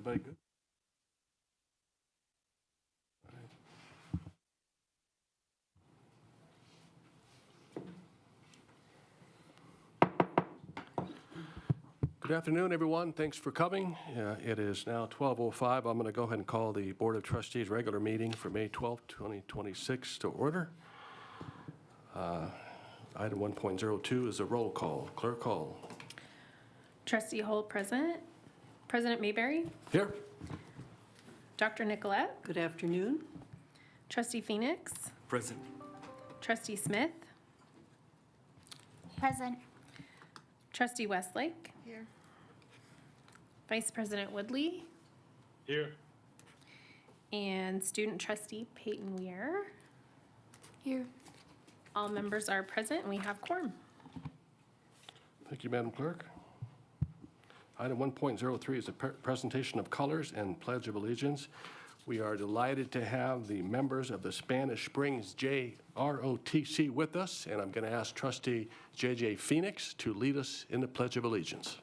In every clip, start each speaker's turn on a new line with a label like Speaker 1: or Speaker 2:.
Speaker 1: Everybody good? Good afternoon, everyone. Thanks for coming. It is now 12:05. I'm going to go ahead and call the Board of Trustees regular meeting for May 12, 2026 to order. Item 1.02 is a roll call. Clerk call.
Speaker 2: Trustee Holt present. President Mayberry.
Speaker 1: Here.
Speaker 2: Dr. Nicolette.
Speaker 3: Good afternoon.
Speaker 2: Trustee Phoenix.
Speaker 1: Present.
Speaker 2: Trustee Smith.
Speaker 4: Present.
Speaker 2: Trustee Westlake.
Speaker 4: Here.
Speaker 2: Vice President Woodley.
Speaker 1: Here.
Speaker 2: And Student Trustee Peyton Weir.
Speaker 4: Here.
Speaker 2: All members are present and we have quorum.
Speaker 1: Thank you, Madam Clerk. Item 1.03 is a presentation of colors and Pledge of Allegiance. We are delighted to have the members of the Spanish Springs JROTC with us, and I'm going to ask Trustee J.J. Phoenix to lead us in the Pledge of Allegiance.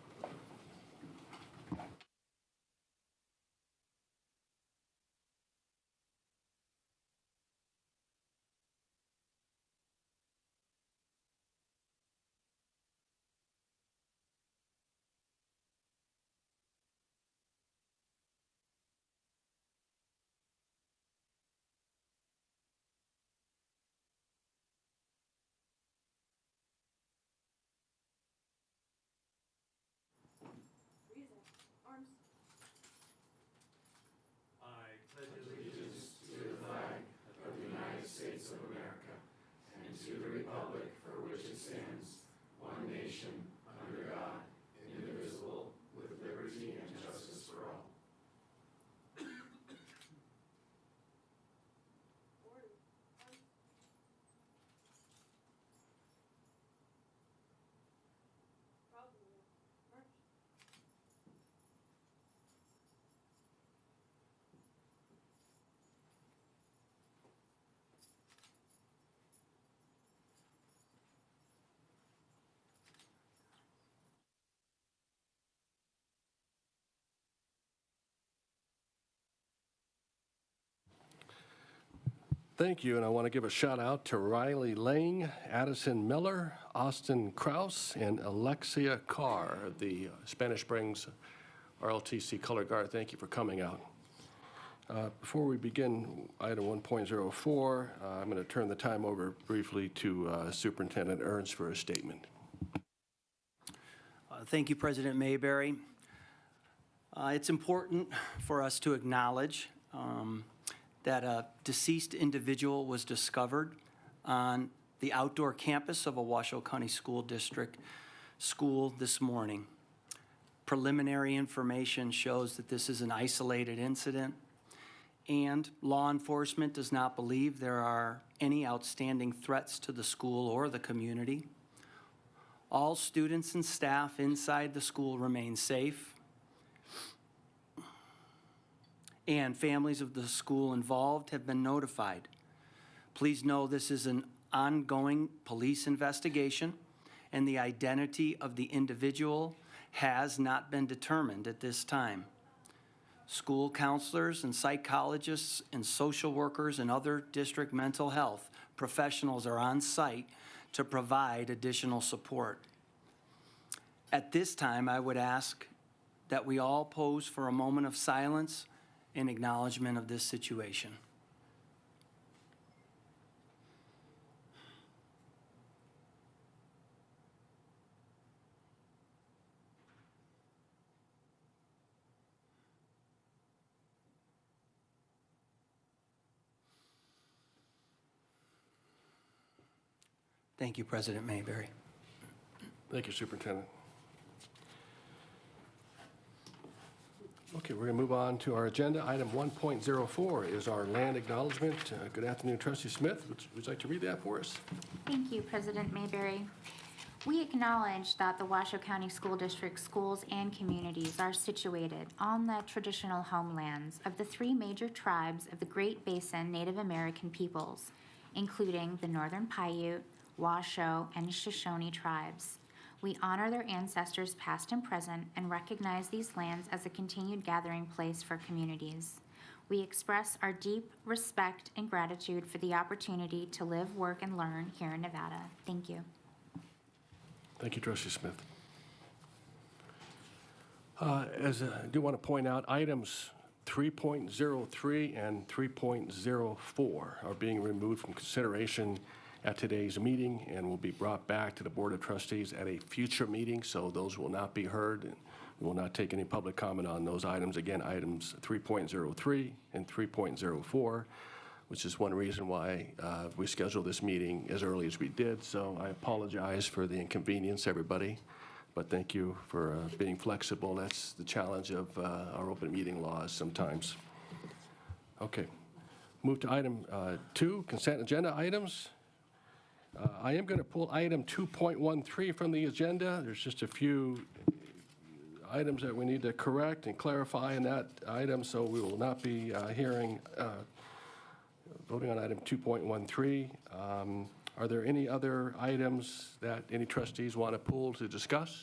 Speaker 1: Thank you, and I want to give a shout out to Riley Lang, Addison Miller, Austin Kraus, and Alexia Carr, the Spanish Springs RLTC Color Guard. Thank you for coming out. Before we begin item 1.04, I'm going to turn the time over briefly to Superintendent Ernst for a statement.
Speaker 5: Thank you, President Mayberry. It's important for us to acknowledge that a deceased individual was discovered on the outdoor campus of a Washoe County School District school this morning. Preliminary information shows that this is an isolated incident, and law enforcement does not believe there are any outstanding threats to the school or the community. All students and staff inside the school remain safe, and families of the school involved have been notified. Please know this is an ongoing police investigation, and the identity of the individual has not been determined at this time. School counselors and psychologists and social workers and other district mental health professionals are on site to provide additional support. At this time, I would ask that we all pose for a moment of silence in acknowledgement of this situation. Thank you, President Mayberry.
Speaker 1: Thank you, Superintendent. Okay, we're going to move on to our agenda. Item 1.04 is our land acknowledgement. Good afternoon, Trustee Smith. Would you like to read that for us?
Speaker 4: Thank you, President Mayberry. We acknowledge that the Washoe County School District schools and communities are situated on the traditional homelands of the three major tribes of the Great Basin Native American peoples, including the Northern Paiute, Washoe, and Shoshone tribes. We honor their ancestors past and present and recognize these lands as a continued gathering place for communities. We express our deep respect and gratitude for the opportunity to live, work, and learn here in Nevada. Thank you.
Speaker 1: Thank you, Trustee Smith. I do want to point out, items 3.03 and 3.04 are being removed from consideration at today's meeting and will be brought back to the Board of Trustees at a future meeting, so those will not be heard. And we will not take any public comment on those items. Again, items 3.03 and 3.04, which is one reason why we scheduled this meeting as early as we did. So I apologize for the inconvenience, everybody. But thank you for being flexible. That's the challenge of our open meeting laws sometimes. Okay. Move to item 2, consent agenda items. I am going to pull item 2.13 from the agenda. There's just a few items that we need to correct and clarify in that item, so we will not be voting on item 2.13. Are there any other items that any trustees want to pull to discuss?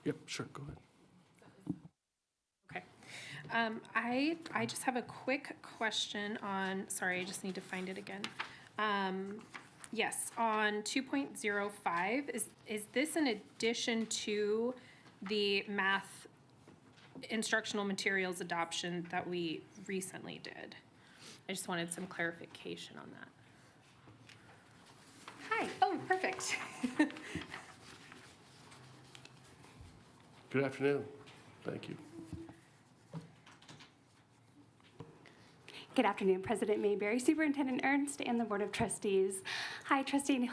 Speaker 1: Yep, sure, go ahead.
Speaker 2: Okay. I just have a quick question on, sorry, I just need to find it again. Yes, on 2.05, is this in addition to the math instructional materials adoption that we recently did? I just wanted some clarification on that. Hi, oh, perfect.
Speaker 1: Good afternoon. Thank you.
Speaker 3: Good afternoon, President Mayberry, Superintendent Ernst, and the Board of Trustees. Hi, Trustee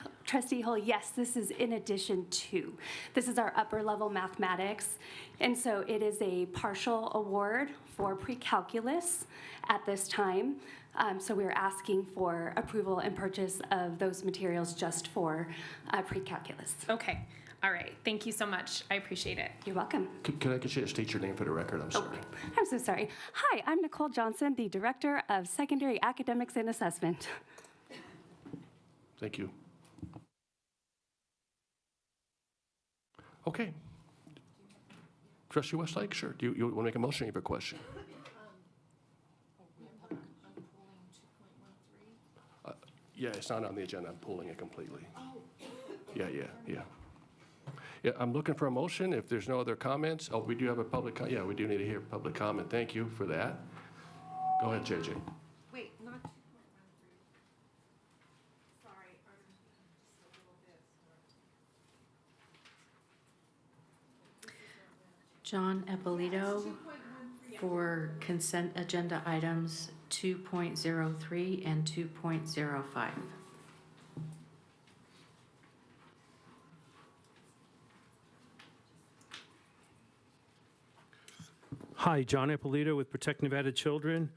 Speaker 3: Hull. Yes, this is in addition to. This is our upper level mathematics, and so it is a partial award for pre-calculus at this time. So we're asking for approval and purchase of those materials just for pre-calculus.
Speaker 2: Okay, all right, thank you so much. I appreciate it.
Speaker 3: You're welcome.
Speaker 1: Can I get you to state your name for the record? I'm sorry.
Speaker 3: I'm so sorry. Hi, I'm Nicole Johnson, the Director of Secondary Academics and Assessment.
Speaker 1: Thank you. Okay. Trustee Westlake, sure. Do you want to make a motion or you have a question? Yeah, it's not on the agenda. I'm pulling it completely. Yeah. Yeah, I'm looking for a motion. If there's no other comments, we do have a public, yeah, we do need to hear public comment. Thank you for that. Go ahead, JJ.
Speaker 6: Wait, not 2.13. Sorry, just a little bit.
Speaker 7: John Eppolito for consent agenda items 2.03 and 2.05.
Speaker 8: Hi, John Ippolito with Protect Nevada Children.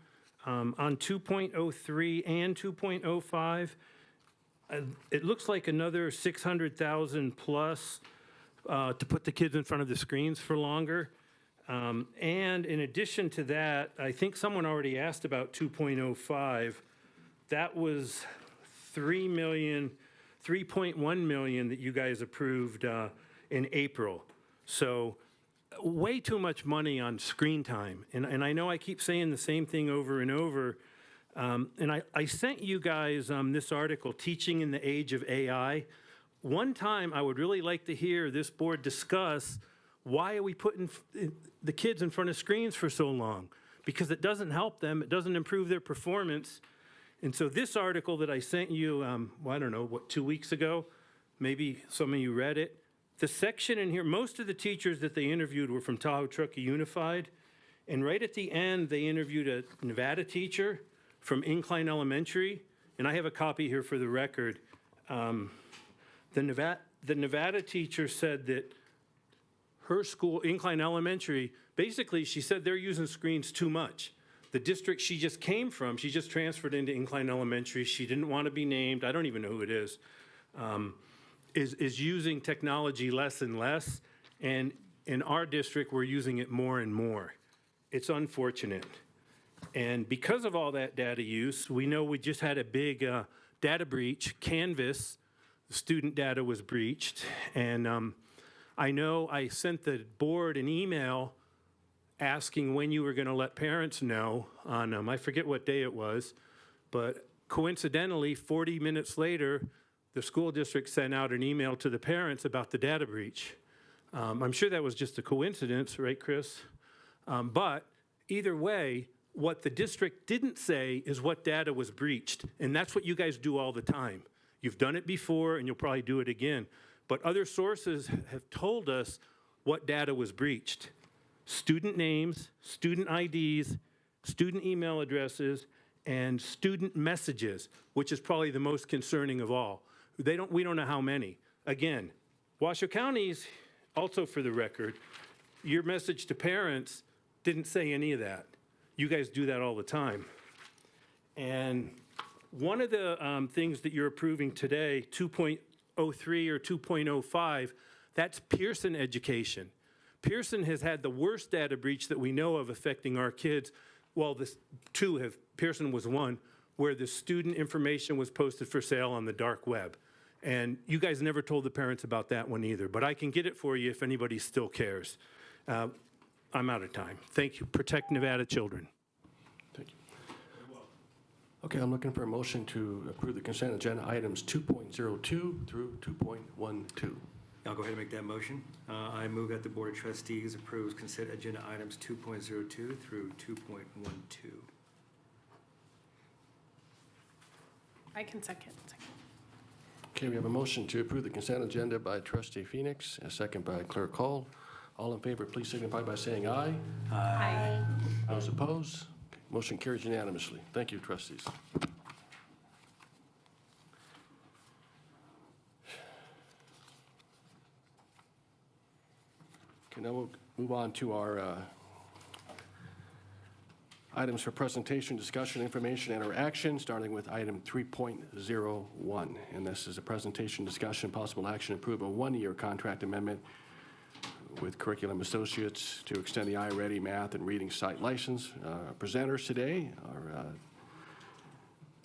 Speaker 8: On 2.03 and 2.05, it looks like another 600,000 plus to put the kids in front of the screens for longer. And in addition to that, I think someone already asked about 2.05. That was 3.1 million that you guys approved in April. So way too much money on screen time. And I know I keep saying the same thing over and over. And I sent you guys this article, Teaching in the Age of AI. One time, I would really like to hear this board discuss why are we putting the kids in front of screens for so long? Because it doesn't help them. It doesn't improve their performance. And so this article that I sent you, well, I don't know, 2 weeks ago, maybe some of you read it. The section in here, most of the teachers that they interviewed were from Tahoe Truckee Unified. And right at the end, they interviewed a Nevada teacher from Incline Elementary. And I have a copy here for the record. The Nevada teacher said that her school, Incline Elementary, basically she said they're using screens too much. The district she just came from, she just transferred into Incline Elementary. She didn't want to be named. I don't even know who it is using technology less and less. And in our district, we're using it more and more. It's unfortunate. And because of all that data use, we know we just had a big data breach. Canvas, student data was breached. And I know I sent the board an email asking when you were going to let parents know on, I forget what day it was, but coincidentally, 40 minutes later, the school district sent out an email to the parents about the data breach. I'm sure that was just a coincidence, right, Chris? But either way, what the district didn't say is what data was breached, and that's what you guys do all the time. You've done it before, and you'll probably do it again. But other sources have told us what data was breached. Student names, student IDs, student email addresses, and student messages, which is probably the most concerning of all. We don't know how many. Again, Washoe County's, also for the record, your message to parents didn't say any of that. You guys do that all the time. And one of the things that you're approving today, 2.03 or 2.05, that's Pearson education. Pearson has had the worst data breach that we know of affecting our kids. Well, Pearson was one, where the student information was posted for sale on the dark web. And you guys never told the parents about that one either, but I can get it for you if anybody still cares. I'm out of time. Thank you. Protect Nevada children.
Speaker 1: Thank you. Okay, I'm looking for a motion to approve the consent agenda items 2.02 through 2.12.
Speaker 9: I'll go ahead and make that motion. I move that the Board of Trustees approves consent agenda items 2.02 through 2.12.
Speaker 2: I can second.
Speaker 1: Okay, we have a motion to approve the consent agenda by Trustee Phoenix, a second by Clerk Hall. All in favor, please signify by saying aye.
Speaker 2: Aye.
Speaker 1: Those opposed? Okay, motion carries unanimously. Thank you, trustees. Okay, now we'll move on to our items for presentation, discussion, information, and or action, starting with item 3.01. And this is a presentation, discussion, possible action, approve a one-year contract amendment with Curriculum Associates to extend the iReady Math and Reading Site license. Presenters today are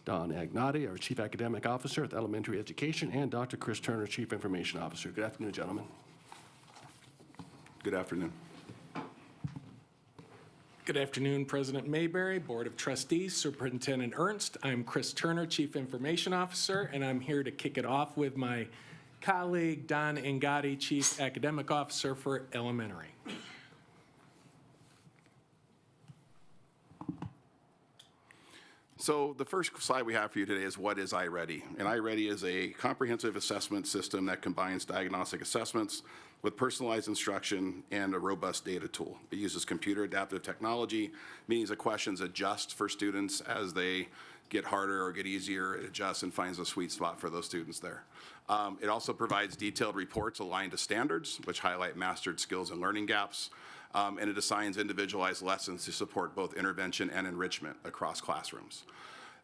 Speaker 1: Don Agnotti, our Chief Academic Officer at Elementary Education, and Dr. Chris Turner, Chief Information Officer. Good afternoon, gentlemen.
Speaker 10: Good afternoon.
Speaker 11: Good afternoon, President Mayberry, Board of Trustees, Superintendent Ernst. I'm Chris Turner, Chief Information Officer, and I'm here to kick it off with my colleague, Don Ngati, Chief Academic Officer for Elementary.
Speaker 10: So the first slide we have for you today is what is iReady? And iReady is a comprehensive assessment system that combines diagnostic assessments with personalized instruction and a robust data tool. It uses computer adaptive technology, meaning the questions adjust for students as they get harder or get easier. It adjusts and finds a sweet spot for those students there. It also provides detailed reports aligned to standards, which highlight mastered skills and learning gaps. And it assigns individualized lessons to support both intervention and enrichment across classrooms.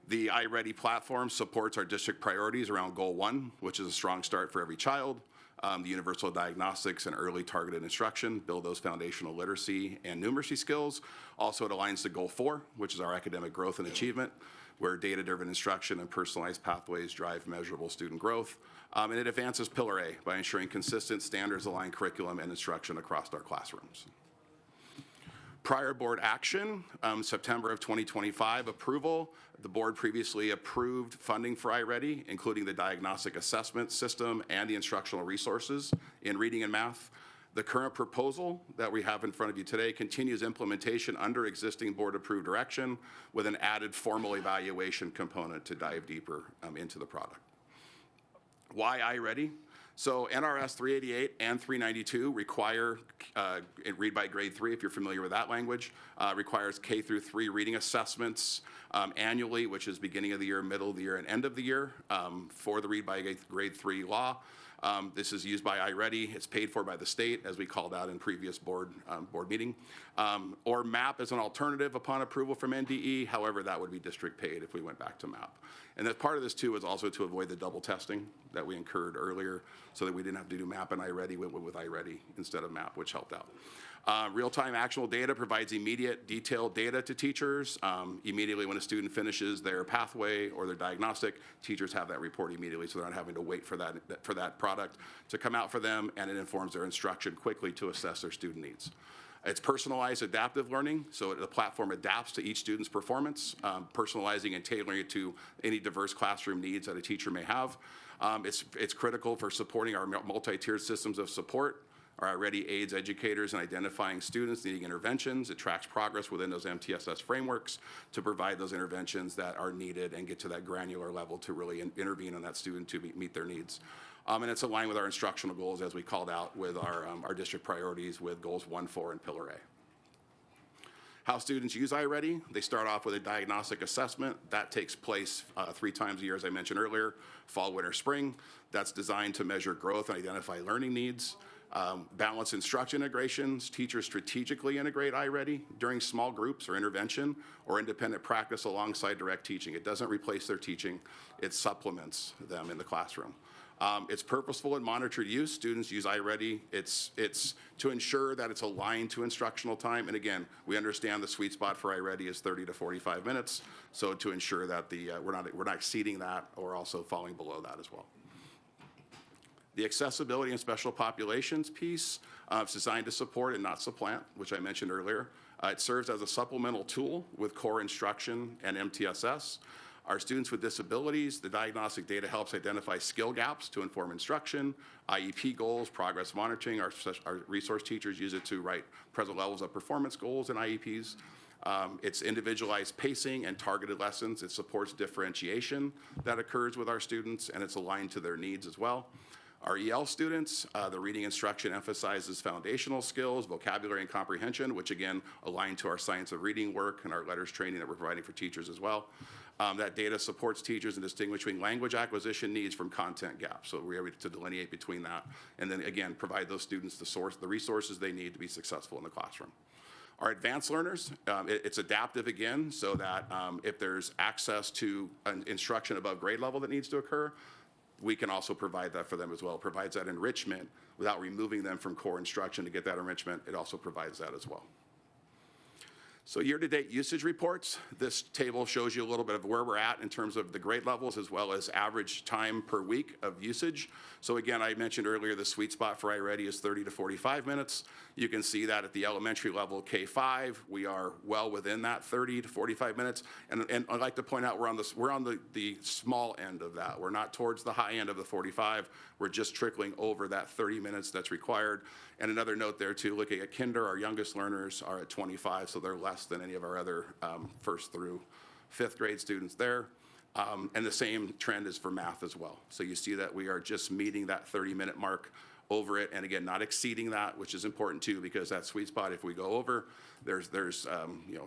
Speaker 10: The iReady platform supports our district priorities around Goal 1, which is a strong start for every child. The universal diagnostics and early targeted instruction build those foundational literacy and numeracy skills. Also, it aligns to Goal 4, which is our academic growth and achievement, where data-driven instruction and personalized pathways drive measurable student growth. And it advances Pillar A by ensuring consistent standards-aligned curriculum and instruction across our classrooms. Prior board action, September of 2025 approval. The board previously approved funding for iReady, including the diagnostic assessment system and the instructional resources in reading and math. The current proposal that we have in front of you today continues implementation under existing board-approved direction with an added formal evaluation component to dive deeper into the product. Why iReady? So NRS 388 and 392 require, read by grade 3 if you're familiar with that language, requires K through 3 reading assessments annually, which is beginning of the year, middle of the year, and end of the year for the read by grade 3 law. This is used by iReady. It's paid for by the state, as we called out in previous board meeting. Or MAP is an alternative upon approval from NDE. However, that would be district paid if we went back to MAP. And that part of this, too, is also to avoid the double testing that we incurred earlier so that we didn't have to do MAP and iReady, we went with iReady instead of MAP, which helped out. Real-time actionable data provides immediate detailed data to teachers. Immediately when a student finishes their pathway or their diagnostic, teachers have that report immediately, so they're not having to wait for that product to come out for them, and it informs their instruction quickly to assess their student needs. It's personalized adaptive learning, so the platform adapts to each student's performance, personalizing and tailoring it to any diverse classroom needs that a teacher may have. It's critical for supporting our multi-tiered systems of support. Our iReady aids educators in identifying students needing interventions. It tracks progress within those MTSS frameworks to provide those interventions that are needed and get to that granular level to really intervene on that student to meet their needs. And it's aligned with our instructional goals, as we called out with our district priorities with goals 1, 4, and Pillar A. How students use iReady, they start off with a diagnostic assessment. That takes place 3 times a year, as I mentioned earlier, fall, winter, spring. That's designed to measure growth and identify learning needs. Balance instruction integrations. Teachers strategically integrate iReady during small groups or intervention or independent practice alongside direct teaching. It doesn't replace their teaching. It supplements them in the classroom. It's purposeful and monitored use. Students use iReady. It's to ensure that it's aligned to instructional time. And again, we understand the sweet spot for iReady is 30 to 45 minutes. So to ensure that we're not exceeding that or also falling below that as well. The accessibility and special populations piece, it's designed to support and not supplant, which I mentioned earlier. It serves as a supplemental tool with core instruction and MTSS. Our students with disabilities, the diagnostic data helps identify skill gaps to inform instruction, IEP goals, progress monitoring. Our resource teachers use it to write present levels of performance goals and IEPs. It's individualized pacing and targeted lessons. It supports differentiation that occurs with our students, and it's aligned to their needs as well. Our EL students, the reading instruction emphasizes foundational skills, vocabulary, and comprehension, which again align to our science of reading work and our letters training that we're providing for teachers as well. That data supports teachers in distinguishing language acquisition needs from content gaps. So we're able to delineate between that, and then again provide those students the resources they need to be successful in the classroom. Our advanced learners, it's adaptive again, so that if there's access to an instruction above grade level that needs to occur, we can also provide that for them as well. It provides that enrichment without removing them from core instruction to get that enrichment. It also provides that as well. So year-to-date usage reports. This table shows you a little bit of where we're at in terms of the grade levels as well as average time per week of usage. So again, I mentioned earlier the sweet spot for iReady is 30 to 45 minutes. You can see that at the elementary level, K-5, we are well within that 30 to 45 minutes. And I'd like to point out we're on the small end of that. We're not towards the high end of the 45. We're just trickling over that 30 minutes that's required. And another note there too, looking at kinder, our youngest learners are at 25, so they're less than any of our other 1st through 5th grade students there. And the same trend is for math as well. So you see that we are just meeting that 30-minute mark over it, and again, not exceeding that, which is important too, because that sweet spot, if we go over, there's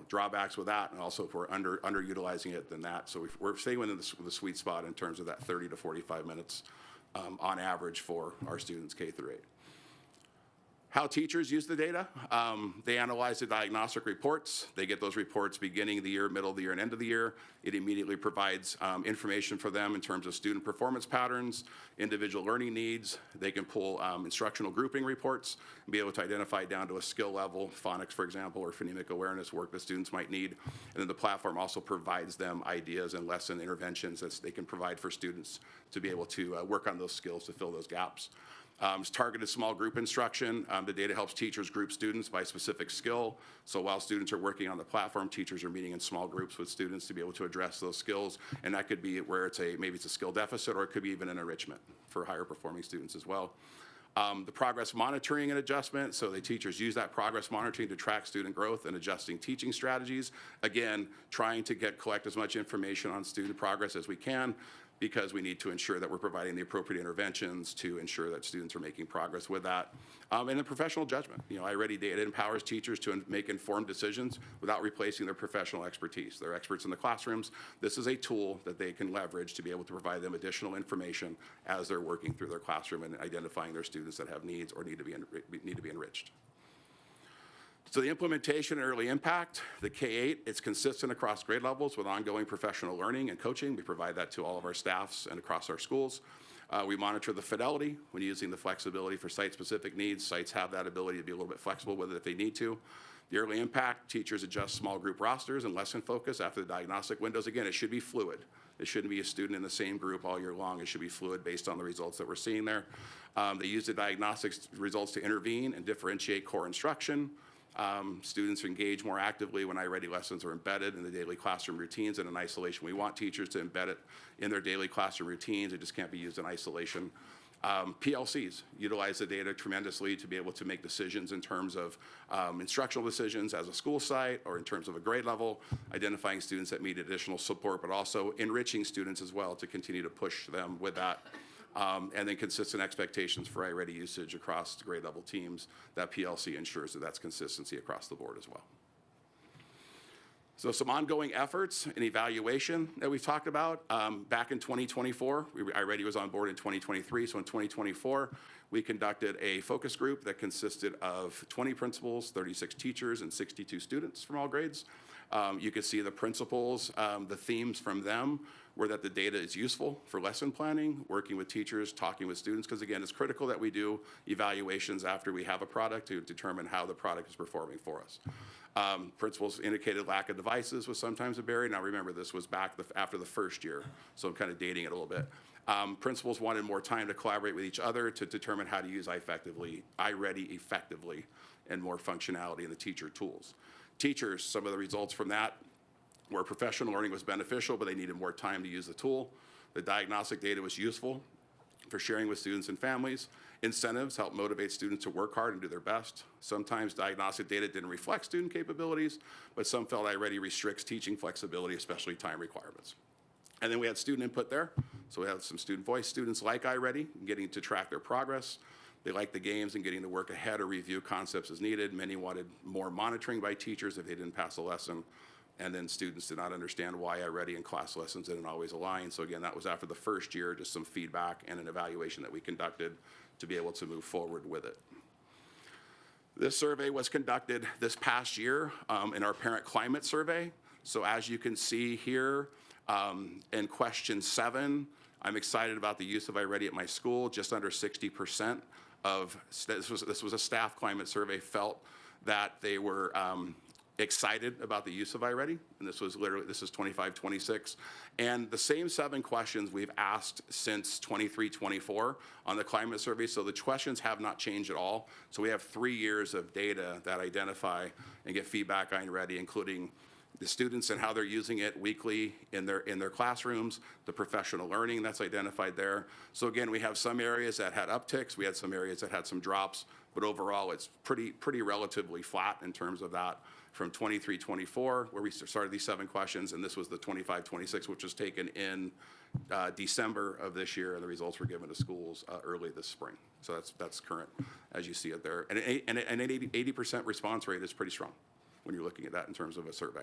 Speaker 10: drawbacks with that, and also if we're underutilizing it, then that. So we're staying within the sweet spot in terms of that 30 to 45 minutes on average for our students K through 8. How teachers use the data. They analyze the diagnostic reports. They get those reports beginning of the year, middle of the year, and end of the year. It immediately provides information for them in terms of student performance patterns, individual learning needs. They can pull instructional grouping reports and be able to identify down to a skill level, phonics, for example, or phonemic awareness work that students might need. And then the platform also provides them ideas and lesson interventions that they can provide for students to be able to work on those skills to fill those gaps. It's targeted small group instruction. The data helps teachers group students by specific skill. So while students are working on the platform, teachers are meeting in small groups with students to be able to address those skills. And that could be where maybe it's a skill deficit, or it could be even an enrichment for higher performing students as well. The progress monitoring and adjustment. So the teachers use that progress monitoring to track student growth and adjusting teaching strategies. Again, trying to collect as much information on student progress as we can, because we need to ensure that we're providing the appropriate interventions to ensure that students are making progress with that. And then professional judgment. iReady data empowers teachers to make informed decisions without replacing their professional expertise. They're experts in the classrooms. This is a tool that they can leverage to be able to provide them additional information as they're working through their classroom and identifying their students that have needs or need to be enriched. So the implementation and early impact, the K-8, it's consistent across grade levels with ongoing professional learning and coaching. We provide that to all of our staffs and across our schools. We monitor the fidelity when using the flexibility for site-specific needs. Sites have that ability to be a little bit flexible with it if they need to. The early impact, teachers adjust small group rosters and lesson focus after the diagnostic windows. Again, it should be fluid. It shouldn't be a student in the same group all year long. It should be fluid based on the results that we're seeing there. They use the diagnostics results to intervene and differentiate core instruction. Students engage more actively when iReady lessons are embedded in the daily classroom routines and in isolation. We want teachers to embed it in their daily classroom routines. It just can't be used in isolation. PLCs utilize the data tremendously to be able to make decisions in terms of instructional decisions as a school site or in terms of a grade level, identifying students that need additional support, but also enriching students as well to continue to push them with that. And then consistent expectations for iReady usage across the grade level teams. That PLC ensures that that's consistency across the board as well. So some ongoing efforts and evaluation that we've talked about. Back in 2024, iReady was on board in 2023. So in 2024, we conducted a focus group that consisted of 20 principals, 36 teachers, and 62 students from all grades. You can see the principals, the themes from them were that the data is useful for lesson planning, working with teachers, talking with students, because again, it's critical that we do evaluations after we have a product to determine how the product is performing for us. Principals indicated lack of devices was sometimes a barrier. Now remember, this was back after the first year, so I'm kind of dating it a little bit. Principals wanted more time to collaborate with each other to determine how to use iReady effectively and more functionality in the teacher tools. Teachers, some of the results from that where professional learning was beneficial, but they needed more time to use the tool. The diagnostic data was useful for sharing with students and families. Incentives help motivate students to work hard and do their best. Sometimes diagnostic data didn't reflect student capabilities, but some felt iReady restricts teaching flexibility, especially time requirements. And then we had student input there. So we had some student voice. Students like iReady, getting to track their progress. They liked the games and getting to work ahead or review concepts as needed. Many wanted more monitoring by teachers if they didn't pass a lesson. And then students did not understand why iReady and class lessons didn't always align. So again, that was after the first year, just some feedback and an evaluation that we conducted to be able to move forward with it. This survey was conducted this past year in our parent climate survey. So as you can see here in question 7, I'm excited about the use of iReady at my school. Just under 60% of, this was a staff climate survey, felt that they were excited about the use of iReady, and this is 25-26. And the same 7 questions we've asked since 23-24 on the climate survey, so the questions have not changed at all. So we have 3 years of data that identify and get feedback on iReady, including the students and how they're using it weekly in their classrooms, the professional learning that's identified there. So again, we have some areas that had upticks, we had some areas that had some drops, but overall it's pretty relatively flat in terms of that from 23-24, where we started these 7 questions, and this was the 25-26, which was taken in December of this year, and the results were given to schools early this spring. So that's current, as you see it there. And an 80% response rate is pretty strong when you're looking at that in terms of a survey.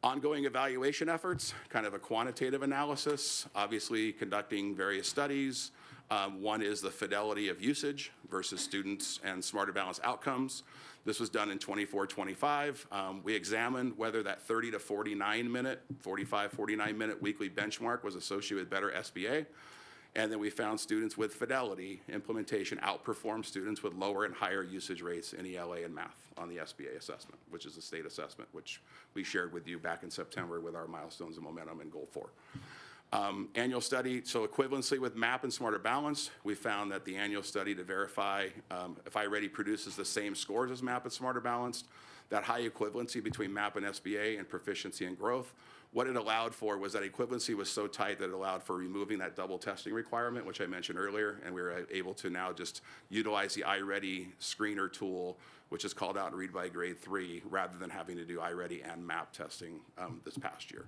Speaker 10: Ongoing evaluation efforts, kind of a quantitative analysis, obviously conducting various studies. One is the fidelity of usage versus students and smarter balanced outcomes. This was done in 24-25. We examined whether that 30 to 49 minute, 49 minute weekly benchmark was associated with better SBA. And then we found students with fidelity implementation outperformed students with lower and higher usage rates in ELA and math on the SBA assessment, which is a state assessment, which we shared with you back in September with our milestones and momentum and goal 4. Annual study, so equivalency with MAP and Smarter Balance, we found that the annual study to verify if iReady produces the same scores as MAP and Smarter Balanced, that high equivalency between MAP and SBA and proficiency and growth. What it allowed for was that equivalency was so tight that it allowed for removing that double testing requirement, which I mentioned earlier, and we were able to now just utilize the iReady screener tool, which is called out and read by grade 3, rather than having to do iReady and MAP testing this past year.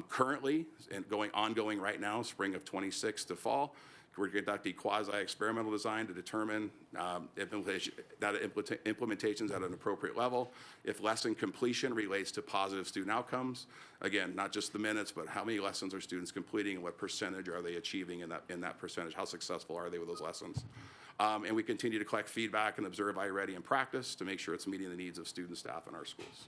Speaker 10: Currently, and ongoing right now, spring of 26 to fall, we're conducting quasi-experimental design to determine implementations at an appropriate level. If lesson completion relates to positive student outcomes, again, not just the minutes, but how many lessons are students completing and what percentage are they achieving in that percentage? How successful are they with those lessons? And we continue to collect feedback and observe iReady in practice to make sure it's meeting the needs of student staff in our schools.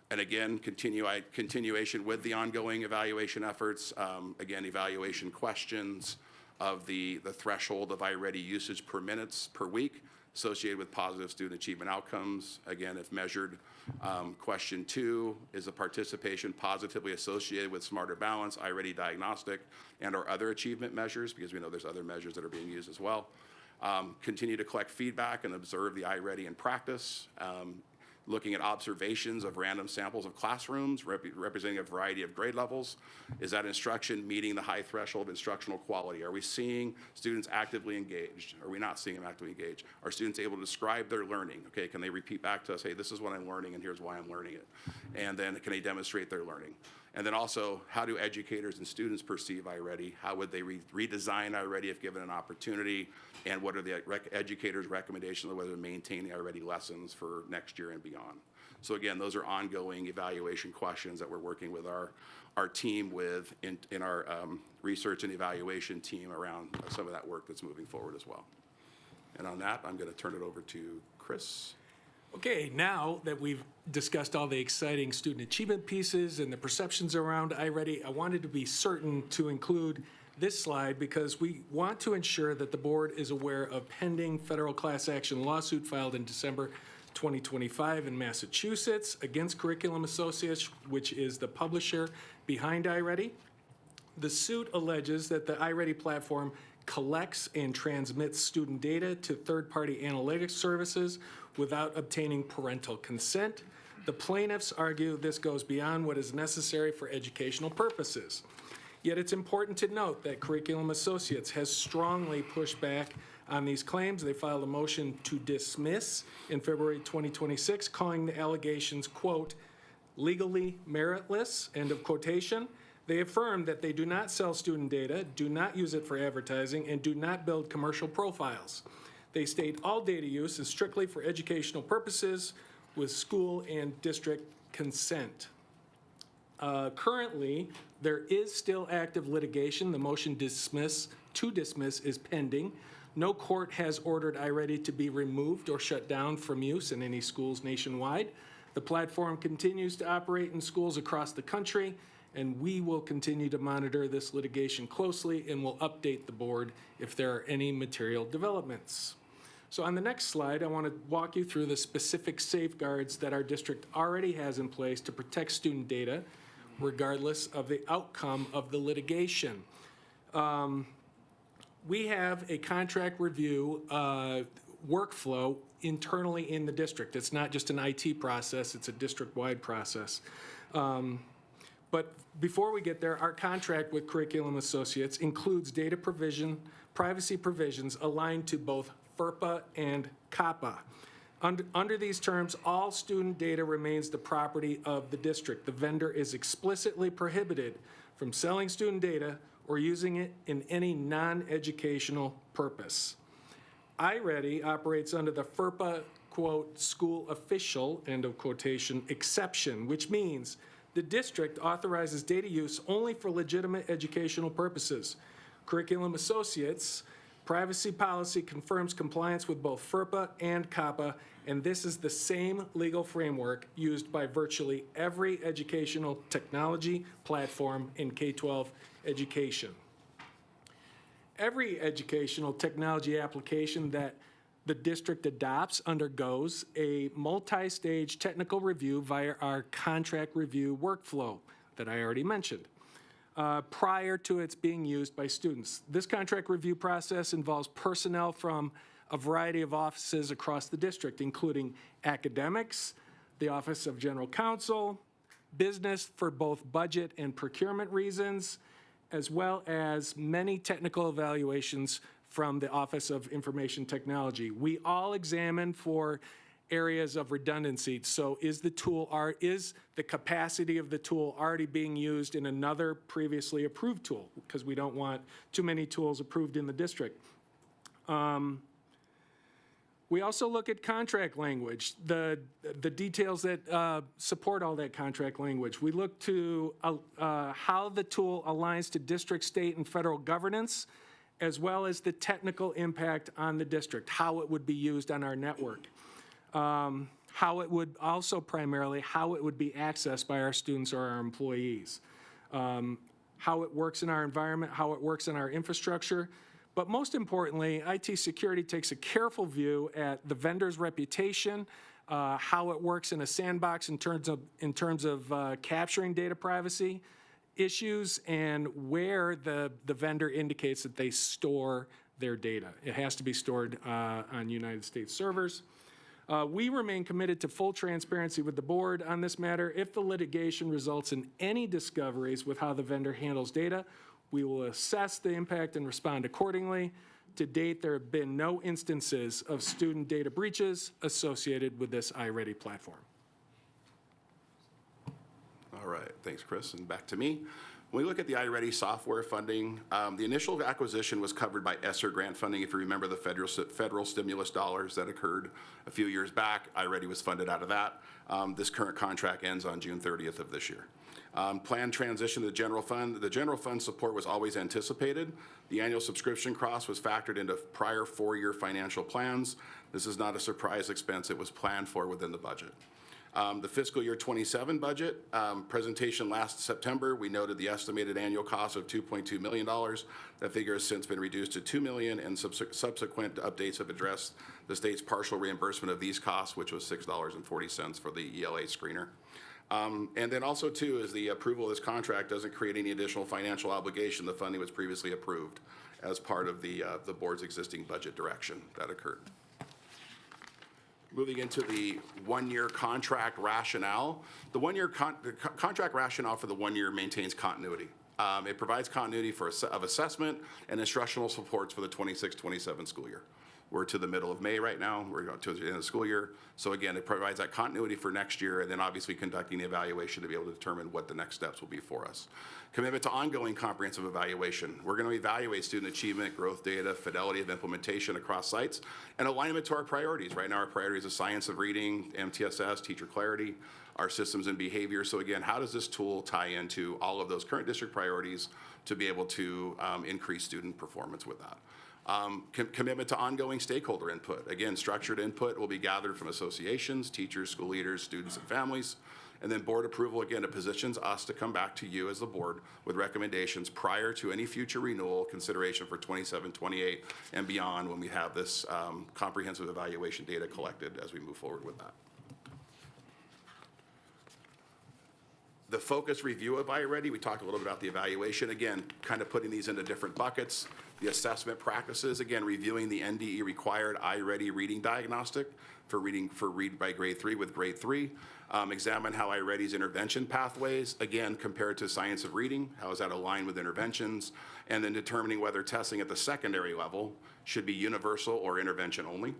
Speaker 10: And again, continuation with the ongoing evaluation efforts. Again, evaluation questions of the threshold of iReady usage per minutes per week associated with positive student achievement outcomes. Again, if measured, question 2 is a participation positively associated with smarter balance, iReady diagnostic, and or other achievement measures, because we know there's other measures that are being used as well. Continue to collect feedback and observe the iReady in practice. Looking at observations of random samples of classrooms representing a variety of grade levels. Is that instruction meeting the high threshold of instructional quality? Are we seeing students actively engaged? Are we not seeing them actively engaged? Are students able to describe their learning? Okay, can they repeat back to us, hey, this is what I'm learning and here's why I'm learning it? And then can they demonstrate their learning? And then also, how do educators and students perceive iReady? How would they redesign iReady if given an opportunity? And what are the educators' recommendations on whether to maintain the iReady lessons for next year and beyond? So again, those are ongoing evaluation questions that we're working with our team with in our research and evaluation team around some of that work that's moving forward as well. And on that, I'm going to turn it over to Chris.
Speaker 11: Okay, now that we've discussed all the exciting student achievement pieces and the perceptions around iReady, I wanted to be certain to include this slide because we want to ensure that the board is aware of pending federal class action lawsuit filed in December 2025 in Massachusetts against Curriculum Associates, which is the publisher behind iReady. The suit alleges that the iReady platform collects and transmits student data to third-party analytics services without obtaining parental consent. The plaintiffs argue this goes beyond what is necessary for educational purposes. Yet it's important to note that Curriculum Associates has strongly pushed back on these claims. They filed a motion to dismiss in February 2026, calling the allegations, quote, legally meritless, end of quotation. They affirm that they do not sell student data, do not use it for advertising, and do not build commercial profiles. They state all data use is strictly for educational purposes with school and district consent. Currently, there is still active litigation. The motion to dismiss is pending. No court has ordered iReady to be removed or shut down from use in any schools nationwide. The platform continues to operate in schools across the country, and we will continue to monitor this litigation closely and will update the board if there are any material developments. So on the next slide, I want to walk you through the specific safeguards that our district already has in place to protect student data, regardless of the outcome of the litigation. We have a contract review workflow internally in the district. It's not just an IT process, it's a district-wide process. But before we get there, our contract with Curriculum Associates includes data provision, privacy provisions aligned to both FERPA and CAPA. Under these terms, all student data remains the property of the district. The vendor is explicitly prohibited from selling student data or using it in any non-educational purpose. iReady operates under the FERPA, quote, school official, end of quotation, exception, which means the district authorizes data use only for legitimate educational purposes. Curriculum Associates' privacy policy confirms compliance with both FERPA and CAPA, and this is the same legal framework used by virtually every educational technology platform in K-12 education. Every educational technology application that the district adopts undergoes a multi-stage technical review via our contract review workflow that I already mentioned prior to its being used by students. This contract review process involves personnel from a variety of offices across the district, including academics, the Office of General Counsel, business for both budget and procurement reasons, as well as many technical evaluations from the Office of Information Technology. We all examine for areas of redundancy. So is the capacity of the tool already being used in another previously approved tool? Because we don't want too many tools approved in the district. We also look at contract language, the details that support all that contract language. We look to how the tool aligns to district, state, and federal governance, as well as the technical impact on the district, how it would be used on our network, how it would also primarily, how it would be accessed by our students or our employees, how it works in our environment, how it works in our infrastructure. But most importantly, IT security takes a careful view at the vendor's reputation, how it works in a sandbox in terms of capturing data privacy issues, and where the vendor indicates that they store their data. It has to be stored on United States servers. We remain committed to full transparency with the board on this matter. If the litigation results in any discoveries with how the vendor handles data, we will assess the impact and respond accordingly. To date, there have been no instances of student data breaches associated with this iReady platform.
Speaker 10: All right, thanks, Chris, and back to me. When we look at the iReady software funding, the initial acquisition was covered by ESSER grant funding. If you remember the federal stimulus dollars that occurred a few years back, iReady was funded out of that. This current contract ends on June 30th of this year. Planned transition to the general fund. The general fund support was always anticipated. The annual subscription cost was factored into prior 4-year financial plans. This is not a surprise expense. It was planned for within the budget. The fiscal year 27 budget presentation last September, we noted the estimated annual cost of $2.2 million. That figure has since been reduced to $2 million, and subsequent updates have addressed the state's partial reimbursement of these costs, which was $6.40 for the ELA screener. And then also, too, is the approval of this contract doesn't create any additional financial obligation. The funding was previously approved as part of the board's existing budget direction that occurred. Moving into the one-year contract rationale. The one-year contract rationale for the 1 year maintains continuity. It provides continuity of assessment and instructional supports for the 26-27 school year. We're to the middle of May right now. We're going to the end of the school year. So again, it provides that continuity for next year, and then obviously conducting the evaluation to be able to determine what the next steps will be for us. Commitment to ongoing comprehensive evaluation. We're going to evaluate student achievement, growth data, fidelity of implementation across sites, and alignment to our priorities. Right now, our priorities are science of reading, MTSS, teacher clarity, our systems and behavior. So again, how does this tool tie into all of those current district priorities to be able to increase student performance with that? Commitment to ongoing stakeholder input. Again, structured input will be gathered from associations, teachers, school leaders, students, and families. And then board approval, again, it positions us to come back to you as the board with recommendations prior to any future renewal consideration for 27, 28, and beyond when we have this comprehensive evaluation data collected as we move forward with that. The focus review of iReady, we talked a little bit about the evaluation. Again, kind of putting these into different buckets. The assessment practices, again, reviewing the NDE required iReady reading diagnostic for read by grade 3 with grade 3. Examine how iReady's intervention pathways, again, compared to science of reading, how is that aligned with interventions, and then determining whether testing at the secondary level should be universal or intervention only.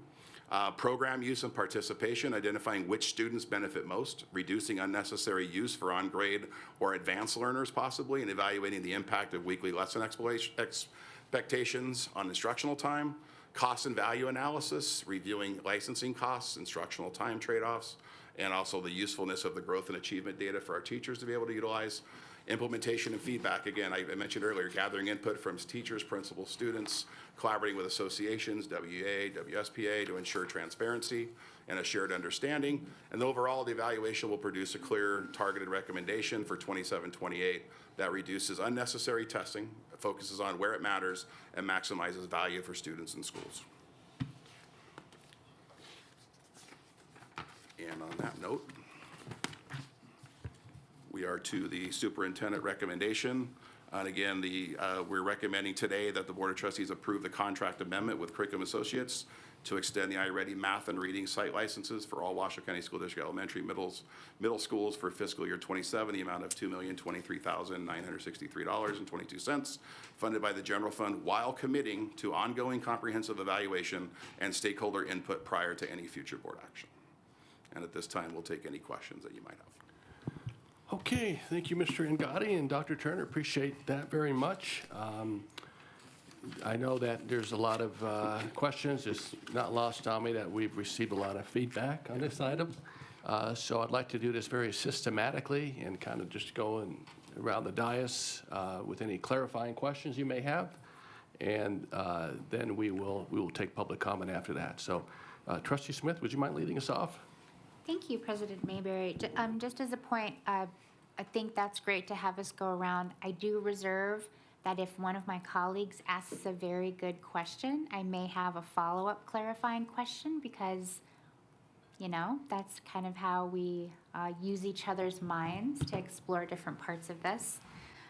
Speaker 10: Program use and participation, identifying which students benefit most, reducing unnecessary use for on-grade or advanced learners possibly, and evaluating the impact of weekly lesson expectations on instructional time. Cost and value analysis, reviewing licensing costs, instructional time trade-offs, and also the usefulness of the growth and achievement data for our teachers to be able to utilize. Implementation and feedback, again, I mentioned earlier, gathering input from teachers, principals, students, collaborating with associations, WEA, WSPA, to ensure transparency and a shared understanding. And overall, the evaluation will produce a clear, targeted recommendation for 27-28 that reduces unnecessary testing, focuses on where it matters, and maximizes value for students and schools. And on that note, we are to the superintendent recommendation. And again, we're recommending today that the Board of Trustees approve the contract amendment with Curriculum Associates to extend the iReady math and reading site licenses for all Washoe County School District elementary middle schools for fiscal year 27, the amount of $2,023,963.22, funded by the general fund, while committing to ongoing comprehensive evaluation and stakeholder input prior to any future board action. And at this time, we'll take any questions that you might have.
Speaker 1: Okay, thank you, Mr. Ngati and Dr. Turner. Appreciate that very much. I know that there's a lot of questions. It's not lost on me that we've received a lot of feedback on this item. So I'd like to do this very systematically and kind of just go around the dais with any clarifying questions you may have. and then we will take public comment after that. So Trustee Smith, would you mind leading us off?
Speaker 4: Thank you, President Mayberry. Just as a point, I think that's great to have us go around. I do reserve that if one of my colleagues asks a very good question, I may have a follow-up clarifying question because, you know, that's kind of how we use each other's minds to explore different parts of this.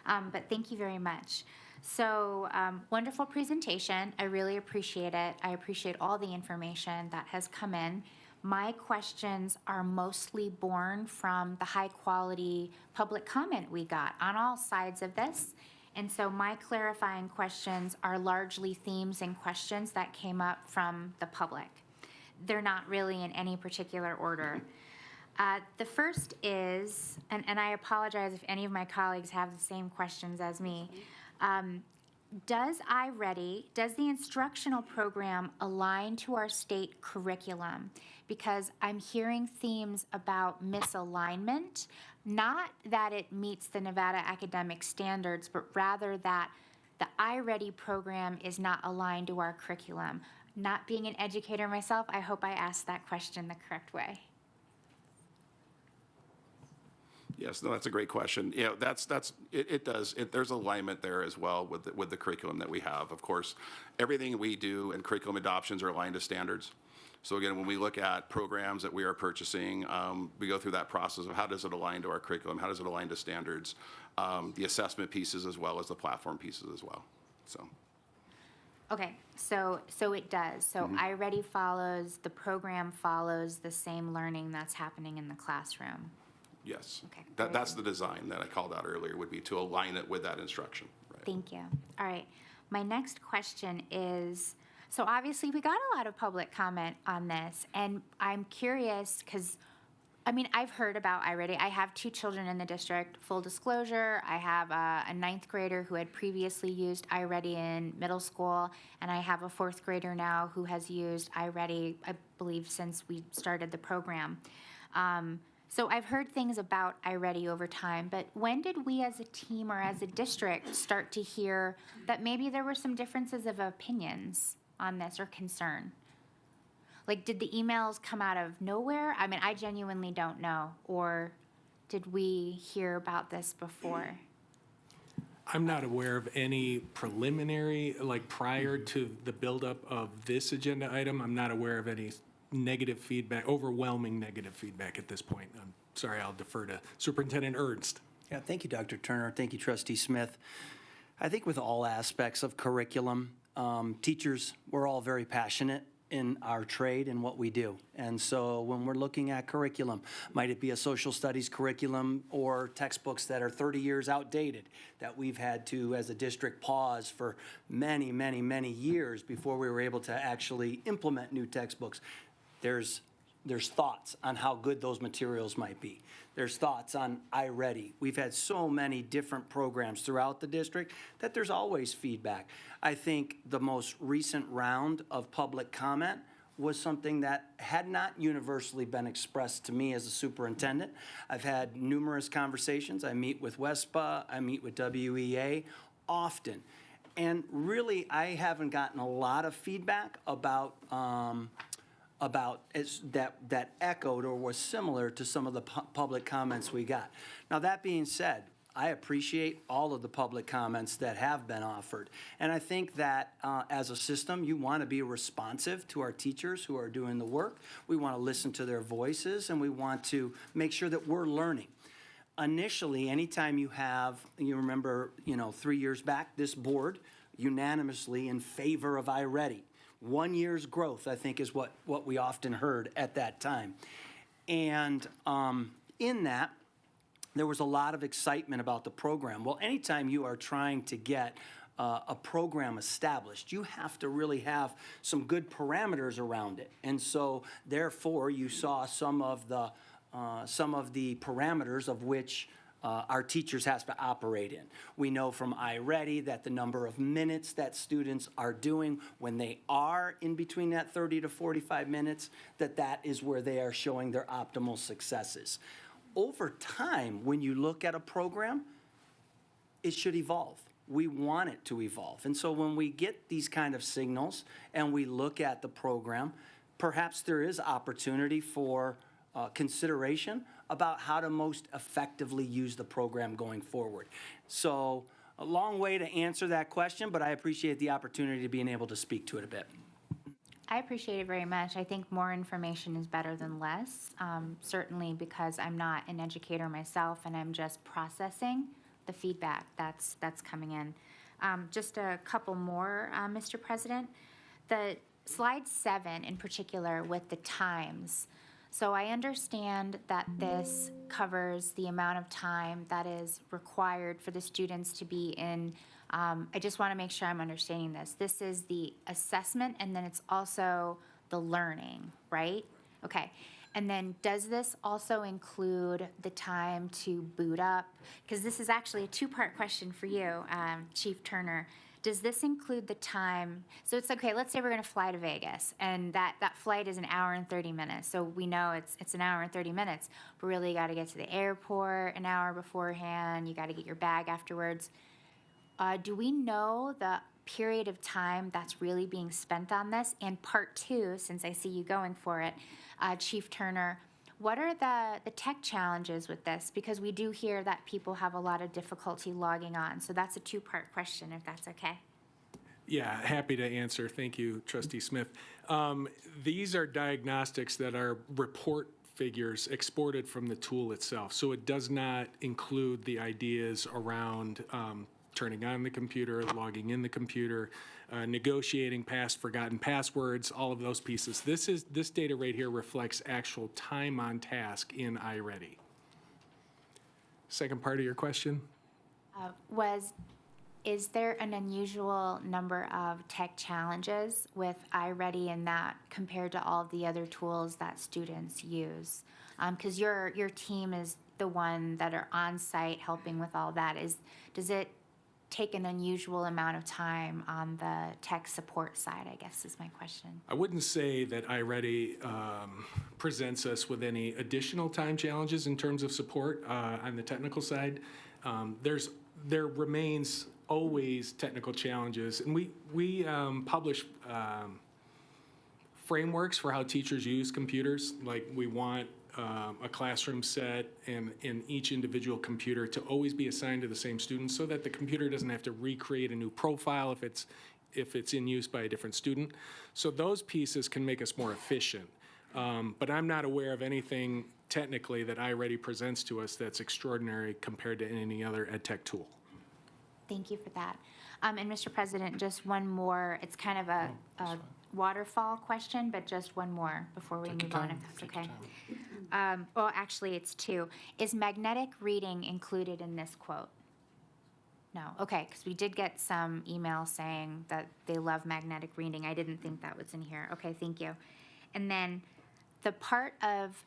Speaker 4: But thank you very much. So, wonderful presentation. I really appreciate it. I appreciate all the information that has come in. My questions are mostly born from the high-quality public comment we got on all sides of this. And so my clarifying questions are largely themes and questions that came up from the public. They're not really in any particular order. The first is, and I apologize if any of my colleagues have the same questions as me, does the instructional program align to our state curriculum? Because I'm hearing themes about misalignment, not that it meets the Nevada academic standards, but rather that the iReady program is not aligned to our curriculum. Not being an educator myself, I hope I asked that question the correct way.
Speaker 10: Yes, no, that's a great question. You know, there's alignment there as well with the curriculum that we have. Of course, everything we do in curriculum adoptions are aligned to standards. So again, when we look at programs that we are purchasing, we go through that process of how does it align to our curriculum, how does it align to standards, the assessment pieces as well as the platform pieces as well. So.
Speaker 4: Okay, so it does. So iReady follows, the program follows the same learning that's happening in the classroom.
Speaker 10: Yes.
Speaker 4: Okay,
Speaker 10: That's the design that I called out earlier, would be to align it with that instruction. Right.
Speaker 4: Thank you. All right. My next question is, so obviously we got a lot of public comment on this, and I'm curious because, I mean, I've heard about iReady. I have 2 children in the district. Full disclosure, I have a 9th grader who had previously used iReady in middle school, and I have a 4th grader now who has used iReady, I believe, since we started the program. So I've heard things about iReady over time, but when did we as a team or as a district start to hear that maybe there were some differences of opinions on this or concern? Like, did the emails come out of nowhere? I mean, I genuinely don't know. Or did we hear about this before?
Speaker 11: I'm not aware of any preliminary, like prior to the buildup of this agenda item, I'm not aware of any negative feedback, overwhelming negative feedback at this point. I'm sorry, I'll defer to Superintendent Ernst.
Speaker 5: Yeah, thank you, Dr. Turner. Thank you, Trustee Smith. I think with all aspects of curriculum, teachers, we're all very passionate in our trade and what we do. And so when we're looking at curriculum, might it be a social studies curriculum or textbooks that are 30 years outdated that we've had to, as a district, pause for many, many, many years before we were able to actually implement new textbooks. There's thoughts on how good those materials might be. There's thoughts on iReady. We've had so many different programs throughout the district that there's always feedback. I think the most recent round of public comment was something that had not universally been expressed to me as a superintendent. I've had numerous conversations. I meet with WESPA, I meet with WEA often. And really, I haven't gotten a lot of feedback about that echoed or was similar to some of the public comments we got. Now, that being said, I appreciate all of the public comments that have been offered. And I think that as a system, you want to be responsive to our teachers who are doing the work. We want to listen to their voices, and we want to make sure that we're learning. Initially, anytime you remember, 3 years back, this board unanimously in favor of iReady. 1 year's growth, I think, is what we often heard at that time. And in that, there was a lot of excitement about the program. Well, anytime you are trying to get a program established, you have to really have some good parameters around it. And so, therefore, you saw some of the parameters of which our teachers has to operate in. We know from iReady that the number of minutes that students are doing when they are in between that 30 to 45 minutes, that is where they are showing their optimal successes. Over time, when you look at a program, it should evolve. we want it to evolve. And so when we get these kind of signals and we look at the program, perhaps there is opportunity for consideration about how to most effectively use the program going forward. So a long way to answer that question, but I appreciate the opportunity to being able to speak to it a bit.
Speaker 4: I appreciate it very much. I think more information is better than less, certainly because I'm not an educator myself and I'm just processing the feedback that's coming in. Just a couple more, Mr. President. The slide 7 in particular with the times. So I understand that this covers the amount of time that is required for the students to be in. I just want to make sure I'm understanding this. This is the assessment and then it's also the learning, right? Okay. And then does this also include the time to boot up? Because this is actually a two-part question for you, Chief Turner. Does this include the time? So it's okay, let's say we're going to fly to Vegas and that flight is an hour and 30 minutes. So we know it's an hour and 30 minutes, but really you got to get to the airport an hour beforehand. You got to get your bag afterwards. Do we know the period of time that's really being spent on this? And part 2, since I see you going for it, Chief Turner, what are the tech challenges with this? Because we do hear that people have a lot of difficulty logging on. So that's a two-part question, if that's okay.
Speaker 11: Yeah, happy to answer. Thank you, Trustee Smith. These are diagnostics that are report figures exported from the tool itself. So it does not include the ideas around turning on the computer, logging in the computer, negotiating past forgotten passwords, all of those pieces. This data right here reflects actual time on task in iReady. Second part of your question?
Speaker 4: Is there an unusual number of tech challenges with iReady and that compared to all the other tools that students use? Because your team is the one that are on site helping with all that. Does it take an unusual amount of time on the tech support side, I guess is my question.
Speaker 11: I wouldn't say that iReady presents us with any additional time challenges in terms of support on the technical side. There remains always technical challenges, and we publish frameworks for how teachers use computers. Like we want a classroom set and in each individual computer to always be assigned to the same student so that the computer doesn't have to recreate a new profile if it's in use by a different student. So those pieces can make us more efficient. But I'm not aware of anything technically that iReady presents to us that's extraordinary compared to any other ed tech tool.
Speaker 4: Thank you for that. And Mr. President, just one more. It's kind of a waterfall question, but just one more before we move on, if that's okay. Well, actually, it's two. Is magnetic reading included in this quote? No. Okay, because we did get some emails saying that they love magnetic reading. I didn't think that was in here. Okay, thank you. And then the part of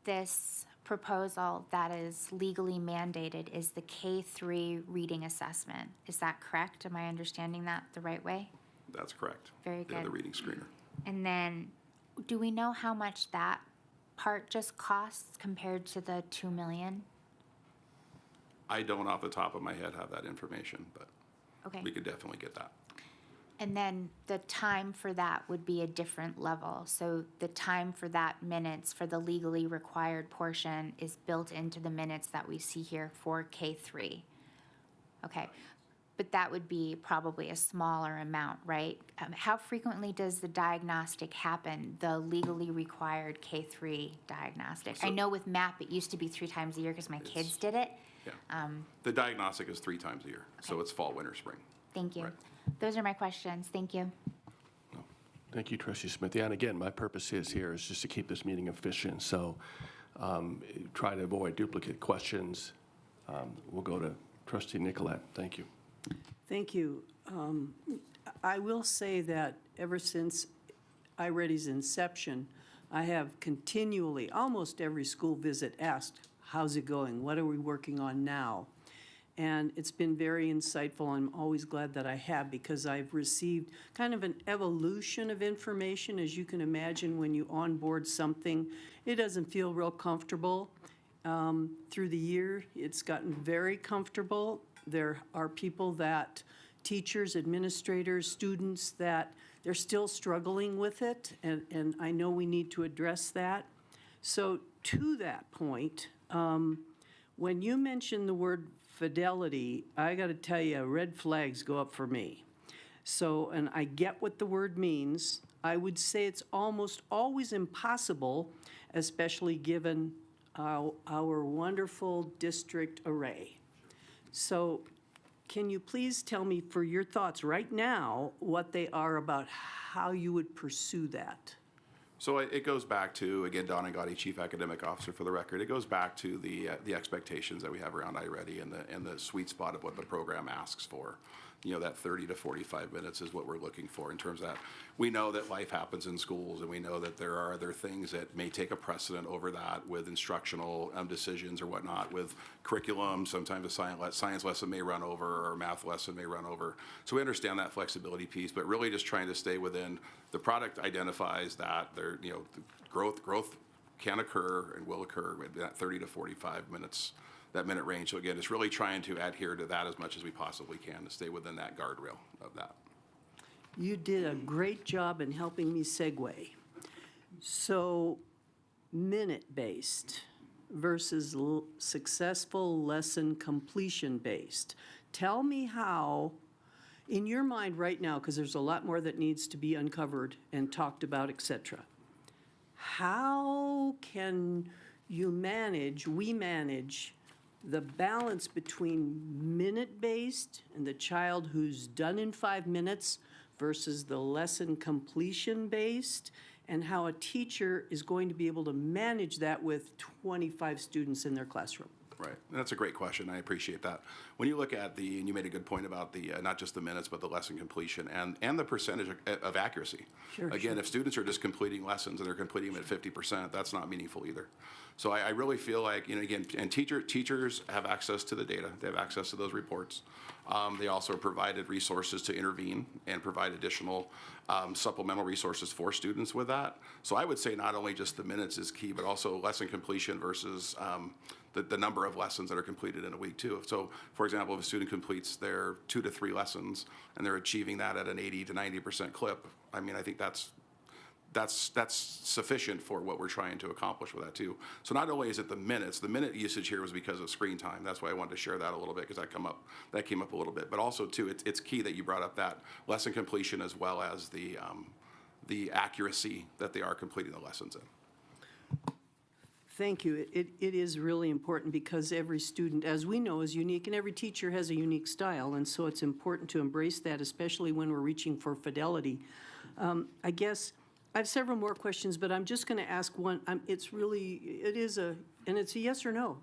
Speaker 4: this proposal that is legally mandated is the K-3 reading assessment. Is that correct? Am I understanding that the right way?
Speaker 10: That's correct.
Speaker 4: Very
Speaker 10: They're
Speaker 4: good.
Speaker 10: the reading screener.
Speaker 4: And then, do we know how much that part just costs compared to the $2 million?
Speaker 10: I don't off the top of my head have that information, but
Speaker 4: Okay.
Speaker 10: we could definitely get that.
Speaker 4: And then the time for that would be a different level. So the time for that minutes for the legally required portion is built into the minutes that we see here for K-3. Okay. But that would be probably a smaller amount, right? How frequently does the diagnostic happen, the legally required K-3 diagnostic? I know with MAP, it used to be 3 times a year because my kids did it.
Speaker 10: Yeah. The diagnostic is 3 times a year, so it's fall, winter, spring.
Speaker 4: Thank you.
Speaker 10: Right.
Speaker 4: Those are my questions. Thank you.
Speaker 1: Thank you, Trustee Smith. Yeah, and again, my purpose here is just to keep this meeting efficient, so try to avoid duplicate questions. We'll go to Trustee Nicolette. Thank you.
Speaker 12: Thank you. I will say that ever since iReady's inception, I have continually, almost every school visit, asked, how's it going? What are we working on now? And it's been very insightful. I'm always glad that I have, because I've received kind of an evolution of information. As you can imagine, when you onboard something, it doesn't feel real comfortable. Through the year, it's gotten very comfortable. There are people that, teachers, administrators, students, that they're still struggling with it, and I know we need to address that. So to that point, when you mention the word fidelity, I got to tell you, red flags go up for me. So, and I get what the word means. I would say it's almost always impossible, especially given our wonderful district array. So can you please tell me, for your thoughts right now, what they are about how you would pursue that?
Speaker 10: So it goes back to, again, Don Angati, Chief Academic Officer for the record, it goes back to the expectations that we have around iReady and the sweet spot of what the program asks for. You know, that 30 to 45 minutes is what we're looking for in terms of that. We know that life happens in schools, and we know that there are other things that may take a precedent over that with instructional decisions or whatnot, with curriculum. Sometimes a science lesson may run over or a math lesson may run over. So we understand that flexibility piece, but really just trying to stay within the product identifies that there, you know, growth can occur and will occur with that 30 to 45 minutes, that minute range. So again, it's really trying to adhere to that as much as we possibly can to stay within that guardrail of that.
Speaker 12: You did a great job in helping me segue. So, minute-based versus successful lesson completion-based. Tell me how, in your mind right now, because there's a lot more that needs to be uncovered and talked about, et cetera, how can we manage the balance between minute-based and the child who's done in 5 minutes versus the lesson completion-based, and how a teacher is going to be able to manage that with 25 students in their classroom?
Speaker 10: Right, and that's a great question. I appreciate that. When you look at and you made a good point about the not just the minutes, but the lesson completion and the percentage of accuracy.
Speaker 12: Sure,
Speaker 10: Again, if students are just completing lessons and they're completing them at 50%, that's not meaningful either. So I really feel like, you know, again, and teachers have access to the data. They have access to those reports. They also are provided resources to intervene and provide additional supplemental resources for students with that. So I would say not only just the minutes is key, but also lesson completion versus the number of lessons that are completed in a week too. So, for example, if a student completes their 2 to 3 lessons and they're achieving that at an 80 to 90% clip, I mean, I think that's sufficient for what we're trying to accomplish with that too. So not only is it the minute usage here was because of screen time. That's why I wanted to share that a little bit, because that came up a little bit. But also too, it's key that you brought up that lesson completion as well as the accuracy that they are completing the lessons in.
Speaker 12: Thank you. It is really important because every student, as we know, is unique, and every teacher has a unique style, and so it's important to embrace that, especially when we're reaching for fidelity. I guess I have several more questions, but I'm just going to ask one. It's a yes or no.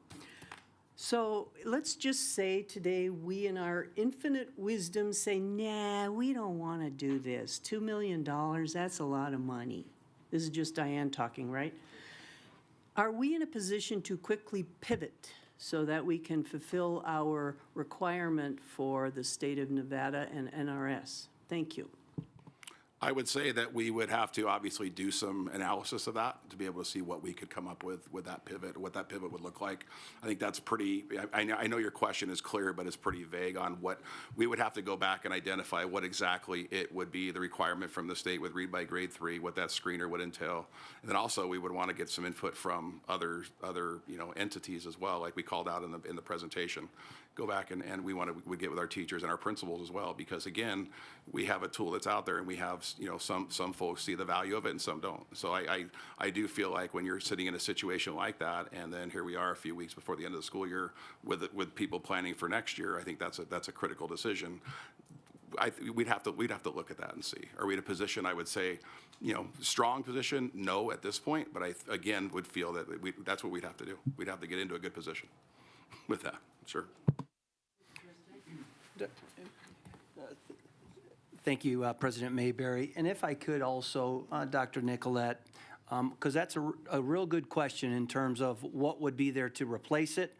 Speaker 12: So let's just say today we in our infinite wisdom say, nah, we don't want to do this. $2 million, that's a lot of money. This is just Diane talking, right? Are we in a position to quickly pivot so that we can fulfill our requirement for the state of Nevada and NRS? Thank you.
Speaker 10: I would say that we would have to obviously do some analysis of that to be able to see what we could come up with that pivot, what that pivot would look like. I think that's pretty, I know your question is clear, but it's pretty vague on what, we would have to go back and identify what exactly it would be, the requirement from the state with read by grade 3, what that screener would entail. And then also we would want to get some input from other entities as well, like we called out in the presentation. Go back and we get with our teachers and our principals as well, because again, we have a tool that's out there, and we have, some folks see the value of it and some don't. So I do feel like when you're sitting in a situation like that, and then here we are a few weeks before the end of the school year with people planning for next year, I think that's a critical decision. We'd have to look at that and see. Are we in a position? I would say, strong position, no at this point, but I again would feel that that's what we'd have to do. We'd have to get into a good position with that. Sure.
Speaker 5: Thank you, President Mayberry. And if I could also, Dr. Nicolette, because that's a real good question in terms of what would be there to replace it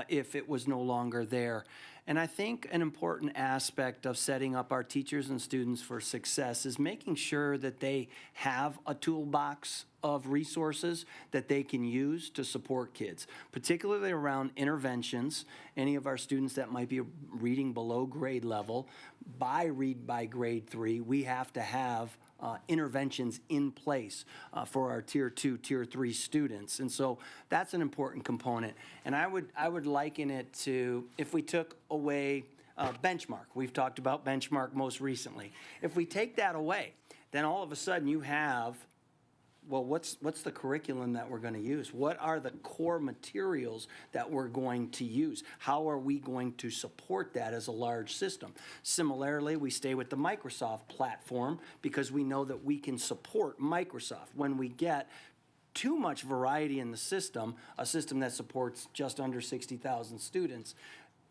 Speaker 5: if it was no longer there. And I think an important aspect of setting up our teachers and students for success is making sure that they have a toolbox of resources that they can use to support kids, particularly around interventions. Any of our students that might be reading below grade level, by grade 3, we have to have interventions in place for our Tier 2, Tier 3 students. And so that's an important component. And I would liken it to if we took away benchmark. We've talked about benchmark most recently. If we take that away, then all of a sudden you have, well, what's the curriculum that we're going to use? What are the core materials that we're going to use? How are we going to support that as a large system? Similarly, we stay with the Microsoft platform because we know that we can support Microsoft. When we get too much variety in the system, a system that supports just under 60,000 students,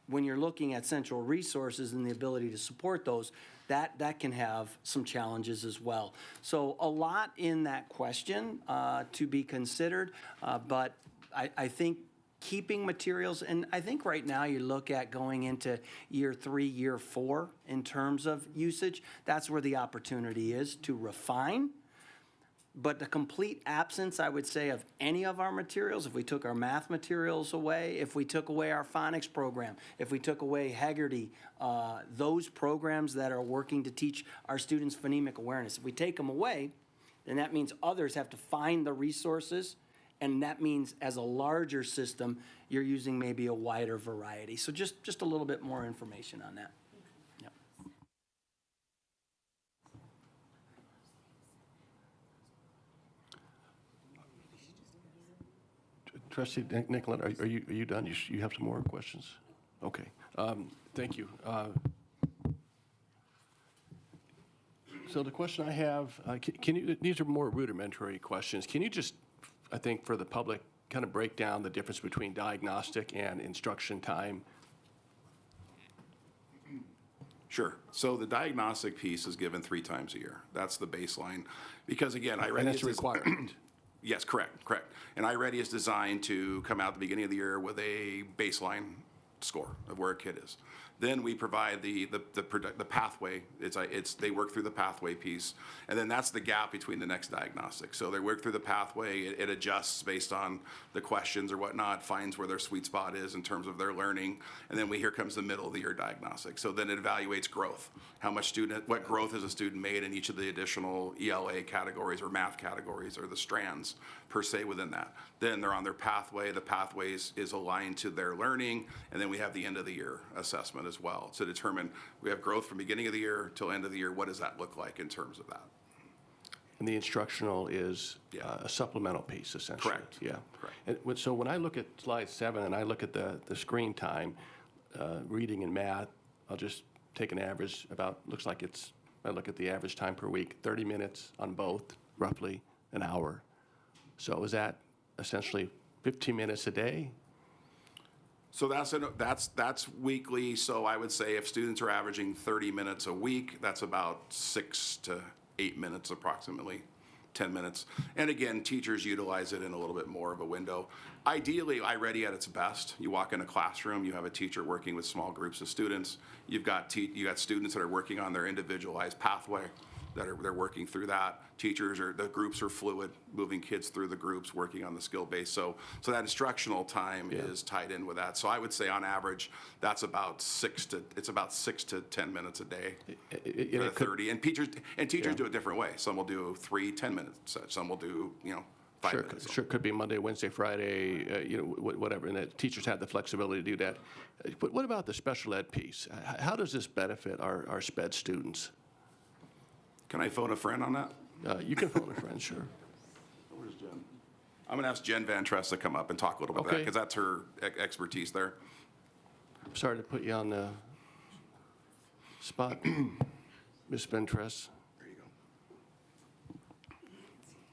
Speaker 5: when you're looking at central resources and the ability to support those, that can have some challenges as well. So a lot in that question to be considered, but I think keeping materials, and I think right now you look at going into year 3, year 4 in terms of usage, that's where the opportunity is to refine. But the complete absence, I would say, of any of our materials, if we took our math materials away, if we took away our phonics program, if we took away Haggerty, those programs that are working to teach our students phonemic awareness, if we take them away, then that means others have to find the resources, and that means as a larger system, you're using maybe a wider variety. So just a little bit more information on that.
Speaker 1: Trustee Nicollet, are you done? You have some more questions? Okay. Thank you. So the question I have, can you, these are more rudimentary questions. Can you just, I think for the public, kind of break down the difference between diagnostic and instruction time?
Speaker 10: Sure. So the diagnostic piece is given 3 times a year. That's the baseline. Because again,
Speaker 1: And that's a requirement.
Speaker 10: Yes, correct. And iReady is designed to come out at the beginning of the year with a baseline score of where a kid is. Then we provide the pathway. They work through the pathway piece, and then that's the gap between the next diagnostic. So they work through the pathway. It adjusts based on the questions or whatnot, finds where their sweet spot is in terms of their learning, and then here comes the middle of the year diagnostic. So then it evaluates growth. What growth has a student made in each of the additional ELA categories or math categories or the strands per se within that. Then they're on their pathway. The pathway is aligned to their learning, and then we have the end of the year assessment as well to determine we have growth from beginning of the year till end of the year. What does that look like in terms of that?
Speaker 1: And the instructional is a supplemental piece, essentially.
Speaker 10: Correct.
Speaker 1: Yeah.
Speaker 10: Correct.
Speaker 1: And so when I look at slide 7 and I look at the screen time, reading and math, I'll just take an average looks like I look at the average time per week, 30 minutes on both, roughly an hour. So is that essentially 15 minutes a day?
Speaker 10: So that's weekly. So I would say if students are averaging 30 minutes a week, that's about 6 to 8 minutes approximately, 10 minutes. And again, teachers utilize it in a little bit more of a window. Ideally, iReady at its best. You walk in a classroom, you have a teacher working with small groups of students. You've got students that are working on their individualized pathway. They're working through that. The groups are fluid, moving kids through the groups, working on the skill base. So that instructional time is tied in with that. So I would say on average, that's about 6 to 10 minutes a day for the 30. And teachers do it different way. Some will do 3 10-minute sets. Some will do 5 minutes.
Speaker 1: Sure, could be Monday, Wednesday, Friday, whatever, and the teachers have the flexibility to do that. But what about the special ed piece? How does this benefit our SPED students?
Speaker 10: Can I phone a friend on that?
Speaker 1: You can phone a friend, sure.
Speaker 10: Where's Jen? I'm going to ask Jen Van Trest to come up and talk a little bit about that, because that's her expertise there.
Speaker 1: Sorry to put you on the spot, Ms. Ventress.
Speaker 10: There you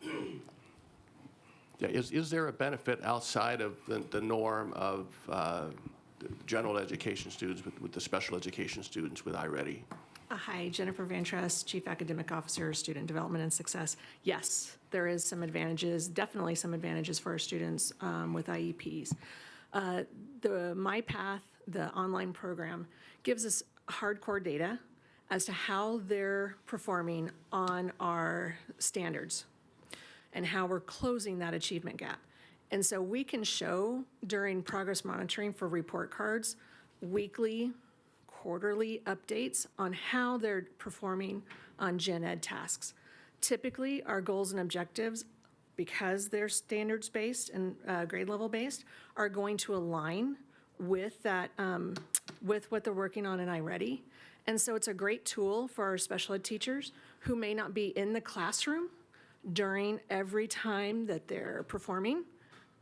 Speaker 10: go.
Speaker 1: Yeah, is there a benefit outside of the norm of general education students with the special education students with iReady?
Speaker 6: Hi, Jennifer Van Trest, Chief Academic Officer, Student Development and Success. Yes, there is some advantages, definitely some advantages for our students with IEPs. The MyPath, the online program, gives us hardcore data as to how they're performing on our standards and how we're closing that achievement gap. And so we can show during progress monitoring for report cards, weekly, quarterly updates on how they're performing on gen ed tasks. Typically, our goals and objectives, because they're standards-based and grade level based, are going to align with that, with what they're working on in iReady. And so it's a great tool for our special ed teachers who may not be in the classroom during every time that they're performing,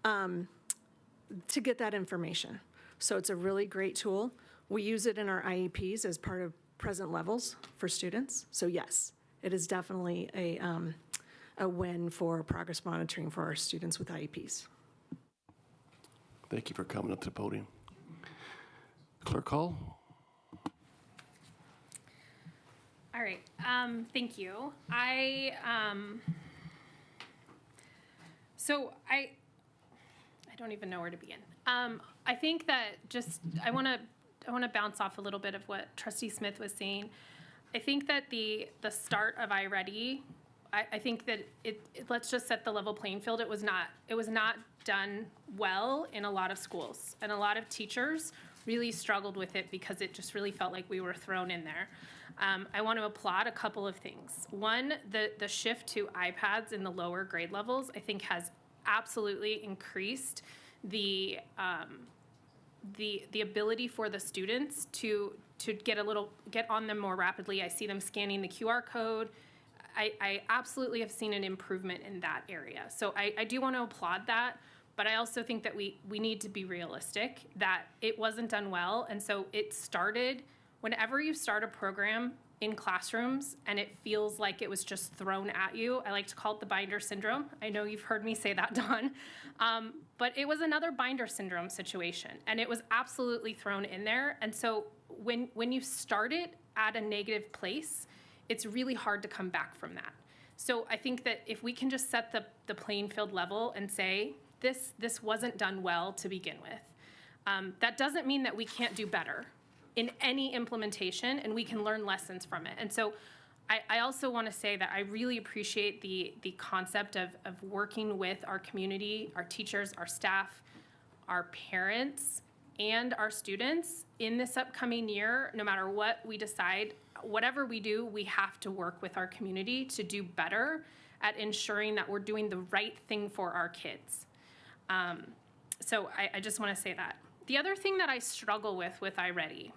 Speaker 6: to get that information. So it's a really great tool. We use it in our IEPs as part of present levels for students. So yes, it is definitely a win for progress monitoring for our students with IEPs.
Speaker 1: Thank you for coming up to the podium. Clerk Hall?
Speaker 2: All right, thank you. So I don't even know where to begin. I think that I want to bounce off a little bit of what Trustee Smith was saying. I think that the start of iReady, I think that let's just set the level playing field. It was not done well in a lot of schools, and a lot of teachers really struggled with it because it just really felt like we were thrown in there. I want to applaud a couple of things. One, the shift to iPads in the lower grade levels, I think, has absolutely increased the ability for the students to get on them more rapidly. I see them scanning the QR code. I absolutely have seen an improvement in that area. So I do want to applaud that, but I also think that we need to be realistic that it wasn't done well. And so it started, whenever you start a program in classrooms and it feels like it was just thrown at you, I like to call it the binder syndrome. I know you've heard me say that, Dawn. But it was another binder syndrome situation, and it was absolutely thrown in there. And so when you start it at a negative place, it's really hard to come back from that. So I think that if we can just set the playing field level and say, this wasn't done well to begin with, that doesn't mean that we can't do better in any implementation, and we can learn lessons from it. And so I also want to say that I really appreciate the concept of working with our community, our teachers, our staff, our parents, and our students in this upcoming year. No matter what we decide, whatever we do, we have to work with our community to do better at ensuring that we're doing the right thing for our kids. So I just want to say that. The other thing that I struggle with iReady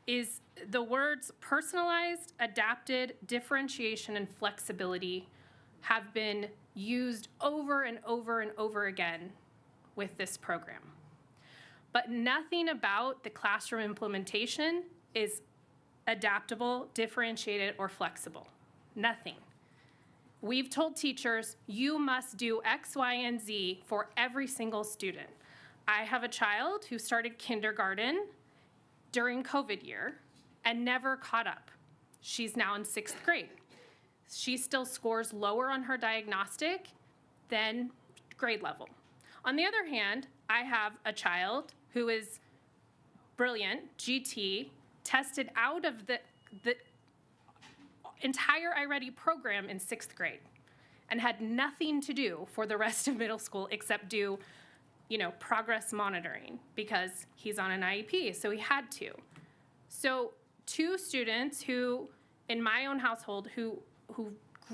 Speaker 2: is the words personalized, adapted, differentiation, and flexibility have been used over and over and over again with this program. But nothing about the classroom implementation is adaptable, differentiated, or flexible. Nothing. We've told teachers, you must do X, Y, and Z for every single student. I have a child who started kindergarten during COVID year and never caught up. She's now in 6th grade. She still scores lower on her diagnostic than grade level. On the other hand, I have a child who is brilliant, GT, tested out of the entire iReady program in 6th grade and had nothing to do for the rest of middle school except do, progress monitoring because he's on an IEP, so he had to. So 2 students who, in my own household, who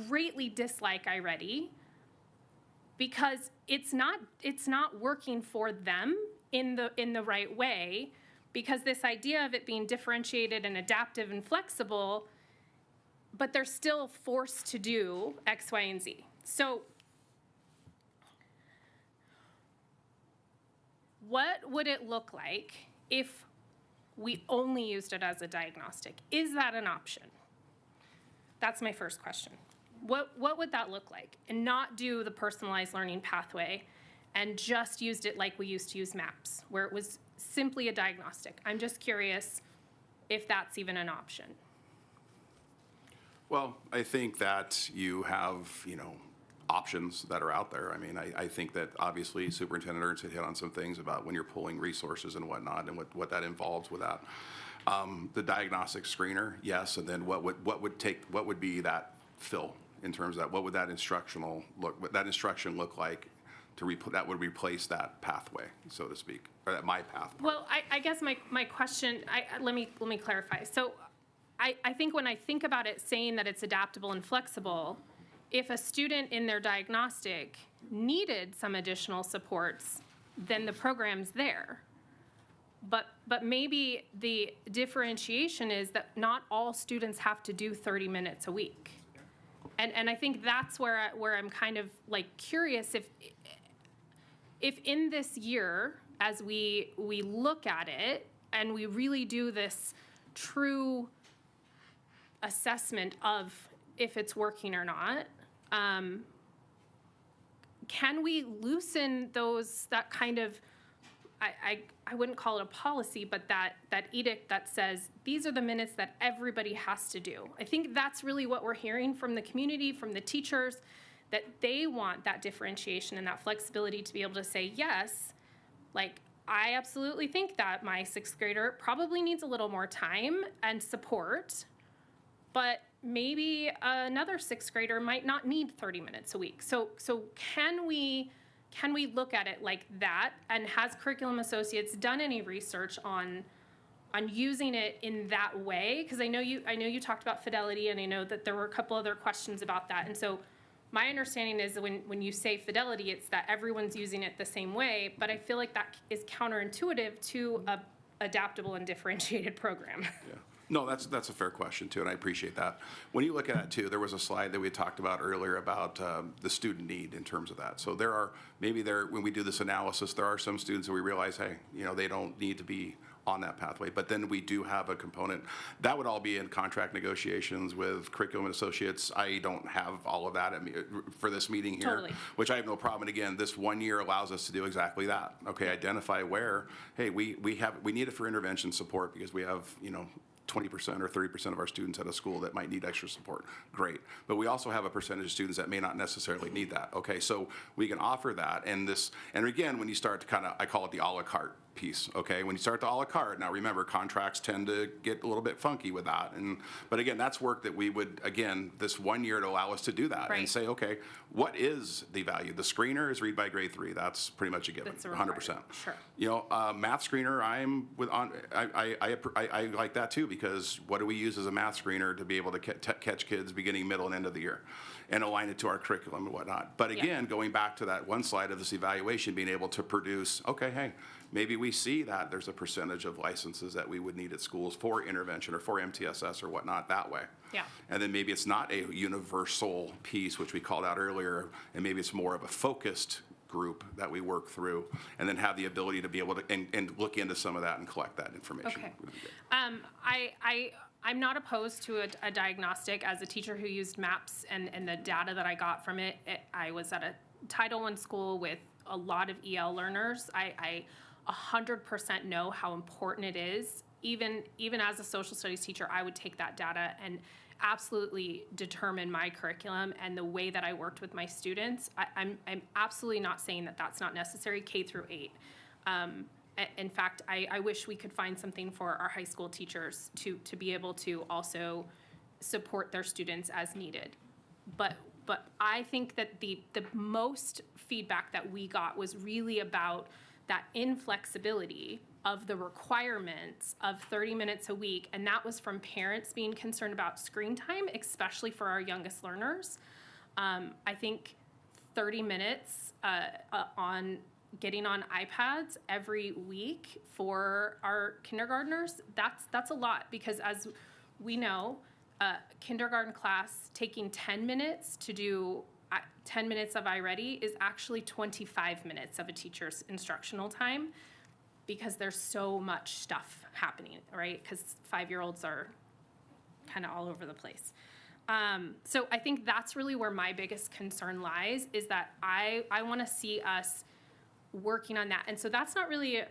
Speaker 2: greatly dislike iReady because it's not working for them in the right way, because this idea of it being differentiated and adaptive and flexible, but they're still forced to do X, Y, and Z. So what would it look like if we only used it as a diagnostic? Is that an option? That's my first question. What would that look like? And not do the personalized learning pathway and just used it like we used to use MAPS, where it was simply a diagnostic. I'm just curious if that's even an option.
Speaker 10: Well, I think that you have, options that are out there. I mean, I think that obviously Superintendent Ernst had hit on some things about when you're pulling resources and whatnot and what that involves with that. The diagnostic screener, yes, and then what would be that fill in terms of that? What would that instruction look like that would replace that pathway, so to speak, or that my pathway?
Speaker 2: Well, I guess my question, let me clarify. So I think when I think about it saying that it's adaptable and flexible, if a student in their diagnostic needed some additional supports, then the program's there. But maybe the differentiation is that not all students have to do 30 minutes a week. And I think that's where I'm kind of like curious if in this year, as we look at it and we really do this true assessment of if it's working or not, can we loosen that kind of, I wouldn't call it a policy, but that edict that says these are the minutes that everybody has to do? I think that's really what we're hearing from the community, from the teachers, that they want that differentiation and that flexibility to be able to say, yes, like, I absolutely think that my sixth grader probably needs a little more time and support, but maybe another sixth grader might not need 30 minutes a week. So can we look at it like that? And has Curriculum Associates done any research on using it in that way? Because I know you talked about fidelity, and I know that there were a couple other questions about that. And so my understanding is that when you say fidelity, it's that everyone's using it the same way, but I feel like that is counterintuitive to a adaptable and differentiated program.
Speaker 10: Yeah. No, that's a fair question too, and I appreciate that. When you look at it too, there was a slide that we talked about earlier about the student need in terms of that. So when we do this analysis, there are some students that we realize, hey, they don't need to be on that pathway. But then we do have a component that would all be in contract negotiations with Curriculum Associates. I don't have all of that for this meeting here,
Speaker 2: Totally.
Speaker 10: which I have no problem. And again, this 1 year allows us to do exactly that. Okay, identify where, hey, we need it for intervention support because we have 20% or 30% of our students at a school that might need extra support. Great. But we also have a percentage of students that may not necessarily need that. Okay, so we can offer that. And again, when you start to I call it the a la carte piece, okay? When you start the a la carte, now remember, contracts tend to get a little bit funky with that. But again, that's work that we would, again, this 1 year to allow us to do that and say, okay, what is the value? The screener is read by grade 3. That's pretty much a given,
Speaker 2: That's a
Speaker 10: 100%.
Speaker 2: Sure.
Speaker 10: Math screener, I like that too, because what do we use as a math screener to be able to catch kids beginning, middle, and end of the year and align it to our curriculum and whatnot. But again, going back to that one slide of this evaluation, being able to produce, okay, hey, maybe we see that there's a percentage of licenses that we would need at schools for intervention or for MTSS or whatnot that way.
Speaker 2: Yeah.
Speaker 10: And then maybe it's not a universal piece, which we called out earlier, and maybe it's more of a focused group that we work through, and then have the ability to be able to and look into some of that and collect that information.
Speaker 2: Okay. I'm not opposed to a diagnostic. As a teacher who used MAPS and the data that I got from it, I was at a Title I school with a lot of EL learners. I 100% know how important it is. Even as a social studies teacher, I would take that data and absolutely determine my curriculum and the way that I worked with my students. I'm absolutely not saying that that's not necessary, K through 8. In fact, I wish we could find something for our high school teachers to be able to also support their students as needed. But I think that the most feedback that we got was really about that inflexibility of the requirements of 30 minutes a week, and that was from parents being concerned about screen time, especially for our youngest learners. I think 30 minutes on getting on iPads every week for our kindergartners, that's a lot, because as we know, kindergarten class taking 10 minutes to do 10 minutes of iReady is actually 25 minutes of a teacher's instructional time, because there's so much stuff happening, right? Because 5-year-olds are kind of all over the place. So I think that's really where my biggest concern lies, is that I want to see us working on that. And so that's not really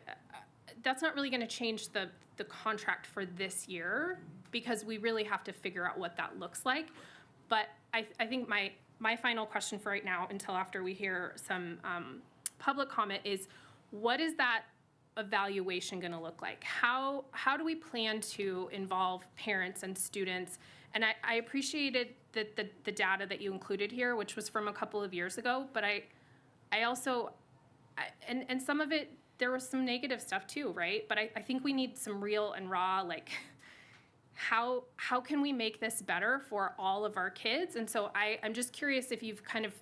Speaker 2: going to change the contract for this year, because we really have to figure out what that looks like. But I think my final question for right now, until after we hear some public comment, is what is that evaluation going to look like? How do we plan to involve parents and students? And I appreciated the data that you included here, which was from a couple of years ago, but I also, and some of it, there was some negative stuff too, right? But I think we need some real and raw, like, how can we make this better for all of our kids? And so I'm just curious if you've kind of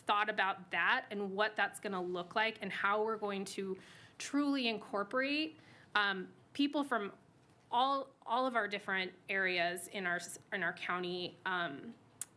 Speaker 2: thought about that and what that's going to look like and how we're going to truly incorporate people from all of our different areas in our county,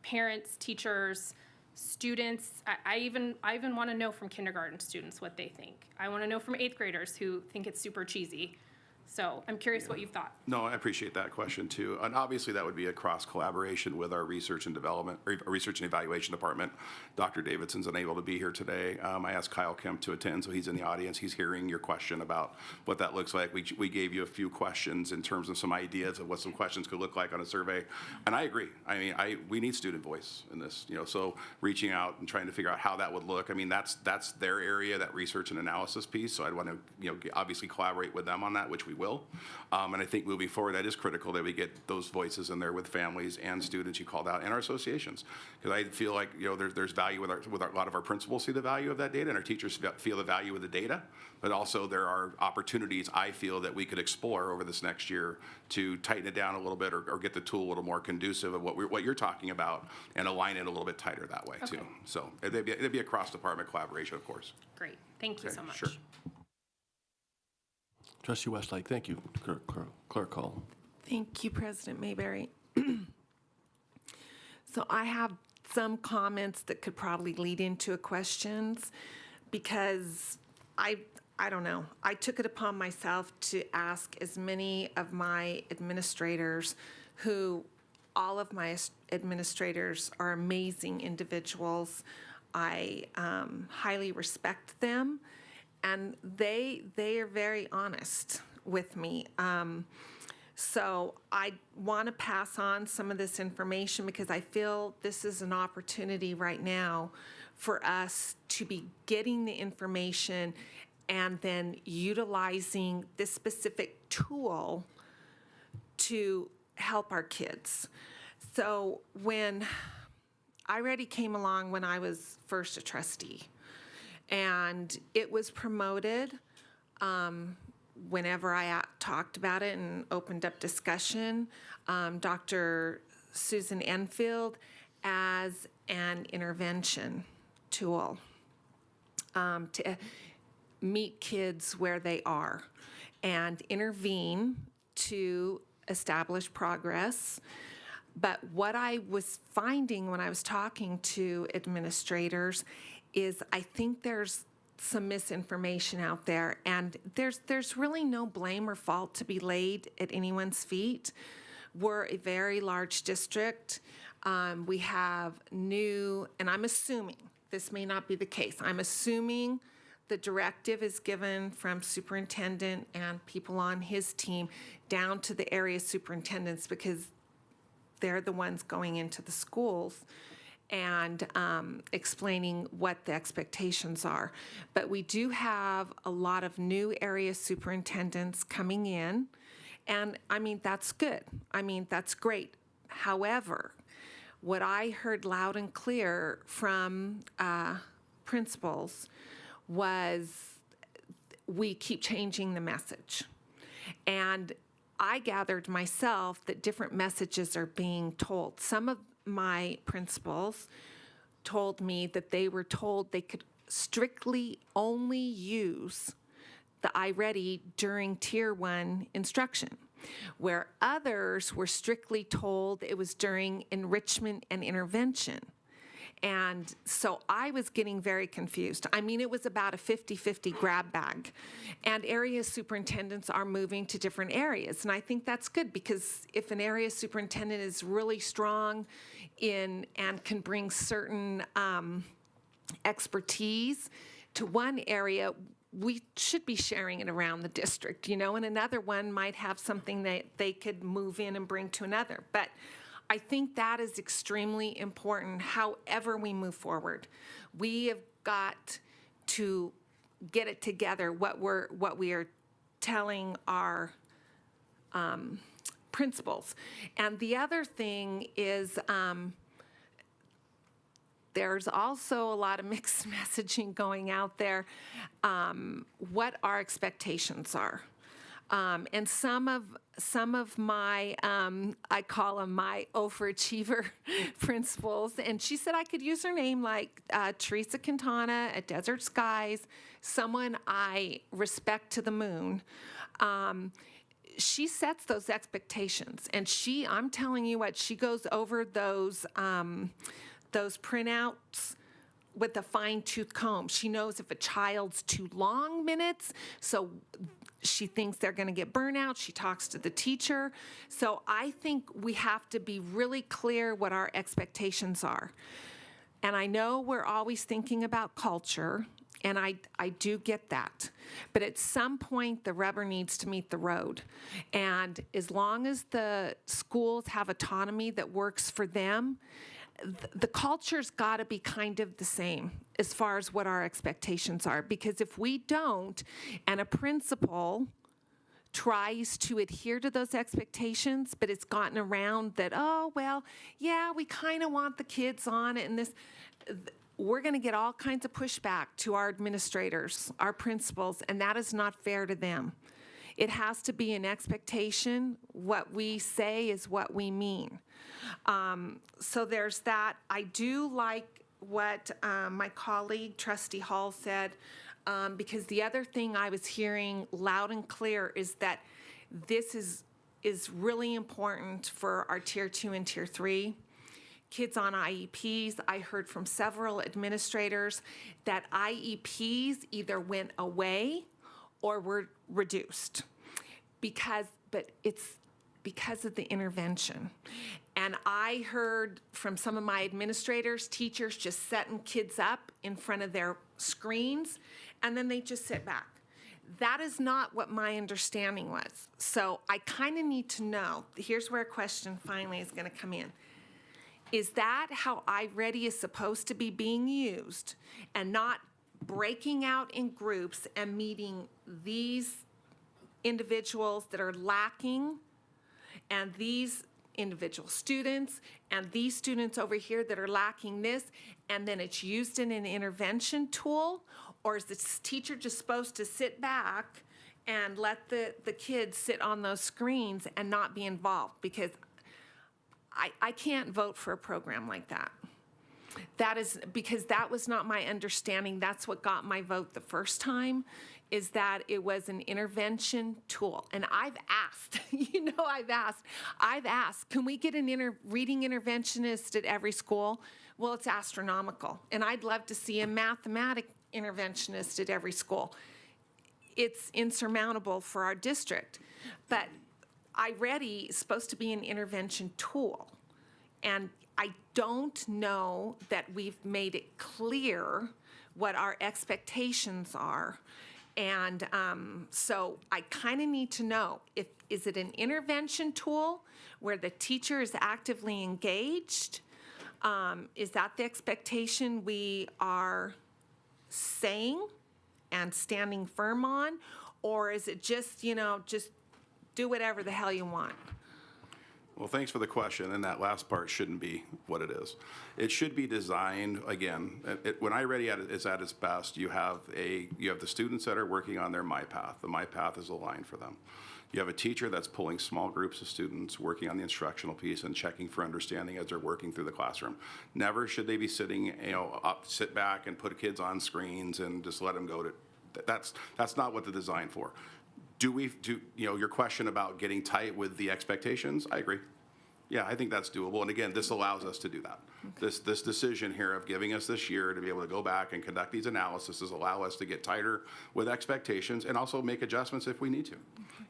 Speaker 2: parents, teachers, students. I even want to know from kindergarten students what they think. I want to know from 8th graders who think it's super cheesy. So I'm curious what you've thought.
Speaker 10: No, I appreciate that question too. And obviously that would be a cross collaboration with our research and development, or research and evaluation department. Dr. Davidson's unable to be here today. I asked Kyle Kemp to attend, so he's in the audience. He's hearing your question about what that looks like. We gave you a few questions in terms of some ideas of what some questions could look like on a survey. And I agree. I mean, we need student voice in this, so reaching out and trying to figure out how that would look. I mean, that's their area, that research and analysis piece. So I'd want to, obviously collaborate with them on that, which we will. And I think moving forward, that is critical that we get those voices in there with families and students you called out and our associations. Because I feel like, there's value with a lot of our principals see the value of that data, and our teachers feel the value of the data. But also there are opportunities I feel that we could explore over this next year to tighten it down a little bit or get the tool a little more conducive of what you're talking about and align it a little bit tighter that way too. So it'd be a cross-department collaboration, of course.
Speaker 2: Great. Thank you so much.
Speaker 10: Sure.
Speaker 1: Trustee Westlake, thank you. Clerk Hall.
Speaker 13: Thank you, President Mayberry. So I have some comments that could probably lead into questions because I don't know. I took it upon myself to ask as many of my administrators, who all of my administrators are amazing individuals. I highly respect them. And they are very honest with me. So I want to pass on some of this information because I feel this is an opportunity right now for us to be getting the information and then utilizing this specific tool to help our kids. So when iReady came along when I was first a trustee, and it was promoted whenever I talked about it and opened up discussion, Dr. Susan Enfield, as an intervention tool to meet kids where they are and intervene to establish progress. But what I was finding when I was talking to administrators is I think there's some misinformation out there, and there's really no blame or fault to be laid at anyone's feet. We're a very large district. We have new, and I'm assuming, this may not be the case, I'm assuming the directive is given from superintendent and people on his team down to the area superintendents because they're the ones going into the schools and explaining what the expectations are. But we do have a lot of new area superintendents coming in, and I mean, that's good. I mean, that's great. However, what I heard loud and clear from principals was we keep changing the message. And I gathered myself that different messages are being told. Some of my principals told me that they were told they could strictly only use the iReady during Tier 1 instruction, where others were strictly told it was during enrichment and intervention. And so I was getting very confused. I mean, it was about a 50-50 grab bag. And area superintendents are moving to different areas. And I think that's good because if an area superintendent is really strong in and can bring certain expertise to one area, we should be sharing it around the district, and another one might have something that they could move in and bring to another. But I think that is extremely important, however we move forward. We have got to get it together, what we are telling our principals. And the other thing is, there's also a lot of mixed messaging going out there, what our expectations are. And some of my, I call them my overachiever principals, and she said I could use her name, like Teresa Quintana at Desert Skies, someone I respect to the moon. She sets those expectations, and I'm telling you what, she goes over those printouts with a fine-tooth comb. She knows if a child's too long minutes, so she thinks they're going to get burnout. She talks to the teacher. So I think we have to be really clear what our expectations are. And I know we're always thinking about culture, and I do get that. But at some point, the rubber needs to meet the road. And as long as the schools have autonomy that works for them, the culture's got to be kind of the same as far as what our expectations are. Because if we don't, and a principal tries to adhere to those expectations, but it's gotten around that, oh, well, yeah, we kind of want the kids on it, and this, we're going to get all kinds of pushback to our administrators, our principals, and that is not fair to them. It has to be an expectation. What we say is what we mean. So there's that. I do like what my colleague, Trustee Hall, said, because the other thing I was hearing loud and clear is that this is really important for our Tier 2 and Tier 3. Kids on IEPs, I heard from several administrators that IEPs either went away or were reduced but it's because of the intervention. And I heard from some of my administrators, teachers just setting kids up in front of their screens, and then they just sit back. That is not what my understanding was. So I kind of need to know, here's where a question finally is going to come in. Is that how iReady is supposed to be being used, and not breaking out in groups and meeting these individuals that are lacking, and these individual students, and these students over here that are lacking this, and then it's used in an intervention tool? Or is the teacher just supposed to sit back and let the kids sit on those screens and not be involved? Because I can't vote for a program like that. That is because that was not my understanding. That's what got my vote the first time, is that it was an intervention tool. And I've asked, I've asked, can we get an reading interventionist at every school? Well, it's astronomical. And I'd love to see a mathematic interventionist at every school. It's insurmountable for our district. But iReady is supposed to be an intervention tool. And I don't know that we've made it clear what our expectations are. And so I kind of need to know, is it an intervention tool where the teacher is actively engaged? Is that the expectation we are saying and standing firm on? Or is it just, just do whatever the hell you want?
Speaker 10: Well, thanks for the question, and that last part shouldn't be what it is. It should be designed, again, when iReady is at its best, you have the students that are working on their MyPath. The MyPath is aligned for them. You have a teacher that's pulling small groups of students, working on the instructional piece and checking for understanding as they're working through the classroom. Never should they be sitting, sit back and put kids on screens and just let them go to, that's not what they're designed for. Your question about getting tight with the expectations, I agree. Yeah, I think that's doable. And again, this allows us to do that. Okay. This decision here of giving us this year to be able to go back and conduct these analyses allow us to get tighter with expectations and also make adjustments if we need to,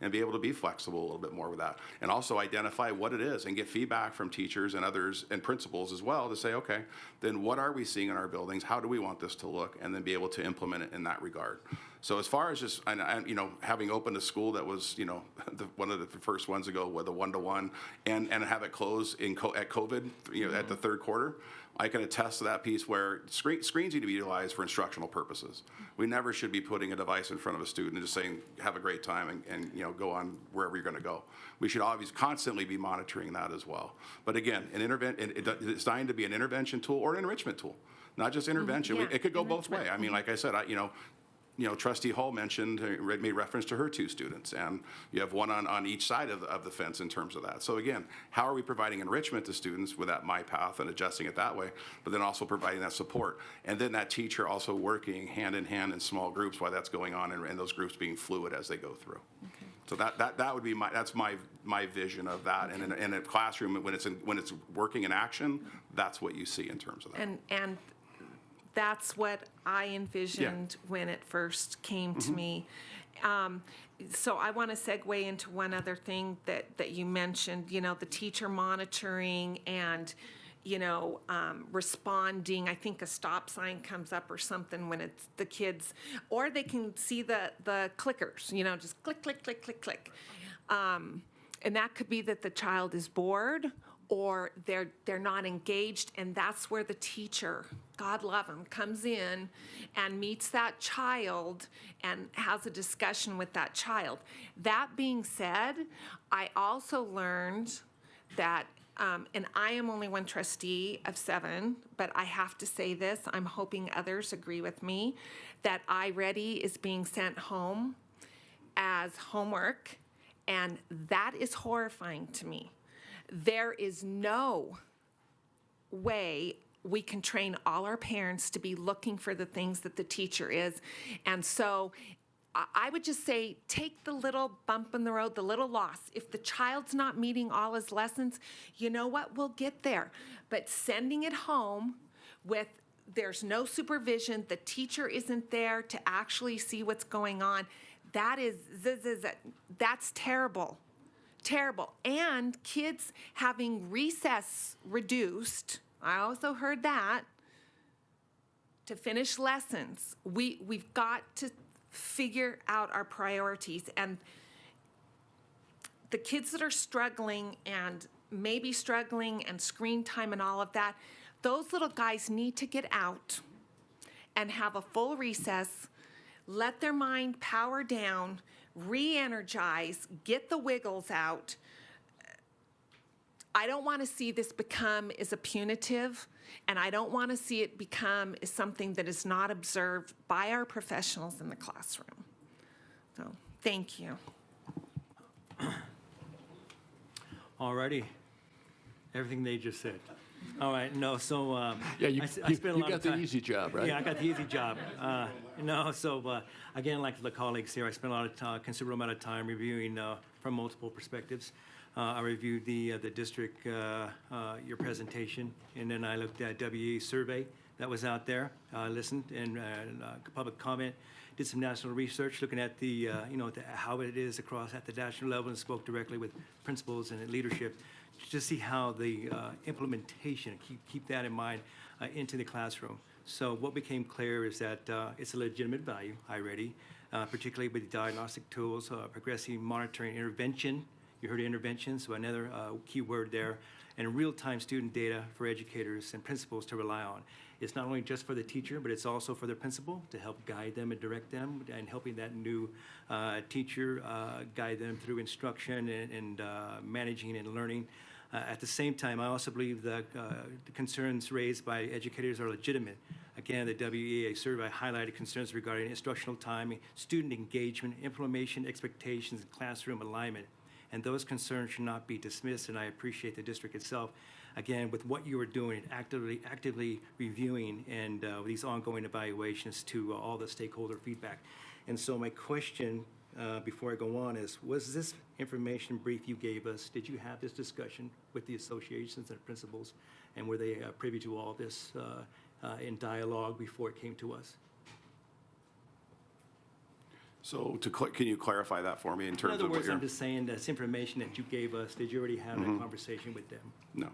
Speaker 10: and be able to be flexible a little bit more with that. And also identify what it is and get feedback from teachers and others and principals as well to say, okay, then what are we seeing in our buildings? How do we want this to look? And then be able to implement it in that regard. So as far as just, and, you know, having opened a school that was, you know, one of the first ones to go with a one-to-one and have it close at COVID, you know, at the third quarter, I can attest to that piece where screens need to be utilized for instructional purposes. We never should be putting a device in front of a student and just saying, have a great time and you know, go on wherever you're going to go. We should obviously constantly be monitoring that as well. But again, it's designed to be an intervention tool or an enrichment tool, not just intervention.
Speaker 13: Yeah,
Speaker 10: It could go both ways. I mean, like I said, you know, Trustee Hall mentioned, made reference to her 2 students, and you have one on each side of the fence in terms of that. So again, how are we providing enrichment to students with that MyPath and adjusting it that way, but then also providing that support? And then that teacher also working hand in hand in small groups while that's going on, and those groups being fluid as they go through. Okay. So that would be that's my vision of that. Okay. And in a classroom, when it's working in action, that's what you see in terms of that.
Speaker 13: And that's what I envisioned when it first came to me. So I want to segue into one other thing that you mentioned, you know, the teacher monitoring and, you know, responding. I think a stop sign comes up or something when it's the kids, or they can see the clickers, you know, just click, click, click, click, click. And that could be that the child is bored or they're not engaged, and that's where the teacher, God love him, comes in and meets that child and has a discussion with that child. That being said, I also learned that, and I am only one trustee of 7, but I have to say this, I'm hoping others agree with me, that iReady is being sent home as homework, and that is horrifying to me. There is no way we can train all our parents to be looking for the things that the teacher is. And so I would just say, take the little bump in the road, the little loss. If the child's not meeting all his lessons, you know what, we'll get there. But sending it home with there's no supervision, the teacher isn't there to actually see what's going on, that's terrible. Terrible. And kids having recess reduced, I also heard that, to finish lessons. We've got to figure out our priorities. And the kids that are struggling and maybe struggling and screen time and all of that, those little guys need to get out and have a full recess, let their mind power down, re-energize, get the wiggles out. I don't want to see this become as a punitive, and I don't want to see it become as something that is not observed by our professionals in the classroom. So, thank you.
Speaker 9: All righty. Everything they just said. All right, no, so
Speaker 1: Yeah,
Speaker 9: I spent a lot
Speaker 1: you
Speaker 9: of
Speaker 1: got
Speaker 9: time.
Speaker 1: the easy job, right?
Speaker 9: Yeah, I got the easy job. Again, like the colleagues here, I spent a lot of time, considerable amount of time reviewing from multiple perspectives. I reviewed the district, your presentation, and then I looked at WE survey that was out there, listened and public comment, did some national research looking at the, how it is across at the national level, and spoke directly with principals and leadership to see how the implementation, keep that in mind, into the classroom. So what became clear is that it's a legitimate value, iReady, particularly with the diagnostic tools, progressive monitoring, intervention. You heard intervention, so another key word there, and real-time student data for educators and principals to rely on. It's not only just for the teacher, but it's also for the principal to help guide them and direct them, and helping that new teacher guide them through instruction and managing and learning. At the same time, I also believe that the concerns raised by educators are legitimate. Again, the WEA survey highlighted concerns regarding instructional timing, student engagement, implementation, expectations, and classroom alignment. And those concerns should not be dismissed, and I appreciate the district itself, again, with what you are doing, actively reviewing and these ongoing evaluations to all the stakeholder feedback. And so my question before I go on is, was this information brief you gave us, did you have this discussion with the associations and principals, and were they privy to all this in dialogue before it came to us?
Speaker 10: So can you clarify that for me in terms of what
Speaker 9: In other words,
Speaker 10: you're...
Speaker 9: I'm just saying this information that you gave us, did you already have that conversation with them?
Speaker 10: No.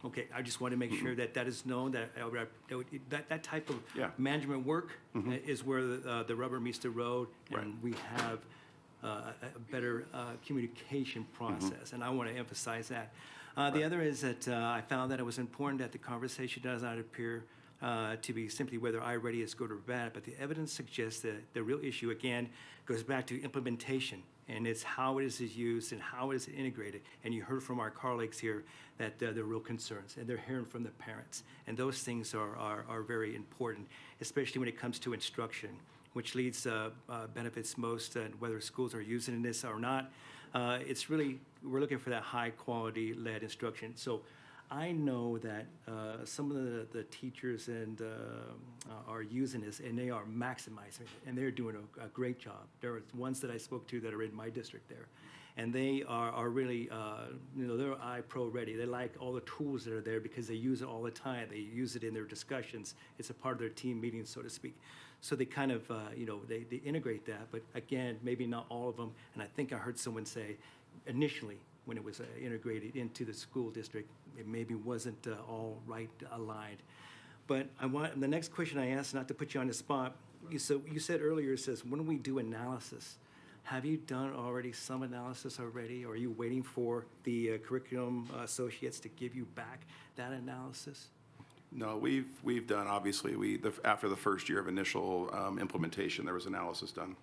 Speaker 9: Okay, I just want to make sure that that is known, that type of
Speaker 10: Yeah.
Speaker 9: management work is where the rubber meets the road, and we have a better communication process, and I want to emphasize that. The other is that I found that it was important that the conversation does not appear to be simply whether iReady is good or bad, but the evidence suggests that the real issue, again, goes back to implementation, and it's how it is used and how it is integrated. And you heard from our colleagues here that there are real concerns, and they're hearing from the parents. And those things are very important, especially when it comes to instruction, which leads benefits most, whether schools are using this or not. It's really, we're looking for that high-quality led instruction. So I know that some of the teachers and are using this, and they are maximizing it, and they're doing a great job. There are ones that I spoke to that are in my district there, and they are really, they're iPro ready. They like all the tools that are there because they use it all the time. They use it in their discussions. It's a part of their team meetings, so to speak. So they kind of, they integrate that, but again, maybe not all of them. And I think I heard someone say initially, when it was integrated into the school district, it maybe wasn't all right aligned. But the next question I asked, not to put you on the spot, you said earlier, it says, when we do analysis, have you done already some analysis already? Or are you waiting for the curriculum associates to give you back that analysis?
Speaker 10: No, we've done, obviously, after the first year of initial implementation, there was analysis done.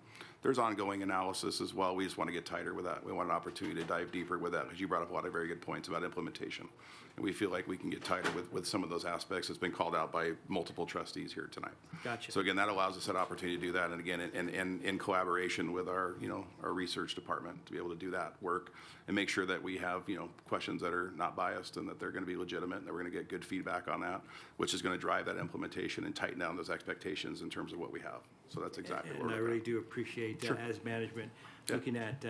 Speaker 10: There's ongoing analysis as well. We just want to get tighter with that. We want an opportunity to dive deeper with that, because you brought up a lot of very good points about implementation. And we feel like we can get tighter with some of those aspects. It's been called out by multiple trustees here tonight.
Speaker 9: Gotcha.
Speaker 10: So again, that allows us that opportunity to do that. And again, in collaboration with our research department, to be able to do that work and make sure that we have, questions that are not biased and that they're going to be legitimate, and that we're going to get good feedback on that, which is going to drive that implementation and tighten down those expectations in terms of what we have. So that's exactly what
Speaker 9: And
Speaker 10: we're
Speaker 9: I
Speaker 10: looking
Speaker 9: really
Speaker 10: at.
Speaker 9: do appreciate that as management, looking at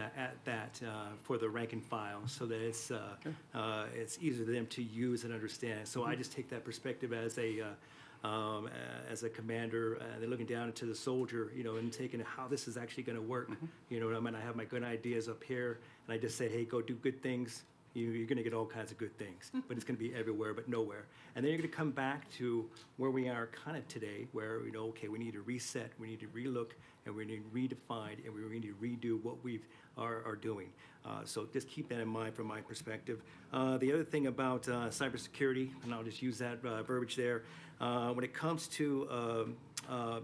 Speaker 9: that for the rank and file, so that it's easier for them to use and understand. So I just take that perspective as a commander, they're looking down into the soldier, and taking how this is actually going to work. You know what I mean? I have my good ideas up here, and I just say, hey, go do good things. You're going to get all kinds of good things, but it's going to be everywhere but nowhere. And then you're going to come back to where we are kind of today, where, okay, we need to reset, we need to relook, and we need to redefine, and we need to redo what we are doing. So just keep that in mind from my perspective. The other thing about cybersecurity, and I'll just use that verbiage there, when it comes to what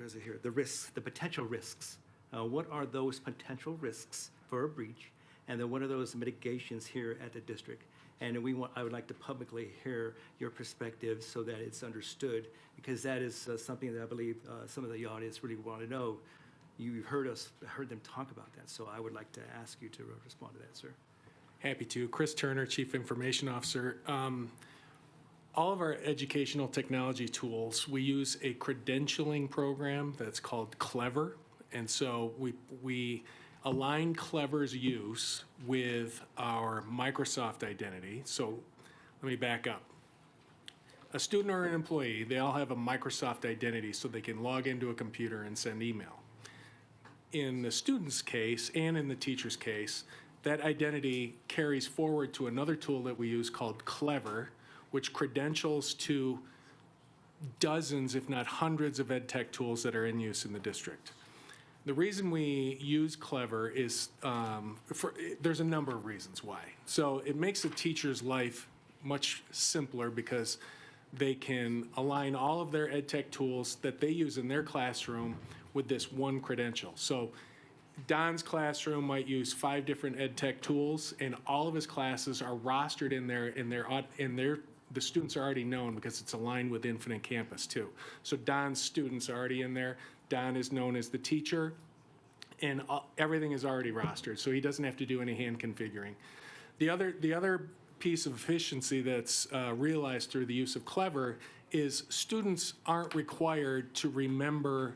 Speaker 9: is it here? The risks, the potential risks. What are those potential risks for a breach? And then what are those mitigations here at the district? And I would like to publicly hear your perspective so that it's understood, because that is something that I believe some of the audience really want to know. You've heard them talk about that, so I would like to ask you to respond to that, sir.
Speaker 11: Happy to. Chris Turner, Chief Information Officer. All of our educational technology tools, we use a credentialing program that's called Clever. And so we align Clever's use with our Microsoft identity. So let me back up. A student or an employee, they all have a Microsoft identity so they can log into a computer and send email. In the student's case and in the teacher's case, that identity carries forward to another tool that we use called Clever, which credentials to dozens, if not hundreds, of ed tech tools that are in use in the district. The reason we use Clever is, there's a number of reasons why. So it makes a teacher's life much simpler because they can align all of their ed tech tools that they use in their classroom with this one credential. So Don's classroom might use 5 different ed tech tools, and all of his classes are rostered the students are already known because it's aligned with Infinite Campus too. So Don's students are already in there. Don is known as the teacher, and everything is already rostered, so he doesn't have to do any hand configuring. The other piece of efficiency that's realized through the use of Clever is students aren't required to remember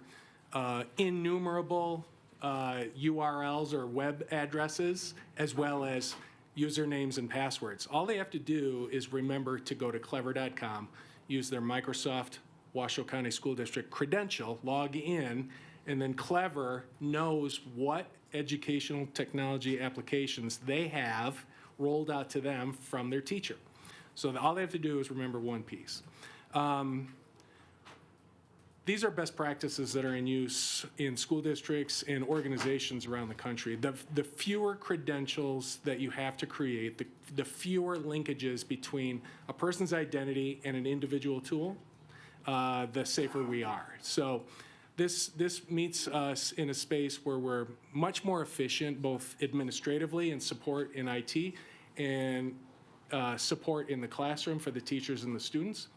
Speaker 11: innumerable URLs or web addresses, as well as usernames and passwords. All they have to do is remember to go to clever.com, use their Microsoft Washoe County School District credential, log in, and then Clever knows what educational technology applications they have rolled out to them from their teacher. So all they have to do is remember one piece. These are best practices that are in use in school districts and organizations around the country. The fewer credentials that you have to create, the fewer linkages between a person's identity and an individual tool, the safer we are. So this meets us in a space where we're much more efficient, both administratively and support in IT, and support in the classroom for the teachers and the students.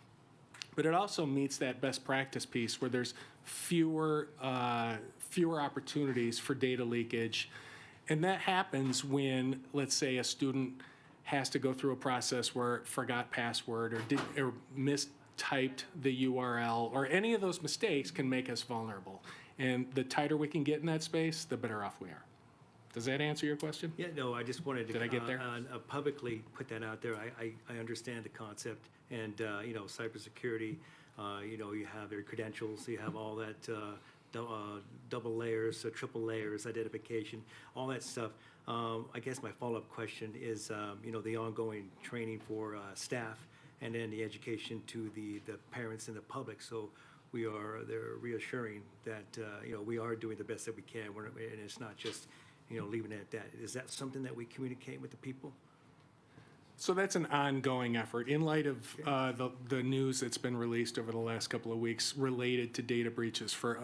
Speaker 11: But it also meets that best practice piece where there's fewer opportunities for data leakage. And that happens when, let's say, a student has to go through a process where it forgot password or mistyped the URL, or any of those mistakes can make us vulnerable. And the tighter we can get in that space, the better off we are. Does that answer your question?
Speaker 9: Yeah, no, I just wanted to.
Speaker 11: Did I get there?
Speaker 9: Publicly put that out there. I understand the concept, and, cybersecurity, you have your credentials, you have all that double layers, triple layers, identification, all that stuff. I guess my follow-up question is, the ongoing training for staff, and then the education to the parents and the public. So they're reassuring that, we are doing the best that we can, and it's not just, leaving it at that. Is that something that we communicate with the people?
Speaker 11: So that's an ongoing effort. In light of the news that's been released over the last couple of weeks related to data breaches for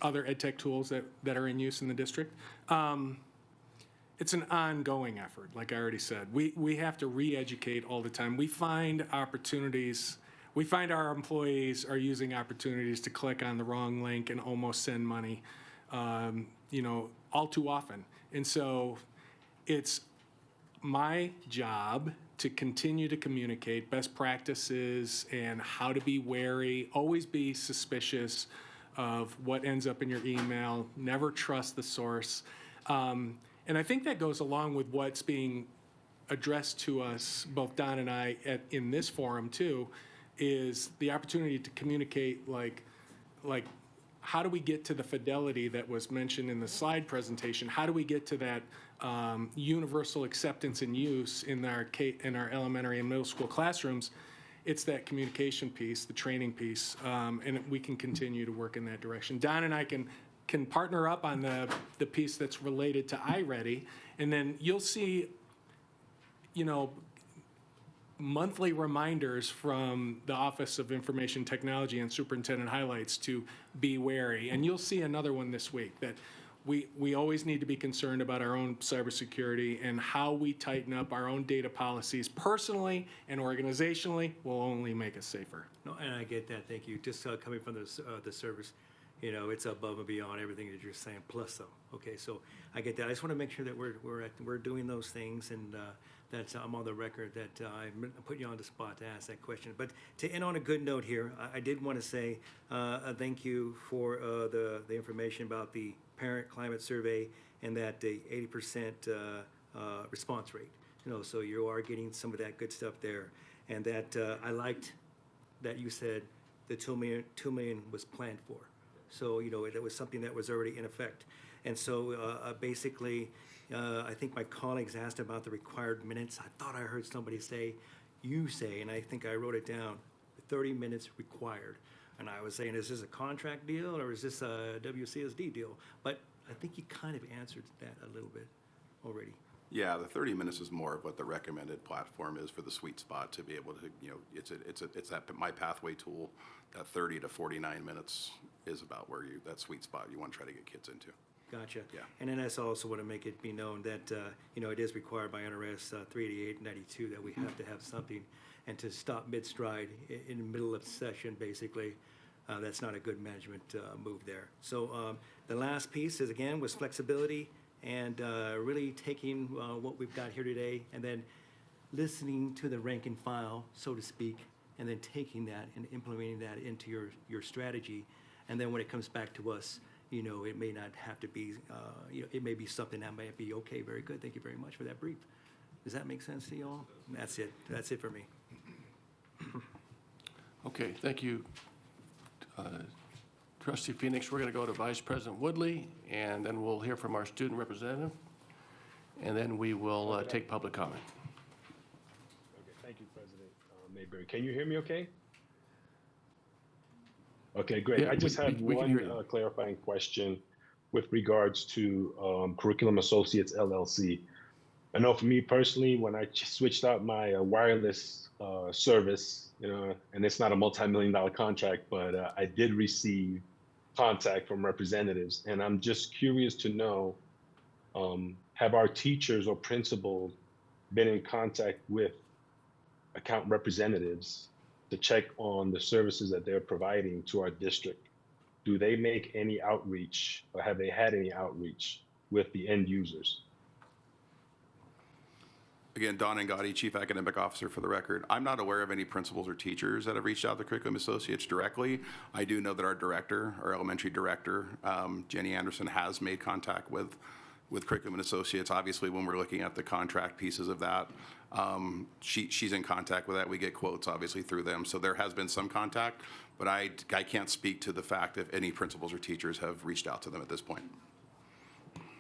Speaker 11: other ed tech tools that are in use in the district, it's an ongoing effort, like I already said. We have to re-educate all the time. We find opportunities. We find our employees are using opportunities to click on the wrong link and almost send money, all too often. And so it's my job to continue to communicate best practices and how to be wary, always be suspicious of what ends up in your email, never trust the source. And I think that goes along with what's being addressed to us, both Don and I, in this forum too, is the opportunity to communicate like how do we get to the fidelity that was mentioned in the slide presentation? How do we get to that universal acceptance and use in our elementary and middle school classrooms? It's that communication piece, the training piece, and we can continue to work in that direction. Don and I can partner up on the piece that's related to iReady, and then you'll see, monthly reminders from the Office of Information Technology and Superintendent Highlights to be wary. And you'll see another one this week that we always need to be concerned about our own cybersecurity, and how we tighten up our own data policies personally and organizationally will only make us safer.
Speaker 9: No, and I get that. Thank you. Just coming from the service, it's above and beyond everything that you're saying. Plus, though, okay, so I get that. I just want to make sure that we're doing those things, and that I'm on the record that I put you on the spot to ask that question. But to end on a good note here, I did want to say a thank you for the information about the parent climate survey and that the 80% response rate. So you are getting some of that good stuff there, and that I liked that you said the 2 million was planned for. So it was something that was already in effect, and so basically. I think my colleagues asked about the required minutes. I thought I heard somebody say, and I think I wrote it down, 30 minutes required. And I was saying, is this a contract deal or is this a WCSD deal? But I think you kind of answered that a little bit already.
Speaker 10: Yeah, the 30 minutes is more of what the recommended platform is for the sweet spot to be able to, it's that My Pathway tool. That 30 to 49 minutes is about where that sweet spot you want to try to get kids into.
Speaker 9: Gotcha.
Speaker 10: Yeah.
Speaker 9: And then I also want to make it be known that, it is required by NRS 388-92 that we have to have something, and to stop mid-stride in the middle of the session, basically, that's not a good management move there. So the last piece was flexibility, and really taking what we've got here today and then listening to the rank and file, so to speak, and then taking that and implementing that into your strategy. And then when it comes back to us, it may not have to be, it may be something that might be, okay, very good, thank you very much for that brief. Does that make sense to you all? That's it. That's it for me.
Speaker 1: Trustee Phoenix, we're going to go to Vice President Woodley, and then we'll hear from our student representative, and then we will take public comment.
Speaker 14: Okay, thank you, President Mayberry. Can you hear me okay? Okay, great.
Speaker 1: Yeah,
Speaker 14: I just have
Speaker 1: we can hear you.
Speaker 14: one clarifying question with regards to Curriculum Associates LLC. I know for me personally, when I switched out my wireless service, and it's not a multi-million-dollar contract, but I did receive contact from representatives, and I'm just curious to know, have our teachers or principals been in contact with account representatives to check on the services that they're providing to our district? Do they make any outreach, or have they had any outreach with the end users?
Speaker 10: Again, Don Angotti, Chief Academic Officer for the record. I'm not aware of any principals or teachers that have reached out to Curriculum Associates directly. I do know that our director, our elementary director, Jenny Anderson, has made contact with Curriculum Associates. Obviously, when we're looking at the contract pieces of that, she's in contact with that. We get quotes, obviously, through them. So there has been some contact, but I can't speak to the fact if any principals or teachers have reached out to them at this point.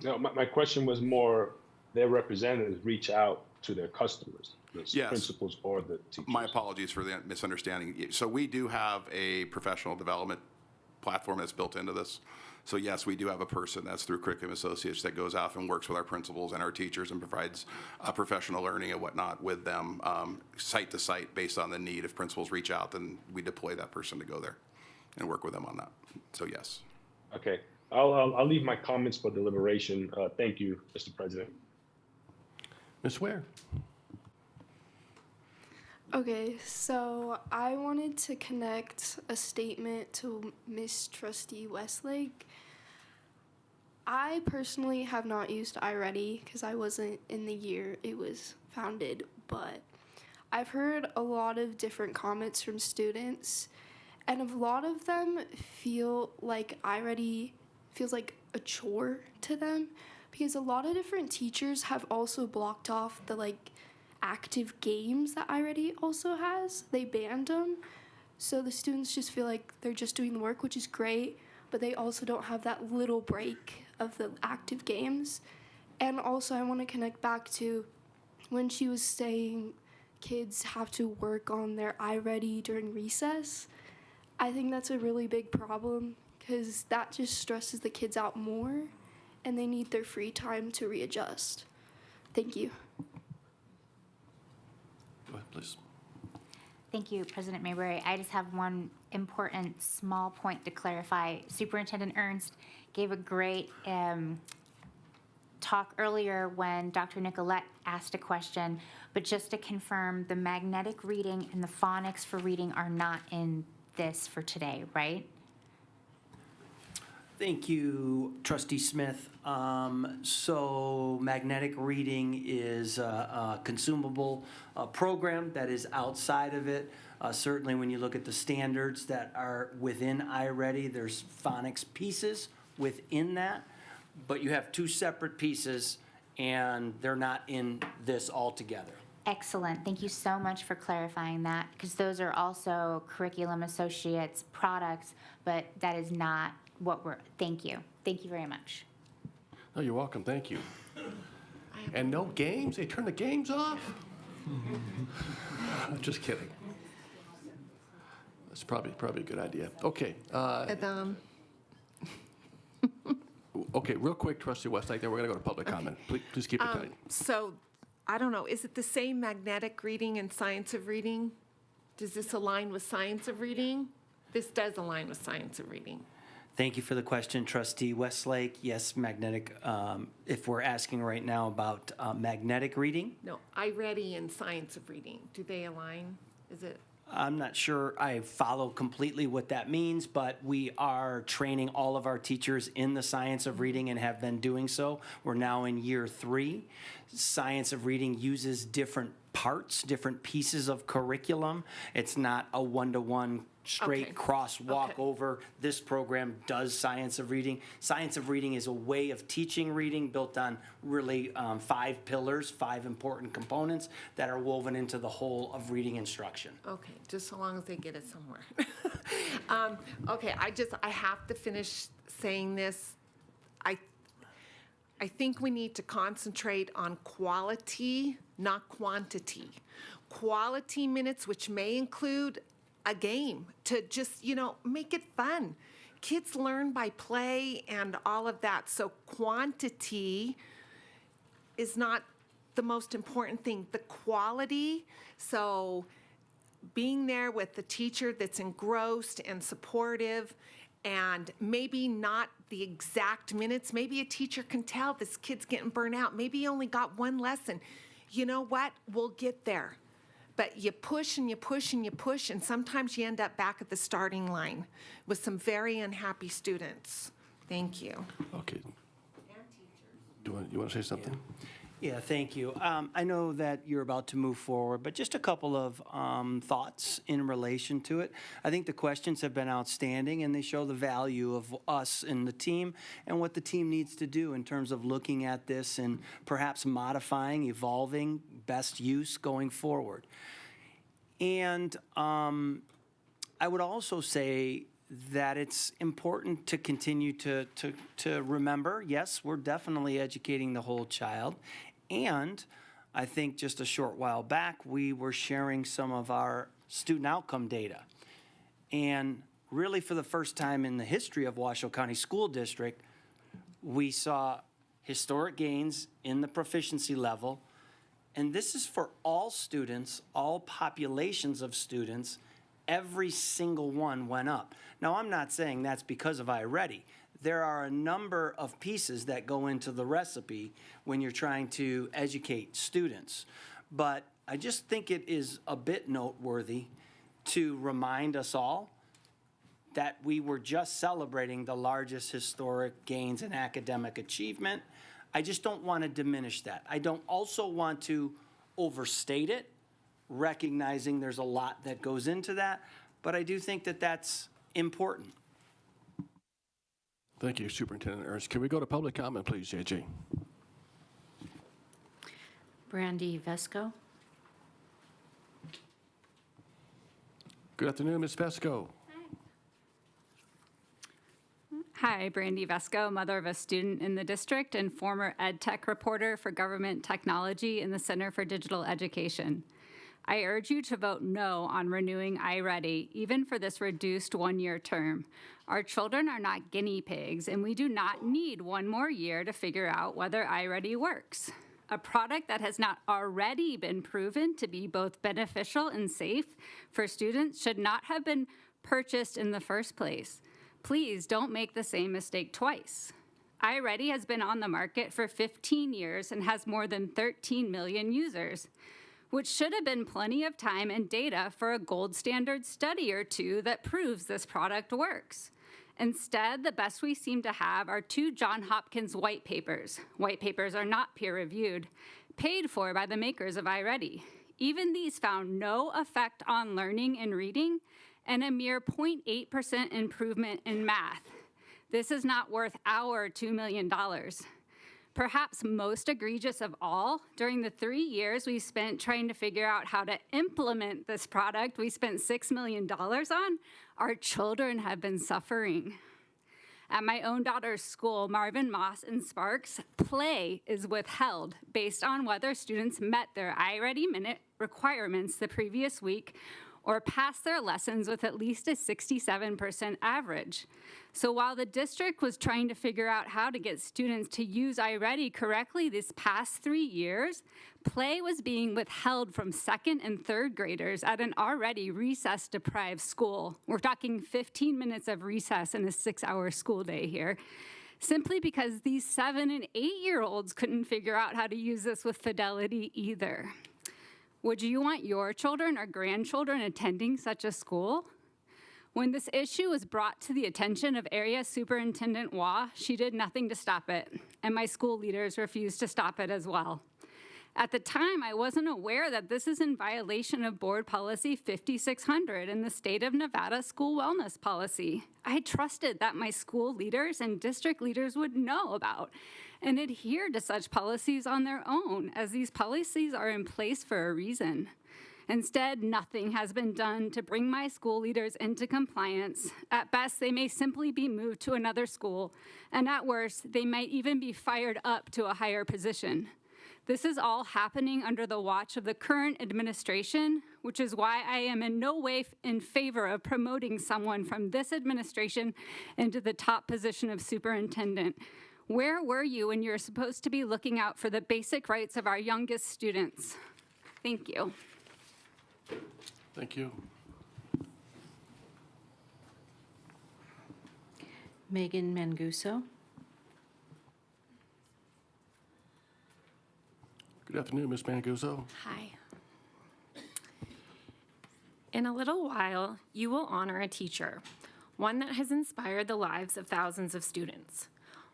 Speaker 14: No, my question was more, their representatives reach out to their customers, the
Speaker 10: Yes.
Speaker 14: principals or the teachers.
Speaker 10: My apologies for the misunderstanding. So we do have a professional development platform that's built into this. So yes, we do have a person that's through Curriculum Associates that goes out and works with our principals and our teachers and provides professional learning and whatnot with them, site to site, based on the need. If principals reach out, then we deploy that person to go there and work with them on that. So yes.
Speaker 14: Okay, I'll leave my comments for deliberation. Thank you, Mr. President.
Speaker 1: Ms. Ware?
Speaker 15: Okay, so I wanted to connect a statement to Miss Trustee Westlake. I personally have not used iReady because I wasn't in the year it was founded, but I've heard a lot of different comments from students, and a lot of them feel like iReady feels like a chore to them because a lot of different teachers have also blocked off the active games that iReady also has. They banned them. So the students just feel like they're just doing the work, which is great, but they also don't have that little break of the active games. And also I want to connect back to when she was saying kids have to work on their iReady during recess. I think that's a really big problem because that just stresses the kids out more and they need their free time to readjust. Thank you.
Speaker 1: Go ahead, please.
Speaker 4: Thank you, President Mayberry. I just have one important small point to clarify. Superintendent Ernst gave a great talk earlier when Dr. Nicolette asked a question, but just to confirm, the magnetic reading and the phonics for reading are not in this for today, right?
Speaker 5: Thank you, Trustee Smith. So magnetic reading is a consumable program that is outside of it. Certainly when you look at the standards that are within iReady, there's phonics pieces within that, but you have two separate pieces and they're not in this altogether.
Speaker 4: Excellent. Thank you so much for clarifying that, because those are also Curriculum Associates products, but that is not what thank you. Thank you very much.
Speaker 1: Oh, you're welcome. Thank you. And no games? They turn the games off? Just kidding. That's probably a good idea. Okay. Okay, real quick, Trustee Westlake, then we're going to go to public comment. Please keep it tight.
Speaker 13: So, I don't know, is it the same magnetic reading and science of reading? Does this align with science of reading? This does align with science of reading.
Speaker 5: Thank you for the question, Trustee Westlake. Yes, magnetic, if we're asking right now about magnetic reading,
Speaker 13: No, iReady and science of reading, do they align? Is it?
Speaker 5: I'm not sure I follow completely what that means, but we are training all of our teachers in the science of reading and have been doing so. We're now in year 3. Science of reading uses different parts, different pieces of curriculum. It's not a one-to-one straight
Speaker 13: Okay.
Speaker 5: crosswalk
Speaker 13: Okay.
Speaker 5: over. This program does Science of Reading. Science of Reading is a way of teaching reading built on really 5 pillars, 5 important components that are woven into the whole of reading instruction.
Speaker 13: Okay, just so long as they get it somewhere. Okay, I have to finish saying this. I think we need to concentrate on quality, not quantity. Quality minutes, which may include a game, to just, make it fun. Kids learn by play and all of that. So quantity is not the most important thing. The quality, so being there with the teacher that's engrossed and supportive, and maybe not the exact minutes. Maybe a teacher can tell this kid's getting burnt out. Maybe he only got 1 lesson. You know what? We'll get there. But you push and you push and you push, and sometimes you end up back at the starting line with some very unhappy students. Thank you.
Speaker 1: Okay. You want to say something?
Speaker 5: Yeah, thank you. I know that you're about to move forward, but just a couple of thoughts in relation to it. I think the questions have been outstanding, and they show the value of us in the team and what the team needs to do in terms of looking at this and perhaps modifying, evolving, best use going forward. And I would also say that it's important to continue to remember, yes, we're definitely educating the whole child. And I think just a short while back, we were sharing some of our student outcome data. And really for the first time in the history of Washoe County School District, we saw historic gains in the proficiency level. And this is for all students, all populations of students. Every single one went up. Now, I'm not saying that's because of iReady. There are a number of pieces that go into the recipe when you're trying to educate students. But I just think it is a bit noteworthy to remind us all that we were just celebrating the largest historic gains in academic achievement. I just don't want to diminish that. I don't also want to overstate it, recognizing there's a lot that goes into that, but I do think that that's important.
Speaker 1: Thank you, Superintendent Ernst. Can we go to public comment, please, JJ?
Speaker 7: Brandy Vesco.
Speaker 1: Good afternoon, Ms. Pesco.
Speaker 16: Hi, Brandy Vesco, mother of a student in the district and former ed tech reporter for government technology in the Center for Digital Education. I urge you to vote no on renewing iReady, even for this reduced one-year term. Our children are not guinea pigs, and we do not need one more year to figure out whether iReady works. A product that has not already been proven to be both beneficial and safe for students should not have been purchased in the first place. Please don't make the same mistake twice. iReady has been on the market for 15 years and has more than 13 million users, which should have been plenty of time and data for a gold standard study or two that proves this product works. Instead, the best we seem to have are 2 Johns Hopkins white papers. White papers are not peer-reviewed, paid for by the makers of iReady. Even these found no effect on learning and reading and a mere 0.8% improvement in math. This is not worth our $2 million. Perhaps most egregious of all, during the 3 years we spent trying to figure out how to implement this product we spent $6 million on, our children have been suffering. At my own daughter's school, Marvin Moss and Sparks, play is withheld based on whether students met their iReady minute requirements the previous week or passed their lessons with at least a 67% average. So while the district was trying to figure out how to get students to use iReady correctly these past 3 years, play was being withheld from 2nd and 3rd graders at an already recess-deprived school. We're talking 15 minutes of recess in a 6-hour school day here, simply because these 7- and 8-year-olds couldn't figure out how to use this with fidelity either. Would you want your children or grandchildren attending such a school? When this issue was brought to the attention of Area Superintendent Waugh, she did nothing to stop it, and my school leaders refused to stop it as well. At the time, I wasn't aware that this is in violation of Board Policy 5600 and the State of Nevada School Wellness Policy. I trusted that my school leaders and district leaders would know about and adhere to such policies on their own, as these policies are in place for a reason. Instead, nothing has been done to bring my school leaders into compliance. At best, they may simply be moved to another school, and at worst, they might even be fired up to a higher position. This is all happening under the watch of the current administration, which is why I am in no way in favor of promoting someone from this administration into the top position of superintendent. Where were you when you were supposed to be looking out for the basic rights of our youngest students? Thank you.
Speaker 1: Thank you.
Speaker 7: Megan Manguso.
Speaker 1: Good afternoon, Ms. Manguso.
Speaker 17: Hi. In a little while, you will honor a teacher, one that has inspired the lives of thousands of students,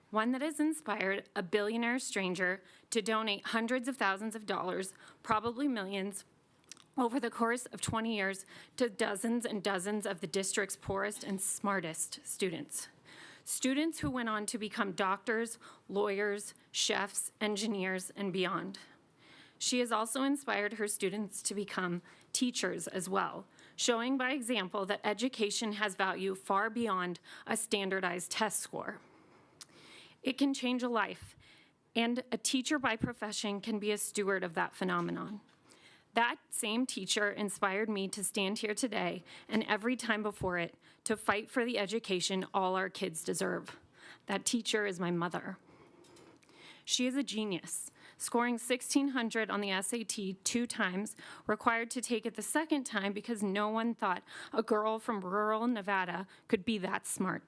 Speaker 17: one that has inspired a billionaire stranger to donate hundreds of thousands of dollars, probably millions, over the course of 20 years to dozens and dozens of the district's poorest and smartest students. Students who went on to become doctors, lawyers, chefs, engineers, and beyond. She has also inspired her students to become teachers as well, showing by example that education has value far beyond a standardized test score. It can change a life, and a teacher by profession can be a steward of that phenomenon. That same teacher inspired me to stand here today and every time before it to fight for the education all our kids deserve. That teacher is my mother. She is a genius, scoring 1,600 on the SAT 2 times, required to take it the second time because no one thought a girl from rural Nevada could be that smart.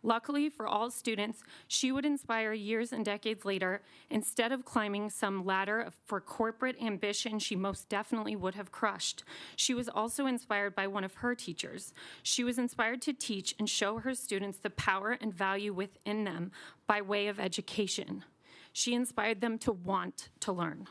Speaker 17: Luckily for all students, she would inspire years and decades later. Instead of climbing some ladder for corporate ambition she most definitely would have crushed, she was also inspired by one of her teachers. She was inspired to teach and show her students the power and value within them by way of education. She inspired them to want to learn.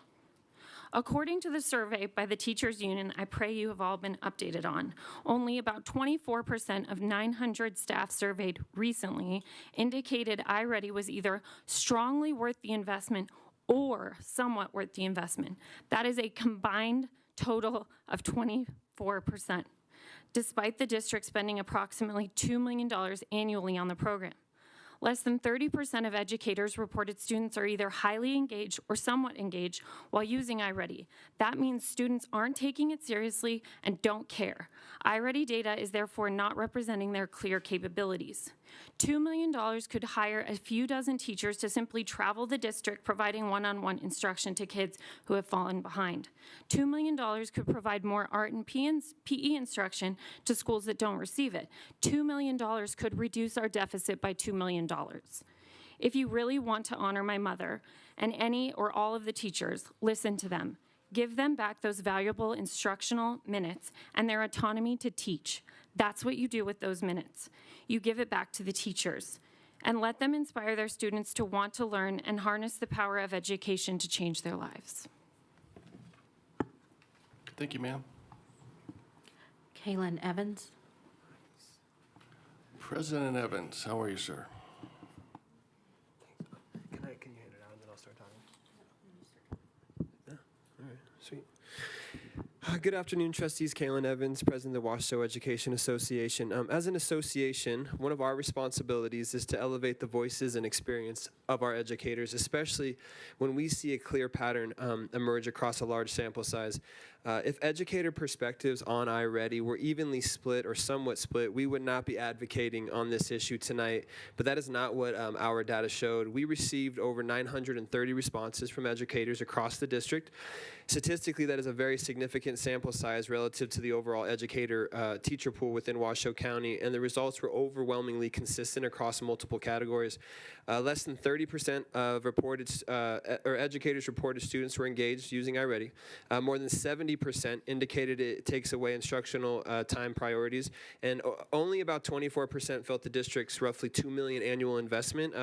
Speaker 17: According to the survey by the Teachers Union, I pray you have all been updated on, only about 24% of 900 staff surveyed recently indicated iReady was either strongly worth the investment or somewhat worth the investment. That is a combined total of 24%, despite the district spending approximately $2 million annually on the program. Less than 30% of educators reported students are either highly engaged or somewhat engaged while using iReady. That means students aren't taking it seriously and don't care. iReady data is therefore not representing their clear capabilities. $2 million could hire a few dozen teachers to simply travel the district providing one-on-one instruction to kids who have fallen behind. $2 million could provide more art and PE instruction to schools that don't receive it. $2 million could reduce our deficit by $2 million. If you really want to honor my mother and any or all of the teachers, listen to them. Give them back those valuable instructional minutes and their autonomy to teach. That's what you do with those minutes. You give it back to the teachers and let them inspire their students to want to learn and harness the power of education to change their lives.
Speaker 1: Thank you, ma'am.
Speaker 7: Kaylin Evans.
Speaker 1: President Evans, how are you, sir?
Speaker 18: Can you hand it out and then I'll start talking? Yeah, all right, sweet. Good afternoon, trustees. Kaylin Evans, president of the Washoe Education Association. As an association, one of our responsibilities is to elevate the voices and experience of our educators, especially when we see a clear pattern emerge across a large sample size. If educator perspectives on iReady were evenly split or somewhat split, we would not be advocating on this issue tonight, but that is not what our data showed. We received over 930 responses from educators across the district, Statistically, that is a very significant sample size relative to the overall educator teacher pool within Washoe County, and the results were overwhelmingly consistent across multiple categories. Less than 30% of reported or educators reported students were engaged using iReady. More than 70% indicated it takes away instructional time priorities, and only about 24% felt the district's roughly $2 million annual investment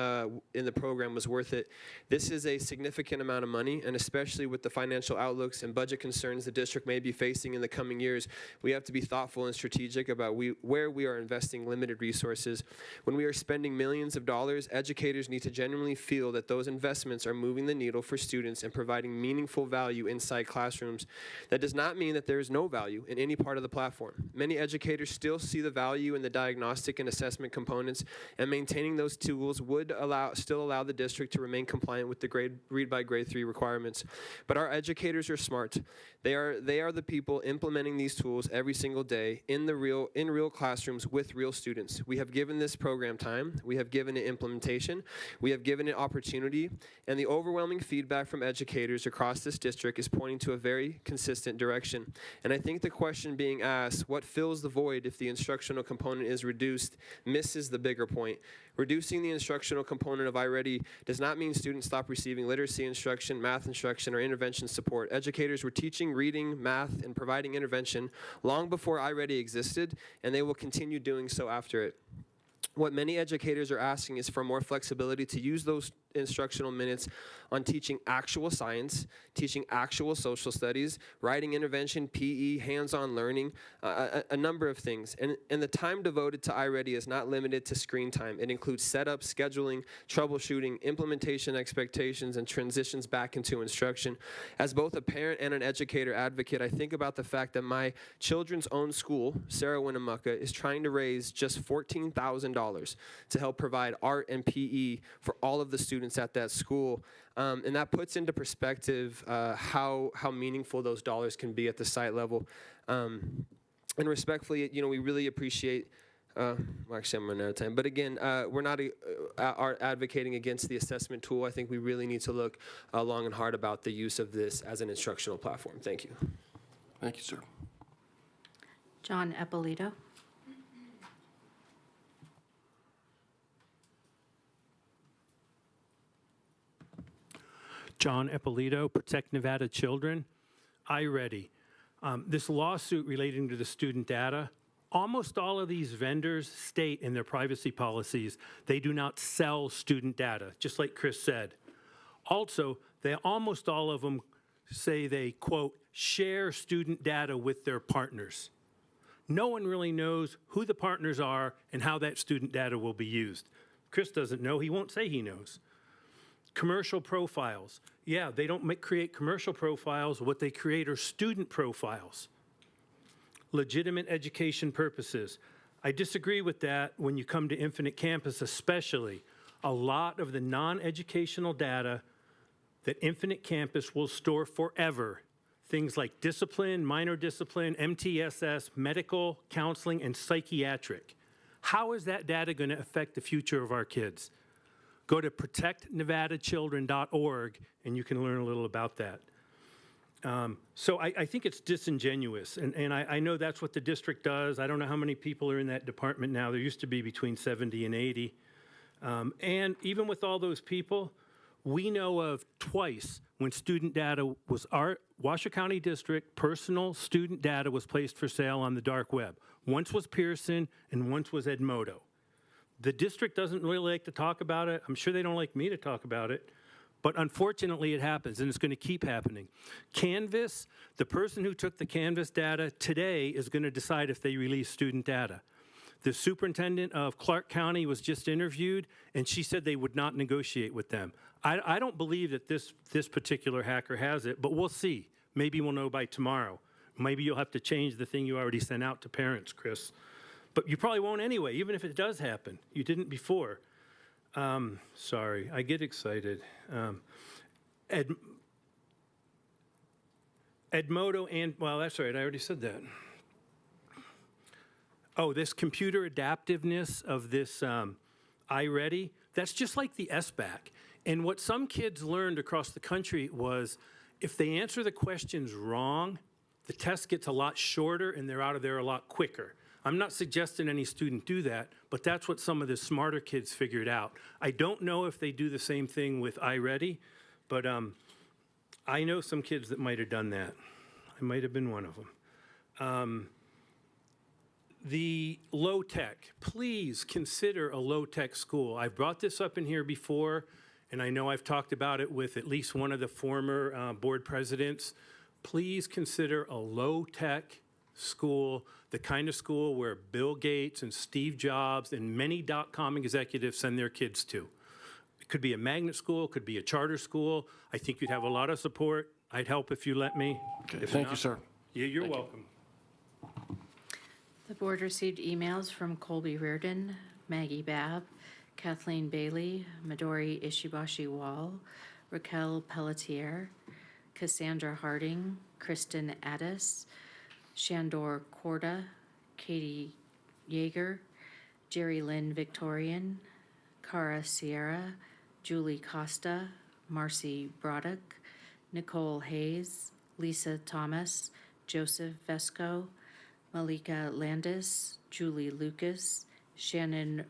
Speaker 18: in the program was worth it. This is a significant amount of money, and especially with the financial outlooks and budget concerns the district may be facing in the coming years, we have to be thoughtful and strategic about where we are investing limited resources. When we are spending millions of dollars, educators need to genuinely feel that those investments are moving the needle for students and providing meaningful value inside classrooms. That does not mean that there is no value in any part of the platform. Many educators still see the value in the diagnostic and assessment components, and maintaining those tools would still allow the district to remain compliant with the read by grade 3 requirements. But our educators are smart. They are the people implementing these tools every single day in real classrooms with real students. We have given this program time. We have given it implementation. We have given it opportunity, and the overwhelming feedback from educators across this district is pointing to a very consistent direction. And I think the question being asked, what fills the void if the instructional component is reduced, misses the bigger point. Reducing the instructional component of iReady does not mean students stop receiving literacy instruction, math instruction, or intervention support. Educators were teaching reading, math, and providing intervention long before iReady existed, and they will continue doing so after it. What many educators are asking is for more flexibility to use those instructional minutes on teaching actual science, teaching actual social studies, writing intervention, PE, hands-on learning, a number of things. And the time devoted to iReady is not limited to screen time. It includes setup, scheduling, troubleshooting, implementation expectations, and transitions back into instruction. As both a parent and an educator advocate, I think about the fact that my children's own school, Sarah Winnemucca, is trying to raise just $14,000 to help provide art and PE for all of the students at that school. And that puts into perspective how meaningful those dollars can be at the site level. And respectfully, we really appreciate, actually I'm running out of time, but again, we're not advocating against the assessment tool. I think we really need to look long and hard about the use of this as an instructional platform. Thank you.
Speaker 1: Thank you, sir.
Speaker 7: John Eppolito.
Speaker 8: John Eppolito, Protect Nevada Children. iReady. This lawsuit relating to the student data, almost all of these vendors state in their privacy policies they do not sell student data, just like Chris said. Also, almost all of them say they, quote, share student data with their partners. No one really knows who the partners are and how that student data will be used. Chris doesn't know. He won't say he knows. Commercial profiles. Yeah, they don't create commercial profiles. What they create are student profiles. Legitimate education purposes. I disagree with that when you come to Infinite Campus especially. A lot of the non-educational data that Infinite Campus will store forever, things like discipline, minor discipline, MTSS, medical, counseling, and psychiatric. How is that data going to affect the future of our kids? Go to protectnevadachildren.org and you can learn a little about that. So I think it's disingenuous, and I know that's what the district does. I don't know how many people are in that department now. There used to be between 70 and 80. And even with all those people, we know of twice when student data was our Washoe County District personal student data was placed for sale on the dark web. Once was Pearson and once was Edmodo. The district doesn't really like to talk about it. I'm sure they don't like me to talk about it. But unfortunately, it happens, and it's going to keep happening. Canvas, the person who took the Canvas data today is going to decide if they release student data. The superintendent of Clark County was just interviewed, and she said they would not negotiate with them. I don't believe that this particular hacker has it, but we'll see. Maybe we'll know by tomorrow. Maybe you'll have to change the thing you already sent out to parents, Chris. But you probably won't anyway, even if it does happen. You didn't before. Sorry, I get excited. Edmodo and, well, that's right, I already said that. Oh, this computer adaptiveness of this iReady, that's just like the SBAC. And what some kids learned across the country was if they answer the questions wrong, the test gets a lot shorter and they're out of there a lot quicker. I'm not suggesting any student do that, but that's what some of the smarter kids figured out. I don't know if they do the same thing with iReady, but I know some kids that might have done that. I might have been one of them. The low-tech, please consider a low-tech school. I've brought this up in here before, and I know I've talked about it with at least one of the former board presidents. Please consider a low-tech school, the kind of school where Bill Gates and Steve Jobs and many dot-com executives send their kids to. It could be a magnet school, could be a charter school. I think you'd have a lot of support. I'd help if you let me.
Speaker 1: Okay, thank you, sir.
Speaker 8: Yeah, you're welcome.
Speaker 7: The board received emails from Colby Reardon, Maggie Babb, Kathleen Bailey, Midori Ishibashi-Wall, Raquel Pelletier, Cassandra Harding, Kristen Addis, Shandor Korda, Katie Yeager, Jerry Lynn Victorian, Cara Sierra, Julie Costa, Marcy Broderick, Nicole Hayes, Lisa Thomas, Joseph Vesco, Malika Landis, Julie Lucas, Shannon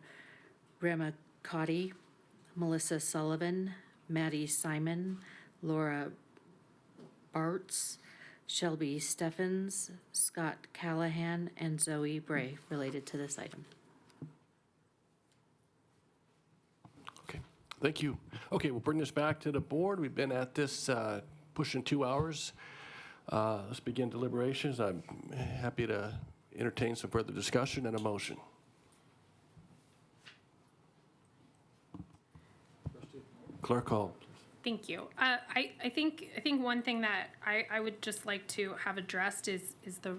Speaker 7: Ramacotti, Melissa Sullivan, Maddie Simon, Laura Bartz, Shelby Steffens, Scott Callahan, and Zoe Bray related to this item.
Speaker 1: Okay, thank you. Okay, we'll bring this back to the board. We've been at this pushing 2 hours. Let's begin deliberations. I'm happy to entertain some further discussion and a motion. Clerk call.
Speaker 2: Thank you. I think one thing that I would just like to have addressed is the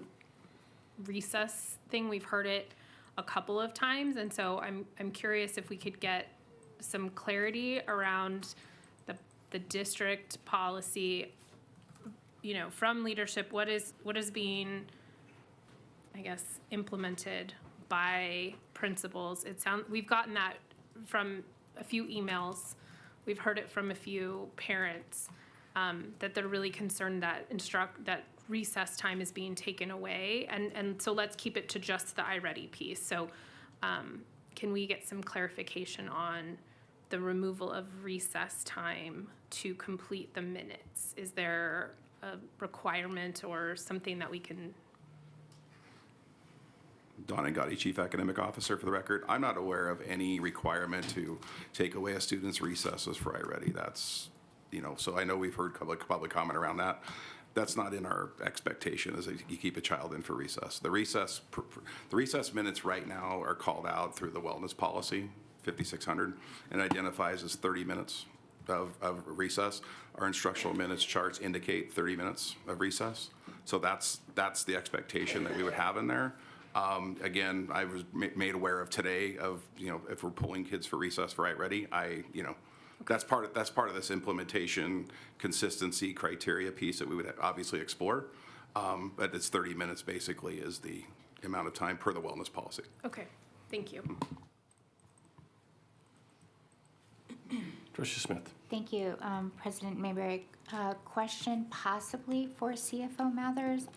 Speaker 2: recess thing. We've heard it a couple of times, and so I'm curious if we could get some clarity around the district policy, from leadership. What is being, I guess, implemented by principals? We've gotten that from a few emails. We've heard it from a few parents that they're really concerned that recess time is being taken away, and so let's keep it to just the iReady piece. So, can we get some clarification on the removal of recess time to complete the minutes? Is there a requirement or something that we can?
Speaker 10: Don Angadi, Chief Academic Officer, for the record. I'm not aware of any requirement to take away a student's recesses for iReady. That's, so I know we've heard public comment around that. That's not in our expectation, is that you keep a child in for recess. The recess minutes right now are called out through the wellness policy, 5600, and identifies as 30 minutes of recess. Our instructional minutes charts indicate 30 minutes of recess. So that's the expectation that we would have in there. Again, I was made aware of today of, if we're pulling kids for recess for iReady, that's part of this implementation consistency criteria piece that we would obviously explore. But it's 30 minutes basically is the amount of time per the wellness policy.
Speaker 2: Okay, thank you.
Speaker 1: Trustee Smith.
Speaker 4: Thank you, President Mayberry. Question possibly for CFO Mathers,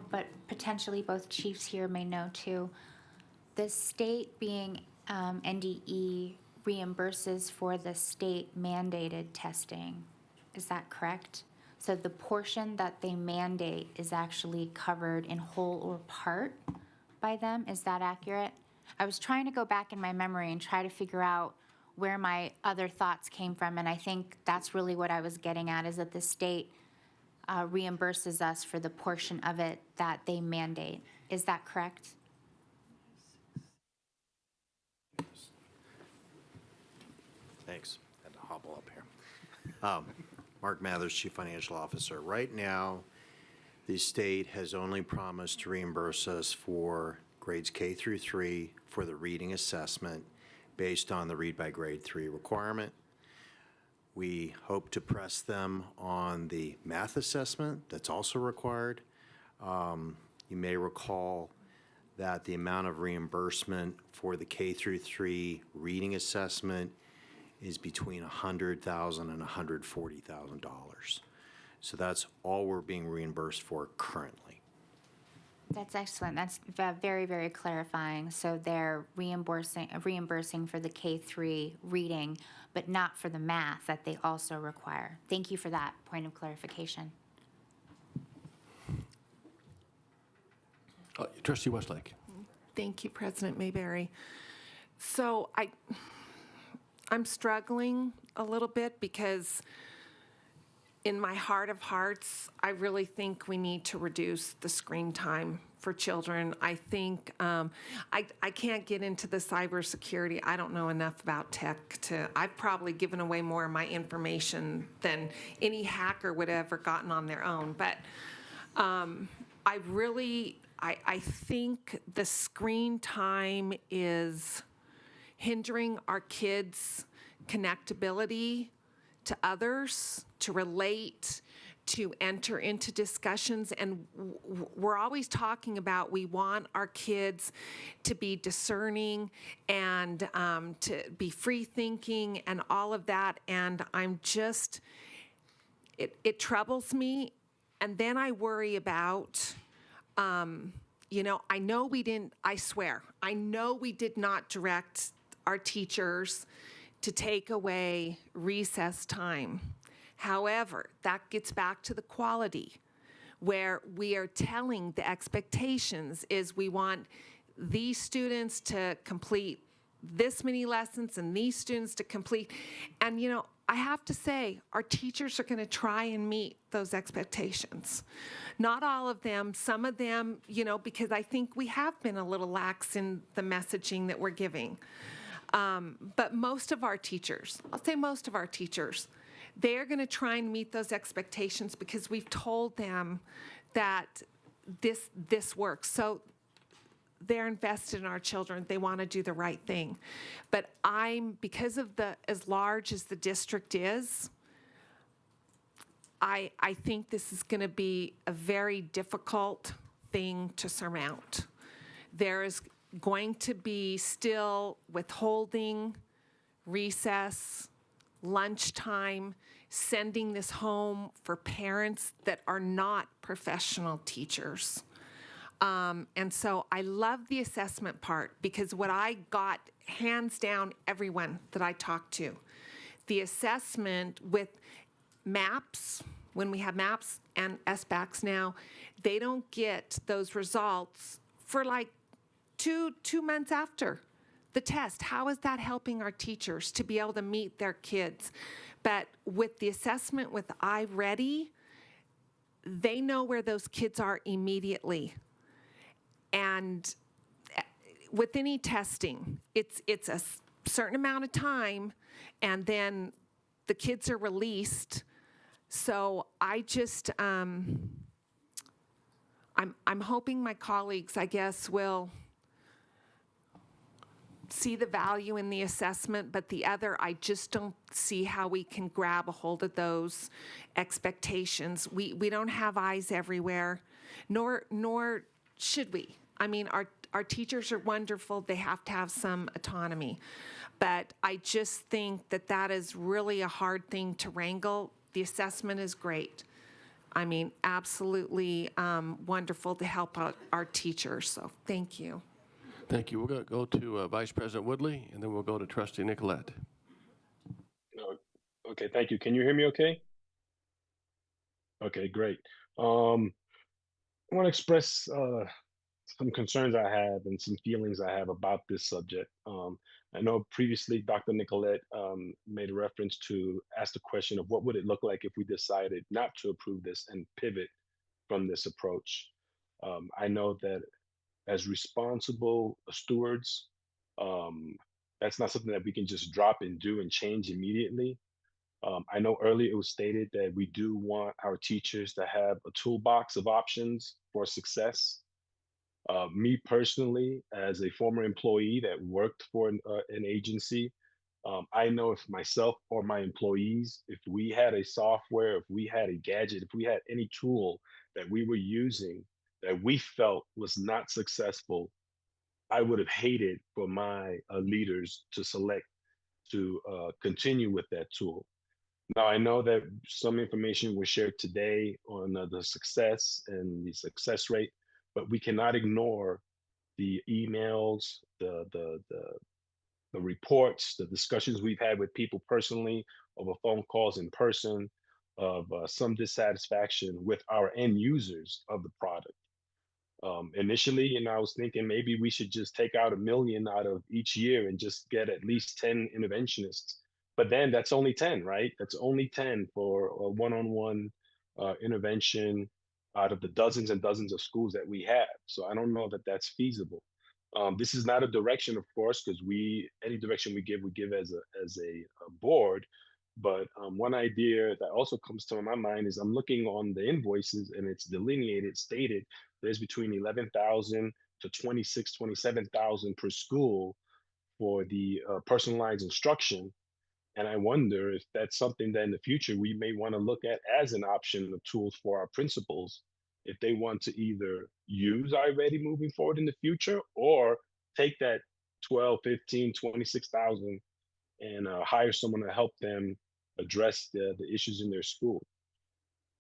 Speaker 4: but potentially both chiefs here may know too. The state being NDE reimburses for the state mandated testing. Is that correct? So the portion that they mandate is actually covered in whole or part by them. Is that accurate? I was trying to go back in my memory and try to figure out where my other thoughts came from, and I think that's really what I was getting at, is that the state reimburses us for the portion of it that they mandate. Is that correct?
Speaker 19: Thanks. Had to hobble up here. Mark Mathers, Chief Financial Officer. Right now, the state has only promised to reimburse us for grades K through 3 for the reading assessment based on the Read by Grade 3 requirement. We hope to press them on the math assessment that's also required. You may recall that the amount of reimbursement for the K through 3 reading assessment is between $100,000 and $140,000. So that's all we're being reimbursed for currently.
Speaker 4: That's excellent. That's very, very clarifying. So they're reimbursing for the K-3 reading, but not for the math that they also require. Thank you for that point of clarification.
Speaker 1: Trustee Westlake.
Speaker 13: Thank you, President Mayberry. So I'm struggling a little bit because in my heart of hearts, I really think we need to reduce the screen time for children. I think I can't get into the cybersecurity. I don't know enough about tech I've probably given away more of my information than any hacker would have ever gotten on their own. But I think the screen time is hindering our kids' connectability to others, to relate, to enter into discussions. And we're always talking about we want our kids to be discerning and to be free thinking and all of that. And I'm just, it troubles me. And then I worry about, I know we didn't, I swear, I know we did not direct our teachers to take away recess time. However, that gets back to the quality, where we are telling the expectations is we want these students to complete this many lessons and these students to complete. And, I have to say, our teachers are going to try and meet those expectations. Not all of them, some of them, because I think we have been a little lax in the messaging that we're giving. But most of our teachers, I'll say most of our teachers, they're going to try and meet those expectations because we've told them that this works. So they're invested in our children. They want to do the right thing. But because of as large as the district is, I think this is going to be a very difficult thing to surmount. There is going to be still withholding, recess, lunchtime, sending this home for parents that are not professional teachers. And so I love the assessment part because what I got, hands down, everyone that I talked to, the assessment with MAPS, when we have MAPS and SBACs now, they don't get those results for like two months after the test. How is that helping our teachers to be able to meet their kids? But with the assessment with iReady, they know where those kids are immediately. And with any testing, it's a certain amount of time, and then the kids are released. So I just, I'm hoping my colleagues, I guess, will see the value in the assessment, but the other, I just don't see how we can grab a hold of those expectations. We don't have eyes everywhere, nor should we. I mean, our teachers are wonderful. They have to have some autonomy. But I just think that is really a hard thing to wrangle. The assessment is great. I mean, absolutely wonderful to help out our teachers. So thank you.
Speaker 1: Thank you. We're going to go to Vice President Woodley, and then we'll go to Trustee Nicolette.
Speaker 14: Okay, thank you. Can you hear me okay? Okay, great. I want to express some concerns I have and some feelings I have about this subject. I know previously Dr. Nicolette made a reference to ask the question of what would it look like if we decided not to approve this and pivot from this approach. I know that as responsible stewards, that's not something that we can just drop and do and change immediately. I know earlier it was stated that we do want our teachers to have a toolbox of options for success. Me personally, as a former employee that worked for an agency, I know if myself or my employees, if we had a software, if we had a gadget, if we had any tool that we were using that we felt was not successful, I would have hated for my leaders to select to continue with that tool. Now, I know that some information was shared today on the success and the success rate, but we cannot ignore the emails, the reports, the discussions we've had with people personally, over phone calls in person, of some dissatisfaction with our end users of the product. Initially, I was thinking maybe we should just take out 1 million out of each year and just get at least 10 interventionists. But then that's only 10, right? That's only 10 for a one-on-one intervention out of the dozens and dozens of schools that we have. So I don't know that that's feasible. This is not a direction, of course, because any direction we give as a board. But one idea that also comes to my mind is I'm looking on the invoices and it's delineated, stated there's between 11,000 to 27,000 per school for the personalized instruction. And I wonder if that's something that in the future we may want to look at as an option of tools for our principals if they want to either use iReady moving forward in the future or take that 12, 15, 26,000 and hire someone to help them address the issues in their school.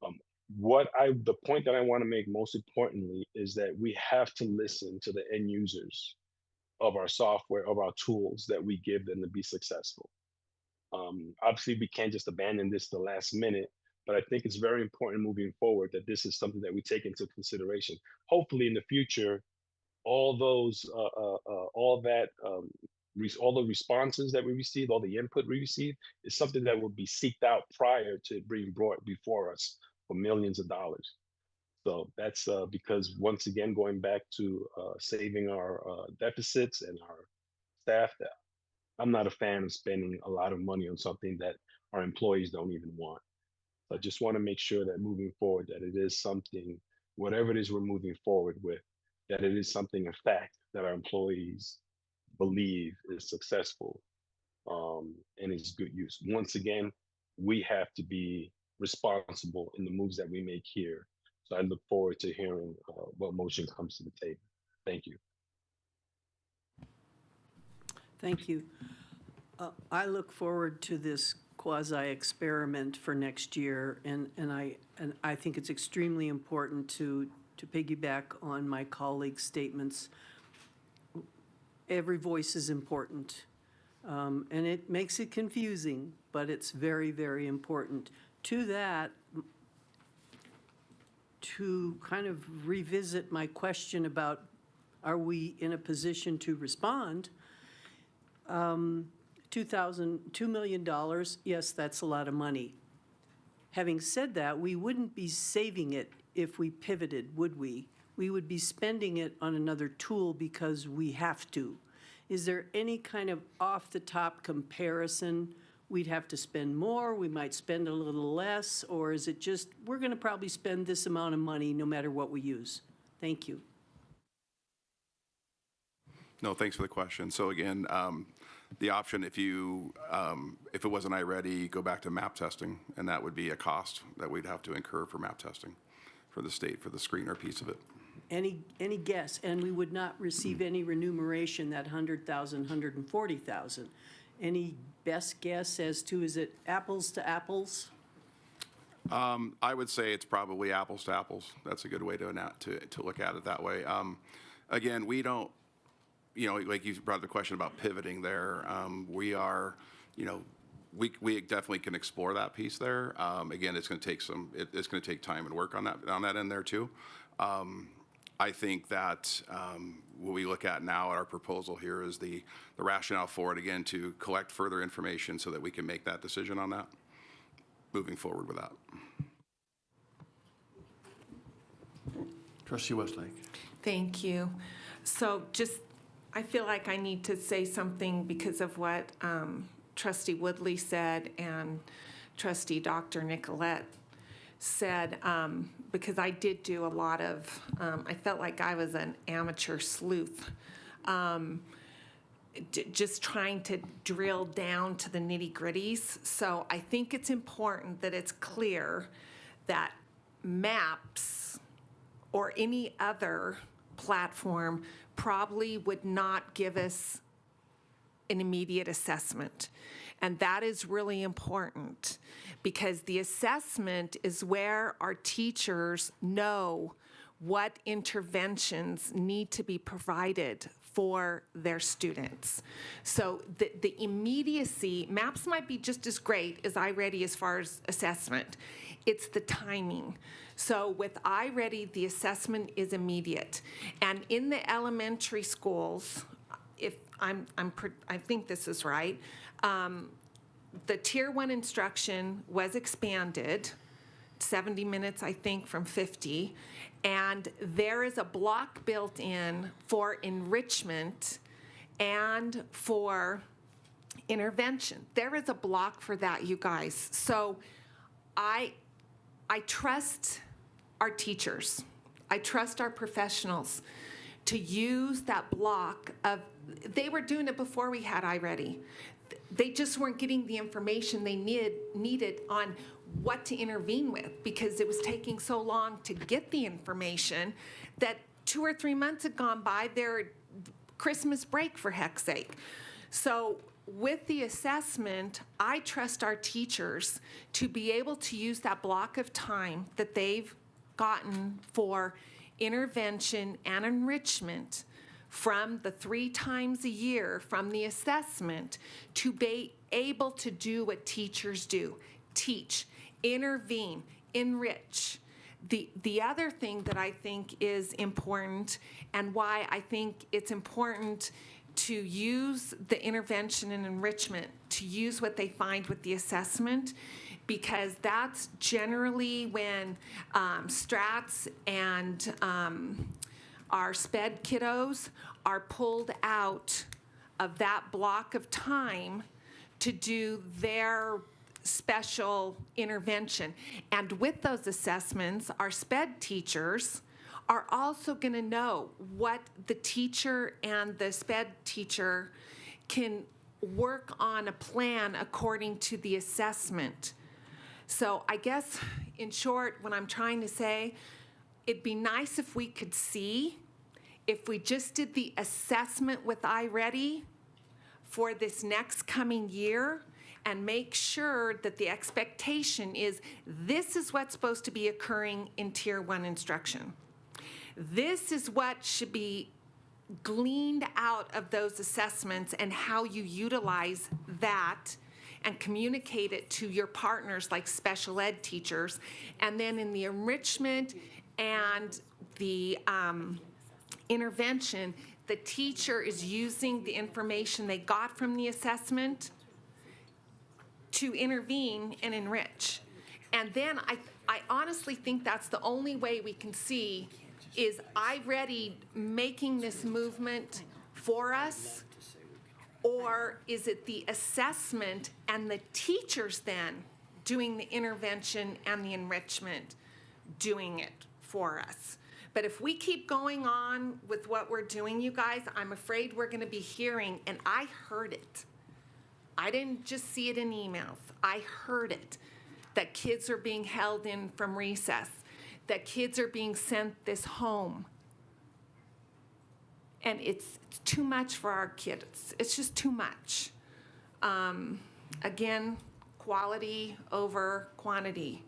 Speaker 14: The point that I want to make most importantly is that we have to listen to the end users of our software, of our tools that we give them to be successful. Obviously, we can't just abandon this the last minute, but I think it's very important moving forward that this is something that we take into consideration. Hopefully, in the future, all those, all that, all the responses that we received, all the input we received, is something that will be seeked out prior to being brought before us for millions of dollars. So that's because once again, going back to saving our deficits and our staff, that I'm not a fan of spending a lot of money on something that our employees don't even want. So I just want to make sure that moving forward, that it is something, whatever it is we're moving forward with, that it is something in fact that our employees believe is successful and is good use. Once again, we have to be responsible in the moves that we make here. So I look forward to hearing what motion comes to the table. Thank you.
Speaker 12: Thank you. I look forward to this quasi-experiment for next year, and I think it's extremely important to piggyback on my colleagues' statements. Every voice is important, and it makes it confusing, but it's very, very important. To that, to kind of revisit my question about, are we in a position to respond? $2 million, yes, that's a lot of money. Having said that, we wouldn't be saving it if we pivoted, would we? We would be spending it on another tool because we have to. Is there any kind of off-the-top comparison? We'd have to spend more, we might spend a little less, or is it just, we're going to probably spend this amount of money no matter what we use? Thank you.
Speaker 10: No, thanks for the question. So again, the option, if it wasn't iReady, go back to map testing, and that would be a cost that we'd have to incur for map testing for the state, for the screener piece of it.
Speaker 12: Any guess? And we would not receive any remuneration, that 100,000, 140,000. Any best guess as to, is it apples to apples?
Speaker 10: I would say it's probably apples to apples. That's a good way to look at it that way. Again, we don't, like you brought the question about pivoting there. We are, we definitely can explore that piece there. Again, it's going to take it's going to take time and work on that end there too. I think that what we look at now at our proposal here is the rationale for it, again, to collect further information so that we can make that decision on that, moving forward with that.
Speaker 1: Trustee Westlake.
Speaker 13: Thank you. So I feel like I need to say something because of what Trustee Woodley said and Trustee Dr. Nicolette said, because I did do a lot of, I felt like I was an amateur sleuth, just trying to drill down to the nitty-gritties. So I think it's important that it's clear that maps or any other platform probably would not give us an immediate assessment. And that is really important because the assessment is where our teachers know what interventions need to be provided for their students. So the immediacy, MAPS might be just as great as iReady as far as assessment. It's the timing. So with iReady, the assessment is immediate. And in the elementary schools, if I think this is right, the Tier 1 instruction was expanded, 70 minutes, I think, from 50, and there is a block built in for enrichment and for intervention. There is a block for that, you guys. So I trust our teachers. I trust our professionals to use that block of, they were doing it before we had iReady. They just weren't getting the information they needed on what to intervene with because it was taking so long to get the information that 2 or 3 months had gone by their Christmas break, for heck's sake. So with the assessment, I trust our teachers to be able to use that block of time that they've gotten for intervention and enrichment from the 3 times a year from the assessment to be able to do what teachers do: teach, intervene, enrich. The other thing that I think is important and why I think it's important to use the intervention and enrichment, to use what they find with the assessment, because that's generally when strats and our SPED kiddos are pulled out of that block of time to do their special intervention. And with those assessments, our SPED teachers are also going to know what the teacher and the SPED teacher can work on a plan according to the assessment. So I guess, in short, what I'm trying to say, it'd be nice if we could see, if we just did the assessment with iReady for this next coming year and make sure that the expectation is this is what's supposed to be occurring in Tier 1 instruction. This is what should be gleaned out of those assessments and how you utilize that and communicate it to your partners like special ed teachers. And then in the enrichment and the intervention, the teacher is using the information they got from the assessment to intervene and enrich. And then I honestly think that's the only way we can see is iReady making this movement for us, or is it the assessment and the teachers then doing the intervention and the enrichment doing it for us? But if we keep going on with what we're doing, you guys, I'm afraid we're going to be hearing, and I heard it. I didn't just see it in emails. I heard it, that kids are being held in from recess, that kids are being sent this home. And it's too much for our kids. It's just too much. Again, quality over quantity.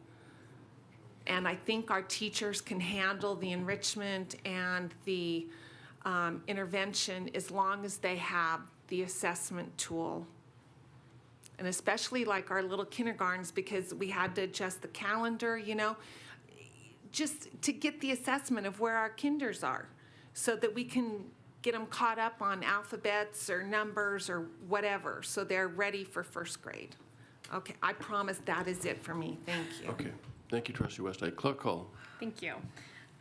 Speaker 13: And I think our teachers can handle the enrichment and the intervention as long as they have the assessment tool. And especially like our little kindergartens, because we had to adjust the calendar, you know, just to get the assessment of where our kinders are so that we can get them caught up on alphabets or numbers or whatever so they're ready for first grade. Okay, I promise that is it for me. Thank you.
Speaker 1: Okay. Thank you, Trustee Westlake. Clerk Cole.
Speaker 2: Thank you.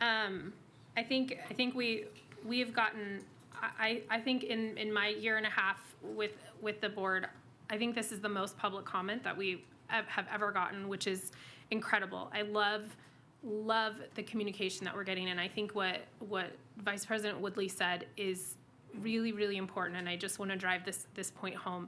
Speaker 2: I think we have gotten, I think in my year and a half with the board, I think this is the most public comment that we have ever gotten, which is incredible. I love the communication that we're getting, and I think what Vice President Woodley said is really, really important, and I just want to drive this point home.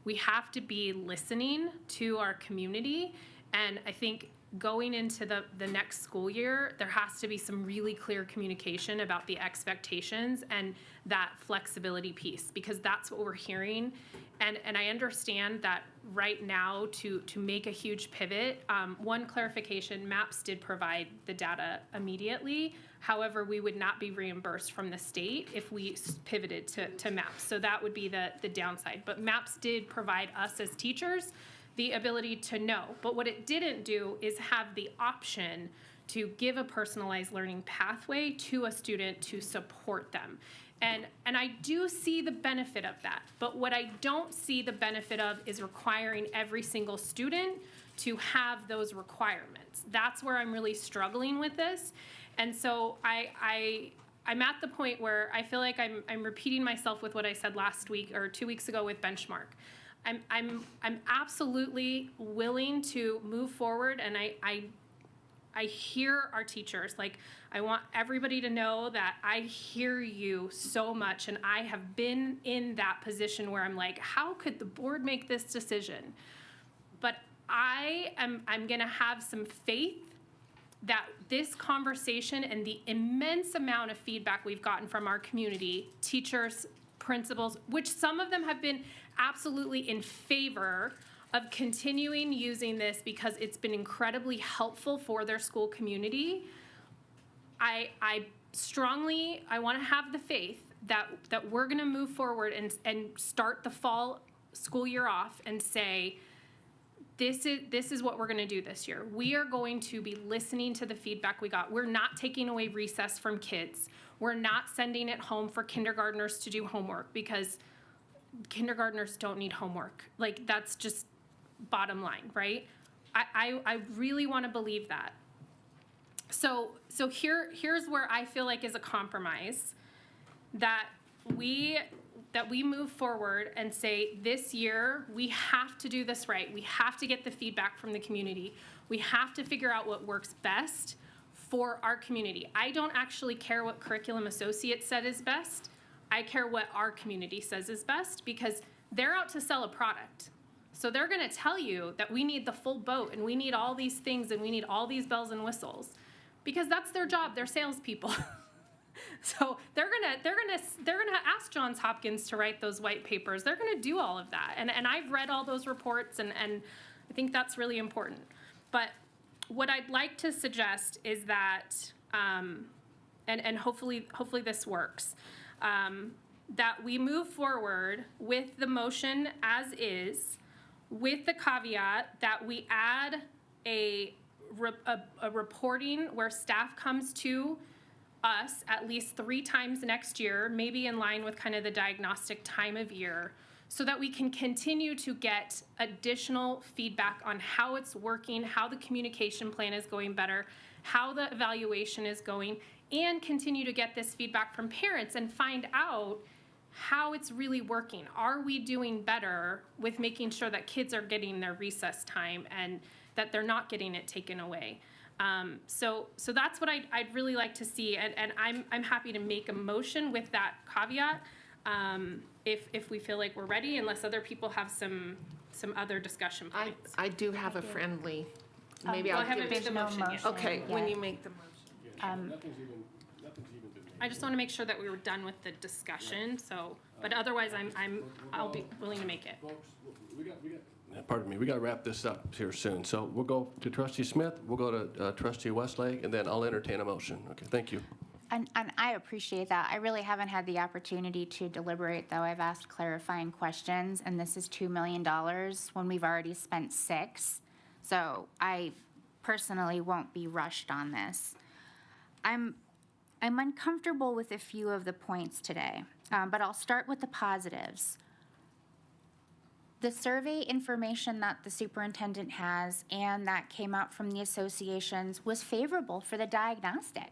Speaker 2: We have to be listening to our community And I think going into the next school year, there has to be some really clear communication about the expectations and that flexibility piece, because that's what we're hearing. And I understand that right now to make a huge pivot, one clarification, MAPS did provide the data immediately. However, we would not be reimbursed from the state if we pivoted to MAPS. So that would be the downside. But MAPS did provide us as teachers the ability to know. But what it didn't do is have the option to give a personalized learning pathway to a student to support them. And I do see the benefit of that. But what I don't see the benefit of is requiring every single student to have those requirements. That's where I'm really struggling with this. And so I'm at the point where I feel like I'm repeating myself with what I said last week or 2 weeks ago with Benchmark. I'm absolutely willing to move forward, and I hear our teachers. Like, I want everybody to know that I hear you so much, and I have been in that position where I'm like, how could the board make this decision? But I'm gonna have some faith that this conversation and the immense amount of feedback we've gotten from our community, teachers, principals, which some of them have been absolutely in favor of continuing using this because it's been incredibly helpful for their school community. I want to have the faith that we're going to move forward and start the fall school year off and say, this is what we're going to do this year. We are going to be listening to the feedback we got. We're not taking away recess from kids. We're not sending it home for kindergartners to do homework, because kindergartners don't need homework. Like, that's just bottom line, right? I really want to believe that. So here's where I feel like is a compromise, that we move forward and say, this year we have to do this right. We have to get the feedback from the community. We have to figure out what works best for our community. I don't actually care what Curriculum Associates said is best. I care what our community says is best, because they're out to sell a product. So they're gonna tell you that we need the full boat and we need all these things and we need all these bells and whistles, because that's their job. They're salespeople. So they're gonna ask Johns Hopkins to write those white papers. They're gonna do all of that. And I've read all those reports, and I think that's really important. But what I'd like to suggest is that, and hopefully this works, that we move forward with the motion as is, with the caveat that we add a reporting where staff comes to us at least 3 times next year, maybe in line with kind of the diagnostic time of year, so that we can continue to get additional feedback on how it's working, how the communication plan is going better, how the evaluation is going, and continue to get this feedback from parents and find out how it's really working. Are we doing better with making sure that kids are getting their recess time and that they're not getting it taken away? So that's what I'd really like to see, and I'm happy to make a motion with that caveat, if we feel like we're ready, unless other people have some other discussion points.
Speaker 13: I do have a friendly, maybe
Speaker 2: Well, I
Speaker 13: I'll
Speaker 2: haven't
Speaker 13: give
Speaker 2: made the motion yet.
Speaker 13: Okay, when you make the motion.
Speaker 1: Nothing's even been made.
Speaker 2: I just want to make sure that we were done with the discussion, so, but otherwise I'll be willing to make it.
Speaker 1: Folks, pardon me, we got to wrap this up here soon. So we'll go to Trustee Smith, we'll go to Trustee Westlake, and then I'll entertain a motion. Okay, thank you.
Speaker 4: And I appreciate that. I really haven't had the opportunity to deliberate, though. I've asked clarifying questions, and this is $2 million when we've already spent $6 million. So I personally won't be rushed on this. I'm uncomfortable with a few of the points today, but I'll start with the positives. The survey information that the superintendent has and that came out from the associations was favorable for the diagnostic.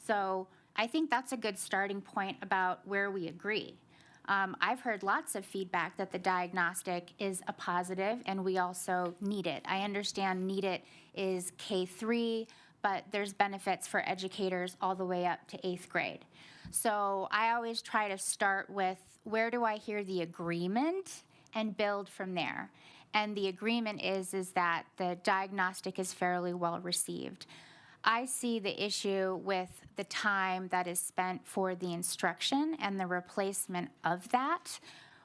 Speaker 4: So I think that's a good starting point about where we agree. I've heard lots of feedback that the diagnostic is a positive and we also need it. I understand need it is K-3, but there's benefits for educators all the way up to 8th grade. So I always try to start with, where do I hear the agreement, and build from there. And the agreement is that the diagnostic is fairly well received. I see the issue with the time that is spent for the instruction and the replacement of that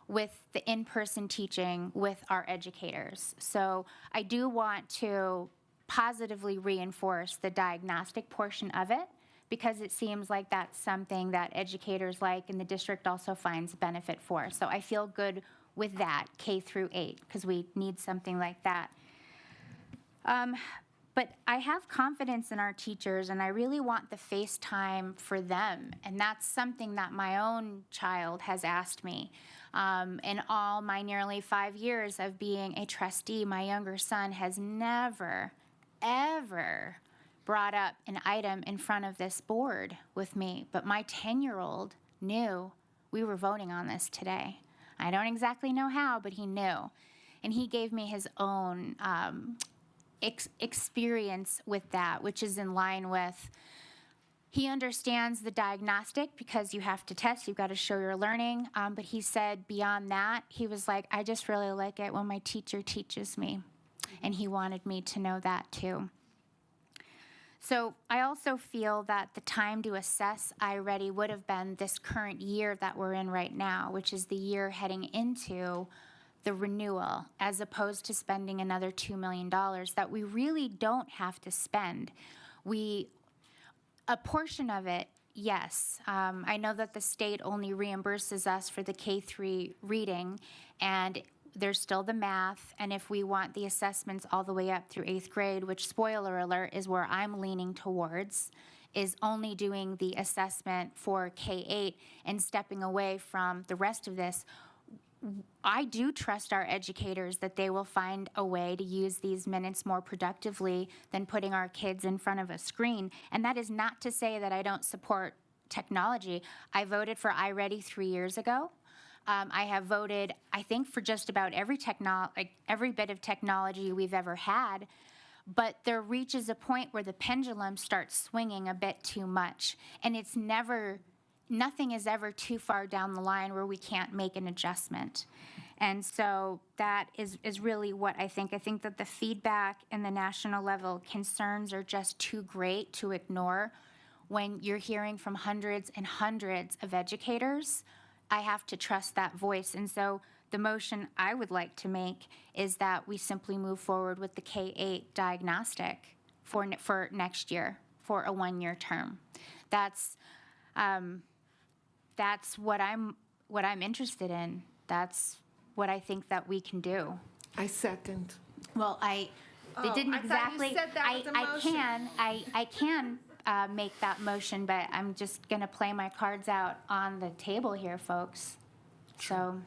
Speaker 4: with the in-person teaching with our educators. So I do want to positively reinforce the diagnostic portion of it, because it seems like that's something that educators like and the district also finds benefit for. So I feel good with that, K through 8, because we need something like that. But I have confidence in our teachers, and I really want the face time for them. And that's something that my own child has asked me. In all my nearly 5 years of being a trustee, my younger son has never, ever brought up an item in front of this board with me. But my 10-year-old knew we were voting on this today. I don't exactly know how, but he knew. And he gave me his own experience with that, which is in line with, he understands the diagnostic because you have to test, you've got to show your learning. But he said beyond that, he was like, I just really like it when my teacher teaches me. And he wanted me to know that too. So I also feel that the time to assess iReady would have been this current year that we're in right now, which is the year heading into the renewal, as opposed to spending another $2 million that we really don't have to spend. A portion of it, yes. I know that the state only reimburses us for the K-3 reading, and there's still the math, and if we want the assessments all the way up through 8th grade, which, spoiler alert, is where I'm leaning towards, is only doing the assessment for K-8 and stepping away from the rest of this. I do trust our educators that they will find a way to use these minutes more productively than putting our kids in front of a screen. And that is not to say that I don't support technology. I voted for iReady 3 years ago. I have voted, I think, for just about every bit of technology we've ever had. But there reaches a point where the pendulum starts swinging a bit too much. And it's nothing is ever too far down the line where we can't make an adjustment. And so that is really what I think. I think that the feedback in the national level concerns are just too great to ignore. When you're hearing from hundreds and hundreds of educators, I have to trust that voice. And so the motion I would like to make is that we simply move forward with the K-8 diagnostic for next year, for a 1-year term. That's what I'm interested in. That's what I think that we can do.
Speaker 13: I second.
Speaker 4: Well, they didn't
Speaker 13: I thought you
Speaker 4: exactly.
Speaker 13: said that was a motion.
Speaker 4: I can make that motion, but I'm just going to play my cards out on the table here, folks. So.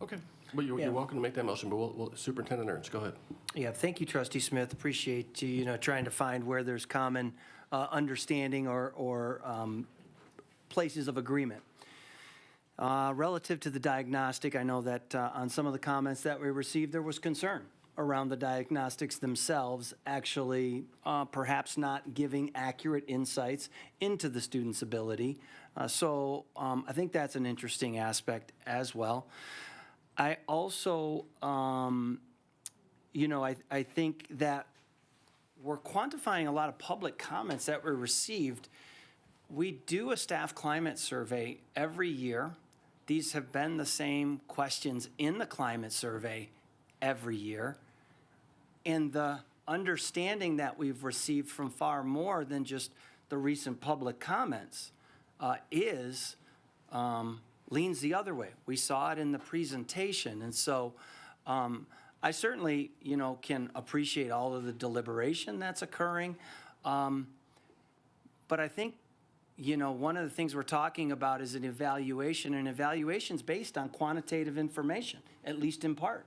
Speaker 1: Okay. Well, you're welcome to make that motion, but Superintendent Ernst, go ahead.
Speaker 5: Yeah, thank you, Trustee Smith. Appreciate you trying to find where there's common understanding or places of agreement. Relative to the diagnostic, I know that on some of the comments that we received, there was concern around the diagnostics themselves actually perhaps not giving accurate insights into the student's ability. So I think that's an interesting aspect as well. I also, I think that we're quantifying a lot of public comments that were received. We do a staff climate survey every year. These have been the same questions in the climate survey every year. And the understanding that we've received from far more than just the recent public comments leans the other way. We saw it in the presentation. And so I certainly, can appreciate all of the deliberation that's occurring. But I think, one of the things we're talking about is an evaluation, and evaluation's based on quantitative information, at least in part.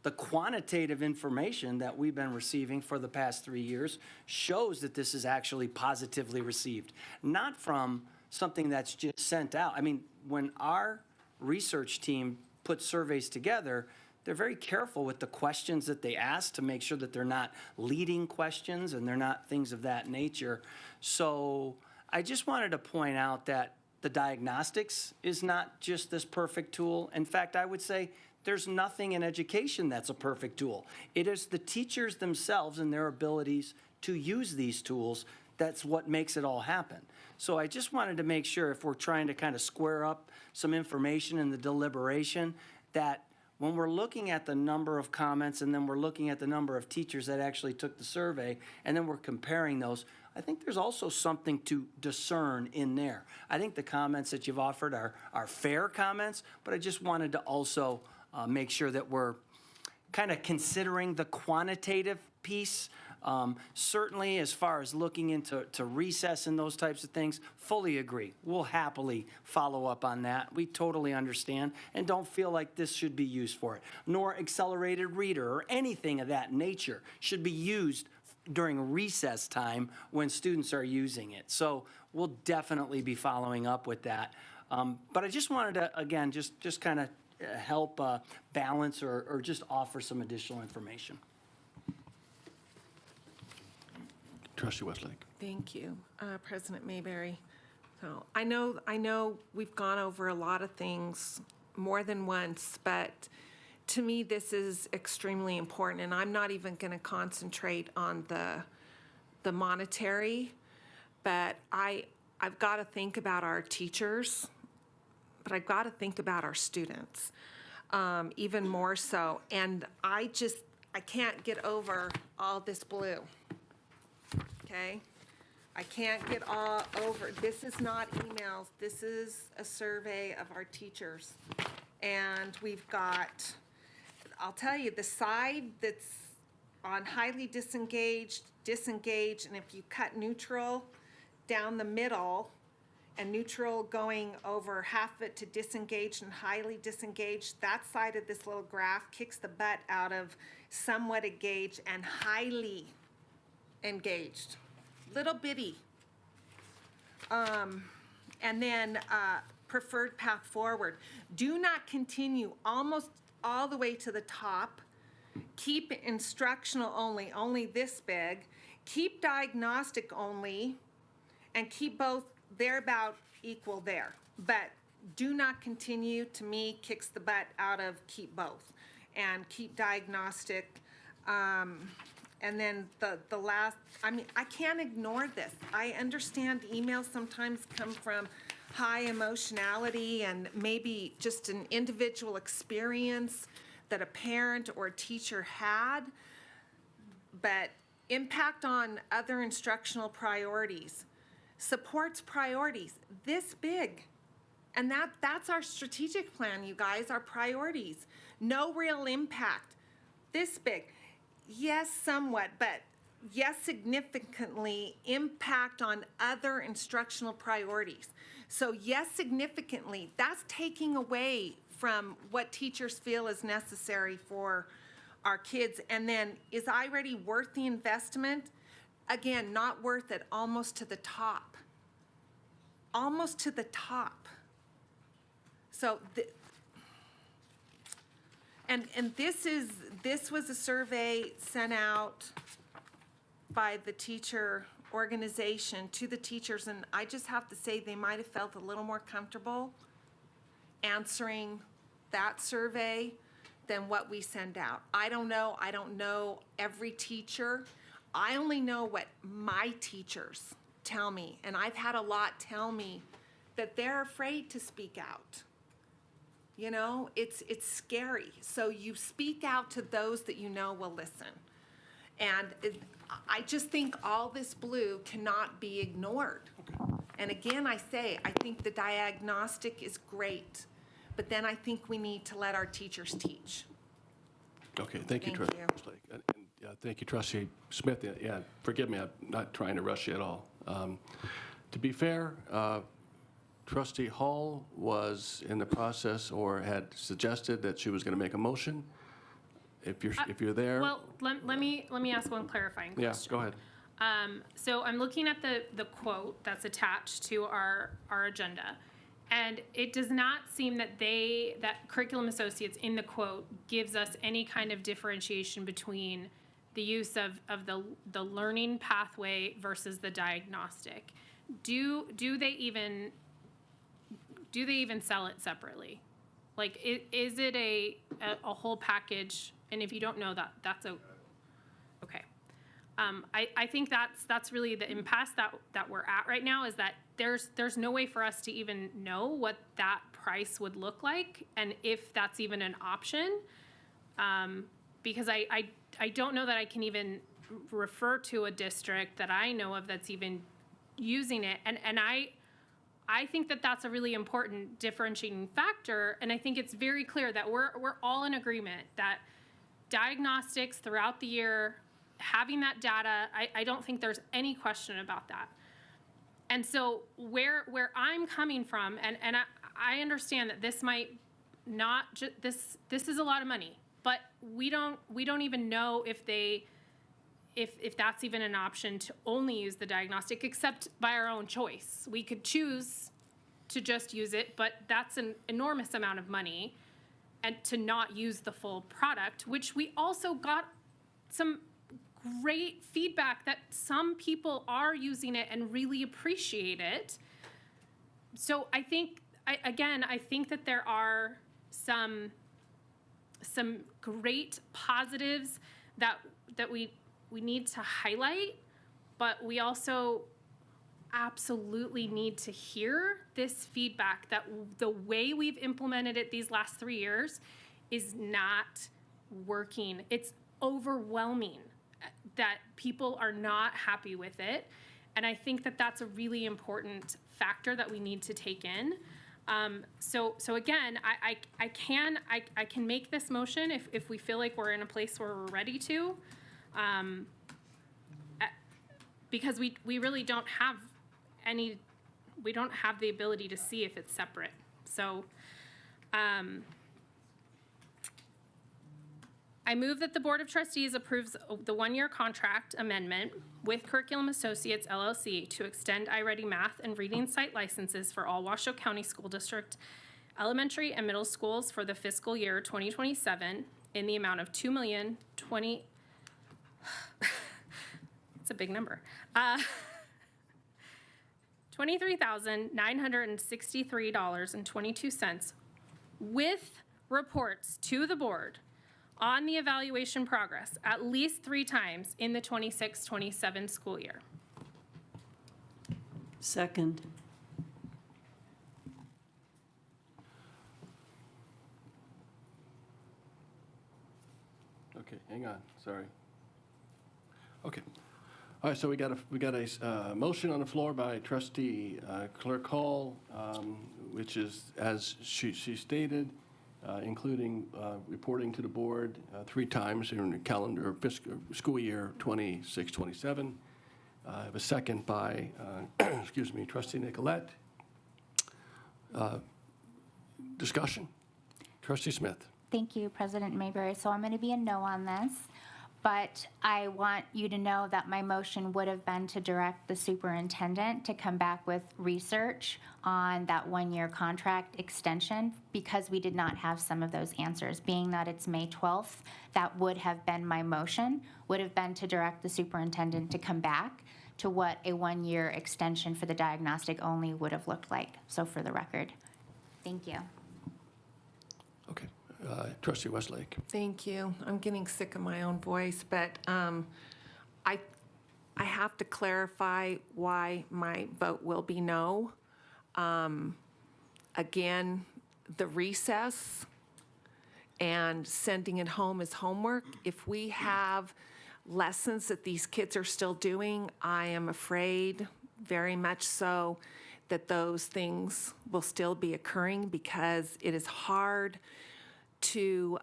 Speaker 5: The quantitative information that we've been receiving for the past 3 years shows that this is actually positively received, not from something that's just sent out. I mean, when our research team puts surveys together, they're very careful with the questions that they ask to make sure that they're not leading questions and they're not things of that nature. So I just wanted to point out that the diagnostics is not just this perfect tool. In fact, I would say there's nothing in education that's a perfect tool. It is the teachers themselves and their abilities to use these tools that's what makes it all happen. So I just wanted to make sure, if we're trying to kind of square up some information in the deliberation, that when we're looking at the number of comments and then we're looking at the number of teachers that actually took the survey, and then we're comparing those, I think there's also something to discern in there. I think the comments that you've offered are fair comments, but I just wanted to also make sure that we're kind of considering the quantitative piece. Certainly, as far as looking into recess and those types of things, fully agree. We'll happily follow up on that. We totally understand and don't feel like this should be used for it. Nor accelerated reader or anything of that nature should be used during recess time when students are using it. So we'll definitely be following up with that. But I just wanted to, again, just kind of help balance or just offer some additional information.
Speaker 1: Trustee Westlake.
Speaker 13: Thank you, President Mayberry. So I know we've gone over a lot of things more than once, but to me, this is extremely important, and I'm not even going to concentrate on the monetary, but I've got to think about our teachers, but I've got to think about our students even more so. And I can't get over all this blue. Okay? I can't get all over. This is not emails. This is a survey of our teachers. And we've got, I'll tell you, the side that's on highly disengaged, and if you cut neutral down the middle, and neutral going over half of it to disengaged and highly disengaged, that side of this little graph kicks the butt out of somewhat engaged and highly engaged. Little bitty. And then preferred path forward. Do not continue almost all the way to the top. Keep instructional only this big. Keep diagnostic only, and keep both thereabout equal there. But do not continue, to me, kicks the butt out of keep both. And keep diagnostic. And then the last, I mean, I can't ignore this. I understand emails sometimes come from high emotionality and maybe just an individual experience that a parent or a teacher had, but impact on other instructional priorities, supports priorities this big. And that's our strategic plan, you guys, our priorities. No real impact, this big. Yes, somewhat, but yes, significantly impact on other instructional priorities. So yes, significantly, that's taking away from what teachers feel is necessary for our kids. And then, is iReady worth the investment? Again, not worth it, almost to the top. Almost to the top. So, and this was a survey sent out by the teacher organization to the teachers, and I just have to say they might have felt a little more comfortable answering that survey than what we send out. I don't know every teacher. I only know what my teachers tell me, and I've had a lot tell me that they're afraid to speak out. You know, it's scary. So you speak out to those that you know will listen. And I just think all this blue cannot be ignored. And again, I say, I think the diagnostic is great, but then I think we need to let our teachers teach.
Speaker 1: Okay, thank you,
Speaker 13: Thank
Speaker 1: Trustee
Speaker 13: you.
Speaker 1: Westlake. And thank you, Trustee Smith. Yeah, forgive me, I'm not trying to rush you at all. To be fair, Trustee Hall was in the process or had suggested that she was going to make a motion. If you're there.
Speaker 2: Well, let me ask one clarifying question.
Speaker 1: Yeah, go ahead.
Speaker 2: So I'm looking at the quote that's attached to our agenda, and it does not seem that that Curriculum Associates in the quote gives us any kind of differentiation between the use of the learning pathway versus the diagnostic. Do they even sell it separately? Like, is it a whole package? And if you don't know that, that's okay. I think that's really the impasse that we're at right now, is that there's no way for us to even know what that price would look like, and if that's even an option. Because I don't know that I can even refer to a district that I know of that's even using it. And I think that that's a really important differentiating factor. And I think it's very clear that we're all in agreement that diagnostics throughout the year, having that data, I don't think there's any question about that. And so where I'm coming from, and I understand that this might not just, this is a lot of money, but we don't even know if that's even an option to only use the diagnostic, except by our own choice. We could choose to just use it, but that's an enormous amount of money, and to not use the full product, which we also got some great feedback that some people are using it and really appreciate it. So I think, I think that there are some great positives that we need to highlight, but we also absolutely need to hear this feedback that the way we've implemented it these last 3 years is not working. It's overwhelming that people are not happy with it. And I think that that's a really important factor that we need to take in. So again, I can make this motion if we feel like we're in a place where we're ready to, because we really don't have we don't have the ability to see if it's separate. So I move that the Board of Trustees approves the one-year contract amendment with Curriculum Associates LLC to extend iReady Math and Reading Site licenses for all Washoe County School District elementary and middle schools for the fiscal year 2027 in the amount of $2,020,000. It's a big number. $23,963.22 with reports to the board on the evaluation progress at least 3 times in the 26-27 school year.
Speaker 12: Second.
Speaker 1: Okay, hang on, sorry. Okay. All right, so we got a motion on the floor by Trustee Clerk Hall, which is, as she stated, including reporting to the board 3 times in the calendar fiscal school year 26-27. I have a second by, excuse me, Trustee Nicolette. Discussion? Trustee Smith.
Speaker 4: Thank you, President Mayberry. So I'm going to be a no on this, but I want you to know that my motion would have been to direct the superintendent to come back with research on that one-year contract extension, because we did not have some of those answers. Being that it's May 12th, that would have been my motion, would have been to direct the superintendent to come back to what a one-year extension for the diagnostic only would have looked like. So for the record, thank you.
Speaker 1: Okay. Trustee Westlake.
Speaker 13: Thank you. I'm getting sick of my own voice, but I have to clarify why my vote will be no. Again, the recess and sending it home as homework, if we have lessons that these kids are still doing, I am afraid very much so that those things will still be occurring, because it is hard to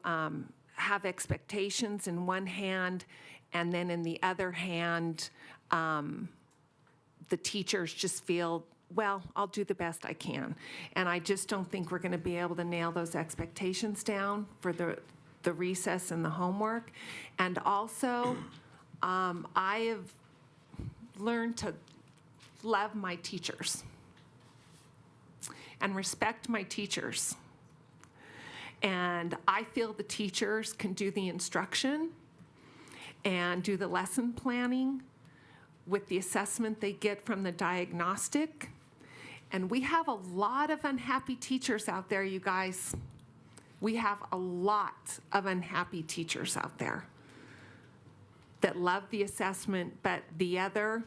Speaker 13: have expectations in one hand, and then in the other hand, the teachers just feel, well, I'll do the best I can. And I just don't think we're going to be able to nail those expectations down for the recess and the homework. And also, I have learned to love my teachers and respect my teachers. And I feel the teachers can do the instruction and do the lesson planning with the assessment they get from the diagnostic. And we have a lot of unhappy teachers out there, you guys. We have a lot of unhappy teachers out there that love the assessment, but the other,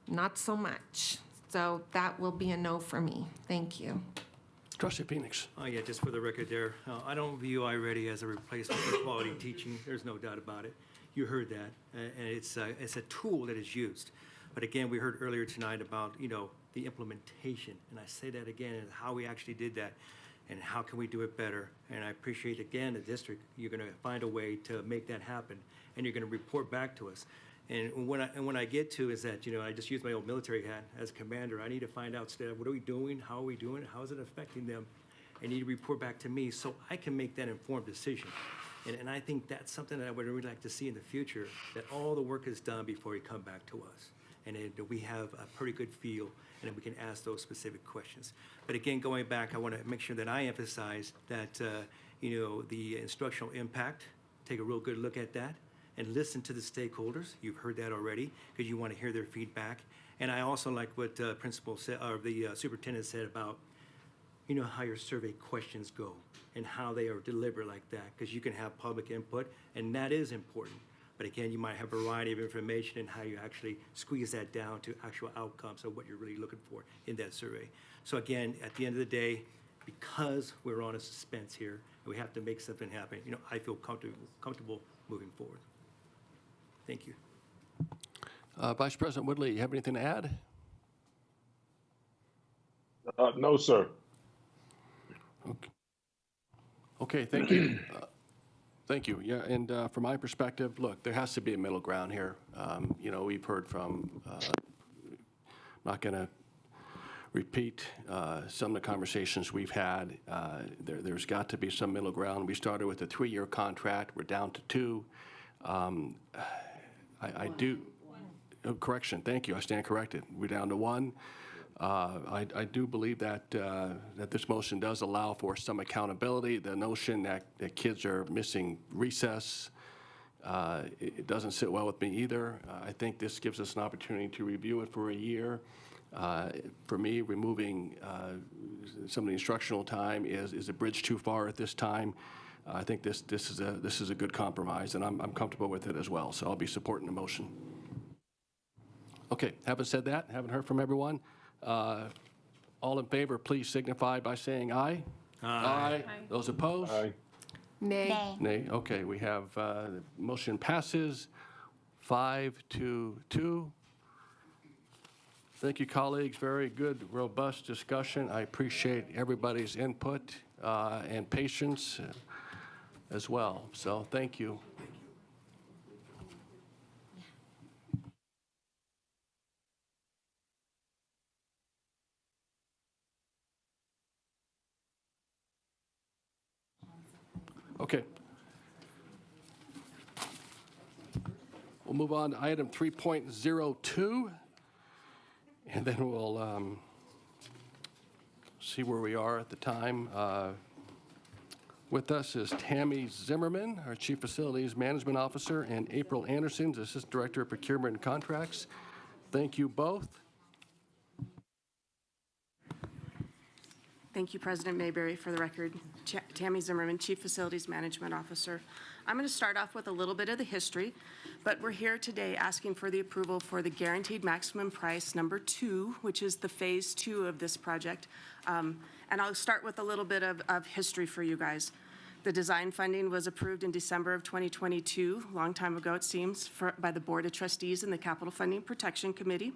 Speaker 13: not so much. So that will be a no for me. Thank you.
Speaker 1: Trustee Phoenix.
Speaker 9: Oh, yeah, just for the record there, I don't view iReady as a replacement for quality teaching. There's no doubt about it. You heard that, and it's a tool that is used. But again, we heard earlier tonight about, the implementation, and I say that again, and how we actually did that, and how can we do it better. And I appreciate, again, the district, you're gonna find a way to make that happen, and you're gonna report back to us. And when I get to is that, I just use my old military hat as commander. I need to find out, what are we doing? How are we doing it? How is it affecting them? And you need to report back to me so I can make that informed decision. And I think that's something that I would really like to see in the future, that all the work is done before you come back to us. And that we have a pretty good feel, and then we can ask those specific questions. But again, going back, I want to make sure that I emphasize that, the instructional impact, take a real good look at that, and listen to the stakeholders. You've heard that already, because you want to hear their feedback. And I also like what Principal said, or the Superintendent said about, how your survey questions go and how they are delivered like that, because you can have public input, and that is important. But again, you might have a variety of information and how you actually squeeze that down to actual outcomes of what you're really looking for in that survey. So again, at the end of the day, because we're on a suspense here, and we have to make something happen, I feel comfortable moving forward. Thank you.
Speaker 1: Vice President Woodley, you have anything to add?
Speaker 14: No, sir.
Speaker 1: Okay, thank you. Thank you. Yeah, and from my perspective, look, there has to be a middle ground here. We've heard from, not going to repeat some of the conversations we've had. There's got to be some middle ground. We started with a 3-year contract. We're down to 2. I do, correction, thank you, I stand corrected. We're down to 1. I do believe that this motion does allow for some accountability. The notion that kids are missing recess, it doesn't sit well with me either. I think this gives us an opportunity to review it for a year. For me, removing some of the instructional time is a bridge too far at this time. I think this is a good compromise, and I'm comfortable with it as well. So I'll be supporting the motion. Okay, having said that, haven't heard from everyone. All in favor, please signify by saying aye. Aye. Those opposed?
Speaker 14: Aye.
Speaker 13: Nay.
Speaker 1: Nay. Okay, we have, the motion passes 5-2. Thank you, colleagues. Very good, robust discussion. I appreciate everybody's input and patience as well. So thank you. Okay. We'll move on to item 3.02, and then we'll see where we are at the time. With us is Tammy Zimmerman, our Chief Facilities Management Officer, and April Anderson, Assistant Director of Procurement and Contracts. Thank you both.
Speaker 20: Thank you, President Mayberry. For the record, Tammy Zimmerman, Chief Facilities Management Officer. I'm going to start off with a little bit of the history, but we're here today asking for the approval for the Guaranteed Maximum Price number 2, which is the phase 2 of this project. And I'll start with a little bit of history for you guys. The design funding was approved in December of 2022, long time ago it seems, by the Board of Trustees and the Capital Funding Protection Committee.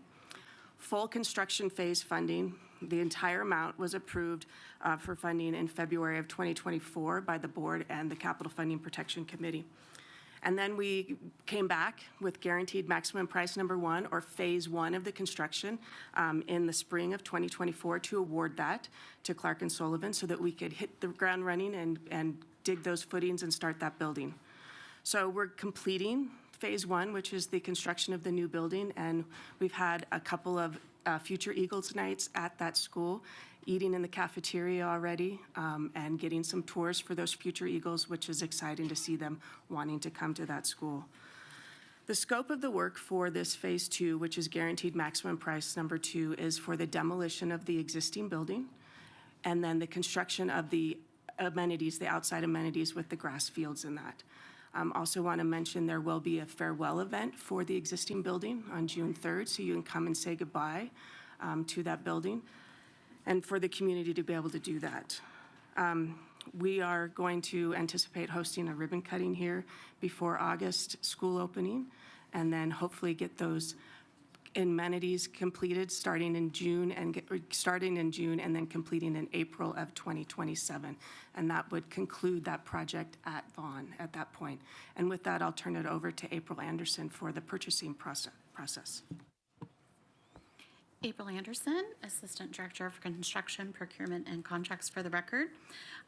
Speaker 20: Full construction phase funding, the entire amount was approved for funding in February of 2024 by the board and the Capital Funding Protection Committee. And then we came back with Guaranteed Maximum Price number 1, or phase 1 of the construction, in the spring of 2024 to award that to Clark and Sullivan so that we could hit the ground running and dig those footings and start that building. So we're completing phase 1, which is the construction of the new building, and we've had a couple of Future Eagles nights at that school, eating in the cafeteria already, and getting some tours for those Future Eagles, which is exciting to see them wanting to come to that school. The scope of the work for this phase 2, which is Guaranteed Maximum Price number 2, is for the demolition of the existing building, and then the construction of the amenities, the outside amenities with the grass fields and that. Also want to mention there will be a farewell event for the existing building on June 3rd, so you can come and say goodbye to that building, and for the community to be able to do that. We are going to anticipate hosting a ribbon cutting here before August school opening, and then hopefully get those amenities completed starting in June and then completing in April of 2027. And that would conclude that project at Vaughn at that point. And with that, I'll turn it over to April Anderson for the purchasing process.
Speaker 21: April Anderson, Assistant Director of Construction, Procurement, and Contracts for the record.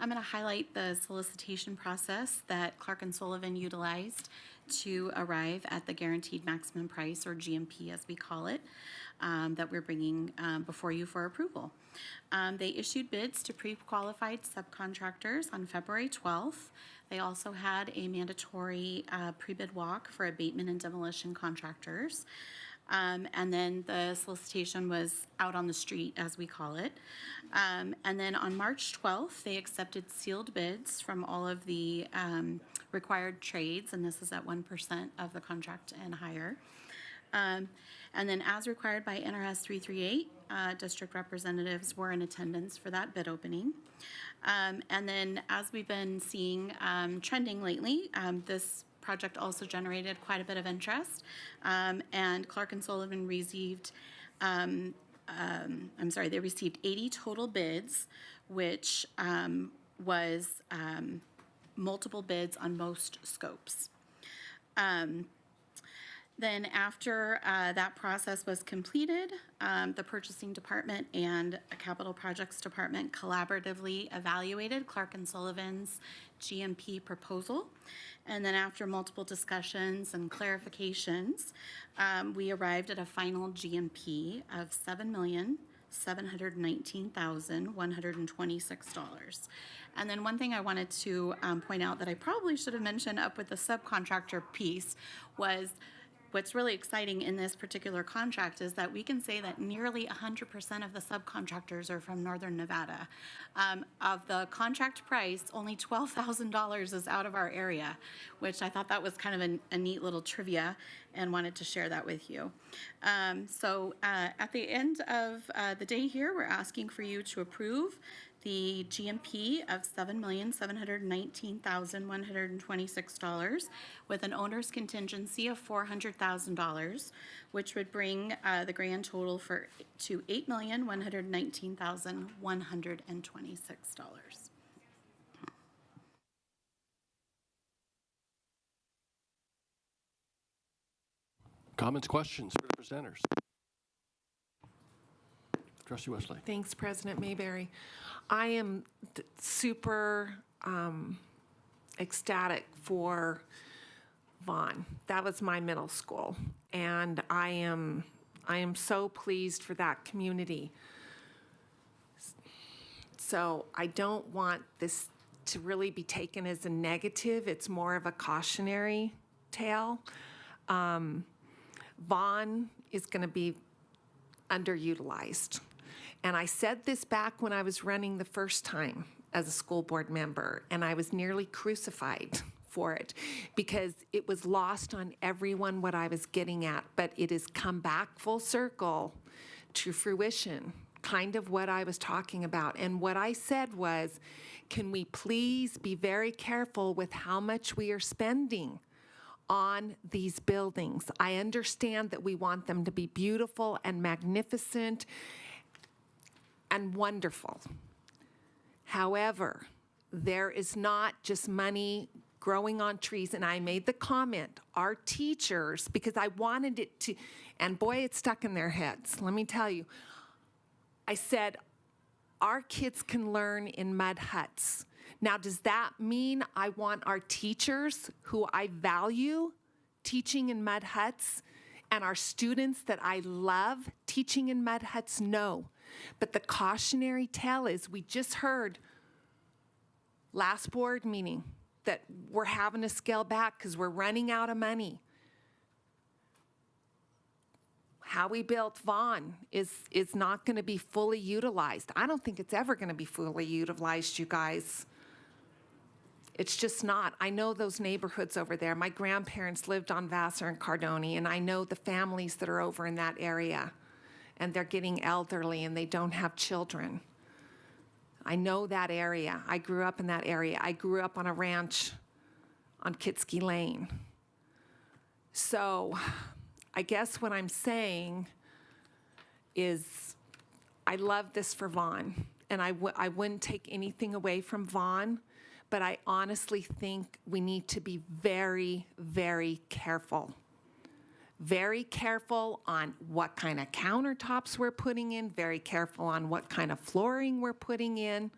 Speaker 21: I'm going to highlight the solicitation process that Clark & Sullivan utilized to arrive at the guaranteed maximum price, or GMP as we call it, that we're bringing before you for approval. They issued bids to pre-qualified subcontractors on February 12th. They also had a mandatory pre-bid walk for abatement and demolition contractors. And then the solicitation was out on the street, as we call it. And then on March 12th, they accepted sealed bids from all of the required trades, and this is at 1% of the contract and higher. And then as required by NRS 338, district representatives were in attendance for that bid opening. And then as we've been seeing trending lately, this project also generated quite a bit of interest, and Clark & Sullivan received, they received 80 total bids, which was multiple bids on most scopes. Then after that process was completed, the purchasing department and capital projects department collaboratively evaluated Clark & Sullivan's GMP proposal. And then after multiple discussions and clarifications, we arrived at a final GMP of $7,719,126. And then one thing I wanted to point out that I probably should have mentioned up with the subcontractor piece was what's really exciting in this particular contract is that we can say that nearly 100% of the subcontractors are from Northern Nevada. Of the contract price, only $12,000 is out of our area, which I thought that was kind of a neat little trivia and wanted to share that with you. So at the end of the day here, we're asking for you to approve the GMP of $7,719,126 with an owner's contingency of $400,000, which would bring the grand total to $8,119,126.
Speaker 1: Comments, questions for the presenters? Trustee Wesley.
Speaker 13: Thanks, President Mayberry. I am super ecstatic for Vaughn. That was my middle school, and I am so pleased for that community. So I don't want this to really be taken as a negative. It's more of a cautionary tale. Vaughn is going to be underutilized. And I said this back when I was running the first time as a school board member, and I was nearly crucified for it because it was lost on everyone what I was getting at, but it has come back full circle to fruition, kind of what I was talking about. And what I said was, can we please be very careful with how much we are spending on these buildings? I understand that we want them to be beautiful and magnificent and wonderful. However, there is not just money growing on trees. And I made the comment, our teachers, because I wanted it to, and boy, it stuck in their heads. Let me tell you, I said, our kids can learn in mud huts. Now, does that mean I want our teachers, who I value, teaching in mud huts, and our students that I love teaching in mud huts? No. But the cautionary tale is, we just heard last board meeting that we're having to scale back because we're running out of money. How we built Vaughn is not going to be fully utilized. I don't think it's ever going to be fully utilized, you guys. It's just not. I know those neighborhoods over there. My grandparents lived on Vassar and Cardoni, and I know the families that are over in that area. And they're getting elderly and they don't have children. I know that area. I grew up in that area. I grew up on a ranch on Kitsky Lane. So I guess what I'm saying is I love this for Vaughn, and I wouldn't take anything away from Vaughn, but I honestly think we need to be very, very careful. Very careful on what kind of countertops we're putting in, very careful on what kind of flooring we're putting in,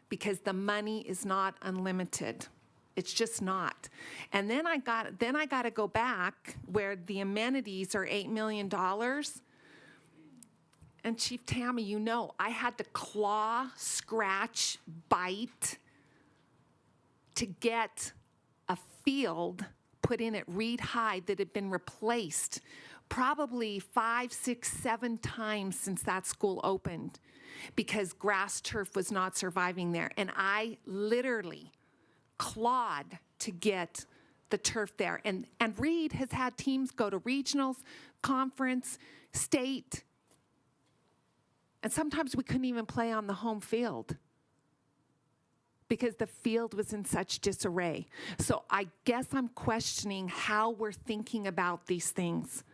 Speaker 13: because the money is not unlimited. It's just not. And then I got to go back where the amenities are $8 million. And Chief Tammy, you know, I had to claw, scratch, bite to get a field put in at Reed High that had been replaced probably 5, 6, 7 times since that school opened because grass turf was not surviving there. And I literally clawed to get the turf there. And Reed has had teams go to regionals, conference, state, and sometimes we couldn't even play on the home field because the field was in such disarray. So I guess I'm questioning how we're thinking about these things.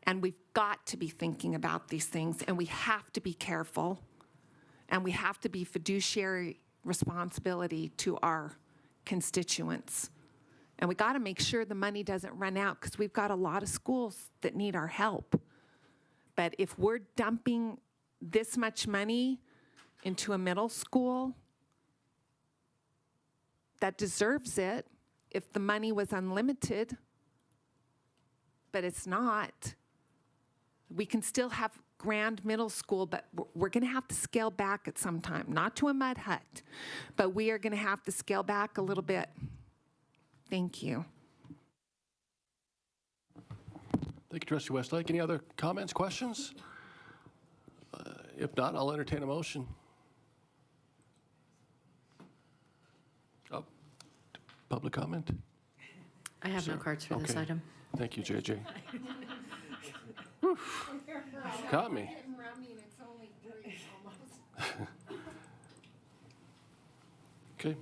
Speaker 13: And we've got to be thinking about these things, and we have to be careful, and we have to be fiduciary responsibility to our constituents. And we got to make sure the money doesn't run out because we've got a lot of schools that need our help. But if we're dumping this much money into a middle school that deserves it if the money was unlimited, but it's not. We can still have grand middle school, but we're going to have to scale back at some time, not to a mud hut, but we are going to have to scale back a little bit. Thank you.
Speaker 1: Thank you, Trustee Westlake. Any other comments, questions? If not, I'll entertain a motion. Oh, public comment?
Speaker 7: I have no cards for this
Speaker 1: Okay.
Speaker 7: item.
Speaker 1: Thank you, JJ. Whew. Got me. Okay.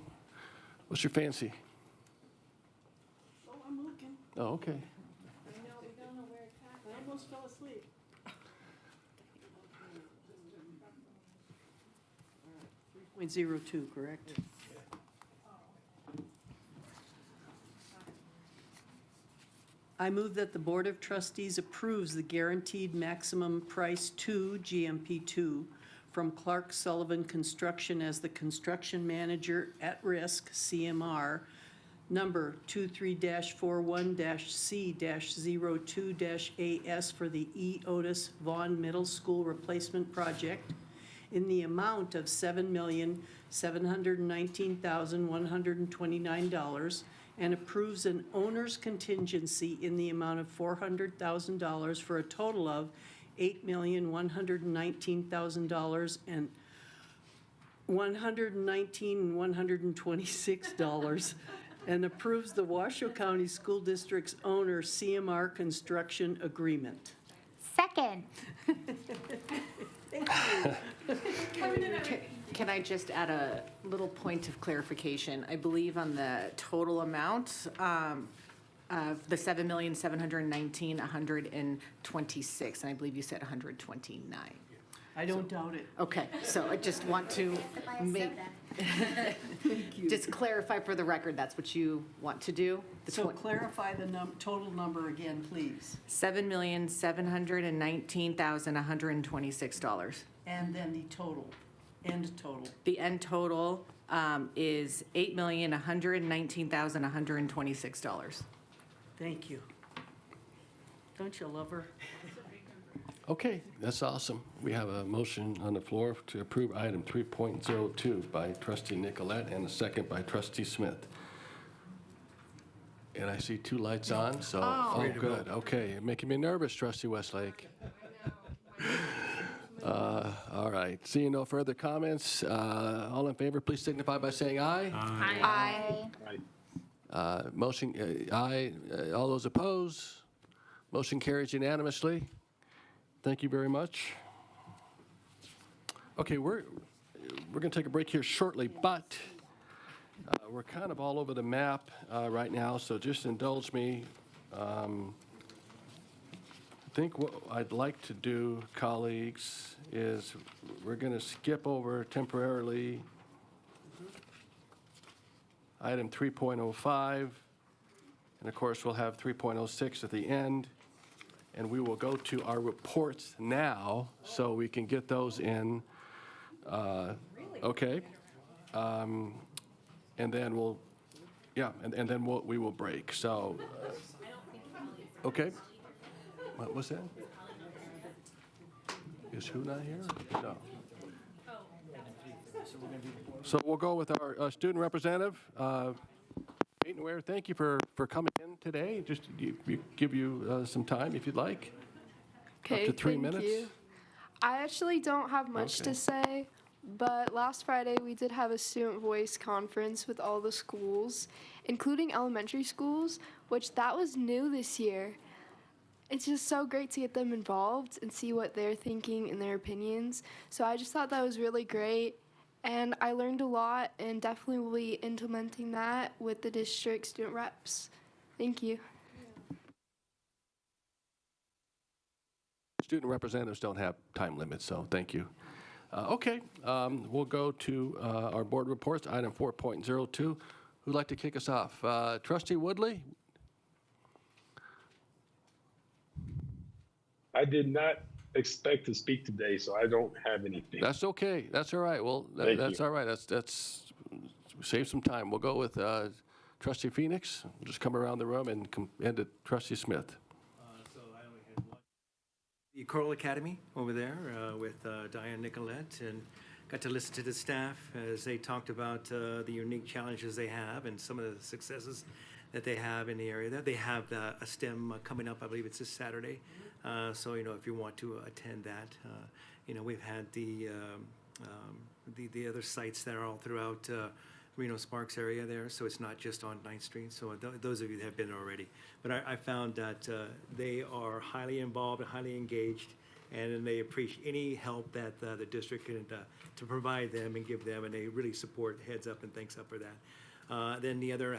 Speaker 1: What's your fancy?
Speaker 12: Oh, I'm looking.
Speaker 1: Oh, okay.
Speaker 12: I don't know where it's at. I almost fell asleep. 3.02, correct? I move that the Board of Trustees approves the guaranteed maximum price 2, GMP 2, from Clark Sullivan Construction as the construction manager at risk, CMR, number 23-41-C-02-AS for the E. Otis Vaughn Middle School Replacement Project in the amount of $7,719,129 and approves an owner's contingency in the amount of $400,000 for a total of $8,119,000 and $119,126 and approves the Washoe County School District's owner CMR construction agreement.
Speaker 4: Second.
Speaker 3: Can I just add a little point of clarification? I believe on the total amount of the $7,719,126, and I believe you said 129.
Speaker 12: I don't doubt it.
Speaker 3: Okay, so I just want to make, just clarify for the record, that's what you want to do?
Speaker 12: So clarify the total number again, please.
Speaker 3: $7,719,126.
Speaker 12: And then the total, end total.
Speaker 3: The end total is $8,119,126.
Speaker 12: Thank you. Don't you love her?
Speaker 1: Okay, that's awesome. We have a motion on the floor to approve item 3.02 by Trustee Nicolette and a second by Trustee Smith. And I see 2 lights on, so, oh, good, okay. You're making me nervous, Trustee Westlake. All right. Seeing no further comments, all in favor, please signify by saying aye.
Speaker 4: Aye.
Speaker 1: Motion, aye. All those opposed? Motion carries unanimously. Thank you very much. Okay, we're going to take a break here shortly, but we're kind of all over the map right now, so just indulge me. I think what I'd like to do, colleagues, is we're going to skip over temporarily item 3.05, and of course, we'll have 3.06 at the end, and we will go to our reports now so we can get those in. Okay. And then we'll, yeah, and then we will break. So, okay. What's that? Is who not here? No. So we'll go with our student representative, Peyton Ware. Thank you for coming in today. Just give you some time if you'd like.
Speaker 15: Okay,
Speaker 1: up to 3
Speaker 15: thank
Speaker 1: minutes.
Speaker 15: you. I actually don't have much to say, but last Friday we did have a student voice conference with all the schools, including elementary schools, which that was new this year. It's just so great to get them involved and see what they're thinking and their opinions. So I just thought that was really great, and I learned a lot, and definitely will be implementing that with the district student reps. Thank you.
Speaker 1: Student representatives don't have time limits, so thank you. Okay, we'll go to our board reports, item 4.02. Who'd like to kick us off? Trustee Woodley?
Speaker 14: I did not expect to speak today, so I don't have anything.
Speaker 1: That's okay. That's all right. Well,
Speaker 14: Thank
Speaker 1: that's
Speaker 14: you.
Speaker 1: all right. That's save some time. We'll go with Trustee Phoenix. We'll just come around the room and end to Trustee Smith.
Speaker 9: So I only had one. The Choral Academy over there with Diane Nicolette, and got to listen to the staff as they talked about the unique challenges they have and some of the successes that they have in the area there. They have a STEM coming up, I believe it's this Saturday. So, if you want to attend that, we've had the other sites that are all throughout Reno Sparks area there, so it's not just on 9th Street. So those of you that have been already. But I found that they are highly involved and highly engaged, and they appreciate any help that the district can to provide them and give them, and they really support. Heads up and thanks up for that. Then the other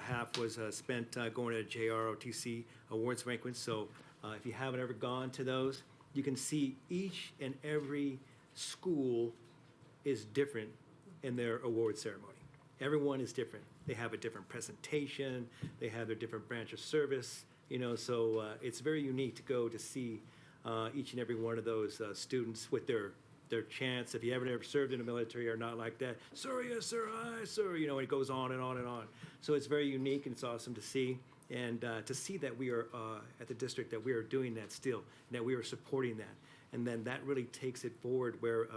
Speaker 9: half was spent going to JROTC awards banquets. So if you haven't ever gone to those, you can see each and every school is different in their award ceremony. Everyone is different. They have a different presentation. They have their different branch of service. So it's very unique to go to see each and every one of those students with their chants. If you haven't ever served in the military or not like that, sir, yes, sir, aye, sir, it goes on and on and on. So it's very unique, and it's awesome to see. And to see that we are, at the district, that we are doing that still, and that we are supporting that. And then that really takes it forward where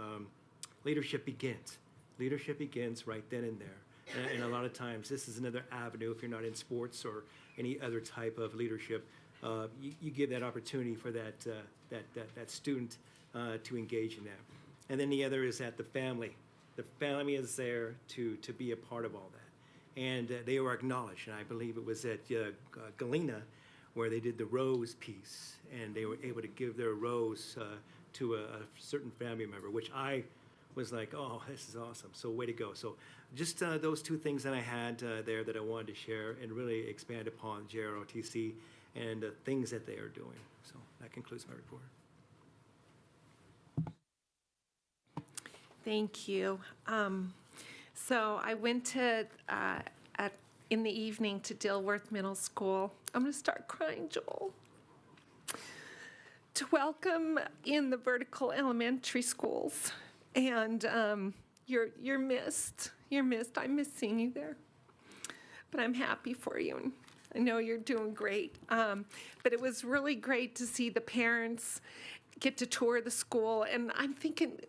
Speaker 9: leadership begins. Leadership begins right then and there. And a lot of times, this is another avenue, if you're not in sports or any other type of leadership, you give that opportunity for that student to engage in that. And then the other is that the family. The family is there to be a part of all that. And they were acknowledged, and I believe it was at Galena where they did the rose piece, and they were able to give their rose to a certain family member, which I was like, oh, this is awesome. So way to go. So just those two things that I had there that I wanted to share and really expand upon JROTC and the things that they are doing. So that concludes my report.
Speaker 13: Thank you. So I went to, in the evening to Dilworth Middle School. I'm going to start crying, Joel. To welcome in the vertical elementary schools. And you're missed. You're missed. I miss seeing you there. But I'm happy for you. And I know you're doing great. But it was really great to see the parents get to tour the school. And I'm thinking,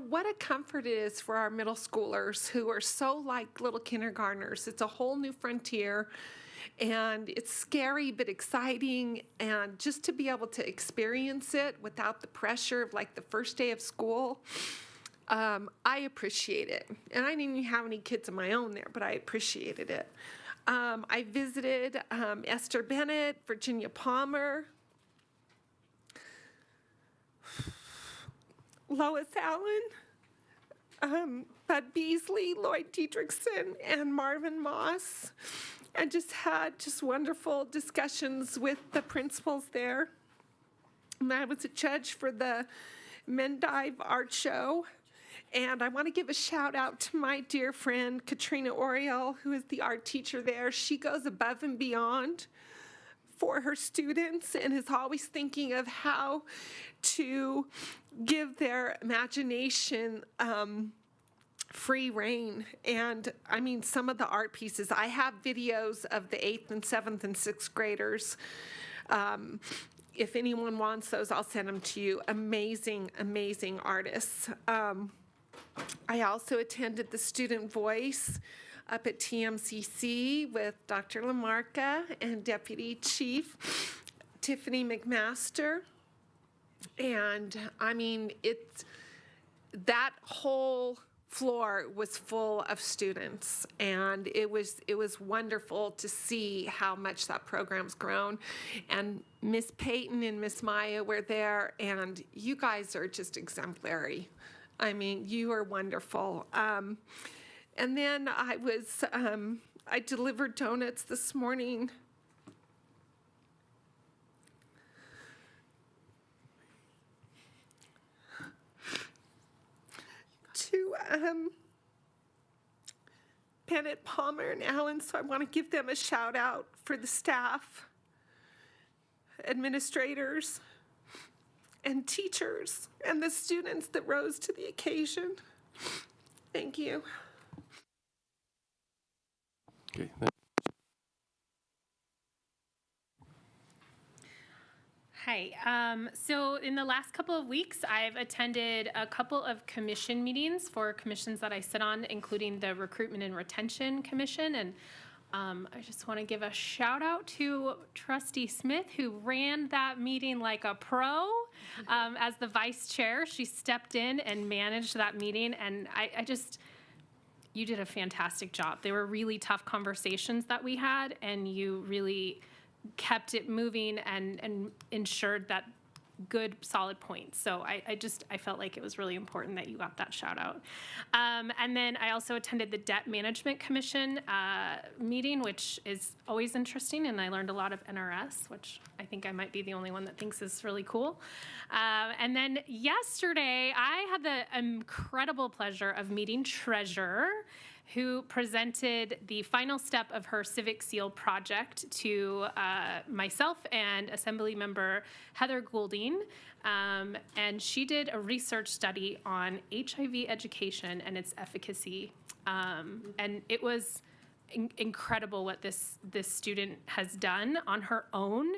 Speaker 13: what a comfort it is for our middle schoolers who are so like little kindergartners. It's a whole new frontier. And it's scary but exciting, and just to be able to experience it without the pressure of like the first day of school, I appreciate it. And I didn't even have any kids of my own there, but I appreciated it. I visited Esther Bennett, Virginia Palmer, Lois Allen, Bud Beasley, Lloyd Diedrichson, and Marvin Moss, and just had wonderful discussions with the principals there. And I was a judge for the Mendive Art Show. And I want to give a shout out to my dear friend, Katrina Oriel, who is the art teacher there. She goes above and beyond for her students and is always thinking of how to give their imagination free rein. And I mean, some of the art pieces, I have videos of the 8th and 7th and 6th graders. If anyone wants those, I'll send them to you. Amazing, amazing artists. I also attended the Student Voice up at TMCC with Dr. Lamarca and Deputy Chief Tiffany McMaster. And I mean, that whole floor was full of students, and it was wonderful to see how much that program's grown. And Miss Peyton and Miss Maya were there, and you guys are just exemplary. I mean, you are wonderful. And then I delivered donuts this morning. To Bennett, Palmer, and Allen, so I want to give them a shout out for the staff, administrators, and teachers, and the students that rose to the occasion. Thank you.
Speaker 1: Okay.
Speaker 2: Hi. So in the last couple of weeks, I've attended a couple of commission meetings for commissions that I sit on, including the Recruitment and Retention Commission. And I just want to give a shout out to Trustee Smith, who ran that meeting like a pro. As the vice chair, she stepped in and managed that meeting. And you did a fantastic job. They were really tough conversations that we had, and you really kept it moving and ensured that good, solid points. So I felt like it was really important that you got that shout out. And then I also attended the Debt Management Commission meeting, which is always interesting, and I learned a lot of NRS, which I think I might be the only one that thinks is really cool. And then yesterday, I had the incredible pleasure of meeting Treasurer, who presented the final step of her Civic Seal project to myself and Assembly Member Heather Goulding. And she did a research study on HIV education and its efficacy. And it was incredible what this student has done on her own,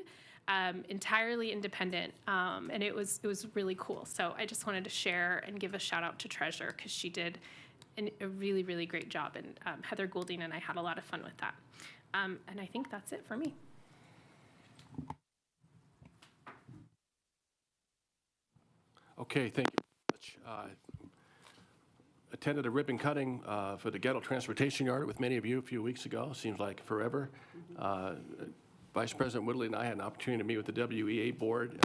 Speaker 2: entirely independent. And it was really cool. So I just wanted to share and give a shout out to Treasure, because she did a really, really great job. And Heather Goulding and I had a lot of fun with that. And I think that's it for me.
Speaker 1: Okay, thank you very much. Attended a ribbon cutting for the Ghetto Transportation Yard with many of you a few weeks ago. Seems like forever. Vice President Woodley and I had an opportunity to meet with the WEA board.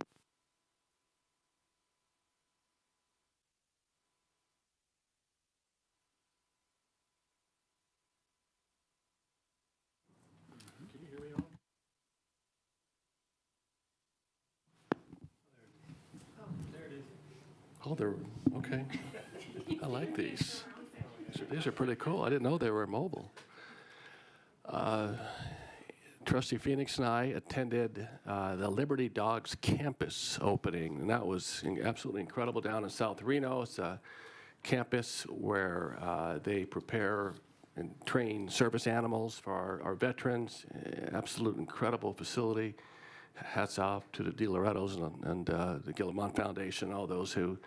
Speaker 1: Oh, they're, okay. I like these. These are pretty cool. I didn't know they were mobile. Trustee Phoenix and I attended the Liberty Dogs campus opening, and that was absolutely incredible down in South Reno. It's a campus where they prepare and train service animals for our veterans. Absolute incredible facility. Hats off to the De Lorettos and the Guillemot Foundation, all those who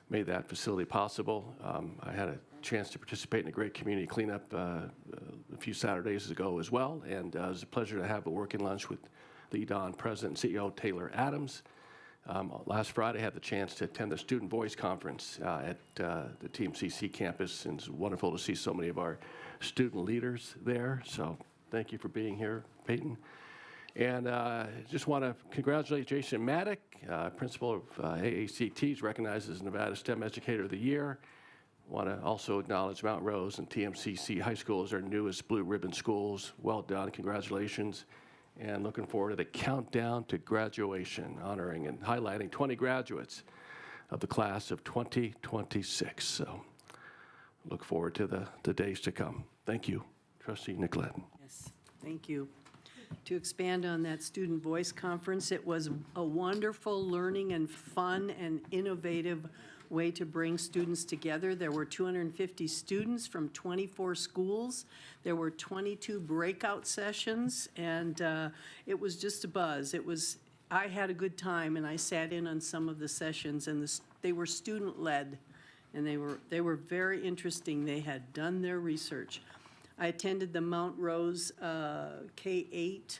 Speaker 1: made that facility possible. I had a chance to participate in a great community cleanup a few Saturdays ago as well, and it was a pleasure to have a working lunch with Lead On President and CEO Taylor Adams. Last Friday, I had the chance to attend the Student Voice Conference at the TMCC campus, and it's wonderful to see so many of our student leaders there. So thank you for being here, Peyton. And just want to congratulate Jason Maddock, principal of AACT, is recognized as Nevada STEM Educator of the Year. Want to also acknowledge Mount Rose and TMCC High School as our newest Blue Ribbon schools. Well done, congratulations. And looking forward to the countdown to graduation, honoring and highlighting 20 graduates of the class of 2026. So look forward to the days to come. Thank you, Trustee Nicolette.
Speaker 12: Yes, thank you. To expand on that Student Voice Conference, it was a wonderful learning and fun and innovative way to bring students together. There were 250 students from 24 schools. There were 22 breakout sessions, and it was just a buzz. I had a good time, and I sat in on some of the sessions, and they were student-led, and they were very interesting. They had done their research. I attended the Mount Rose K-8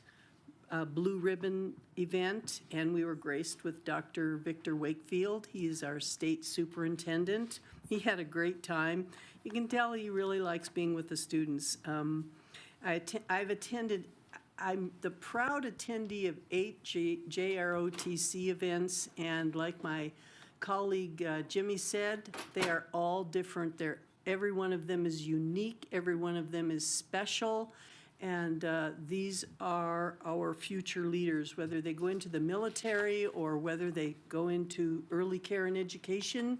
Speaker 12: Blue Ribbon event, and we were graced with Dr. Victor Wakefield. He is our state superintendent. He had a great time. You can tell he really likes being with the students. I've attended, I'm the proud attendee of 8 JROTC events, and like my colleague Jimmy said, they are all different. Every one of them is unique. Every one of them is special. And these are our future leaders, whether they go into the military or whether they go into early care and education,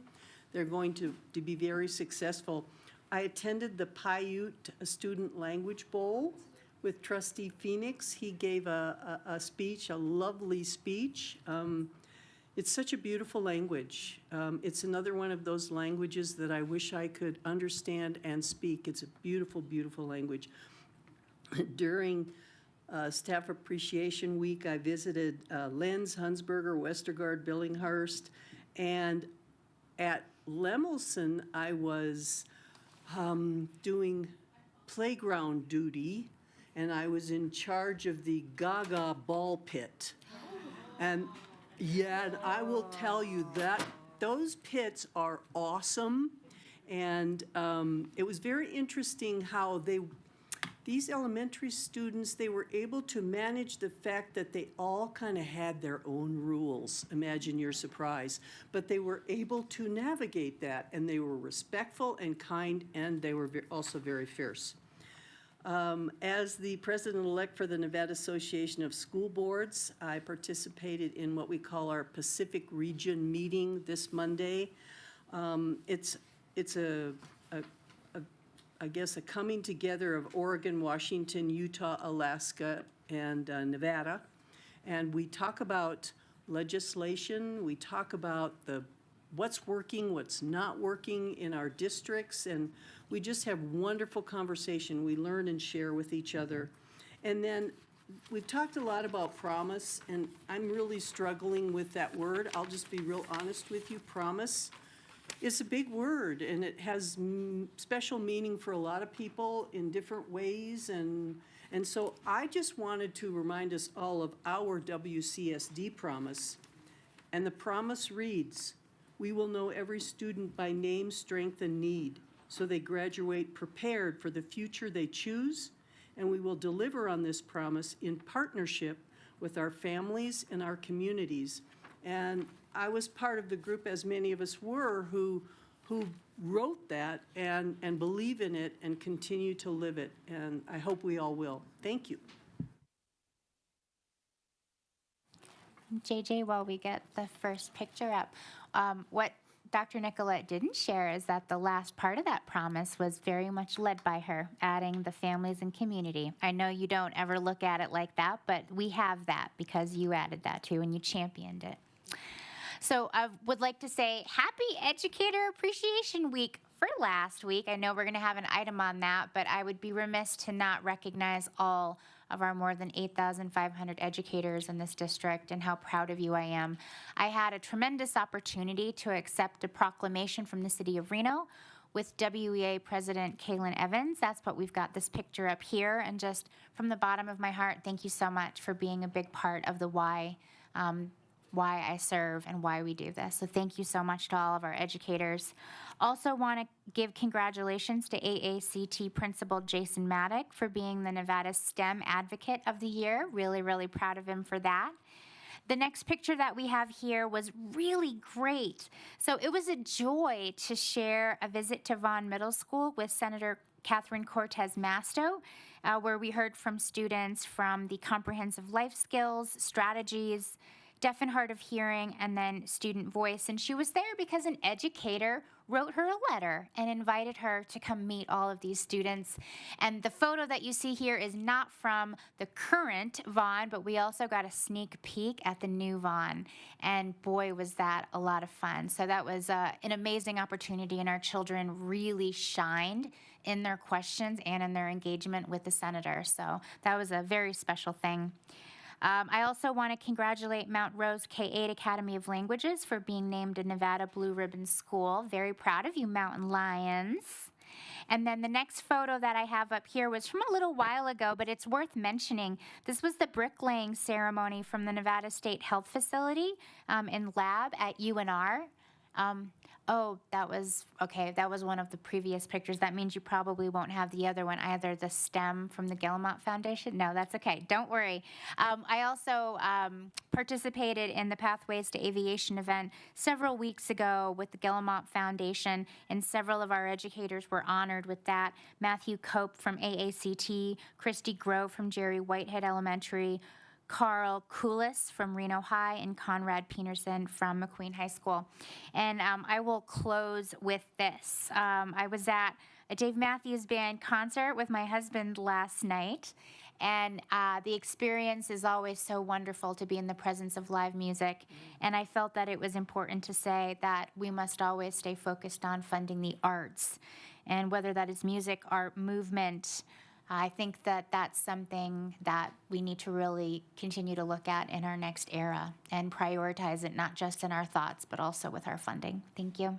Speaker 12: they're going to be very successful. I attended the Paiute Student Language Bowl with Trustee Phoenix. He gave a speech, a lovely speech. It's such a beautiful language. It's another one of those languages that I wish I could understand and speak. It's a beautiful, beautiful language. During Staff Appreciation Week, I visited Lenz, Hunsberger, Westergaard, Billinghurst, and at Lemelson, I was doing playground duty, and I was in charge of the Gaga ball pit. And yeah, and I will tell you that those pits are awesome, and it was very interesting how these elementary students, they were able to manage the fact that they all kind of had their own rules. Imagine your surprise. But they were able to navigate that, and they were respectful and kind, and they were also very fierce. As the president-elect for the Nevada Association of School Boards, I participated in what we call our Pacific Region meeting this Monday. It's I guess, a coming together of Oregon, Washington, Utah, Alaska, and Nevada. And we talk about legislation, we talk about what's working, what's not working in our districts, and we just have wonderful conversation. We learn and share with each other. And then we've talked a lot about promise, and I'm really struggling with that word. I'll just be real honest with you, promise. It's a big word, and it has special meaning for a lot of people in different ways, and so I just wanted to remind us all of our WCSD promise, and the promise reads, "We will know every student by name, strength, and need, so they graduate prepared for the future they choose, and we will deliver on this promise in partnership with our families and our communities." And I was part of the group, as many of us were, who wrote that and believe in it and continue to live it. And I hope we all will. Thank you.
Speaker 4: JJ, while we get the first picture up, what Dr. Nicolette didn't share is that the last part of that promise was very much led by her, adding the families and community. I know you don't ever look at it like that, but we have that because you added that too and you championed it. So I would like to say Happy Educator Appreciation Week for last week. I know we're going to have an item on that, but I would be remiss to not recognize all of our more than 8,500 educators in this district and how proud of you I am. I had a tremendous opportunity to accept a proclamation from the city of Reno with WEA President Kaylin Evans. That's what we've got this picture up here. And just from the bottom of my heart, thank you so much for being a big part of the why I serve and why we do this. So thank you so much to all of our educators. Also want to give congratulations to AACT Principal Jason Maddock for being the Nevada STEM Advocate of the Year. Really, really proud of him for that. The next picture that we have here was really great. So it was a joy to share a visit to Vaughn Middle School with Senator Catherine Cortez Masto, where we heard from students from the comprehensive life skills, strategies, deaf and hard of hearing, and then student voice. And she was there because an educator wrote her a letter and invited her to come meet all of these students. And the photo that you see here is not from the current Vaughn, but we also got a sneak peek at the new Vaughn. And boy, was that a lot of fun. So that was an amazing opportunity, and our children really shined in their questions and in their engagement with the senator. So that was a very special thing. I also want to congratulate Mount Rose K-8 Academy of Languages for being named a Nevada Blue Ribbon School. Very proud of you, Mountain Lions. And then the next photo that I have up here was from a little while ago, but it's worth mentioning. This was the bricklaying ceremony from the Nevada State Health Facility in lab at UNR. Oh, that was one of the previous pictures. That means you probably won't have the other one either, the stem from the Guillemot Foundation. No, that's okay. Don't worry. I also participated in the Pathways to Aviation event several weeks ago with the Guillemot Foundation, and several of our educators were honored with that. Matthew Cope from AACT, Christy Grove from Jerry Whitehead Elementary, Carl Kulis from Reno High, and Conrad Peterson from McQueen High School. And I will close with this. I was at a Dave Matthews Band concert with my husband last night, and the experience is always so wonderful to be in the presence of live music. And I felt that it was important to say that we must always stay focused on funding the arts, and whether that is music, art, movement, I think that that's something that we need to really continue to look at in our next era and prioritize it, not just in our thoughts, but also with our funding. Thank you.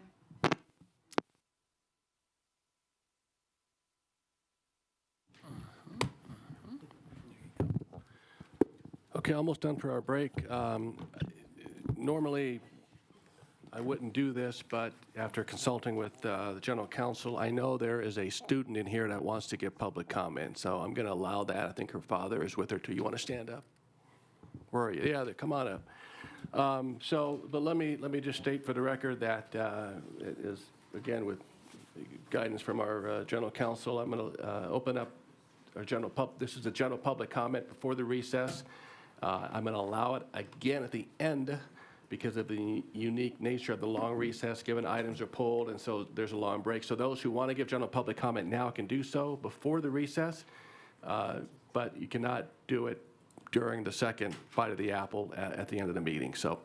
Speaker 1: Okay, almost done for our break. Normally, I wouldn't do this, but after consulting with the general counsel, I know there is a student in here that wants to give public comment, so I'm going to allow that. I think her father is with her too. You want to stand up? Where are you? Yeah, come on up. But let me just state for the record that it is, again, with guidance from our general counsel, I'm going to open up our this is a general public comment before the recess. I'm going to allow it again at the end, because of the unique nature of the long recess, given items are pulled, and so there's a long break. So those who want to give general public comment now can do so before the recess, but you cannot do it during the second bite of the apple at the end of the meeting. So,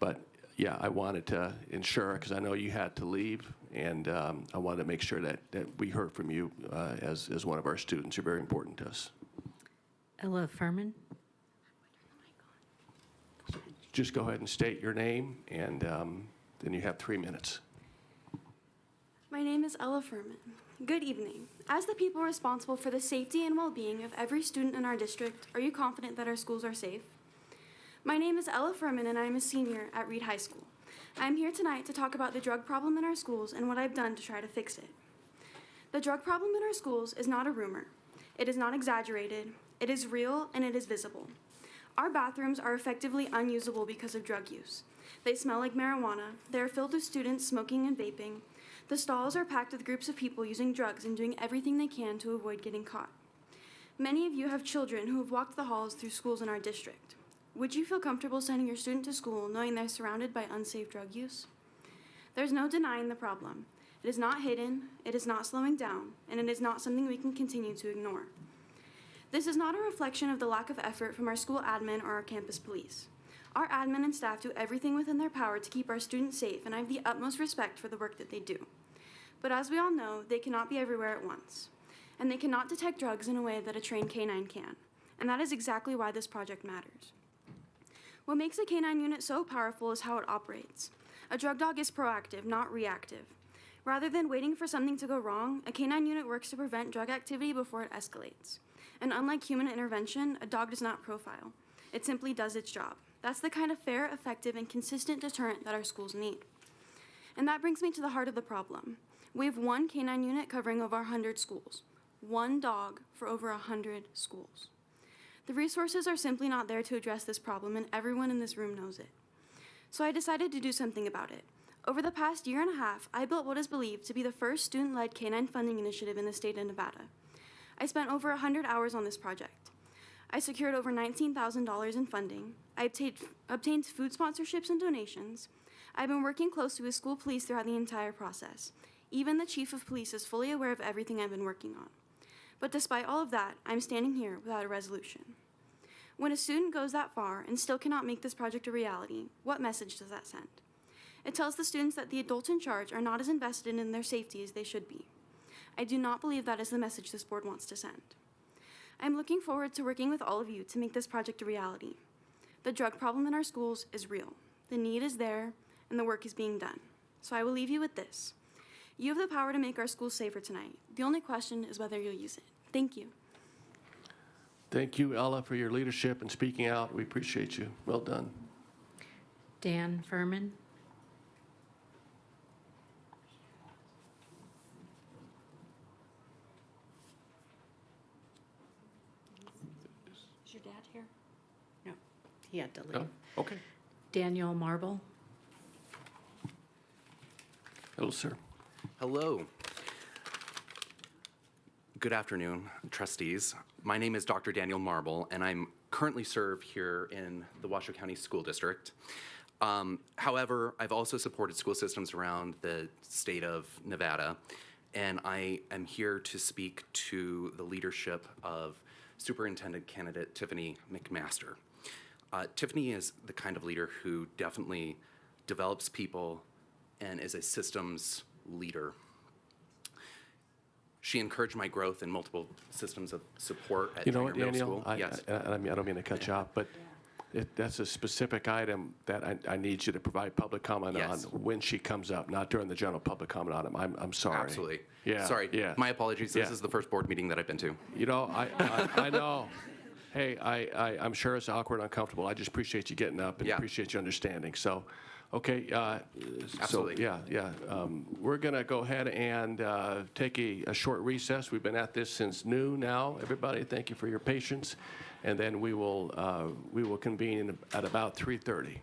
Speaker 1: but yeah, I wanted to ensure, because I know you had to leave, and I wanted to make sure that we heard from you as one of our students. You're very important to us.
Speaker 7: Ella Furman.
Speaker 1: Just go ahead and state your name, and then you have 3 minutes.
Speaker 6: My name is Ella Furman. Good evening. As the people responsible for the safety and well-being of every student in our district, are you confident that our schools are safe? My name is Ella Furman, and I am a senior at Reed High School. I am here tonight to talk about the drug problem in our schools and what I've done to try to fix it. The drug problem in our schools is not a rumor. It is not exaggerated. It is real, and it is visible. Our bathrooms are effectively unusable because of drug use. They smell like marijuana. They are filled with students smoking and vaping. The stalls are packed with groups of people using drugs and doing everything they can to avoid getting caught. Many of you have children who have walked the halls through schools in our district. Would you feel comfortable sending your student to school knowing they're surrounded by unsafe drug use? There's no denying the problem. It is not hidden, it is not slowing down, and it is not something we can continue to ignore. This is not a reflection of the lack of effort from our school admin or our campus police. Our admin and staff do everything within their power to keep our students safe, and I have the utmost respect for the work that they do. But as we all know, they cannot be everywhere at once. And they cannot detect drugs in a way that a trained canine can. And that is exactly why this project matters. What makes a canine unit so powerful is how it operates. A drug dog is proactive, not reactive. Rather than waiting for something to go wrong, a canine unit works to prevent drug activity before it escalates. And unlike human intervention, a dog does not profile. It simply does its job. That's the kind of fair, effective, and consistent deterrent that our schools need. And that brings me to the heart of the problem. We have one canine unit covering over 100 schools. One dog for over 100 schools. The resources are simply not there to address this problem, and everyone in this room knows it. So I decided to do something about it. Over the past year and a half, I built what is believed to be the first student-led canine funding initiative in the state of Nevada. I spent over 100 hours on this project. I secured over $19,000 in funding. I obtained food sponsorships and donations. I've been working closely with school police throughout the entire process. Even the chief of police is fully aware of everything I've been working on. But despite all of that, I'm standing here without a resolution. When a student goes that far and still cannot make this project a reality, what message does that send? It tells the students that the adults in charge are not as invested in their safety as they should be. I do not believe that is the message this board wants to send. I'm looking forward to working with all of you to make this project a reality. The drug problem in our schools is real. The need is there, and the work is being done. So I will leave you with this. You have the power to make our schools safer tonight. The only question is whether you'll use it. Thank you.
Speaker 1: Thank you, Ella, for your leadership and speaking out. We appreciate you. Well done.
Speaker 7: Dan Furman. Is your dad here? No, he had to leave.
Speaker 1: Oh, okay.
Speaker 7: Daniel Marble.
Speaker 1: Hello, sir.
Speaker 11: Hello. Good afternoon, trustees. My name is Dr. Daniel Marble, and I'm currently serve here in the Washoe County School District. However, I've also supported school systems around the state of Nevada, and I am here to speak to the leadership of Superintendent candidate Tiffany McMaster. Tiffany is the kind of leader who definitely develops people and is a systems leader. She encouraged my growth in multiple systems of support at
Speaker 1: You know what,
Speaker 11: Middle
Speaker 1: Daniel?
Speaker 11: School. Yes.
Speaker 1: I don't mean to cut you off, but that's a specific item that I need you to provide public comment on
Speaker 11: Yes.
Speaker 1: when she comes up, not during the general public comment on it. I'm sorry.
Speaker 11: Absolutely.
Speaker 1: Yeah.
Speaker 11: Sorry.
Speaker 1: Yeah.
Speaker 11: My apologies. This
Speaker 1: Yeah.
Speaker 11: is the first board meeting that I've been to.
Speaker 1: You know, I know. Hey, I'm sure it's awkward, uncomfortable. I just appreciate you getting up and appreciate you understanding. So, okay.
Speaker 11: Absolutely.
Speaker 1: So, yeah. We're going to go ahead and take a short recess. We've been at this since noon now. Everybody, thank you for your patience. And then we will convene at about 3:30.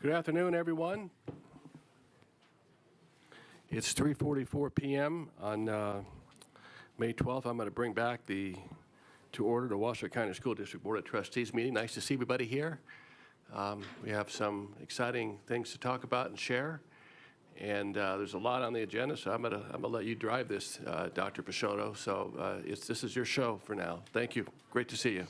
Speaker 1: Good afternoon, everyone. It's 3:44 p.m. on May 12th. I'm going to bring back to order the Washoe County School District Board of Trustees meeting. Nice to see everybody here. We have some exciting things to talk about and share, and there's a lot on the agenda, so I'm gonna let you drive this, Dr. Peixoto. So this is your show for now. Thank you. Great to see you.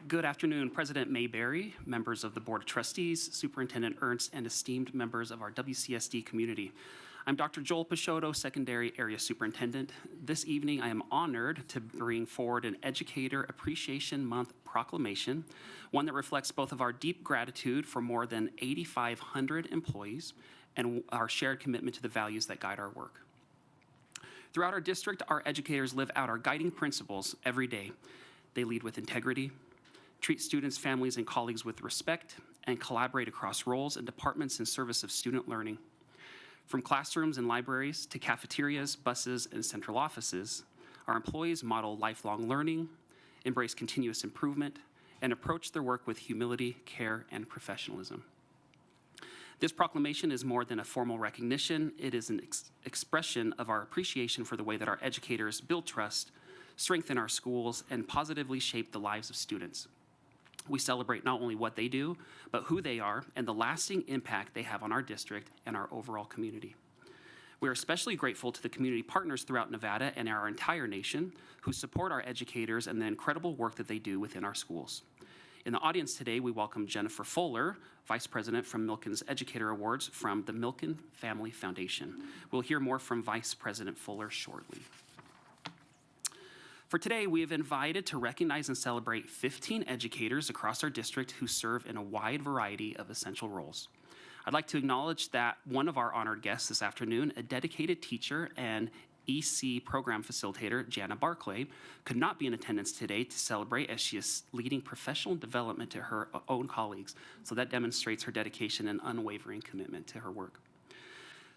Speaker 16: Good afternoon, President Mayberry, members of the Board of Trustees, Superintendent Ernst, and esteemed members of our WCSD community. I'm Dr. Joel Peixoto, Secondary Area Superintendent. This evening, I am honored to bring forward an Educator Appreciation Month proclamation, one that reflects both of our deep gratitude for more than 8,500 employees and our shared commitment to the values that guide our work. Throughout our district, our educators live out our guiding principles every day. They lead with integrity, treat students, families, and colleagues with respect, and collaborate across roles and departments in service of student learning. From classrooms and libraries to cafeterias, buses, and central offices, our employees model lifelong learning, embrace continuous improvement, and approach their work with humility, care, and professionalism. This proclamation is more than a formal recognition. It is an expression of our appreciation for the way that our educators build trust, strengthen our schools, and positively shape the lives of students. We celebrate not only what they do, but who they are and the lasting impact they have on our district and our overall community. We are especially grateful to the community partners throughout Nevada and our entire nation who support our educators and the incredible work that they do within our schools. In the audience today, we welcome Jennifer Fuller, Vice President from Milken's Educator Awards from the Milken Family Foundation. We'll hear more from Vice President Fuller shortly. For today, we have invited to recognize and celebrate 15 educators across our district who serve in a wide variety of essential roles. I'd like to acknowledge that one of our honored guests this afternoon, a dedicated teacher and EC program facilitator, Jana Barclay, could not be in attendance today to celebrate as she is leading professional development to her own colleagues. So that demonstrates her dedication and unwavering commitment to her work.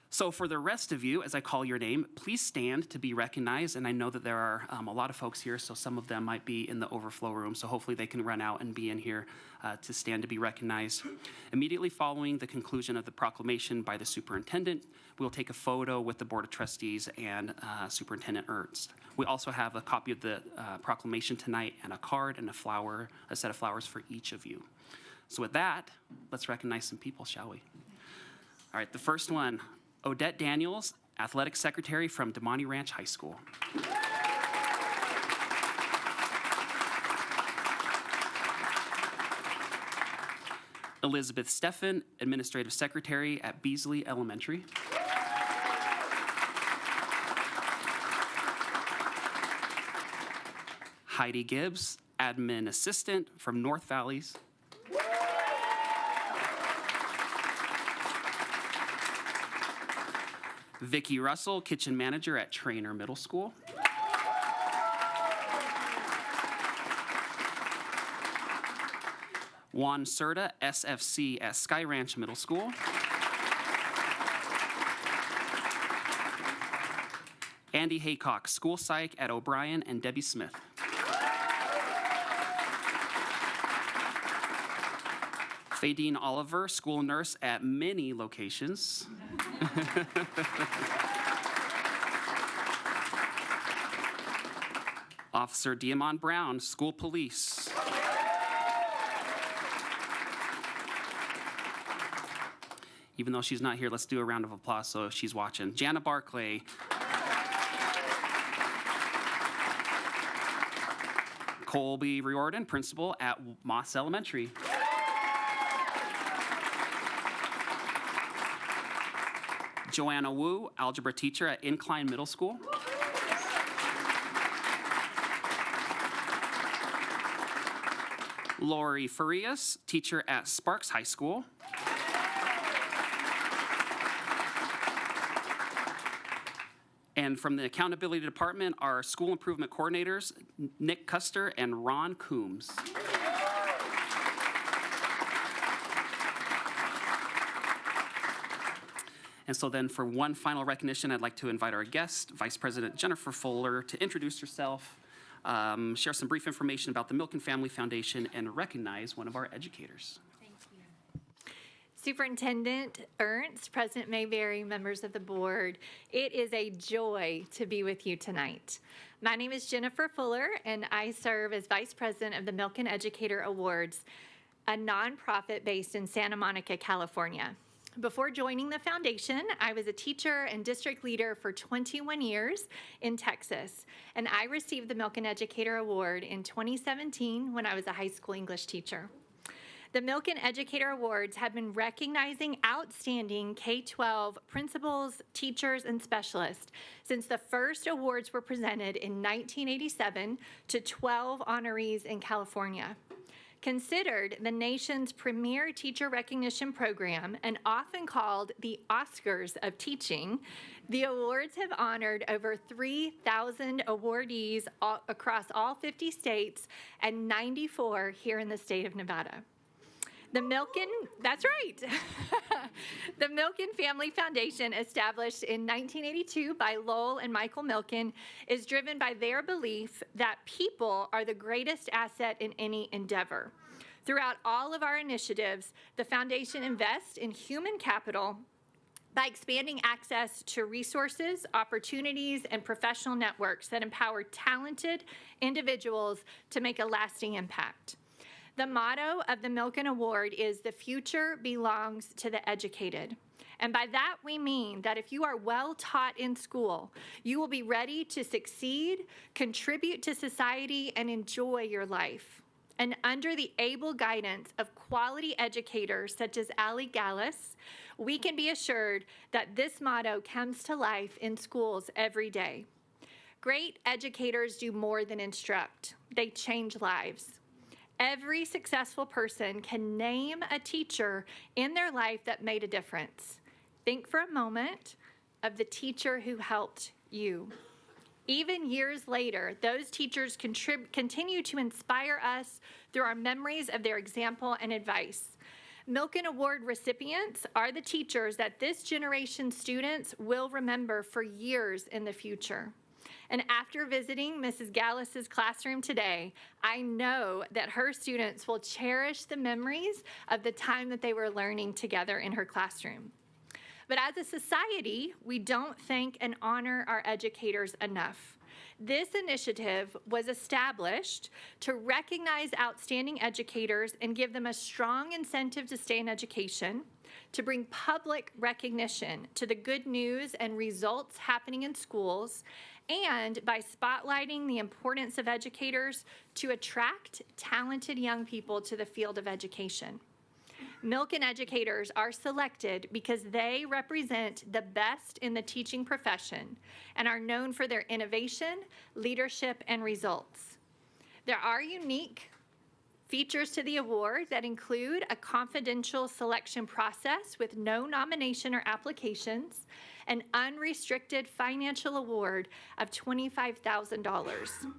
Speaker 16: So for the rest of you, as I call your name, please stand to be recognized. And I know that there are a lot of folks here, so some of them might be in the overflow room. So hopefully they can run out and be in here to stand to be recognized. Immediately following the conclusion of the proclamation by the superintendent, we'll take a photo with the Board of Trustees and Superintendent Ernst. We also have a copy of the proclamation tonight and a card and a set of flowers for each of you. So with that, let's recognize some people, shall we? All right, the first one. Odette Daniels, Athletic Secretary from Demonte Ranch High School. Elizabeth Steffen, Administrative Secretary at Beasley Elementary. Heidi Gibbs, Admin Assistant from North Valleys. Vicki Russell, Kitchen Manager at Trainer Middle School. Juan Serta, SFC at Sky Ranch Middle School. Andy Haycock, School Psych at O'Brien and Debbie Smith. Fadine Oliver, School Nurse at many locations. Officer Diamond Brown, School Police. Even though she's not here, let's do a round of applause so she's watching. Jana Barclay. Colby Riordan, Principal at Moss Elementary. Joanna Wu, Algebra Teacher at Incline Middle School. Lori Farias, Teacher at Sparks High School. And from the Accountability Department, our School Improvement Coordinators, Nick Custer and Ron Coombs. And so then for one final recognition, I'd like to invite our guest, Vice President Jennifer Fuller, to introduce herself share some brief information about the Milken Family Foundation, and recognize one of our educators.
Speaker 17: Superintendent Ernst, President Mayberry, members of the board, it is a joy to be with you tonight. My name is Jennifer Fuller, and I serve as Vice President of the Milken Educator Awards, a nonprofit based in Santa Monica, California. Before joining the foundation, I was a teacher and district leader for 21 years in Texas, and I received the Milken Educator Award in 2017 when I was a high school English teacher. The Milken Educator Awards have been recognizing outstanding K-12 principals, teachers, and specialists since the first awards were presented in 1987 to 12 honorees in California. Considered the nation's premier teacher recognition program and often called the Oscars of teaching, the awards have honored over 3,000 awardees across all 50 states and 94 here in the state of Nevada. The Milken, that's right. The Milken Family Foundation, established in 1982 by Lowell and Michael Milken, is driven by their belief that people are the greatest asset in any endeavor. Throughout all of our initiatives, the foundation invests in human capital by expanding access to resources, opportunities, and professional networks that empower talented individuals to make a lasting impact. The motto of the Milken Award is "The future belongs to the educated." And by that, we mean that if you are well taught in school, you will be ready to succeed, contribute to society, and enjoy your life. And under the able guidance of quality educators such as Ali Gallus, we can be assured that this motto comes to life in schools every day. Great educators do more than instruct. They change lives. Every successful person can name a teacher in their life that made a difference. Think for a moment of the teacher who helped you. Even years later, those teachers continue to inspire us through our memories of their example and advice. Milken Award recipients are the teachers that this generation's students will remember for years in the future. And after visiting Mrs. Gallus's classroom today, I know that her students will cherish the memories of the time that they were learning together in her classroom. But as a society, we don't thank and honor our educators enough. This initiative was established to recognize outstanding educators and give them a strong incentive to stay in education, to bring public recognition to the good news and results happening in schools, and by spotlighting the importance of educators to attract talented young people to the field of education. Milken educators are selected because they represent the best in the teaching profession and are known for their innovation, leadership, and results. There are unique features to the award that include a confidential selection process with no nomination or applications, an unrestricted financial award of $25,000.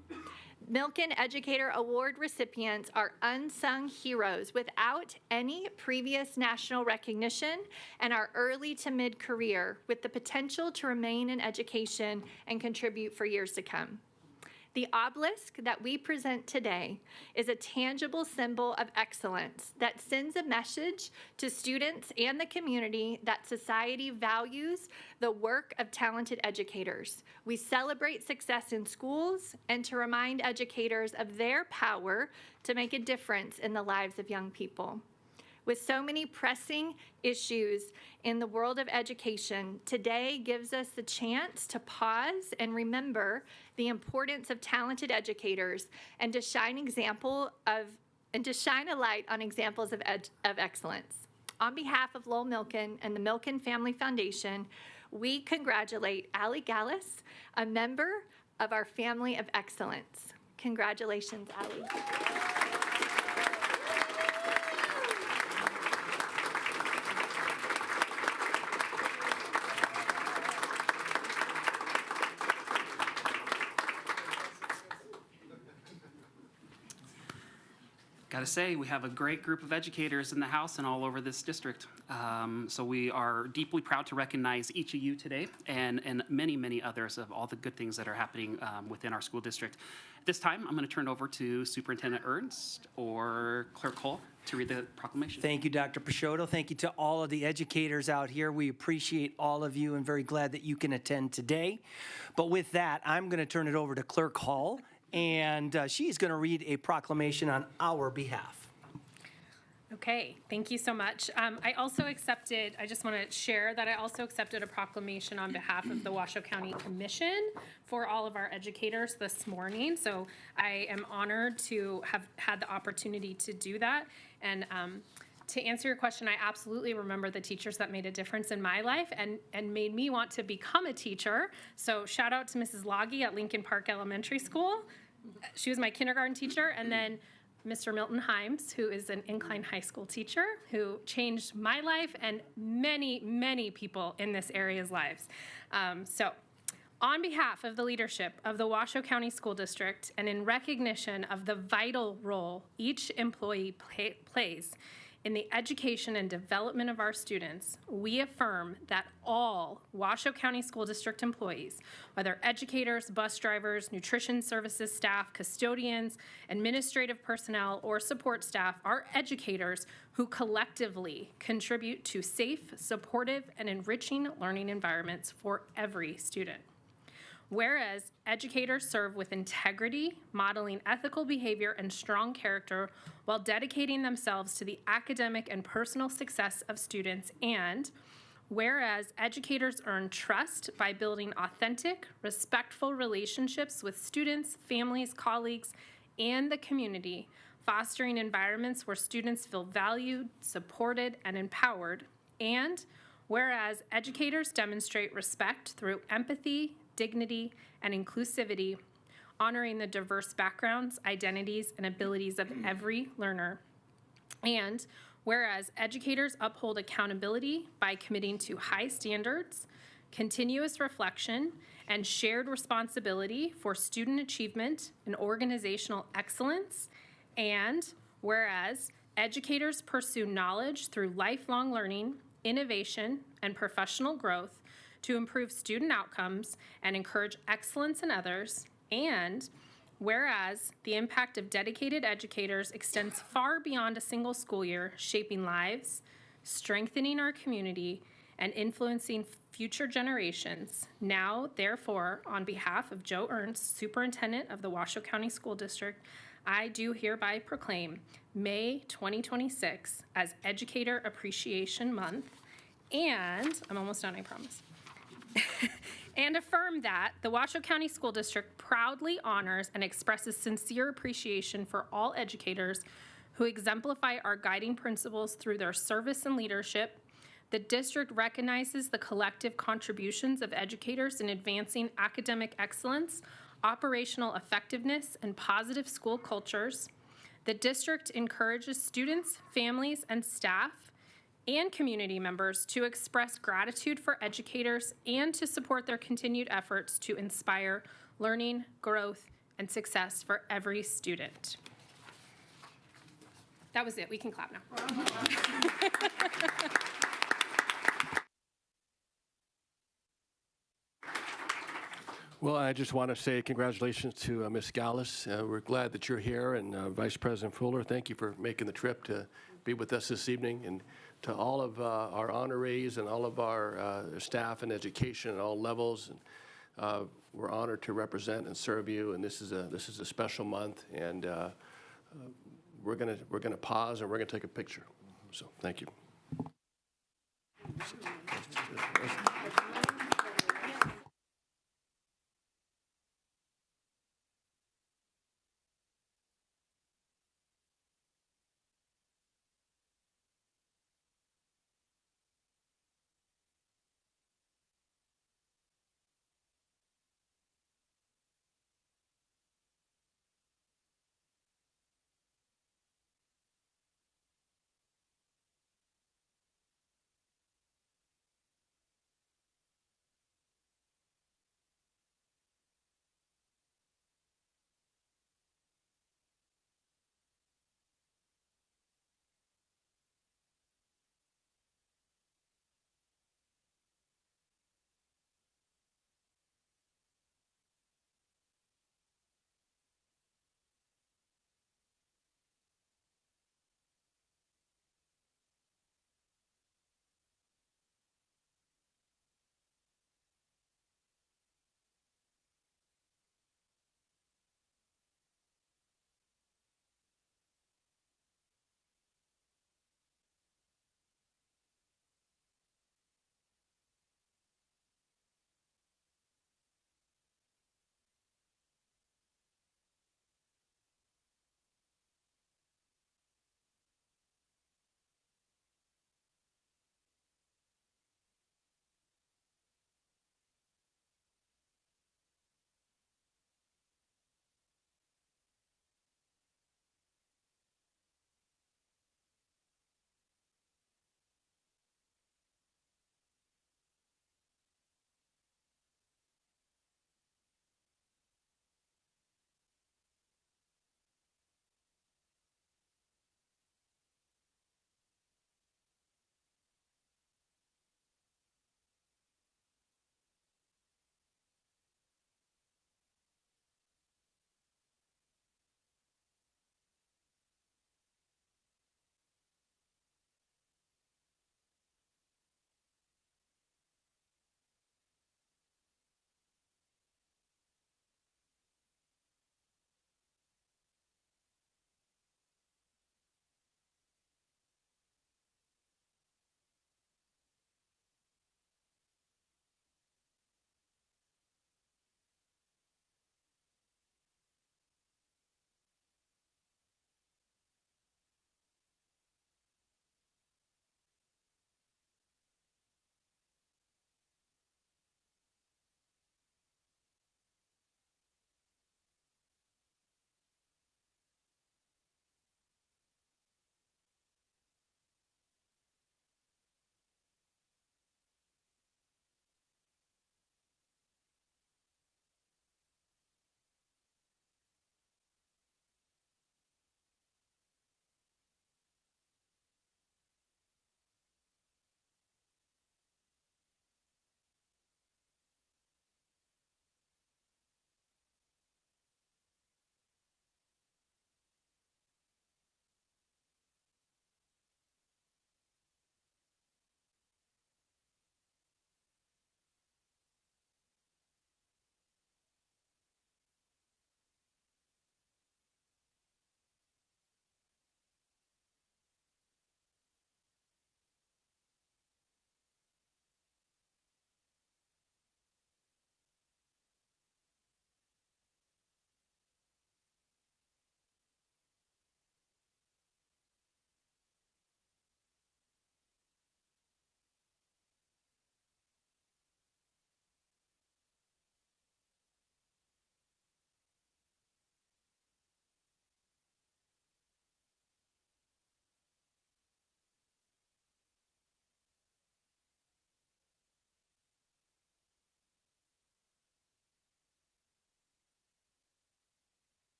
Speaker 17: Milken Educator Award recipients are unsung heroes without any previous national recognition and are early to mid-career with the potential to remain in education and contribute for years to come. The obelisk that we present today is a tangible symbol of excellence that sends a message to students and the community that society values the work of talented educators. We celebrate success in schools and to remind educators of their power to make a difference in the lives of young people. With so many pressing issues in the world of education, today gives us the chance to pause and remember the importance of talented educators and to shine a light on examples of excellence. On behalf of Lowell Milken and the Milken Family Foundation, we congratulate Ali Gallus, a member of our family of excellence. Congratulations, Ali.
Speaker 16: gotta say, we have a great group of educators in the House and all over this district. So we are deeply proud to recognize each of you today and many, many others of all the good things that are happening within our school district. At this time, I'm gonna turn over to Superintendent Ernst or Clerk Cole to read the proclamation.
Speaker 5: Thank you, Dr. Peixoto. Thank you to all of the educators out here. We appreciate all of you and very glad that you can attend today. But with that, I'm going to turn it over to Clerk Hall, and she's going to read a proclamation on our behalf.
Speaker 2: Okay, thank you so much. I just want to share that I also accepted a proclamation on behalf of the Washoe County Commission for all of our educators this morning. So I am honored to have had the opportunity to do that. And to answer your question, I absolutely remember the teachers that made a difference in my life and made me want to become a teacher. So shout out to Mrs. Loggy at Lincoln Park Elementary School. She was my kindergarten teacher. And then Mr. Milton Himes, who is an Incline High School teacher, who changed my life and many, many people in this area's lives. So on behalf of the leadership of the Washoe County School District and in recognition of the vital role each employee plays in the education and development of our students, we affirm that all Washoe County School District employees, whether educators, bus drivers, nutrition services staff, custodians, administrative personnel, or support staff, are educators who collectively contribute to safe, supportive, and enriching learning environments for every student. Whereas educators serve with integrity, modeling ethical behavior and strong character while dedicating themselves to the academic and personal success of students, and whereas educators earn trust by building authentic, respectful relationships with students, families, colleagues, and the community, fostering environments where students feel valued, supported, and empowered, and whereas educators demonstrate respect through empathy, dignity, and inclusivity, honoring the diverse backgrounds, identities, and abilities of every learner. And whereas educators uphold accountability by committing to high standards, continuous reflection, and shared responsibility for student achievement and organizational excellence. And whereas educators pursue knowledge through lifelong learning, innovation, and professional growth to improve student outcomes and encourage excellence in others. And whereas the impact of dedicated educators extends far beyond a single school year, shaping lives, strengthening our community, and influencing future generations. Now, therefore, on behalf of Joe Ernst, Superintendent of the Washoe County School District, I do hereby proclaim May 2026 as Educator Appreciation Month. And I'm almost done, I promise. And affirm that the Washoe County School District proudly honors and expresses sincere appreciation for all educators who exemplify our guiding principles through their service and leadership. The district recognizes the collective contributions of educators in advancing academic excellence, operational effectiveness, and positive school cultures. The district encourages students, families, and staff and community members to express gratitude for educators and to support their continued efforts to inspire learning, growth, and success for every student. That was it. We can clap now.
Speaker 1: Well, I just want to say congratulations to Ms. Gallus. We're glad that you're here, and Vice President Fuller, thank you for making the trip to be with us this evening. And to all of our honorees and all of our staff in education at all levels, we're honored to represent and serve you. And this is a special month, and we're gonna pause and we're gonna take a picture. So thank you.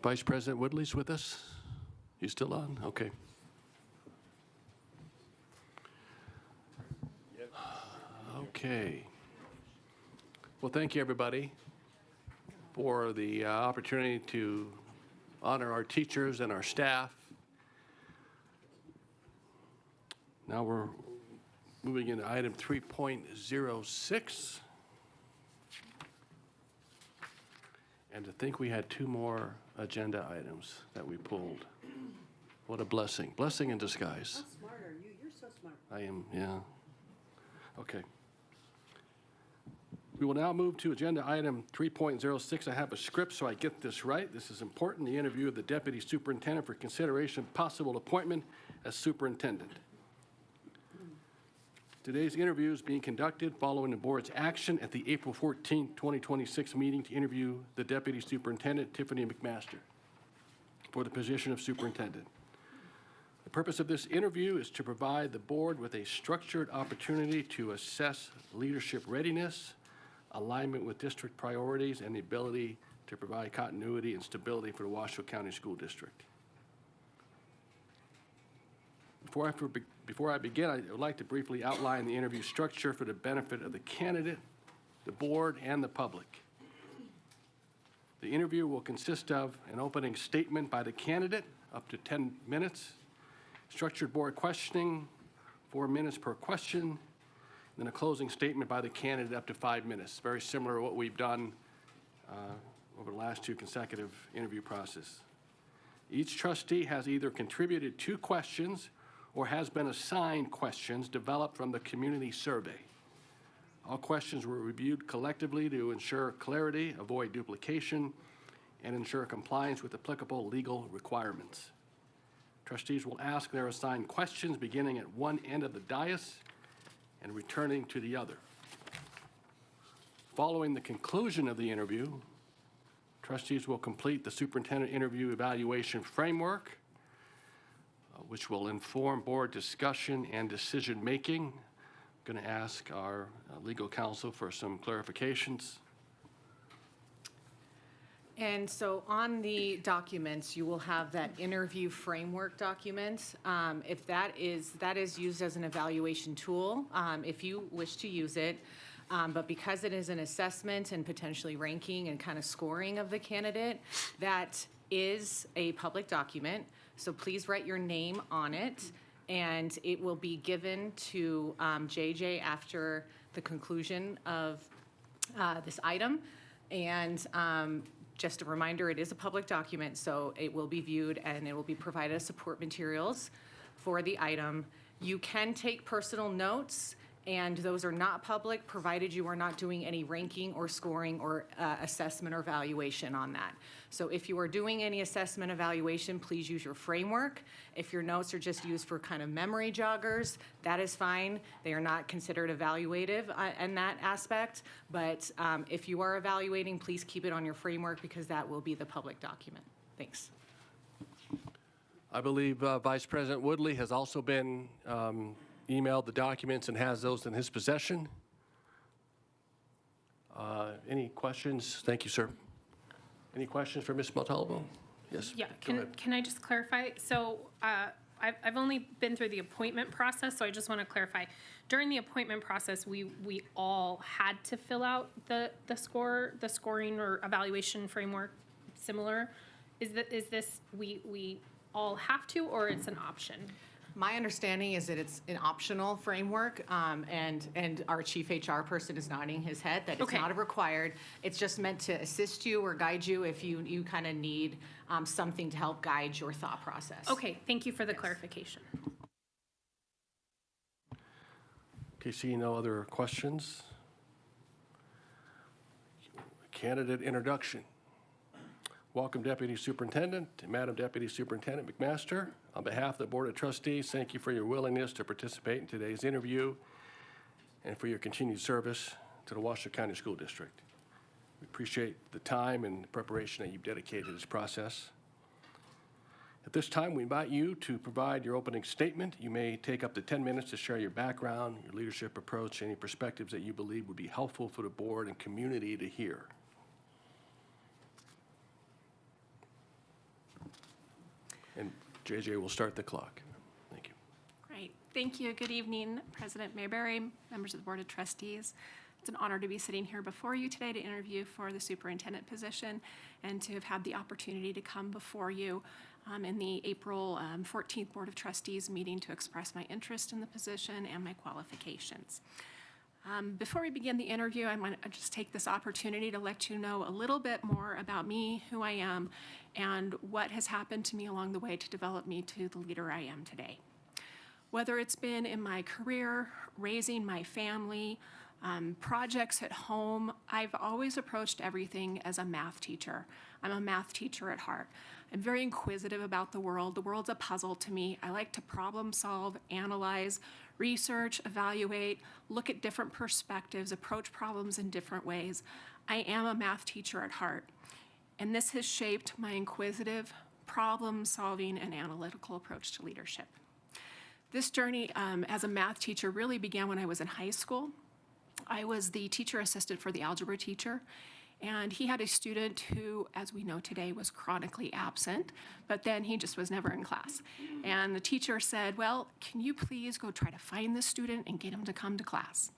Speaker 1: Vice President Woodley's with us? You still on? Okay. Okay. Well, thank you, everybody, for the opportunity to honor our teachers and our staff. Now we're moving into item 3.06. And to think we had 2 more agenda items that we pulled. What a blessing. Blessing in disguise.
Speaker 12: How smart are you? You're so smart.
Speaker 1: I am, yeah. Okay. We will now move to agenda item 3.06. I have a script, so I get this right. This is important. The interview of the Deputy Superintendent for consideration of possible appointment as superintendent. Today's interview is being conducted following the board's action at the April 14, 2026 meeting to interview the Deputy Superintendent, Tiffany McMaster, for the position of superintendent. The purpose of this interview is to provide the board with a structured opportunity to assess leadership readiness, alignment with district priorities, and the ability to provide continuity and stability for the Washoe County School District. Before I begin, I would like to briefly outline the interview structure for the benefit of the candidate, the board, and the public. The interview will consist of an opening statement by the candidate, up to 10 minutes, structured board questioning, 4 minutes per question, then a closing statement by the candidate up to 5 minutes. Very similar to what we've done over the last 2 consecutive interview processes. Each trustee has either contributed 2 questions or has been assigned questions developed from the community survey. All questions were reviewed collectively to ensure clarity, avoid duplication, and ensure compliance with applicable legal requirements. Trustees will ask their assigned questions beginning at one end of the dais and returning to the other. Following the conclusion of the interview, trustees will complete the superintendent interview evaluation framework, which will inform board discussion and decision-making. I'm going to ask our legal counsel for some clarifications.
Speaker 3: And so on the documents, you will have that interview framework document. If that is used as an evaluation tool, if you wish to use it. But because it is an assessment and potentially ranking and kind of scoring of the candidate, that is a public document. So please write your name on it, and it will be given to JJ after the conclusion of this item. And just a reminder, it is a public document, so it will be viewed and it will be provided as support materials for the item. You can take personal notes, and those are not public, provided you are not doing any ranking or scoring or assessment or evaluation on that. So if you are doing any assessment evaluation, please use your framework. If your notes are just used for kind of memory joggers, that is fine. They are not considered evaluative in that aspect. But if you are evaluating, please keep it on your framework because that will be the public document. Thanks.
Speaker 1: I believe Vice President Woodley has also been emailed the documents and has those in his possession. Any questions? Thank you, sir. Any questions for Ms. Montalvo? Yes.
Speaker 2: Yeah,
Speaker 1: go ahead.
Speaker 2: can I just clarify? So I've only been through the appointment process, so I just want to clarify. During the appointment process, we all had to fill out the scoring or evaluation framework similar. Is this we all have to, or it's an option?
Speaker 3: My understanding is that it's an optional framework, and our chief HR person is nodding his head that it's
Speaker 2: Okay.
Speaker 3: not required. It's just meant to assist you or guide you if you kind of need something to help guide your thought process.
Speaker 2: Okay, thank you for the clarification.
Speaker 1: Okay, seeing no other questions. Candidate introduction. Welcome, Deputy Superintendent, Madam Deputy Superintendent McMaster. On behalf of the Board of Trustees, thank you for your willingness to participate in today's interview and for your continued service to the Washoe County School District. We appreciate the time and the preparation that you've dedicated to this process. At this time, we invite you to provide your opening statement. You may take up to 10 minutes to share your background, your leadership approach, any perspectives that you believe would be helpful for the board and community to hear. And JJ will start the clock. Thank you.
Speaker 18: Great. Thank you. Good evening, President Mayberry, members of the Board of Trustees. It's an honor to be sitting here before you today to interview for the superintendent position and to have had the opportunity to come before you in the April 14th Board of Trustees meeting to express my interest in the position and my qualifications. Before we begin the interview, I want to just take this opportunity to let you know a little bit more about me, who I am, and what has happened to me along the way to develop me to the leader I am today. Whether it's been in my career, raising my family, projects at home, I've always approached everything as a math teacher. I'm a math teacher at heart. I'm very inquisitive about the world. The world's a puzzle to me. I like to problem solve, analyze, research, evaluate, look at different perspectives, approach problems in different ways. I am a math teacher at heart, and this has shaped my inquisitive, problem-solving, and analytical approach to leadership. This journey as a math teacher really began when I was in high school. I was the teacher assistant for the algebra teacher, and he had a student who, as we know today, was chronically absent, but then he just was never in class. And the teacher said, well, can you please go try to find this student and get him to come to class?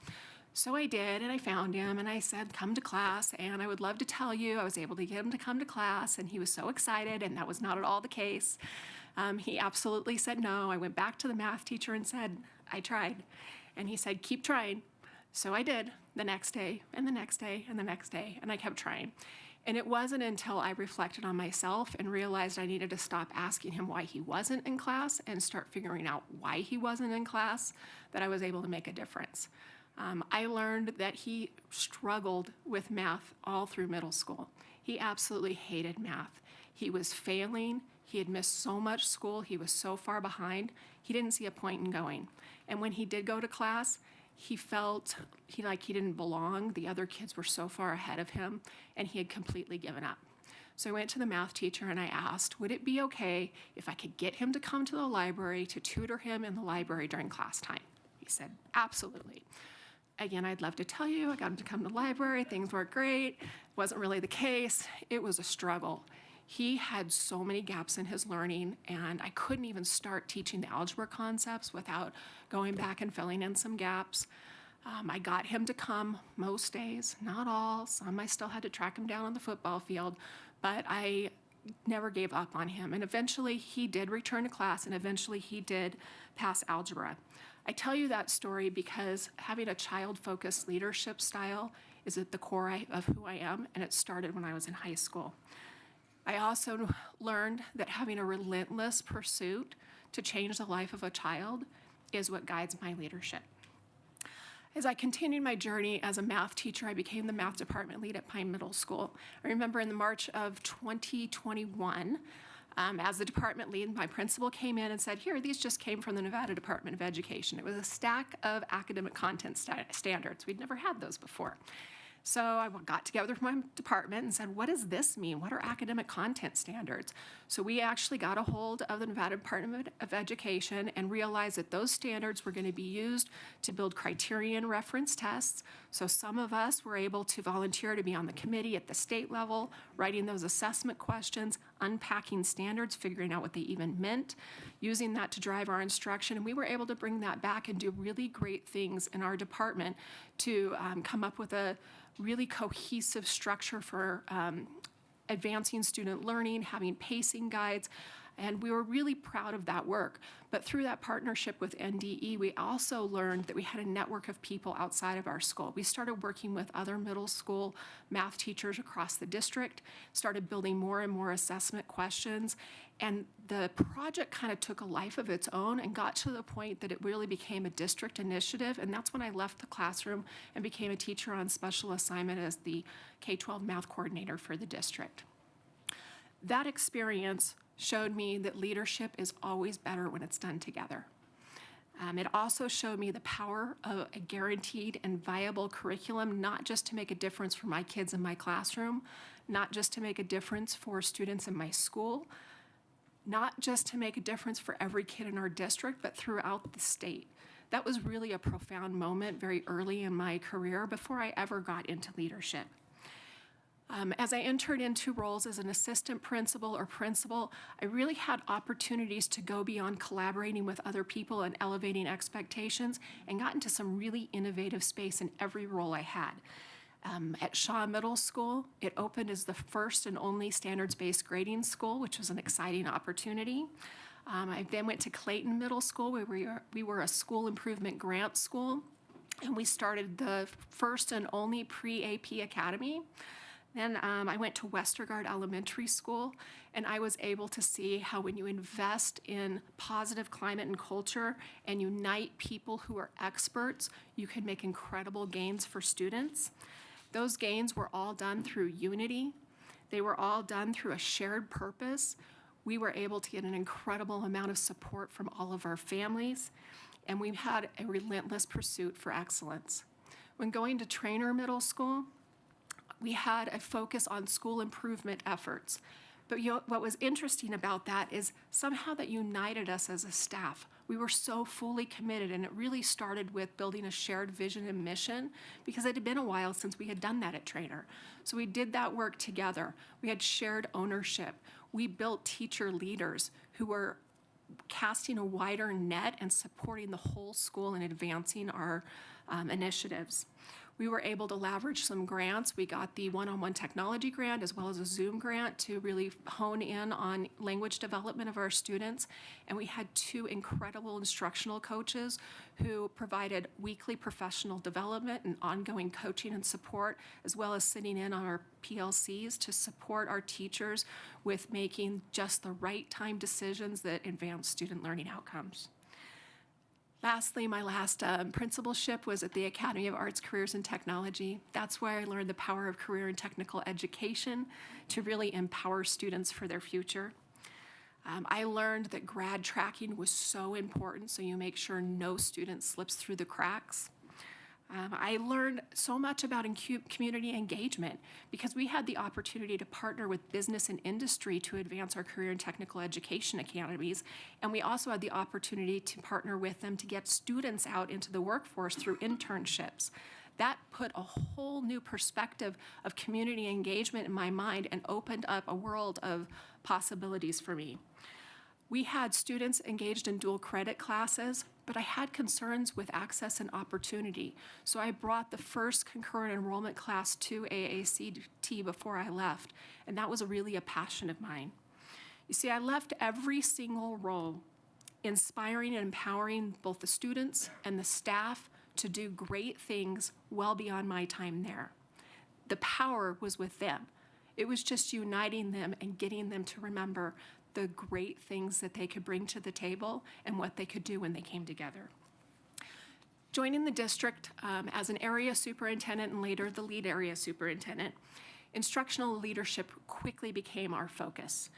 Speaker 18: So I did, and I found him, and I said, come to class, and I would love to tell you I was able to get him to come to class, and he was so excited, and that was not at all the case. He absolutely said no. I went back to the math teacher and said, I tried. And he said, keep trying. So I did the next day and the next day and the next day, and I kept trying. And it wasn't until I reflected on myself and realized I needed to stop asking him why he wasn't in class and start figuring out why he wasn't in class that I was able to make a difference. I learned that he struggled with math all through middle school. He absolutely hated math. He was failing. He had missed so much school. He was so far behind. He didn't see a point in going. And when he did go to class, he felt like he didn't belong. The other kids were so far ahead of him, and he had completely given up. So I went to the math teacher and I asked, would it be okay if I could get him to come to the library to tutor him in the library during class time? He said, absolutely. Again, I'd love to tell you, I got him to come to the library, things weren't great. Wasn't really the case. It was a struggle. He had so many gaps in his learning, and I couldn't even start teaching the algebra concepts without going back and filling in some gaps. I got him to come most days, not all. Some I still had to track him down on the football field, but I never gave up on him. And eventually he did return to class, and eventually he did pass algebra. I tell you that story because having a child-focused leadership style is at the core of who I am, and it started when I was in high school. I also learned that having a relentless pursuit to change the life of a child is what guides my leadership. As I continued my journey as a math teacher, I became the math department lead at Pine Middle School. I remember in the March of 2021, as the department lead, my principal came in and said, here, these just came from the Nevada Department of Education. It was a stack of academic content standards. We'd never had those before. So I got together with my department and said, what does this mean? What are academic content standards? So we actually got a hold of the Nevada Department of Education and realized that those standards were going to be used to build criterion reference tests. So some of us were able to volunteer to be on the committee at the state level, writing those assessment questions, unpacking standards, figuring out what they even meant, using that to drive our instruction. And we were able to bring that back and do really great things in our department to come up with a really cohesive structure for advancing student learning, having pacing guides, and we were really proud of that work. But through that partnership with NDE, we also learned that we had a network of people outside of our school. We started working with other middle school math teachers across the district, started building more and more assessment questions, and the project kind of took a life of its own and got to the point that it really became a district initiative, and that's when I left the classroom and became a teacher on special assignment as the K-12 math coordinator for the district. That experience showed me that leadership is always better when it's done together. It also showed me the power of a guaranteed and viable curriculum, not just to make a difference for my kids in my classroom, not just to make a difference for students in my school, not just to make a difference for every kid in our district, but throughout the state. That was really a profound moment very early in my career before I ever got into leadership. As I entered into roles as an assistant principal or principal, I really had opportunities to go beyond collaborating with other people and elevating expectations, and got into some really innovative space in every role I had. At Shaw Middle School, it opened as the first and only standards-based grading school, which was an exciting opportunity. I then went to Clayton Middle School, where we were a school improvement grant school, and we started the first and only pre-AP academy. Then I went to Westergaard Elementary School, and I was able to see how when you invest in positive climate and culture and unite people who are experts, you can make incredible gains for students. Those gains were all done through unity. They were all done through a shared purpose. We were able to get an incredible amount of support from all of our families, and we had a relentless pursuit for excellence. When going to Trainer Middle School, we had a focus on school improvement efforts. But what was interesting about that is somehow that united us as a staff. We were so fully committed, and it really started with building a shared vision and mission, because it had been a while since we had done that at Trainer. So we did that work together. We had shared ownership. We built teacher leaders who were casting a wider net and supporting the whole school and advancing our initiatives. We were able to leverage some grants. We got the one-on-one technology grant as well as a Zoom grant to really hone in on language development of our students. And we had 2 incredible instructional coaches who provided weekly professional development and ongoing coaching and support, as well as sitting in on our PLCs to support our teachers with making just the right time decisions that advance student learning outcomes. Lastly, my last principalship was at the Academy of Arts, Careers, and Technology. That's where I learned the power of career and technical education to really empower students for their future. I learned that grad tracking was so important, so you make sure no student slips through the cracks. I learned so much about community engagement because we had the opportunity to partner with business and industry to advance our career and technical education academies, and we also had the opportunity to partner with them to get students out into the workforce through internships. That put a whole new perspective of community engagement in my mind and opened up a world of possibilities for me. We had students engaged in dual credit classes, but I had concerns with access and opportunity. So I brought the first concurrent enrollment class to AACT before I left, and that was really a passion of mine. You see, I left every single role inspiring and empowering both the students and the staff to do great things well beyond my time there. The power was with them. It was just uniting them and getting them to remember the great things that they could bring to the table and what they could do when they came together. Joining the district as an area superintendent and later the lead area superintendent, instructional leadership quickly became our focus.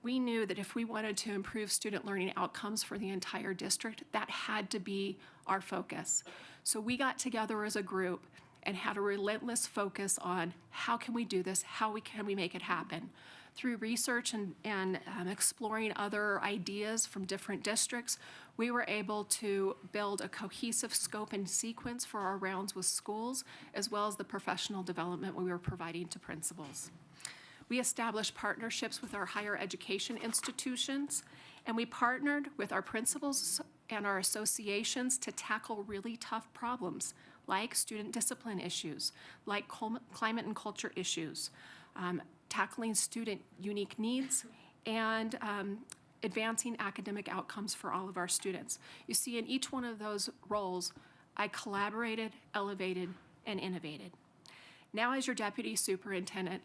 Speaker 18: We knew that if we wanted to improve student learning outcomes for the entire district, that had to be our focus. So we got together as a group and had a relentless focus on how can we do this, how can we make it happen. Through research and exploring other ideas from different districts, we were able to build a cohesive scope and sequence for our rounds with schools, as well as the professional development we were providing to principals. We established partnerships with our higher education institutions, and we partnered with our principals and our associations to tackle really tough problems like student discipline issues, like climate and culture issues, tackling student unique needs, and advancing academic outcomes for all of our students. You see, in each one of those roles, I collaborated, elevated, and innovated. Now, as your deputy superintendent,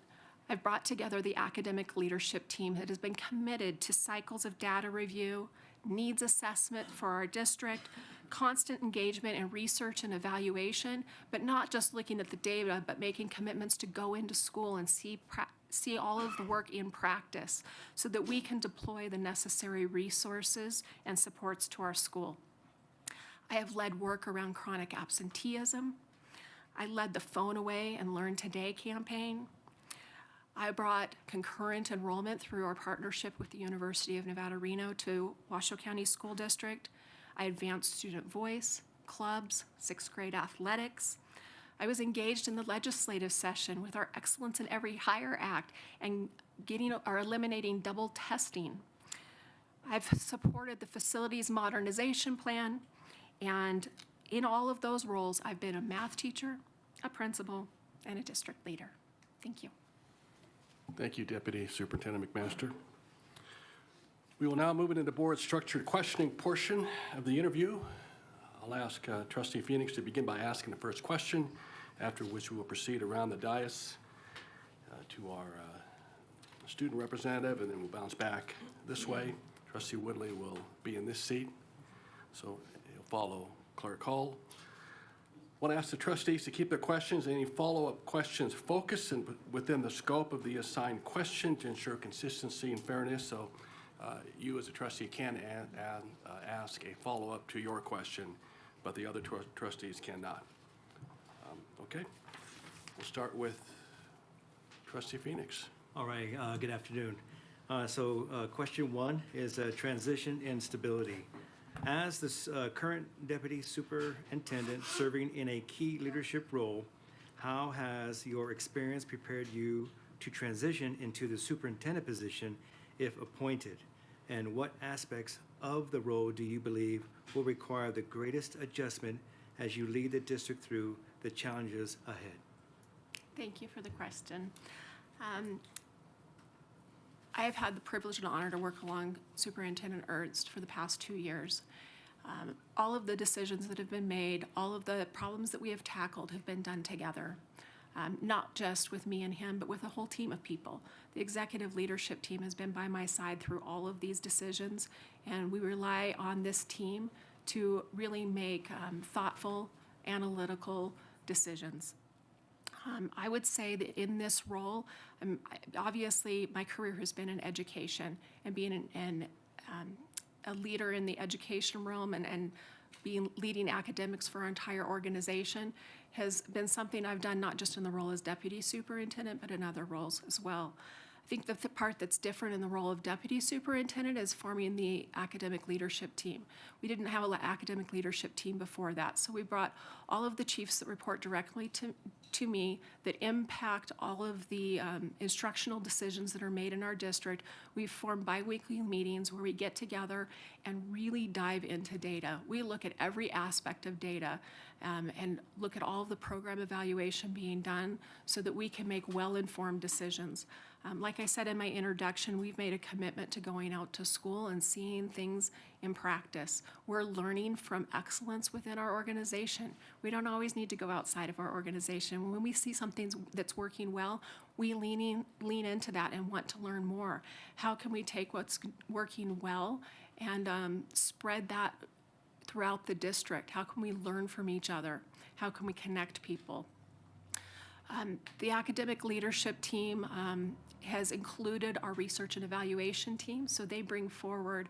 Speaker 18: I've brought together the academic leadership team that has been committed to cycles of data review, needs assessment for our district, constant engagement in research and evaluation, but not just looking at the data, but making commitments to go into school and see all of the work in practice so that we can deploy the necessary resources and supports to our school. I have led work around chronic absenteeism. I led the Phone Away and Learn Today campaign. I brought concurrent enrollment through our partnership with the University of Nevada, Reno to Washoe County School District. I advanced student voice, clubs, 6th grade athletics. I was engaged in the legislative session with our Excellence in Every Hire Act and getting or eliminating double testing. I've supported the facilities modernization plan, and in all of those roles, I've been a math teacher, a principal, and a district leader. Thank you.
Speaker 1: Thank you, Deputy Superintendent McMaster. We will now move into the board's structured questioning portion of the interview. I'll ask Trustee Phoenix to begin by asking the first question, after which we will proceed around the dais to our student representative, and then we'll bounce back this way. Trustee Woodley will be in this seat, so he'll follow Clerk Hull. I want to ask the trustees to keep their questions and any follow-up questions focused and within the scope of the assigned question to ensure consistency and fairness. So you as a trustee can ask a follow-up to your question, but the other trustees cannot. Okay, we'll start with Trustee Phoenix.
Speaker 9: All right, good afternoon. Question one is transition and stability. As the current deputy superintendent serving in a key leadership role, how has your experience prepared you to transition into the superintendent position if appointed? And what aspects of the role do you believe will require the greatest adjustment as you lead the district through the challenges ahead?
Speaker 18: Thank you for the question. I have had the privilege and honor to work along Superintendent Ernst for the past 2 years. All of the decisions that have been made, all of the problems that we have tackled have been done together, not just with me and him, but with a whole team of people. The executive leadership team has been by my side through all of these decisions, and we rely on this team to really make thoughtful, analytical decisions. I would say that in this role, obviously my career has been in education, and being a leader in the education realm and leading academics for our entire organization has been something I've done not just in the role as deputy superintendent, but in other roles as well. I think the part that's different in the role of deputy superintendent is forming the academic leadership team. We didn't have an academic leadership team before that, so we brought all of the chiefs that report directly to me that impact all of the instructional decisions that are made in our district. We've formed biweekly meetings where we get together and really dive into data. We look at every aspect of data and look at all of the program evaluation being done so that we can make well-informed decisions. Like I said in my introduction, we've made a commitment to going out to school and seeing things in practice. We're learning from excellence within our organization. We don't always need to go outside of our organization. When we see something that's working well, we lean into that and want to learn more. How can we take what's working well and spread that throughout the district? How can we learn from each other? How can we connect people? The academic leadership team has included our research and evaluation team, so they bring forward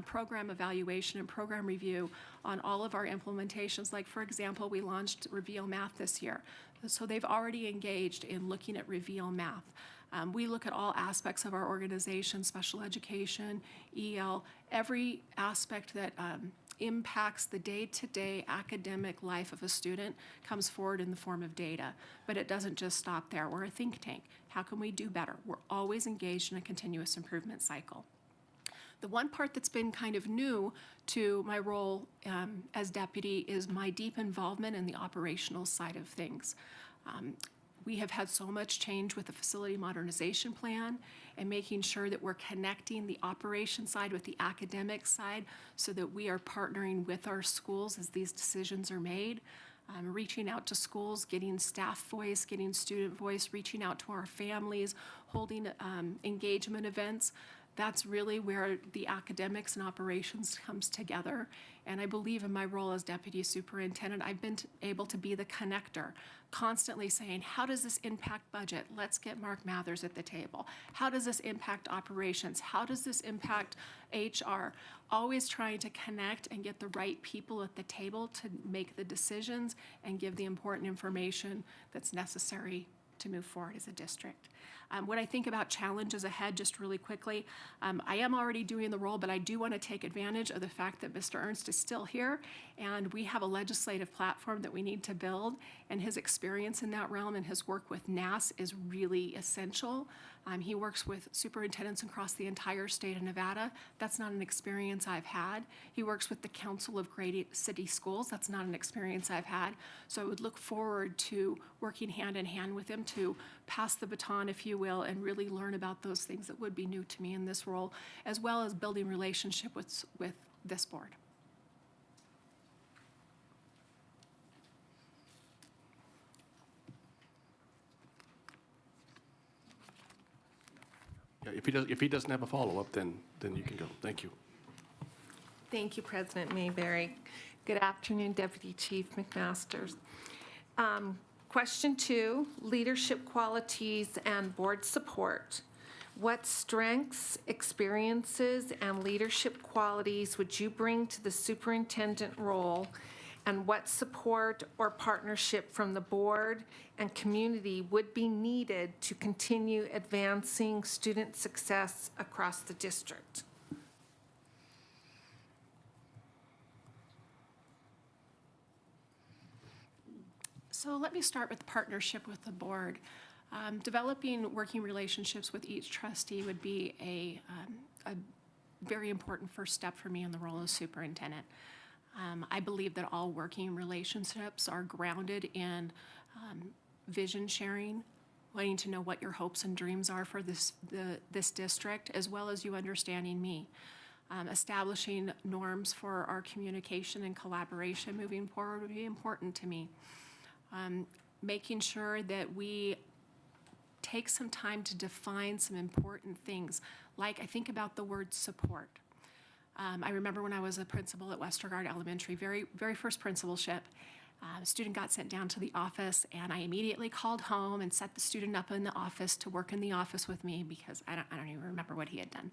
Speaker 18: program evaluation and program review on all of our implementations. Like, for example, we launched Reveal Math this year, so they've already engaged in looking at Reveal Math. We look at all aspects of our organization, special education, EL, every aspect that impacts the day-to-day academic life of a student comes forward in the form of data. But it doesn't just stop there. We're a think tank. How can we do better? We're always engaged in a continuous improvement cycle. The one part that's been kind of new to my role as deputy is my deep involvement in the operational side of things. We have had so much change with the facility modernization plan and making sure that we're connecting the operation side with the academic side so that we are partnering with our schools as these decisions are made. Reaching out to schools, getting staff voice, getting student voice, reaching out to our families, holding engagement events. That's really where the academics and operations comes together. And I believe in my role as deputy superintendent, I've been able to be the connector, constantly saying, how does this impact budget? Let's get Mark Mathers at the table. How does this impact operations? How does this impact HR? Always trying to connect and get the right people at the table to make the decisions and give the important information that's necessary to move forward as a district. When I think about challenges ahead, just really quickly, I am already doing the role, but I do want to take advantage of the fact that Mr. Ernst is still here, and we have a legislative platform that we need to build, and his experience in that realm and his work with NAS is really essential. He works with superintendents across the entire state of Nevada. That's not an experience I've had. He works with the Council of Great City Schools. That's not an experience I've had. So I would look forward to working hand in hand with him to pass the baton, if you will, and really learn about those things that would be new to me in this role, as well as building relationship with this board.
Speaker 1: Yeah, if he doesn't have a follow-up, then you can go. Thank you.
Speaker 13: Thank you, President Mayberry. Good afternoon, Deputy Chief McMasters. Question 2, leadership qualities and board support. What strengths, experiences, and leadership qualities would you bring to the superintendent role, and what support or partnership from the board and community would be needed to continue advancing student success across the district?
Speaker 18: So let me start with partnership with the board. Developing working relationships with each trustee would be a very important first step for me in the role of superintendent. I believe that all working relationships are grounded in vision sharing, wanting to know what your hopes and dreams are for this district, as well as you understanding me. Establishing norms for our communication and collaboration moving forward would be important to me. Making sure that we take some time to define some important things, like I think about the word support. I remember when I was a principal at Westergaard Elementary, very first principalship, a student got sent down to the office, and I immediately called home and set the student up in the office to work in the office with me because I don't even remember what he had done.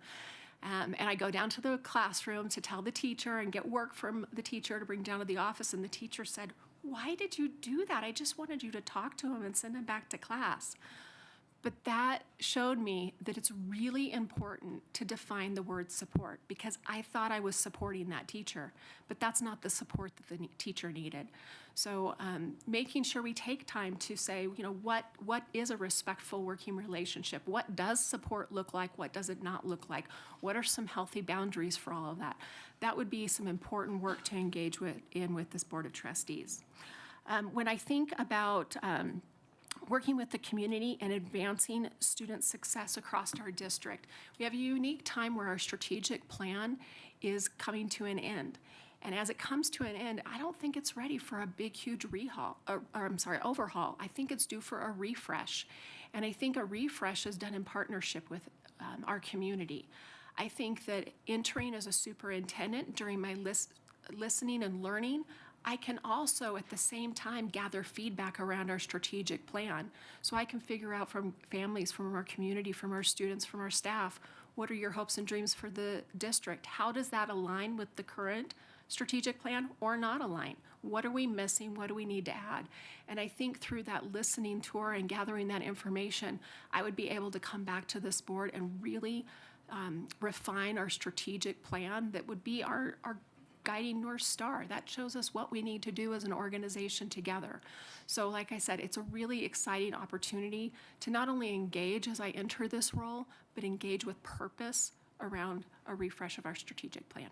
Speaker 18: And I go down to the classroom to tell the teacher and get work from the teacher to bring down to the office, and the teacher said, "Why did you do that? I just wanted you to talk to him and send him back to class." But that showed me that it's really important to define the word support, because I thought I was supporting that teacher, but that's not the support that the teacher needed. So making sure we take time to say, you know, what is a respectful working relationship? What does support look like? What does it not look like? What are some healthy boundaries for all of that? That would be some important work to engage with this Board of Trustees. When I think about working with the community and advancing student success across our district, we have a unique time where our strategic plan is coming to an end. And as it comes to an end, I don't think it's ready for a big, huge overhaul. I think it's due for a refresh. And I think a refresh is done in partnership with our community. I think that entering as a superintendent during my listening and learning, I can also at the same time gather feedback around our strategic plan. So I can figure out from families, from our community, from our students, from our staff, what are your hopes and dreams for the district? How does that align with the current strategic plan or not align? What are we missing? What do we need to add? And I think through that listening tour and gathering that information, I would be able to come back to this board and really refine our strategic plan that would be our guiding North Star. That shows us what we need to do as an organization together. So like I said, it's a really exciting opportunity to not only engage as I enter this role, but engage with purpose around a refresh of our strategic plan.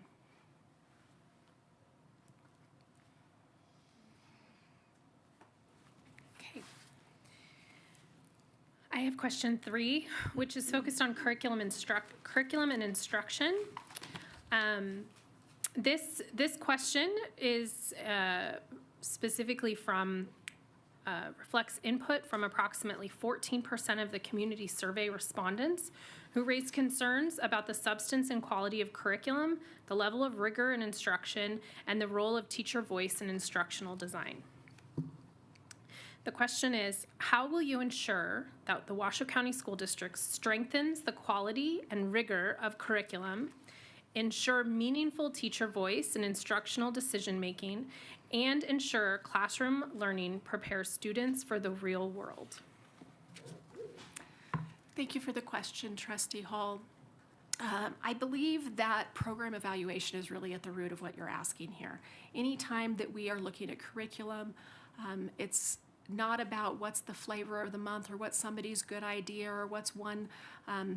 Speaker 18: Okay.
Speaker 2: I have question 3, which is focused on curriculum and instruction. This question is specifically reflects input from approximately 14% of the community survey respondents who raised concerns about the substance and quality of curriculum, the level of rigor in instruction, and the role of teacher voice in instructional design. The question is, how will you ensure that the Washoe County School District strengthens the quality and rigor of curriculum, ensure meaningful teacher voice in instructional decision-making, and ensure classroom learning prepares students for the real world?
Speaker 18: Thank you for the question, Trustee Hall. I believe that program evaluation is really at the root of what you're asking here. Anytime that we are looking at curriculum, it's not about what's the flavor of the month or what's somebody's good idea or what's one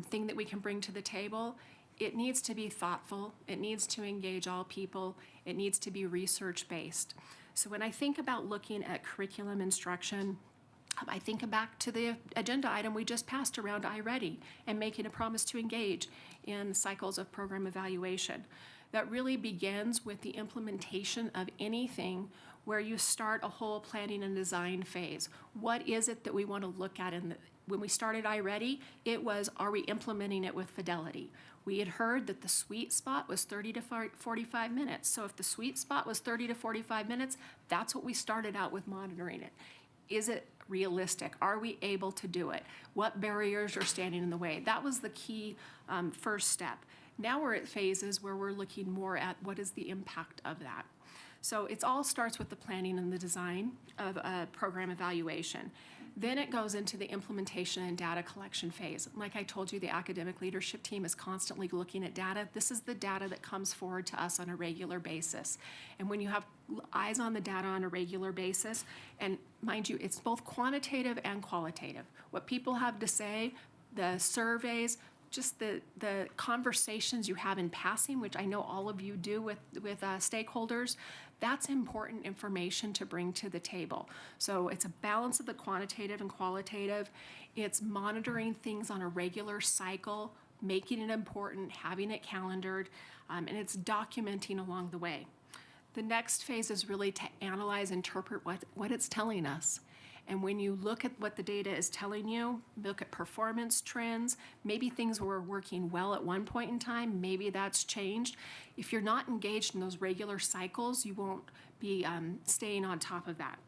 Speaker 18: thing that we can bring to the table. It needs to be thoughtful. It needs to engage all people. It needs to be research-based. So when I think about looking at curriculum instruction, I think back to the agenda item we just passed around iReady and making a promise to engage in cycles of program evaluation. That really begins with the implementation of anything where you start a whole planning and design phase. What is it that we want to look at? When we started iReady, it was, are we implementing it with fidelity? We had heard that the sweet spot was 30 to 45 minutes. So if the sweet spot was 30 to 45 minutes, that's what we started out with monitoring it. Is it realistic? Are we able to do it? What barriers are standing in the way? That was the key first step. Now we're at phases where we're looking more at what is the impact of that. So it all starts with the planning and the design of a program evaluation. Then it goes into the implementation and data collection phase. Like I told you, the academic leadership team is constantly looking at data. This is the data that comes forward to us on a regular basis. And when you have eyes on the data on a regular basis, and mind you, it's both quantitative and qualitative. What people have to say, the surveys, just the conversations you have in passing, which I know all of you do with stakeholders, that's important information to bring to the table. So it's a balance of the quantitative and qualitative. It's monitoring things on a regular cycle, making it important, having it calendared, and it's documenting along the way. The next phase is really to analyze, interpret what it's telling us. And when you look at what the data is telling you, look at performance trends, maybe things were working well at one point in time, maybe that's changed. If you're not engaged in those regular cycles, you won't be staying on top of that.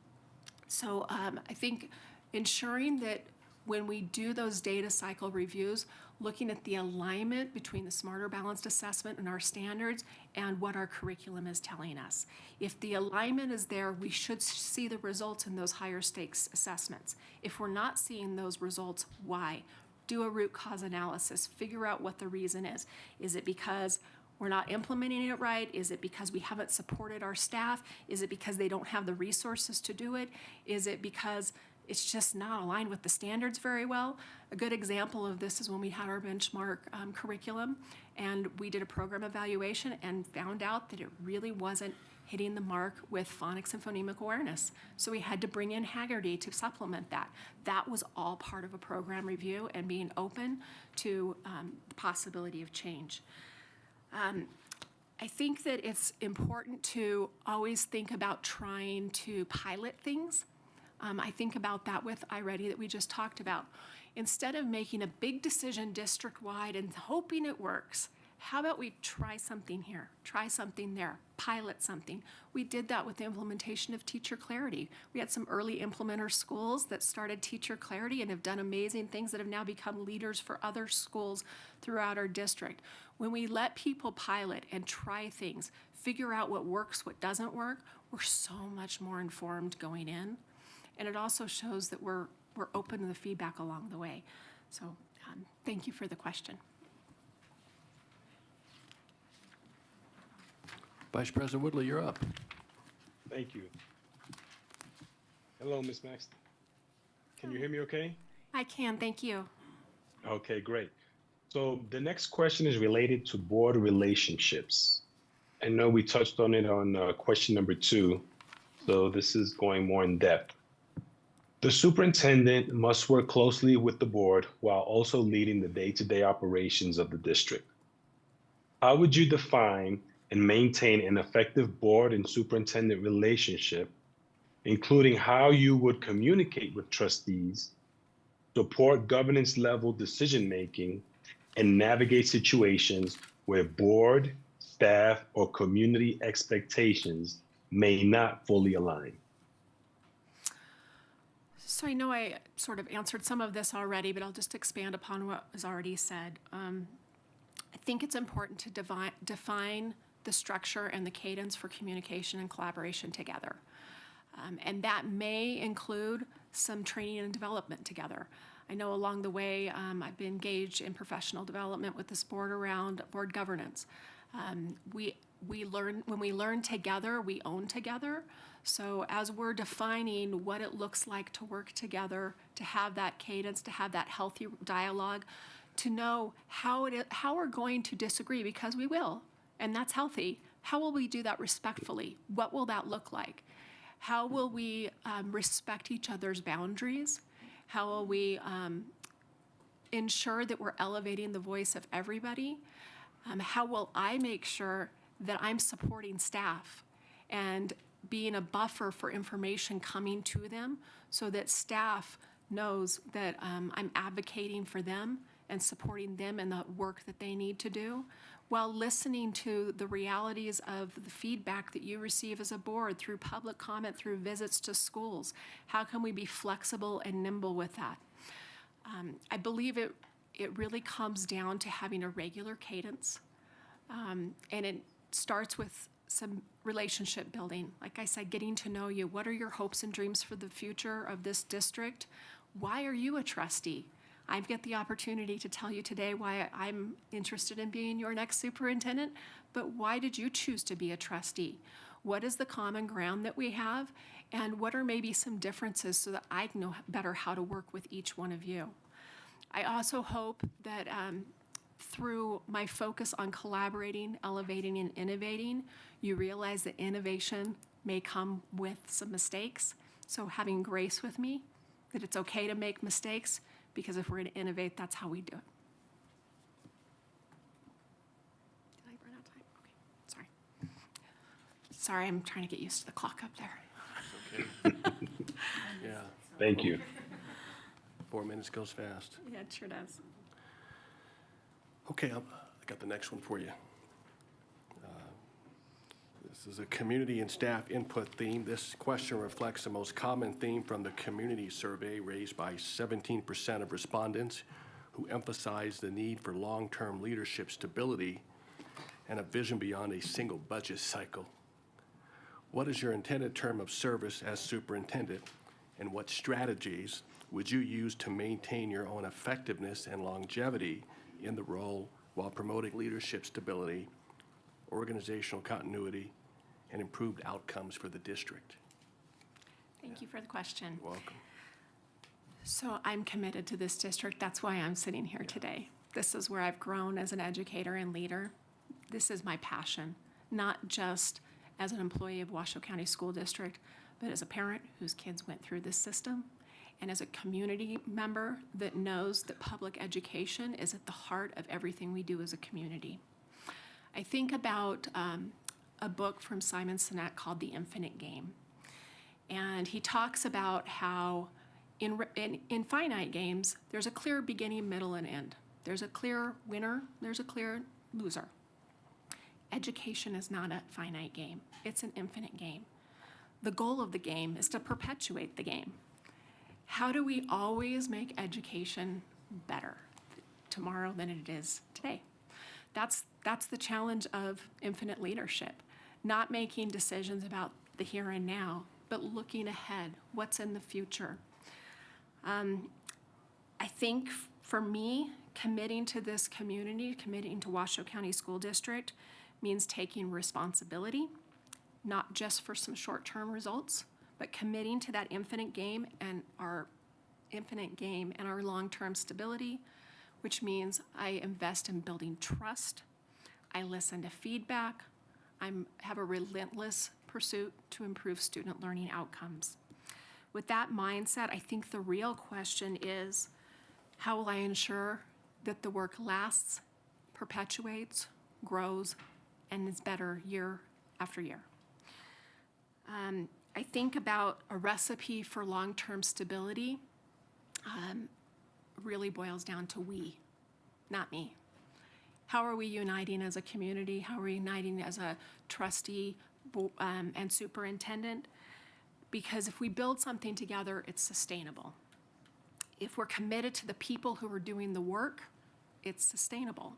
Speaker 18: So I think ensuring that when we do those data cycle reviews, looking at the alignment between the Smarter Balanced Assessment and our standards and what our curriculum is telling us. If the alignment is there, we should see the results in those higher stakes assessments. If we're not seeing those results, why? Do a root cause analysis, figure out what the reason is. Is it because we're not implementing it right? Is it because we haven't supported our staff? Is it because they don't have the resources to do it? Is it because it's just not aligned with the standards very well? A good example of this is when we had our benchmark curriculum and we did a program evaluation and found out that it really wasn't hitting the mark with phonics and phonemic awareness. So we had to bring in Haggerty to supplement that. That was all part of a program review and being open to the possibility of change. I think that it's important to always think about trying to pilot things. I think about that with iReady that we just talked about. Instead of making a big decision district-wide and hoping it works, how about we try something here, try something there, pilot something? We did that with the implementation of Teacher Clarity. We had some early implementer schools that started Teacher Clarity and have done amazing things that have now become leaders for other schools throughout our district. When we let people pilot and try things, figure out what works, what doesn't work, we're so much more informed going in. And it also shows that we're open to the feedback along the way. So thank you for the question.
Speaker 1: Vice President Woodley, you're up.
Speaker 14: Thank you. Hello, Ms. Maxton. Can you hear me okay?
Speaker 18: I can, thank you.
Speaker 14: Okay, great. So the next question is related to board relationships. I know we touched on it on question number 2, so this is going more in depth. The superintendent must work closely with the board while also leading the day-to-day operations of the district. How would you define and maintain an effective board and superintendent relationship, including how you would communicate with trustees, support governance level decision-making, and navigate situations where board, staff, or community expectations may not fully align?
Speaker 18: So I know I sort of answered some of this already, but I'll just expand upon what was already said. I think it's important to define the structure and the cadence for communication and collaboration together. And that may include some training and development together. I know along the way, I've been engaged in professional development with this board around board governance. We learn, when we learn together, we own together. So as we're defining what it looks like to work together, to have that cadence, to have that healthy dialogue, to know how we're going to disagree, because we will, and that's healthy. How will we do that respectfully? What will that look like? How will we respect each other's boundaries? How will we ensure that we're elevating the voice of everybody? How will I make sure that I'm supporting staff and being a buffer for information coming to them so that staff knows that I'm advocating for them and supporting them in the work that they need to do, while listening to the realities of the feedback that you receive as a board through public comment, through visits to schools. How can we be flexible and nimble with that? I believe it really comes down to having a regular cadence, and it starts with some relationship building. Like I said, getting to know you. What are your hopes and dreams for the future of this district? Why are you a trustee? I get the opportunity to tell you today why I'm interested in being your next superintendent, but why did you choose to be a trustee? What is the common ground that we have, and what are maybe some differences so that I know better how to work with each one of you? I also hope that through my focus on collaborating, elevating, and innovating, you realize that innovation may come with some mistakes. So having grace with me, that it's okay to make mistakes, because if we're going to innovate, that's how we do it. Did I run out of time? Okay, sorry. Sorry, I'm trying to get used to the clock up there.
Speaker 1: Okay. Yeah.
Speaker 14: Thank you.
Speaker 1: 4 minutes goes fast.
Speaker 18: Yeah, it sure does.
Speaker 1: Okay, I got the next one for you. This is a community and staff input theme. This question reflects the most common theme from the community survey raised by 17% of respondents, who emphasized the need for long-term leadership stability and a vision beyond a single budget cycle. What is your intended term of service as superintendent, and what strategies would you use to maintain your own effectiveness and longevity in the role while promoting leadership stability, organizational continuity, and improved outcomes for the district?
Speaker 18: Thank you for the question.
Speaker 1: You're welcome.
Speaker 18: So I'm committed to this district. That's why I'm sitting here today. This is where I've grown as an educator and leader. This is my passion, not just as an employee of Washoe County School District, but as a parent whose kids went through this system, and as a community member that knows that public education is at the heart of everything we do as a community. I think about a book from Simon Sinek called The Infinite Game. And he talks about how in finite games, there's a clear beginning, middle, and end. There's a clear winner, there's a clear loser. Education is not a finite game, it's an infinite game. The goal of the game is to perpetuate the game. How do we always make education better tomorrow than it is today? That's the challenge of infinite leadership. Not making decisions about the here and now, but looking ahead, what's in the future. I think for me, committing to this community, committing to Washoe County School District, means taking responsibility, not just for some short-term results, but committing to that infinite game and our long-term stability, which means I invest in building trust, I listen to feedback, I have a relentless pursuit to improve student learning outcomes. With that mindset, I think the real question is, how will I ensure that the work lasts, perpetuates, grows, and is better year after year? I think about a recipe for long-term stability really boils down to we, not me. How are we uniting as a community? How are we uniting as a trustee and superintendent? Because if we build something together, it's sustainable. If we're committed to the people who are doing the work, it's sustainable.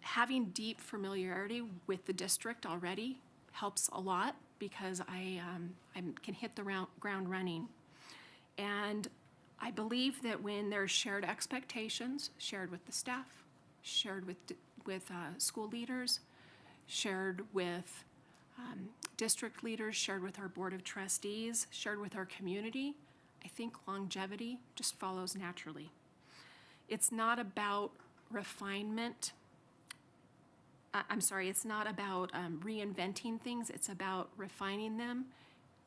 Speaker 18: Having deep familiarity with the district already helps a lot, because I can hit the ground running. And I believe that when there's shared expectations, shared with the staff, shared with school leaders, shared with district leaders, shared with our Board of Trustees, shared with our community, I think longevity just follows naturally. It's not about refinement. It's not about reinventing things. It's about refining them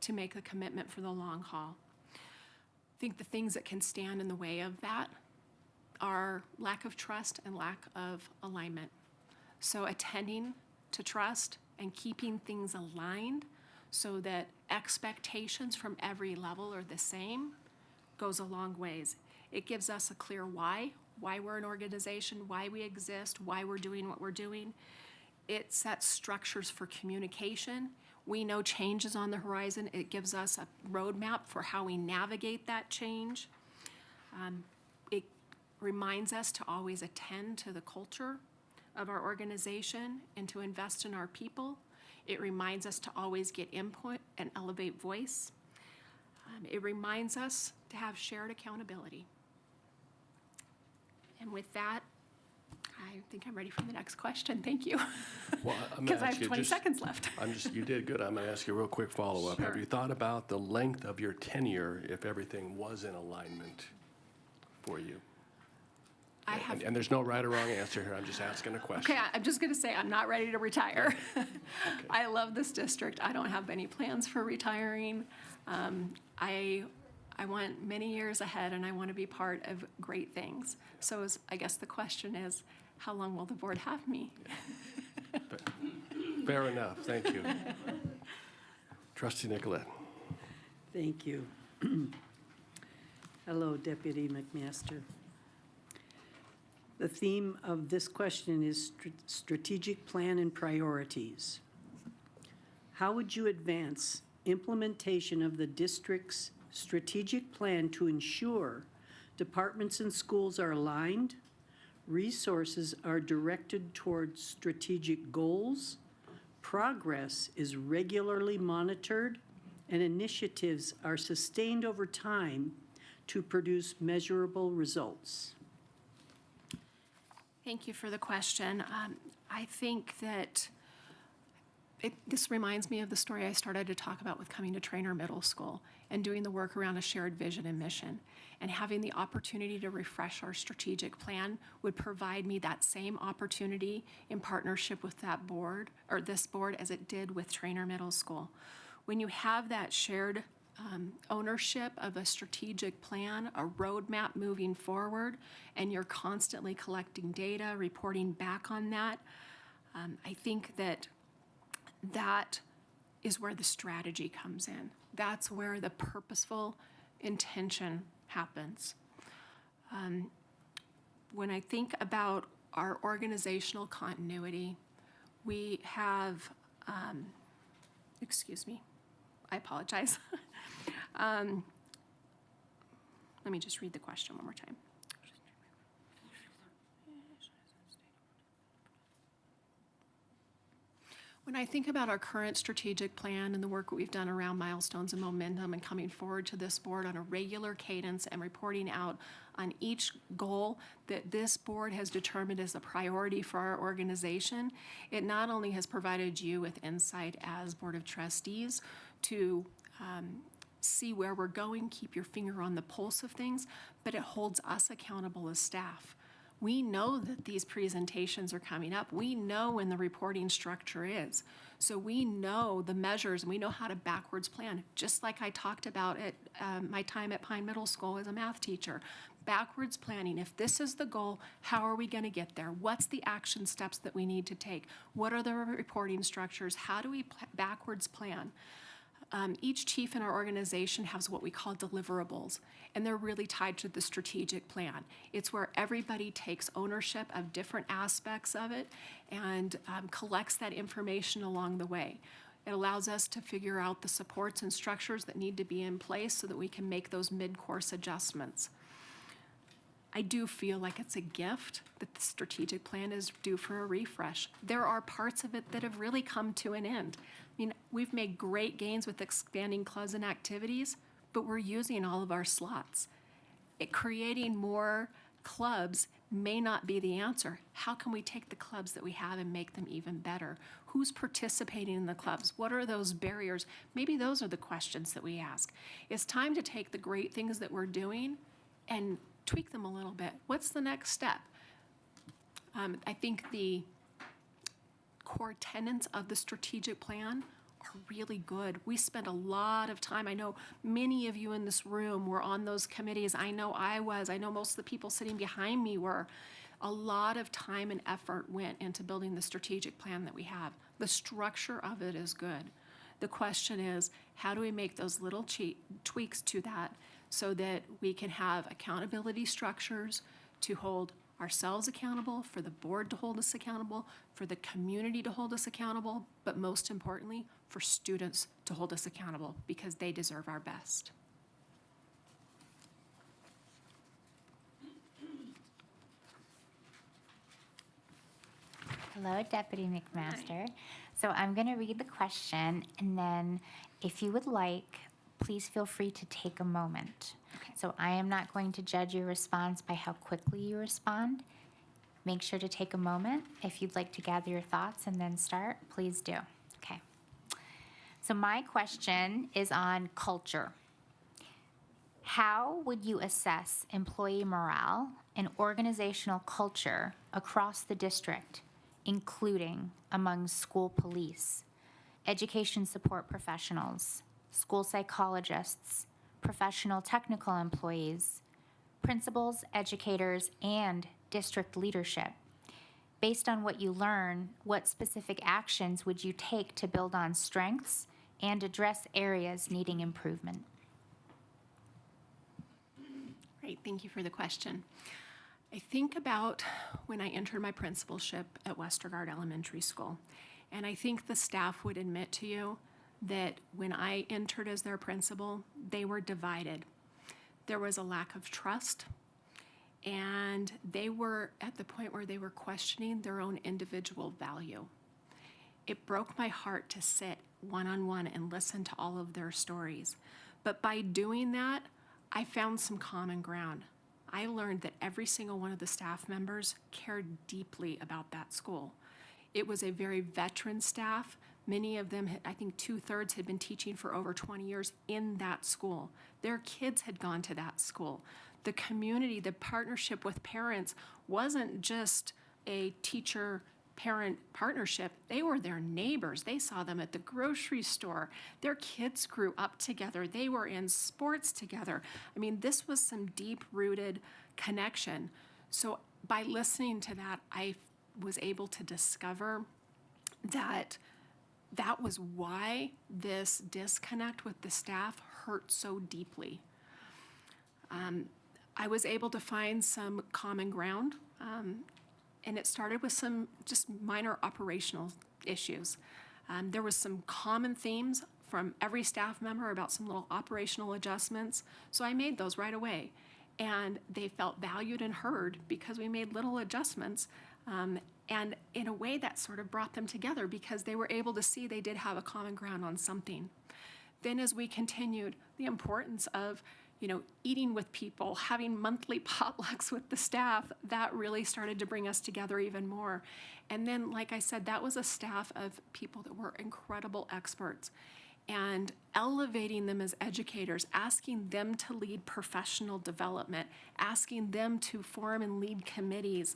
Speaker 18: to make a commitment for the long haul. I think the things that can stand in the way of that are lack of trust and lack of alignment. So attending to trust and keeping things aligned so that expectations from every level are the same goes a long ways. It gives us a clear why we're an organization, why we exist, why we're doing what we're doing. It sets structures for communication. We know change is on the horizon. It gives us a roadmap for how we navigate that change. It reminds us to always attend to the culture of our organization and to invest in our people. It reminds us to always get input and elevate voice. It reminds us to have shared accountability. And with that, I think I'm ready for the next question. Thank you.
Speaker 1: Well,
Speaker 18: Because I have 20 seconds left.
Speaker 1: You did good. I'm going to ask you a real quick follow-up.
Speaker 18: Sure.
Speaker 1: Have you thought about the length of your tenure if everything was in alignment for you?
Speaker 18: I have.
Speaker 1: And there's no right or wrong answer here. I'm just asking a question.
Speaker 18: Okay, I'm just going to say I'm not ready to retire. I love this district. I don't have any plans for retiring. I want many years ahead, and I want to be part of great things. So I guess the question is, how long will the board have me?
Speaker 1: Fair enough. Thank you. Trustee Nicolette.
Speaker 12: Thank you. Hello, Deputy McMaster. The theme of this question is strategic plan and priorities. How would you advance implementation of the district's strategic plan to ensure departments and schools are aligned, resources are directed towards strategic goals, progress is regularly monitored, and initiatives are sustained over time to produce measurable results?
Speaker 18: Thank you for the question. I think that this reminds me of the story I started to talk about with coming to Trainer Middle School and doing the work around a shared vision and mission. And having the opportunity to refresh our strategic plan would provide me that same opportunity in partnership with that board, or this board, as it did with Trainer Middle School. When you have that shared ownership of a strategic plan, a roadmap moving forward, and you're constantly collecting data, reporting back on that, I think that is where the strategy comes in. That's where the purposeful intention happens. When I think about our organizational continuity, we have, excuse me, I apologize. Let me just read the question one more time. When I think about our current strategic plan and the work that we've done around milestones and momentum and coming forward to this board on a regular cadence and reporting out on each goal that this board has determined as a priority for our organization, it not only has provided you with insight as Board of Trustees to see where we're going, keep your finger on the pulse of things, but it holds us accountable as staff. We know that these presentations are coming up. We know when the reporting structure is. So we know the measures, and we know how to backwards plan, just like I talked about at my time at Pine Middle School as a math teacher. Backwards planning. If this is the goal, how are we going to get there? What's the action steps that we need to take? What are the reporting structures? How do we backwards plan? Each chief in our organization has what we call deliverables, and they're really tied to the strategic plan. It's where everybody takes ownership of different aspects of it and collects that information along the way. It allows us to figure out the supports and structures that need to be in place so that we can make those mid-course adjustments. I do feel like it's a gift that the strategic plan is due for a refresh. There are parts of it that have really come to an end. I mean, we've made great gains with expanding clubs and activities, but we're using all of our slots. creating more clubs may not be the answer. How can we take the clubs that we have and make them even better? Who's participating in the clubs? What are those barriers? Maybe those are the questions that we ask. It's time to take the great things that we're doing and tweak them a little bit. What's the next step? I think the core tenets of the strategic plan are really good. We spent a lot of time. I know many of you in this room were on those committees. I know I was. I know most of the people sitting behind me were. A lot of time and effort went into building the strategic plan that we have. The structure of it is good. The question is, how do we make those little tweaks to that so that we can have accountability structures to hold ourselves accountable, for the board to hold us accountable, for the community to hold us accountable, but most importantly, for students to hold us accountable because they deserve our best.
Speaker 4: Hello, Deputy McMaster. So I'm going to read the question, and then if you would like, please feel free to take a moment. So I am not going to judge your response by how quickly you respond. Make sure to take a moment. If you'd like to gather your thoughts and then start, please do. Okay. So my question is on culture. How would you assess employee morale and organizational culture across the district, including among school police, education support professionals, school psychologists, professional technical employees, principals, educators, and district leadership? Based on what you learn, what specific actions would you take to build on strengths and address areas needing improvement?
Speaker 18: Great, thank you for the question. I think about when I entered my principalship at Westergaard Elementary School, and I think the staff would admit to you that when I entered as their principal, they were divided. There was a lack of trust, and they were at the point where they were questioning their own individual value. It broke my heart to sit one-on-one and listen to all of their stories. But by doing that, I found some common ground. I learned that every single one of the staff members cared deeply about that school. It was a very veteran staff. Many of them, I think 2/3 had been teaching for over 20 years in that school. Their kids had gone to that school. The community, the partnership with parents wasn't just a teacher-parent partnership. They were their neighbors. They saw them at the grocery store. Their kids grew up together. They were in sports together. I mean, this was some deep-rooted connection. So by listening to that, I was able to discover that that was why this disconnect with the staff hurt so deeply. I was able to find some common ground, and it started with some just minor operational issues. There was some common themes from every staff member about some little operational adjustments, so I made those right away. And they felt valued and heard because we made little adjustments. And in a way that sort of brought them together because they were able to see they did have a common ground on something. Then as we continued, the importance of, eating with people, having monthly potlucks with the staff, that really started to bring us together even more. And then, like I said, that was a staff of people that were incredible experts. And elevating them as educators, asking them to lead professional development, asking them to form and lead committees,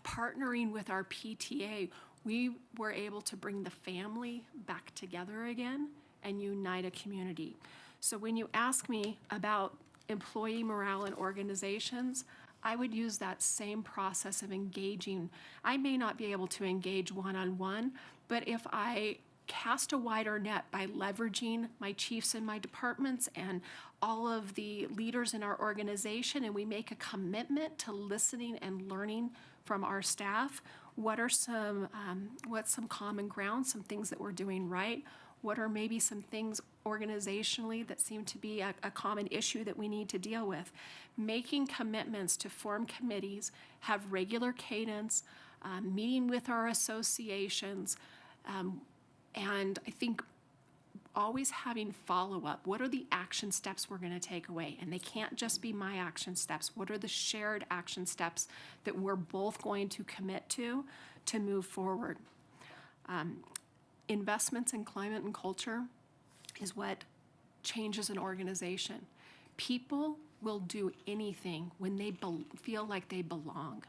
Speaker 18: partnering with our PTA, we were able to bring the family back together again and unite a community. So when you ask me about employee morale in organizations, I would use that same process of engaging. I may not be able to engage one-on-one, but if I cast a wider net by leveraging my chiefs in my departments and all of the leaders in our organization, and we make a commitment to listening and learning from our staff, what's some common ground, some things that we're doing right, what are maybe some things organizationally that seem to be a common issue that we need to deal with. Making commitments to form committees, have regular cadence, meeting with our associations, and I think always having follow-up. What are the action steps we're going to take away? And they can't just be my action steps. What are the shared action steps that we're both going to commit to move forward? Investments in climate and culture is what changes an organization. People will do anything when they feel like they belong.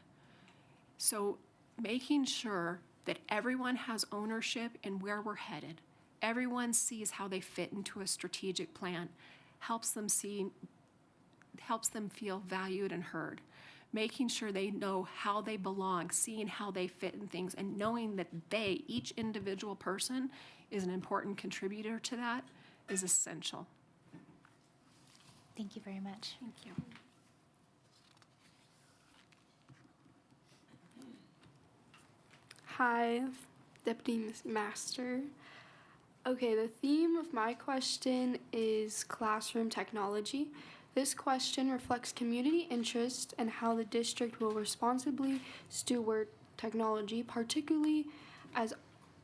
Speaker 18: So making sure that everyone has ownership in where we're headed, everyone sees how they fit into a strategic plan, helps them feel valued and heard. Making sure they know how they belong, seeing how they fit in things, and knowing that each individual person, is an important contributor to that is essential.
Speaker 4: Thank you very much.
Speaker 18: Thank you.
Speaker 15: Hi, Deputy Master. Okay, the theme of my question is classroom technology. This question reflects community interest and how the district will responsibly steward technology, particularly as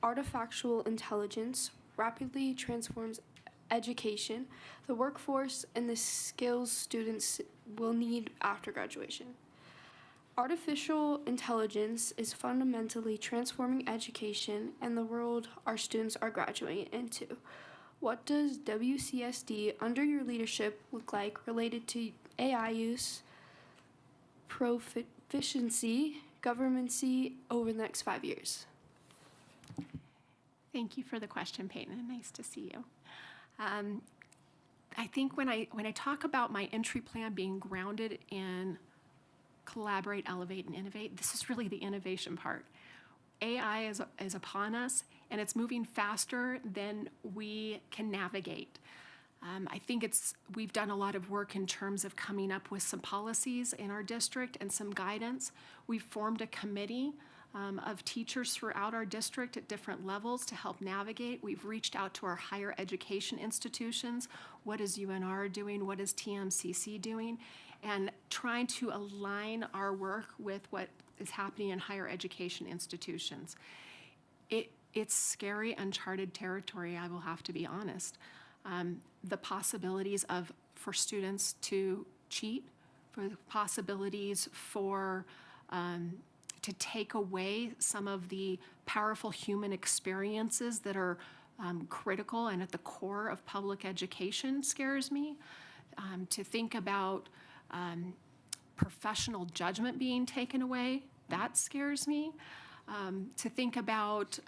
Speaker 15: artificial intelligence rapidly transforms education, the workforce, and the skills students will need after graduation. Artificial intelligence is fundamentally transforming education and the world our students are graduating into. What does WCSD, under your leadership, look like related to AI use, proficiency, governancy over the next 5 years?
Speaker 18: Thank you for the question, Peyton. Nice to see you. I think when I talk about my entry plan being grounded in collaborate, elevate, and innovate, this is really the innovation part. AI is upon us, and it's moving faster than we can navigate. I think we've done a lot of work in terms of coming up with some policies in our district and some guidance. We've formed a committee of teachers throughout our district at different levels to help navigate. We've reached out to our higher education institutions. What is UNR doing? What is TMCC doing? And trying to align our work with what is happening in higher education institutions. It's scary, uncharted territory, I will have to be honest. The possibilities for students to cheat, for the possibilities to take away some of the powerful human experiences that are critical and at the core of public education scares me. To think about professional judgment being taken away, that scares me. To think about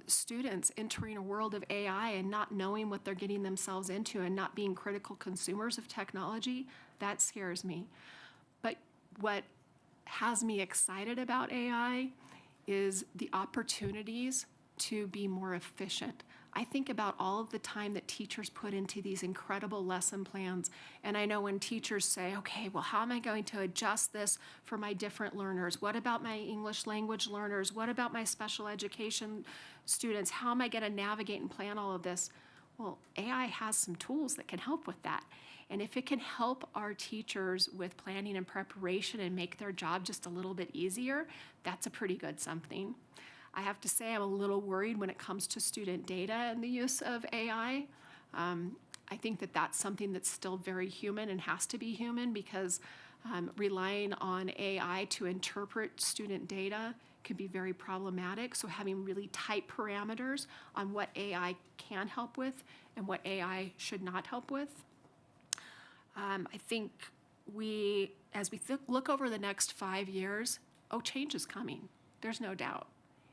Speaker 18: students entering a world of AI and not knowing what they're getting themselves into and not being critical consumers of technology, that scares me. But what has me excited about AI is the opportunities to be more efficient. I think about all of the time that teachers put into these incredible lesson plans, and I know when teachers say, okay, well, how am I going to adjust this for my different learners? What about my English language learners? What about my special education students? How am I going to navigate and plan all of this? Well, AI has some tools that can help with that. And if it can help our teachers with planning and preparation and make their job just a little bit easier, that's a pretty good something. I have to say I'm a little worried when it comes to student data and the use of AI. I think that that's something that's still very human and has to be human because relying on AI to interpret student data can be very problematic. So having really tight parameters on what AI can help with and what AI should not help with. I think as we look over the next 5 years, change is coming. There's no doubt.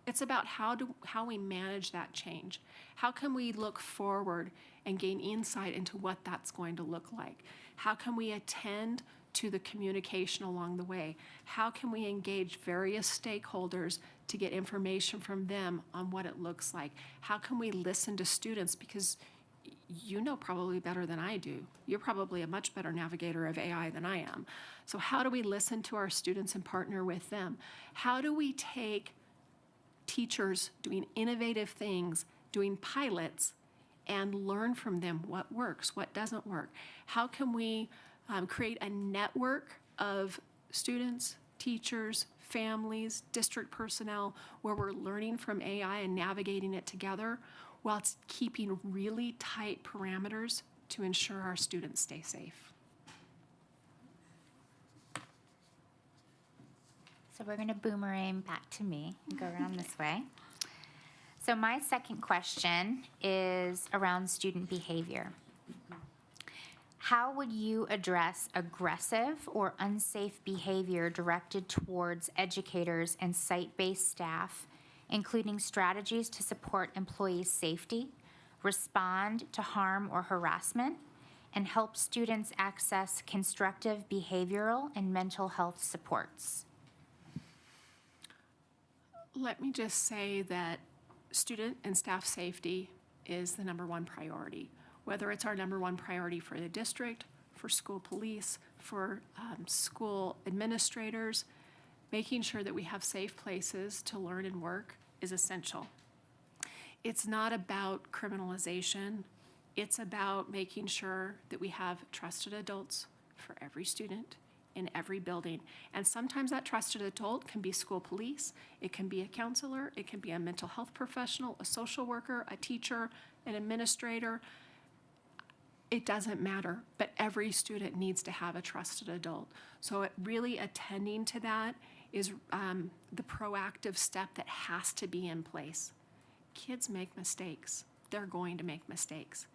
Speaker 18: It's about how we manage that change. How can we look forward and gain insight into what that's going to look like? How can we attend to the communication along the way? How can we engage various stakeholders to get information from them on what it looks like? How can we listen to students? Because you know probably better than I do. You're probably a much better navigator of AI than I am. So how do we listen to our students and partner with them? How do we take teachers doing innovative things, doing pilots, and learn from them what works, what doesn't work? How can we create a network of students, teachers, families, district personnel, where we're learning from AI and navigating it together while it's keeping really tight parameters to ensure our students stay safe.
Speaker 4: So we're going to boomerang back to me and go around this way. So my second question is around student behavior. How would you address aggressive or unsafe behavior directed towards educators and site-based staff, including strategies to support employees' safety, respond to harm or harassment, and help students access constructive behavioral and mental health supports?
Speaker 18: Let me just say that student and staff safety is the number one priority. Whether it's our number one priority for the district, for school police, for school administrators, making sure that we have safe places to learn and work is essential. It's not about criminalization. It's about making sure that we have trusted adults for every student in every building. And sometimes that trusted adult can be school police, it can be a counselor, it can be a mental health professional, a social worker, a teacher, an administrator. It doesn't matter, but every student needs to have a trusted adult. So really attending to that is the proactive step that has to be in place. Kids make mistakes. They're going to make mistakes.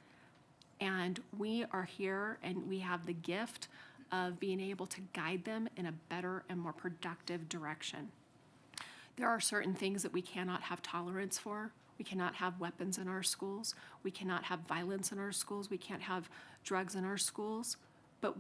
Speaker 18: And we are here and we have the gift of being able to guide them in a better and more productive direction. There are certain things that we cannot have tolerance for. We cannot have weapons in our schools. We cannot have violence in our schools. We can't have drugs in our schools. But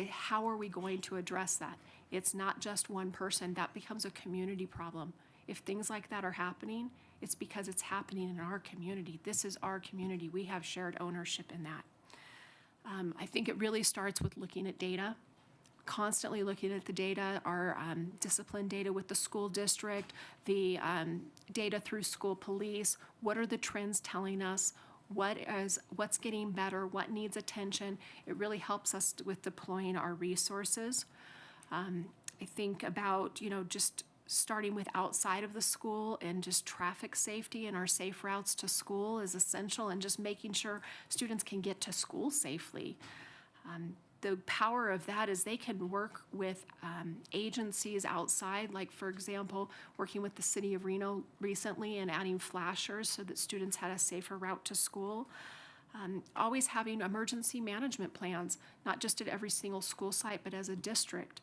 Speaker 18: how are we going to address that? It's not just one person. That becomes a community problem. If things like that are happening, it's because it's happening in our community. This is our community. We have shared ownership in that. I think it really starts with looking at data, constantly looking at the data, our discipline data with the school district, the data through school police. What are the trends telling us? What's getting better? What needs attention? It really helps us with deploying our resources. I think about, just starting with outside of the school and just traffic safety and our safe routes to school is essential, and just making sure students can get to school safely. The power of that is they can work with agencies outside, like for example, working with the city of Reno recently and adding flashers so that students had a safer route to school. Always having emergency management plans, not just at every single school site, but as a district.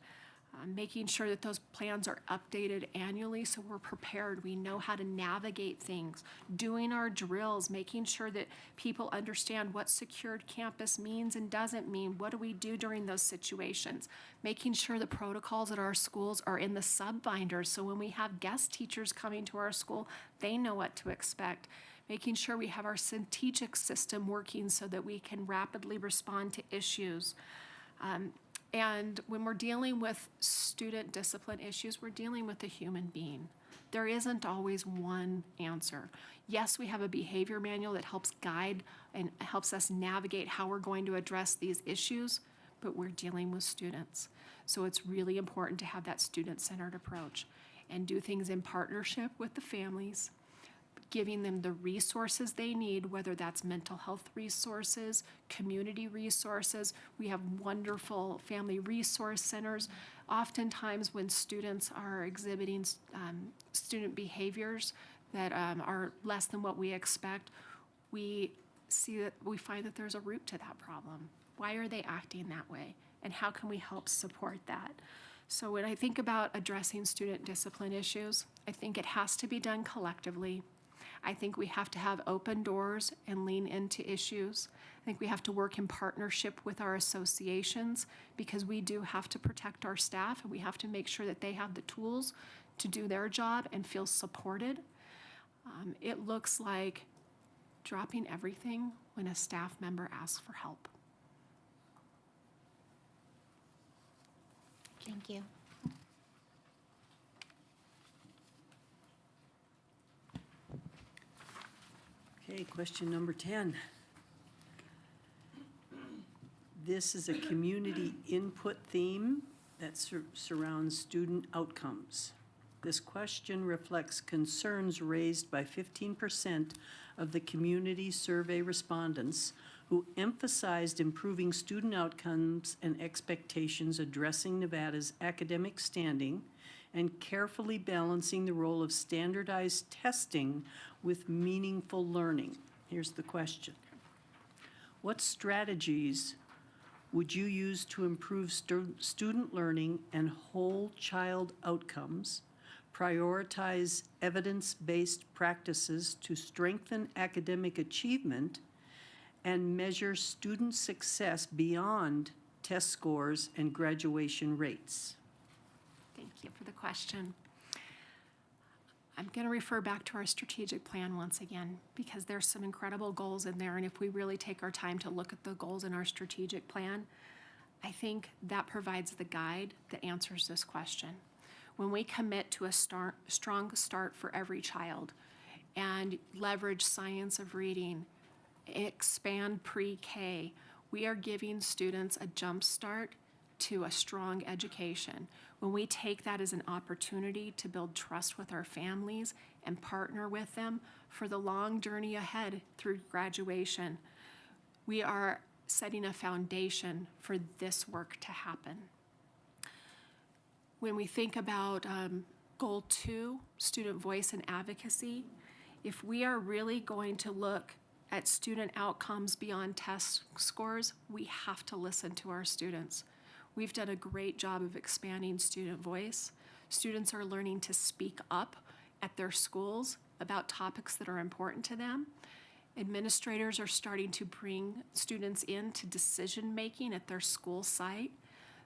Speaker 18: Making sure that those plans are updated annually so we're prepared, we know how to navigate things, doing our drills, making sure that people understand what secured campus means and doesn't mean, what do we do during those situations, making sure the protocols at our schools are in the sub-binders so when we have guest teachers coming to our school, they know what to expect, making sure we have our strategic system working so that we can rapidly respond to issues. And when we're dealing with student discipline issues, we're dealing with a human being. There isn't always one answer. Yes, we have a behavior manual that helps guide and helps us navigate how we're going to address these issues, but we're dealing with students. So it's really important to have that student-centered approach and do things in partnership with the families, giving them the resources they need, whether that's mental health resources, community resources. We have wonderful family resource centers. Oftentimes when students are exhibiting student behaviors that are less than what we expect, we find that there's a root to that problem. Why are they acting that way? And how can we help support that? So when I think about addressing student discipline issues, I think it has to be done collectively. I think we have to have open doors and lean into issues. I think we have to work in partnership with our associations because we do have to protect our staff and we have to make sure that they have the tools to do their job and feel supported. It looks like dropping everything when a staff member asks for help.
Speaker 4: Thank you.
Speaker 12: Okay, question number 10. This is a community input theme that surrounds student outcomes. This question reflects concerns raised by 15% of the community survey respondents who emphasized improving student outcomes and expectations, addressing Nevada's academic standing, and carefully balancing the role of standardized testing with meaningful learning. Here's the question. What strategies would you use to improve student learning and whole child outcomes, prioritize evidence-based practices to strengthen academic achievement, and measure student success beyond test scores and graduation rates?
Speaker 18: Thank you for the question. I'm going to refer back to our strategic plan once again, because there's some incredible goals in there, and if we really take our time to look at the goals in our strategic plan, I think that provides the guide that answers this question. When we commit to a strong start for every child and leverage science of reading, expand pre-K, we are giving students a jump start to a strong education. When we take that as an opportunity to build trust with our families and partner with them for the long journey ahead through graduation, we are setting a foundation for this work to happen. When we think about goal 2, student voice and advocacy, if we are really going to look at student outcomes beyond test scores, we have to listen to our students. We've done a great job of expanding student voice. Students are learning to speak up at their schools about topics that are important to them. Administrators are starting to bring students into decision-making at their school site.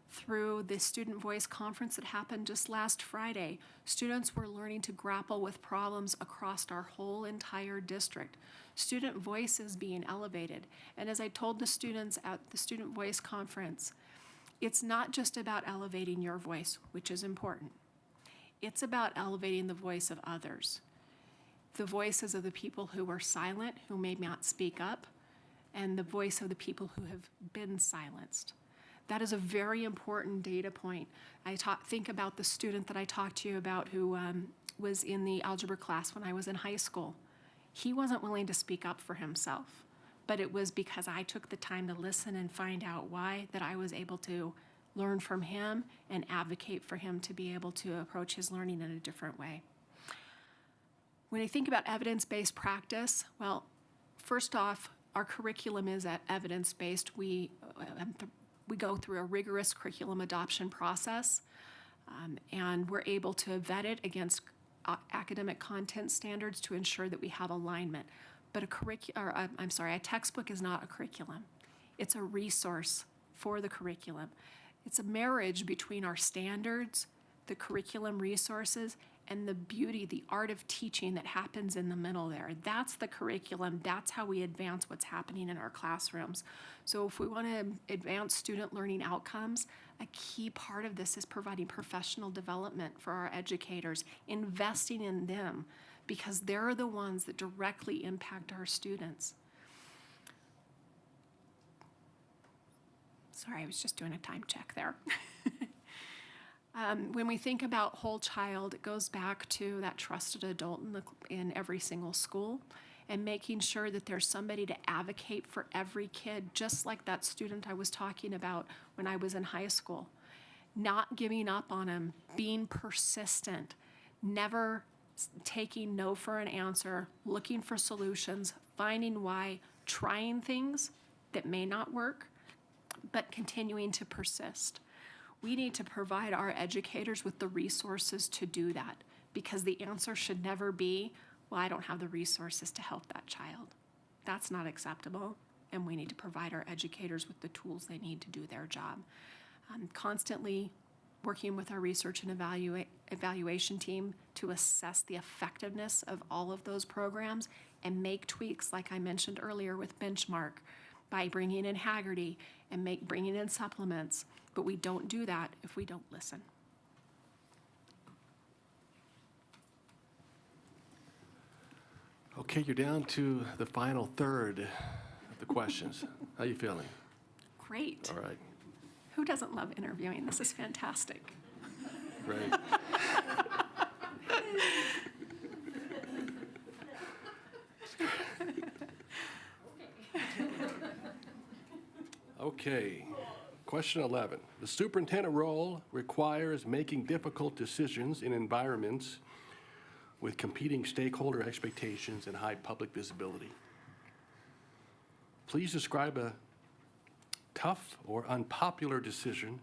Speaker 18: Through the Student Voice Conference that happened just last Friday, students were learning to grapple with problems across our whole entire district. Student voice is being elevated. And as I told the students at the Student Voice Conference, it's not just about elevating your voice, which is important. It's about elevating the voice of others. The voices of the people who are silent, who may not speak up, and the voice of the people who have been silenced. That is a very important data point. Think about the student that I talked to you about who was in the algebra class when I was in high school. He wasn't willing to speak up for himself, but it was because I took the time to listen and find out why that I was able to learn from him and advocate for him to be able to approach his learning in a different way. When I think about evidence-based practice, well, first off, our curriculum is evidence-based. We go through a rigorous curriculum adoption process, and we're able to vet it against academic content standards to ensure that we have alignment. But a textbook is not a curriculum. It's a resource for the curriculum. It's a marriage between our standards, the curriculum resources, and the beauty, the art of teaching that happens in the middle there. That's the curriculum. That's how we advance what's happening in our classrooms. So if we want to advance student learning outcomes, a key part of this is providing professional development for our educators, investing in them, because they're the ones that directly impact our students. Sorry, I was just doing a time check there. When we think about whole child, it goes back to that trusted adult in every single school and making sure that there's somebody to advocate for every kid, just like that student I was talking about when I was in high school. Not giving up on them, being persistent, never taking no for an answer, looking for solutions, finding why, trying things that may not work, but continuing to persist. We need to provide our educators with the resources to do that, because the answer should never be, well, I don't have the resources to help that child. That's not acceptable, and we need to provide our educators with the tools they need to do their job. Constantly working with our research and evaluation team to assess the effectiveness of all of those programs and make tweaks, like I mentioned earlier with Benchmark, by bringing in Haggerty and bringing in supplements. But we don't do that if we don't listen.
Speaker 1: Okay, you're down to the final third of the questions. How you feeling?
Speaker 18: Great.
Speaker 1: All right.
Speaker 18: Who doesn't love interviewing? This is fantastic.
Speaker 1: Right. Okay. Question 11. The superintendent role requires making difficult decisions in environments with competing stakeholder expectations and high public visibility. Please describe a tough or unpopular decision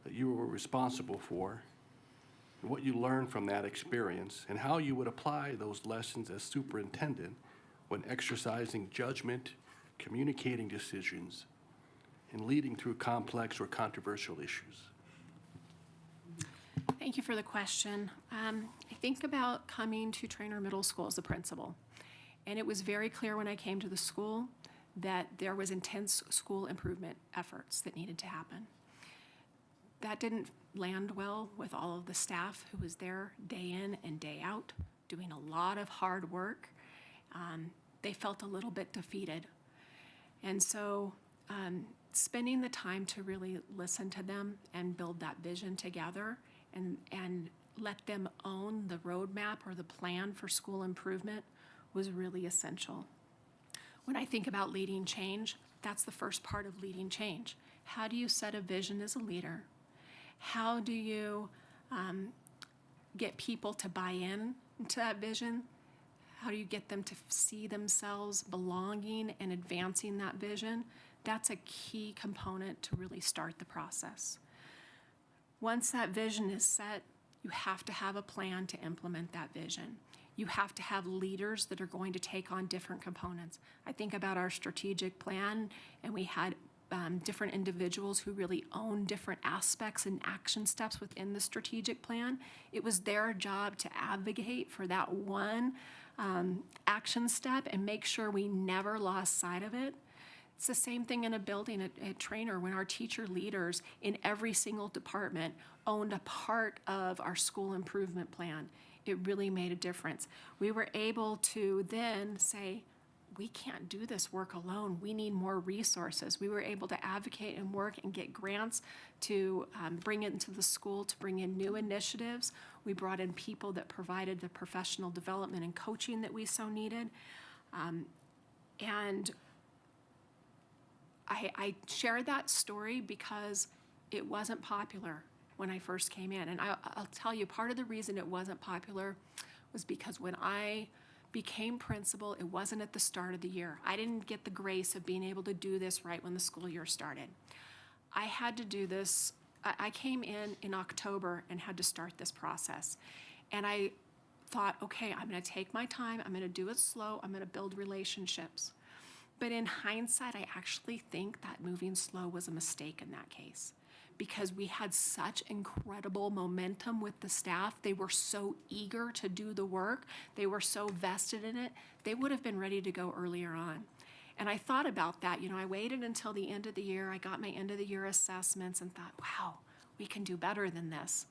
Speaker 1: that you were responsible for, and what you learned from that experience, and how you would apply those lessons as superintendent when exercising judgment, communicating decisions, and leading through complex or controversial issues.
Speaker 18: Thank you for the question. I think about coming to Trainer Middle School as a principal, and it was very clear when I came to the school that there was intense school improvement efforts that needed to happen. That didn't land well with all of the staff who was there day in and day out, doing a lot of hard work. They felt a little bit defeated. And so spending the time to really listen to them and build that vision together and let them own the roadmap or the plan for school improvement was really essential. When I think about leading change, that's the first part of leading change. How do you set a vision as a leader? How do you get people to buy in to that vision? How do you get them to see themselves belonging and advancing that vision? That's a key component to really start the process. Once that vision is set, you have to have a plan to implement that vision. You have to have leaders that are going to take on different components. I think about our strategic plan, and we had different individuals who really own different aspects and action steps within the strategic plan. It was their job to advocate for that one action step and make sure we never lost sight of it. It's the same thing in a building at Trainer when our teacher leaders in every single department owned a part of our school improvement plan. It really made a difference. We were able to then say, we can't do this work alone. We need more resources. We were able to advocate and work and get grants to bring it into the school, to bring in new initiatives. We brought in people that provided the professional development and coaching that we so needed. And I share that story because it wasn't popular when I first came in. And I'll tell you, part of the reason it wasn't popular was because when I became principal, it wasn't at the start of the year. I didn't get the grace of being able to do this right when the school year started. I had to do this. I came in October and had to start this process. And I thought, okay, I'm going to take my time. I'm going to do it slow. I'm going to build relationships. But in hindsight, I actually think that moving slow was a mistake in that case, because we had such incredible momentum with the staff. They were so eager to do the work. They were so vested in it. They would have been ready to go earlier on. And I thought about that. I waited until the end of the year. I got my end of the year assessments and thought, wow, we can do better than this.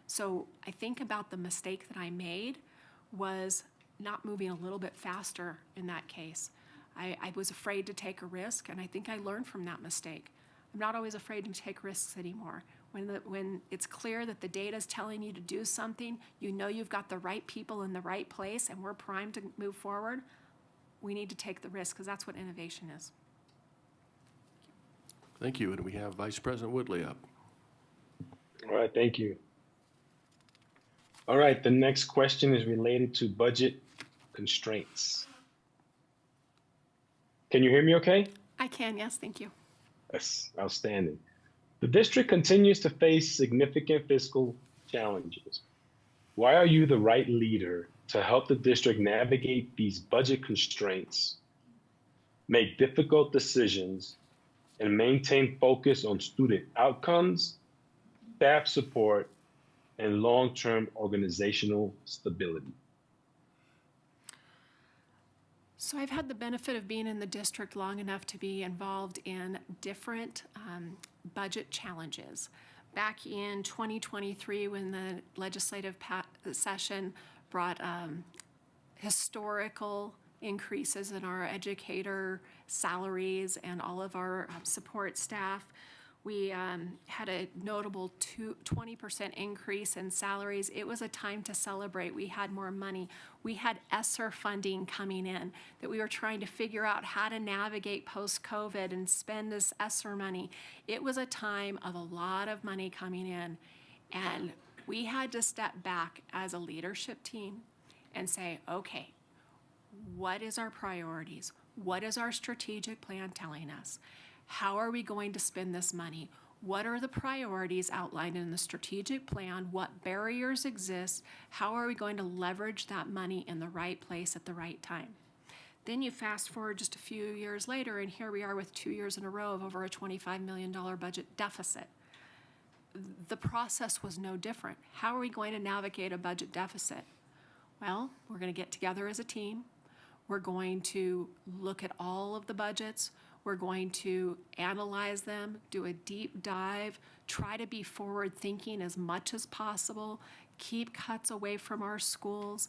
Speaker 18: So I think about the mistake that I made was not moving a little bit faster in that case. I was afraid to take a risk, and I think I learned from that mistake. I'm not always afraid to take risks anymore. When it's clear that the data is telling you to do something, you know you've got the right people in the right place, and we're primed to move forward, we need to take the risk, because that's what innovation is.
Speaker 1: Thank you, and we have Vice President Woodley up.
Speaker 14: All right, thank you. All right, the next question is related to budget constraints. Can you hear me okay?
Speaker 18: I can, yes, thank you.
Speaker 14: Yes, outstanding. The district continues to face significant fiscal challenges. Why are you the right leader to help the district navigate these budget constraints, make difficult decisions, and maintain focus on student outcomes, staff support, and long-term organizational stability?
Speaker 18: So I've had the benefit of being in the district long enough to be involved in different budget challenges. Back in 2023, when the legislative session brought historical increases in our educator salaries and all of our support staff, We had a notable 20% increase in salaries. It was a time to celebrate. We had more money. We had ESSER funding coming in that we were trying to figure out how to navigate post-COVID and spend this ESSER money. It was a time of a lot of money coming in, and we had to step back as a leadership team and say, okay, what is our priorities? What is our strategic plan telling us? How are we going to spend this money? What are the priorities outlined in the strategic plan? What barriers exist? How are we going to leverage that money in the right place at the right time? Then you fast forward just a few years later, and here we are with 2 years in a row of over a $25 million budget deficit. The process was no different. How are we going to navigate a budget deficit? Well, we're going to get together as a team. We're going to look at all of the budgets. We're going to analyze them, do a deep dive, try to be forward thinking as much as possible, keep cuts away from our schools.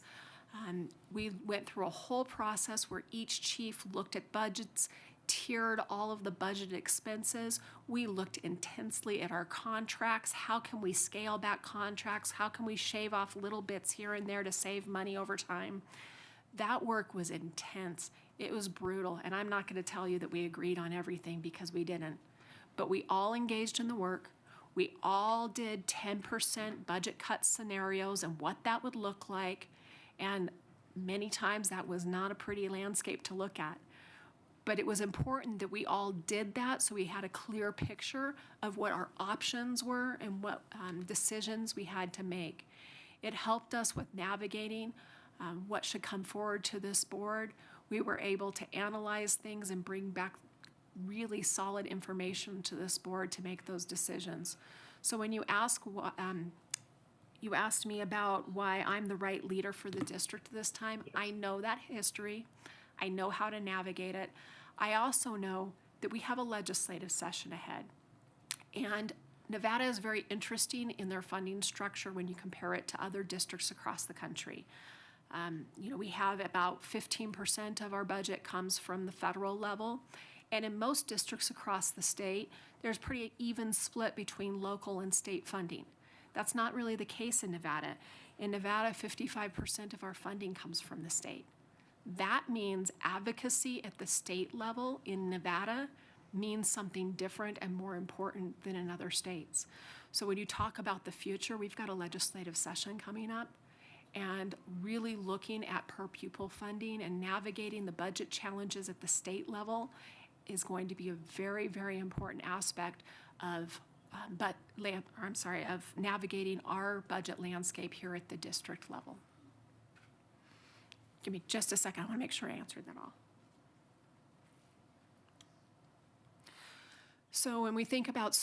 Speaker 18: We went through a whole process where each chief looked at budgets, tiered all of the budget expenses. We looked intensely at our contracts. How can we scale back contracts? How can we shave off little bits here and there to save money over time? That work was intense. It was brutal, and I'm not going to tell you that we agreed on everything because we didn't. But we all engaged in the work. We all did 10% budget cut scenarios and what that would look like, and many times that was not a pretty landscape to look at. But it was important that we all did that so we had a clear picture of what our options were and what decisions we had to make. It helped us with navigating what should come forward to this board. We were able to analyze things and bring back really solid information to this board to make those decisions. So when you asked me about why I'm the right leader for the district this time, I know that history. I know how to navigate it. I also know that we have a legislative session ahead. And Nevada is very interesting in their funding structure when you compare it to other districts across the country. We have about 15% of our budget comes from the federal level. And in most districts across the state, there's pretty even split between local and state funding. That's not really the case in Nevada. In Nevada, 55% of our funding comes from the state. That means advocacy at the state level in Nevada means something different and more important than in other states. So when you talk about the future, we've got a legislative session coming up, and really looking at per pupil funding and navigating the budget challenges at the state level is going to be a very, very important aspect of navigating our budget landscape here at the district level. Give me just a second. I want to make sure I answered that all. So when we think about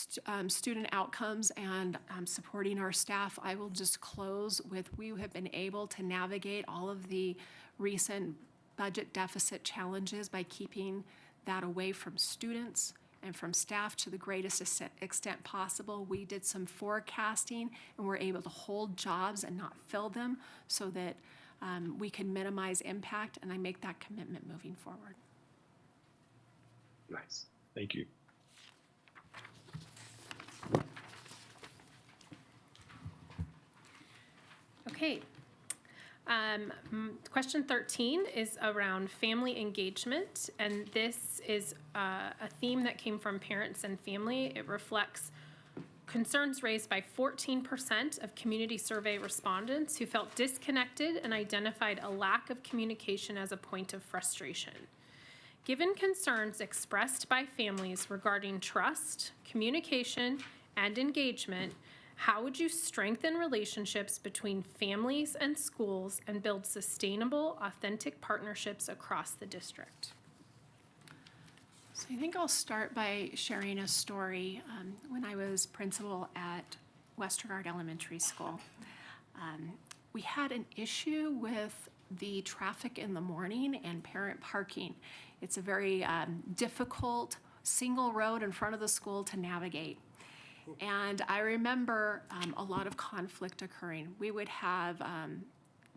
Speaker 18: student outcomes and supporting our staff, I will just close with we have been able to navigate all of the recent budget deficit challenges by keeping that away from students and from staff to the greatest extent possible. We did some forecasting and were able to hold jobs and not fill them so that we can minimize impact, and I make that commitment moving forward.
Speaker 14: Nice. Thank you.
Speaker 2: Okay. Question 13 is around family engagement, and this is a theme that came from parents and family. It reflects concerns raised by 14% of community survey respondents who felt disconnected and identified a lack of communication as a point of frustration. Given concerns expressed by families regarding trust, communication, and engagement, how would you strengthen relationships between families and schools and build sustainable, authentic partnerships across the district?
Speaker 18: So I think I'll start by sharing a story. When I was principal at Westergaard Elementary School, we had an issue with the traffic in the morning and parent parking. It's a very difficult single road in front of the school to navigate. And I remember a lot of conflict occurring. We would have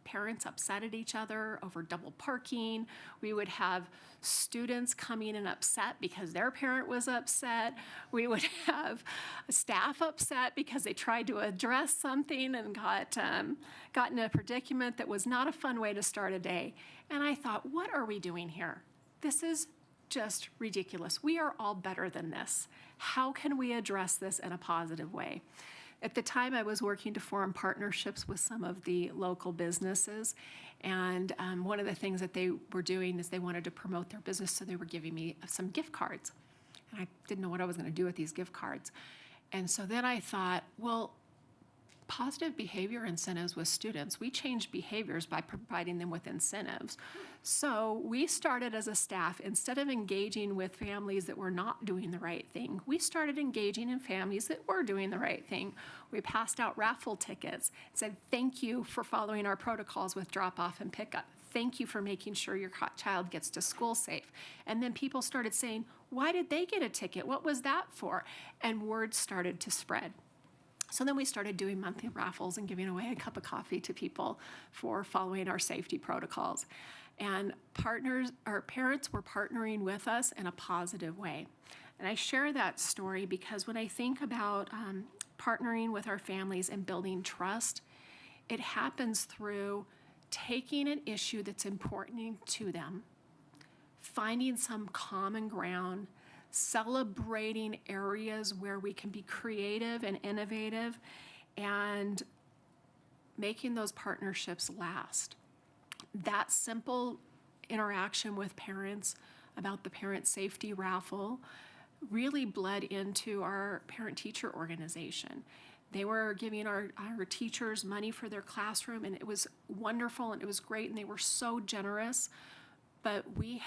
Speaker 18: parents upset at each other over double parking. We would have students coming in upset because their parent was upset. We would have staff upset because they tried to address something and got in a predicament that was not a fun way to start a day. And I thought, what are we doing here? This is just ridiculous. We are all better than this. How can we address this in a positive way? At the time, I was working to form partnerships with some of the local businesses, and one of the things that they were doing is they wanted to promote their business, so they were giving me some gift cards. And I didn't know what I was going to do with these gift cards. And so then I thought, well, positive behavior incentives with students, we change behaviors by providing them with incentives. So we started as a staff, instead of engaging with families that were not doing the right thing, we started engaging in families that were doing the right thing. We passed out raffle tickets, said thank you for following our protocols with drop off and pickup. Thank you for making sure your child gets to school safe. And then people started saying, why did they get a ticket? What was that for? And word started to spread. So then we started doing monthly raffles and giving away a cup of coffee to people for following our safety protocols. And our parents were partnering with us in a positive way. And I share that story because when I think about partnering with our families and building trust, it happens through taking an issue that's important to them, finding some common ground, celebrating areas where we can be creative and innovative, and making those partnerships last. That simple interaction with parents about the parent safety raffle really bled into our parent-teacher organization. They were giving our teachers money for their classroom, and it was wonderful and it was great, and they were so generous. But we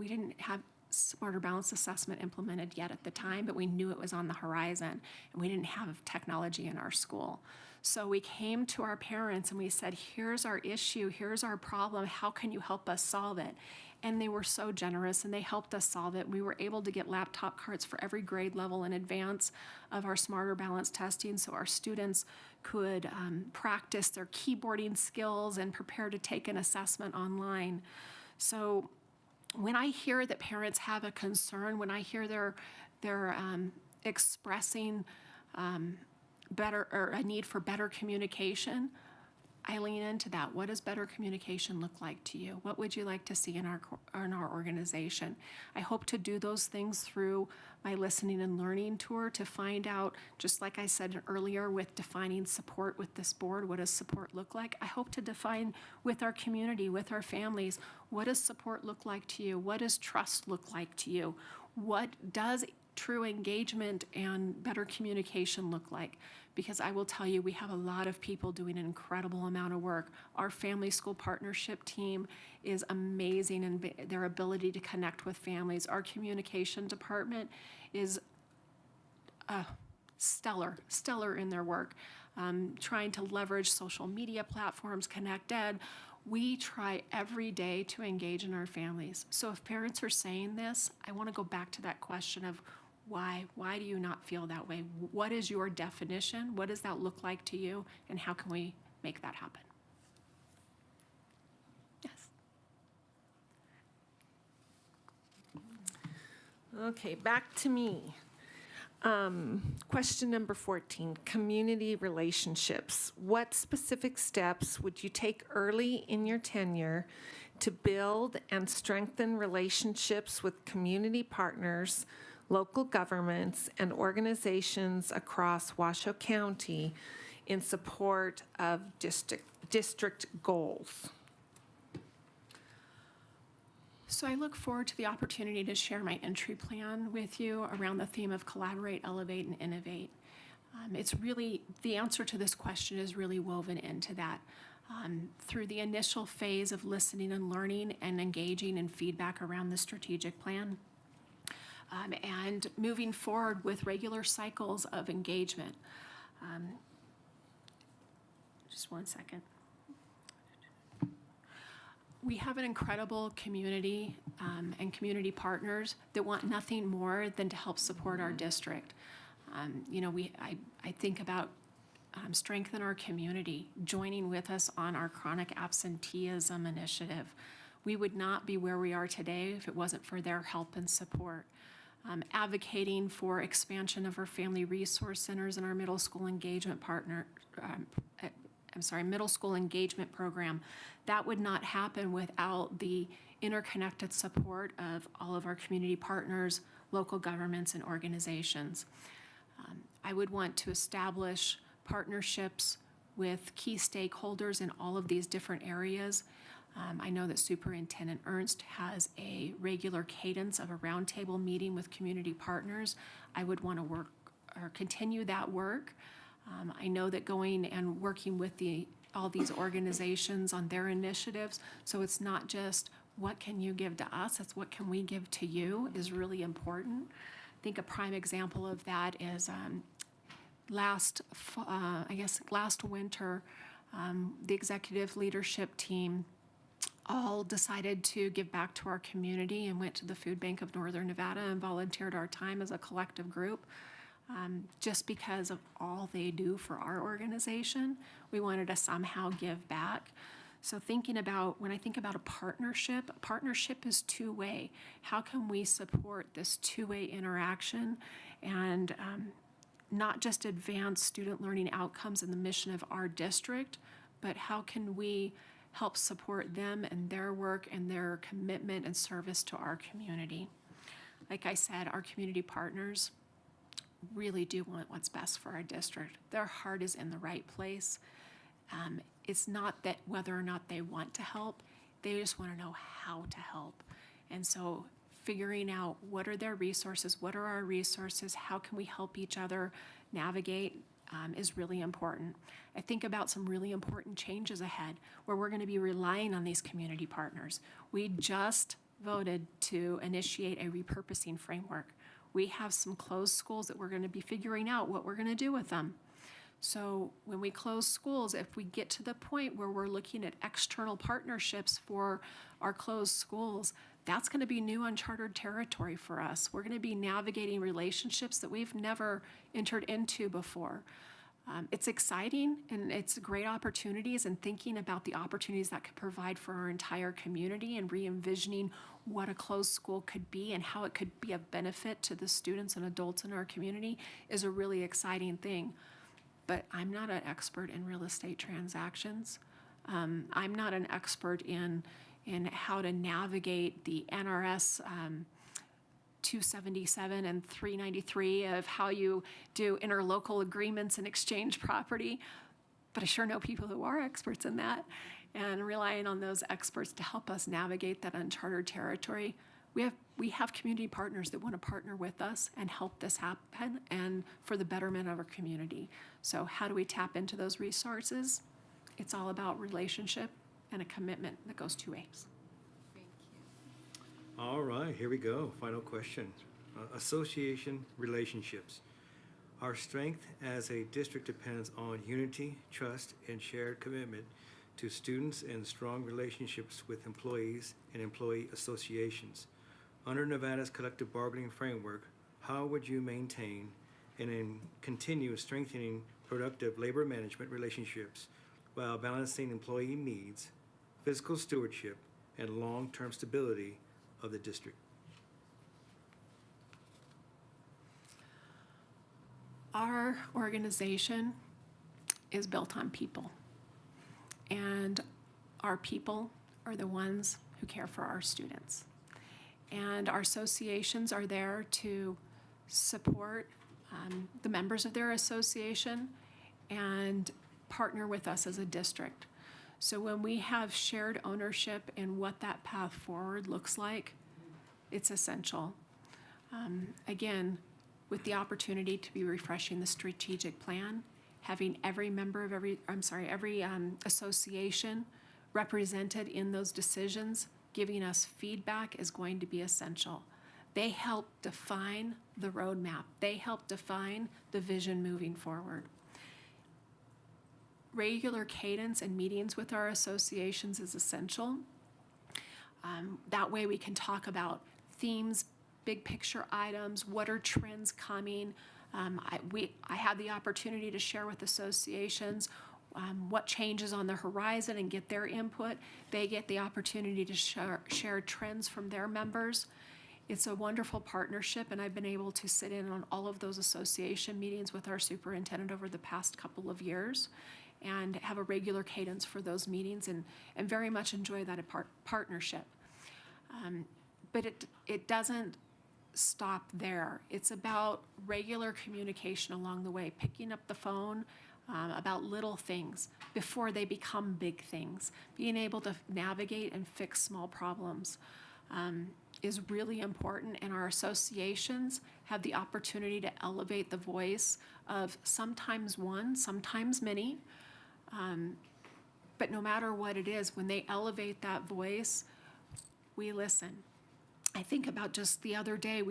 Speaker 18: didn't have Smarter Balance Assessment implemented yet at the time, but we knew it was on the horizon, and we didn't have technology in our school. So we came to our parents and we said, here's our issue, here's our problem, how can you help us solve it? And they were so generous and they helped us solve it. We were able to get laptop cards for every grade level in advance of our Smarter Balance testing, so our students could practice their keyboarding skills and prepare to take an assessment online. So when I hear that parents have a concern, when I hear they're expressing better, or a need for better communication, I lean into that. What does better communication look like to you? What would you like to see in our organization? I hope to do those things through my listening and learning tour to find out, just like I said earlier with defining support with this board, what does support look like? I hope to define with our community, with our families, what does support look like to you? What does trust look like to you? What does true engagement and better communication look like? Because I will tell you, we have a lot of people doing an incredible amount of work. Our family school partnership team is amazing in their ability to connect with families. Our communication department is stellar in their work, trying to leverage social media platforms, Connect Ed. We try every day to engage in our families. So if parents are saying this, I want to go back to that question of why? Why do you not feel that way? What is your definition? What does that look like to you? And how can we make that happen? Yes.
Speaker 13: Okay, back to me. Question number 14, community relationships. What specific steps would you take early in your tenure to build and strengthen relationships with community partners, local governments, and organizations across Washoe County in support of district goals?
Speaker 18: So I look forward to the opportunity to share my entry plan with you around the theme of collaborate, elevate, and innovate. It's really, the answer to this question is really woven into that. Through the initial phase of listening and learning and engaging in feedback around the strategic plan, and moving forward with regular cycles of engagement. Just one second. We have an incredible community and community partners that want nothing more than to help support our district. I think about strengthen our community, joining with us on our chronic absenteeism initiative. We would not be where we are today if it wasn't for their help and support. Advocating for expansion of our family resource centers and our middle school engagement middle school engagement program. That would not happen without the interconnected support of all of our community partners, local governments, and organizations. I would want to establish partnerships with key stakeholders in all of these different areas. I know that Superintendent Ernst has a regular cadence of a roundtable meeting with community partners. I would want to continue that work. I know that going and working with all these organizations on their initiatives, so it's not just what can you give to us, it's what can we give to you is really important. I think a prime example of that is last winter, the executive leadership team all decided to give back to our community and went to the Food Bank of Northern Nevada and volunteered our time as a collective group. Just because of all they do for our organization, we wanted to somehow give back. So when I think about a partnership is two-way. How can we support this two-way interaction and not just advance student learning outcomes and the mission of our district, but how can we help support them and their work and their commitment and service to our community? Like I said, our community partners really do want what's best for our district. Their heart is in the right place. It's not that whether or not they want to help, they just want to know how to help. And so figuring out what are their resources, what are our resources, how can we help each other navigate is really important. I think about some really important changes ahead where we're going to be relying on these community partners. We just voted to initiate a repurposing framework. We have some closed schools that we're going to be figuring out what we're going to do with them. So when we close schools, if we get to the point where we're looking at external partnerships for our closed schools, that's going to be new uncharted territory for us. We're going to be navigating relationships that we've never entered into before. It's exciting and it's great opportunities, and thinking about the opportunities that could provide for our entire community and re-envisioning what a closed school could be and how it could be of benefit to the students and adults in our community is a really exciting thing. But I'm not an expert in real estate transactions. I'm not an expert in how to navigate the NRS 277 and 393 of how you do interlocal agreements and exchange property. But I sure know people who are experts in that, and relying on those experts to help us navigate that uncharted territory. We have community partners that want to partner with us and help this happen and for the betterment of our community. So how do we tap into those resources? It's all about relationship and a commitment that goes two ways.
Speaker 9: All right, here we go. Final question. Association relationships. Our strength as a district depends on unity, trust, and shared commitment to students and strong relationships with employees and employee associations. Under Nevada's collective bargaining framework, how would you maintain and then continue strengthening productive labor management relationships while balancing employee needs, fiscal stewardship, and long-term stability of the district?
Speaker 18: Our organization is built on people, and our people are the ones who care for our students. And our associations are there to support the members of their association and partner with us as a district. So when we have shared ownership in what that path forward looks like, it's essential. Again, with the opportunity to be refreshing the strategic plan, having every member of every association represented in those decisions, giving us feedback is going to be essential. They help define the roadmap. They help define the vision moving forward. Regular cadence and meetings with our associations is essential. That way we can talk about themes, big picture items, what are trends coming, I had the opportunity to share with associations what changes on the horizon and get their input. They get the opportunity to share trends from their members. It's a wonderful partnership, and I've been able to sit in on all of those association meetings with our superintendent over the past couple of years and have a regular cadence for those meetings and very much enjoy that partnership. But it doesn't stop there. It's about regular communication along the way, picking up the phone about little things before they become big things. Being able to navigate and fix small problems is really important, and our associations have the opportunity to elevate the voice of sometimes one, sometimes many. But no matter what it is, when they elevate that voice, we listen. I think about just the other day,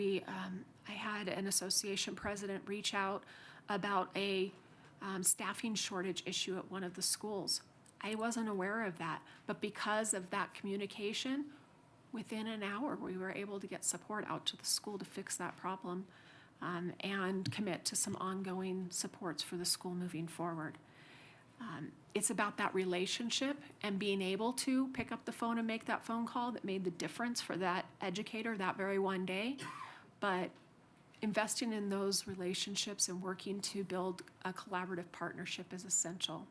Speaker 18: I had an association president reach out about a staffing shortage issue at one of the schools. I wasn't aware of that, but because of that communication, within an hour, we were able to get support out to the school to fix that problem and commit to some ongoing supports for the school moving forward. It's about that relationship and being able to pick up the phone and make that phone call that made the difference for that educator that very one day. But investing in those relationships and working to build a collaborative partnership is essential.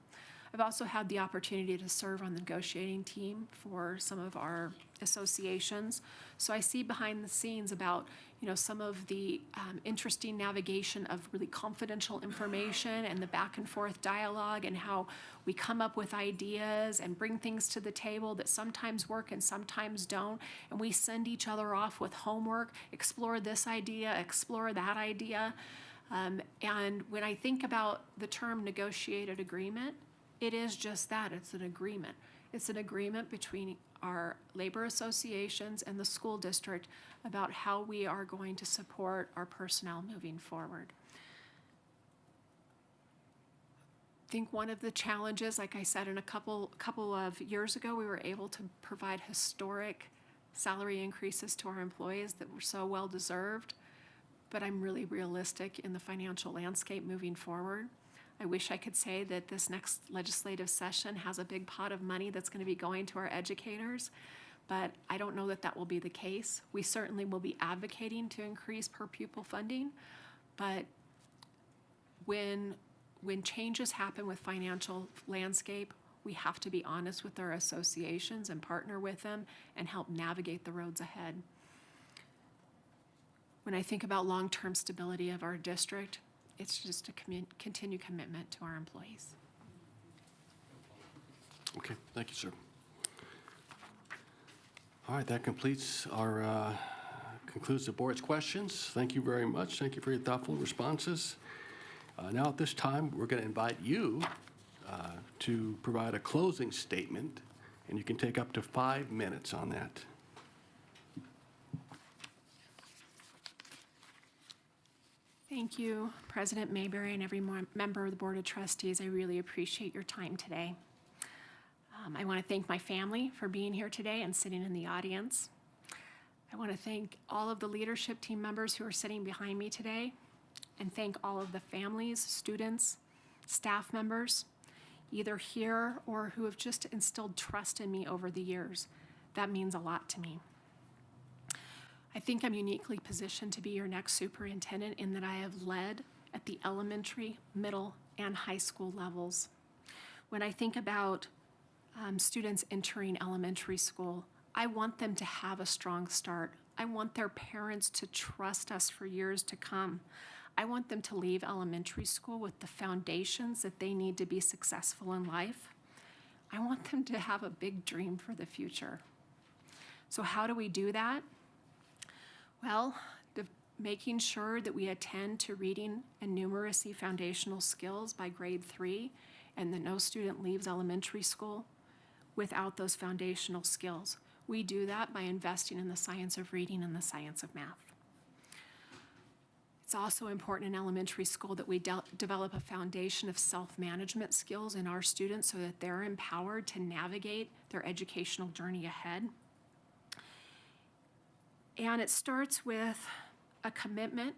Speaker 18: I've also had the opportunity to serve on the negotiating team for some of our associations. So I see behind the scenes about, some of the interesting navigation of really confidential information and the back and forth dialogue and how we come up with ideas and bring things to the table that sometimes work and sometimes don't. And we send each other off with homework, explore this idea, explore that idea. And when I think about the term negotiated agreement, it is just that, it's an agreement. It's an agreement between our labor associations and the school district about how we are going to support our personnel moving forward. I think one of the challenges, like I said, in a couple of years ago, we were able to provide historic salary increases to our employees that were so well deserved, but I'm really realistic in the financial landscape moving forward. I wish I could say that this next legislative session has a big pot of money that's going to be going to our educators, but I don't know that that will be the case. We certainly will be advocating to increase per pupil funding, but when changes happen with financial landscape, we have to be honest with our associations and partner with them and help navigate the roads ahead. When I think about long-term stability of our district, it's just a continued commitment to our employees.
Speaker 1: Okay, thank you, sir. All right, that concludes concludes the board's questions. Thank you very much. Thank you for your thoughtful responses. Now at this time, we're going to invite you to provide a closing statement, and you can take up to 5 minutes on that.
Speaker 18: Thank you, President Mayberry and every member of the Board of Trustees. I really appreciate your time today. I want to thank my family for being here today and sitting in the audience. I want to thank all of the leadership team members who are sitting behind me today, and thank all of the families, students, staff members, either here or who have just instilled trust in me over the years. That means a lot to me. I think I'm uniquely positioned to be your next superintendent in that I have led at the elementary, middle, and high school levels. When I think about students entering elementary school, I want them to have a strong start. I want their parents to trust us for years to come. I want them to leave elementary school with the foundations that they need to be successful in life. I want them to have a big dream for the future. So how do we do that? Well, making sure that we attend to reading and numeracy foundational skills by grade 3, and that no student leaves elementary school without those foundational skills. We do that by investing in the science of reading and the science of math. It's also important in elementary school that we develop a foundation of self-management skills in our students so that they're empowered to navigate their educational journey ahead. And it starts with a commitment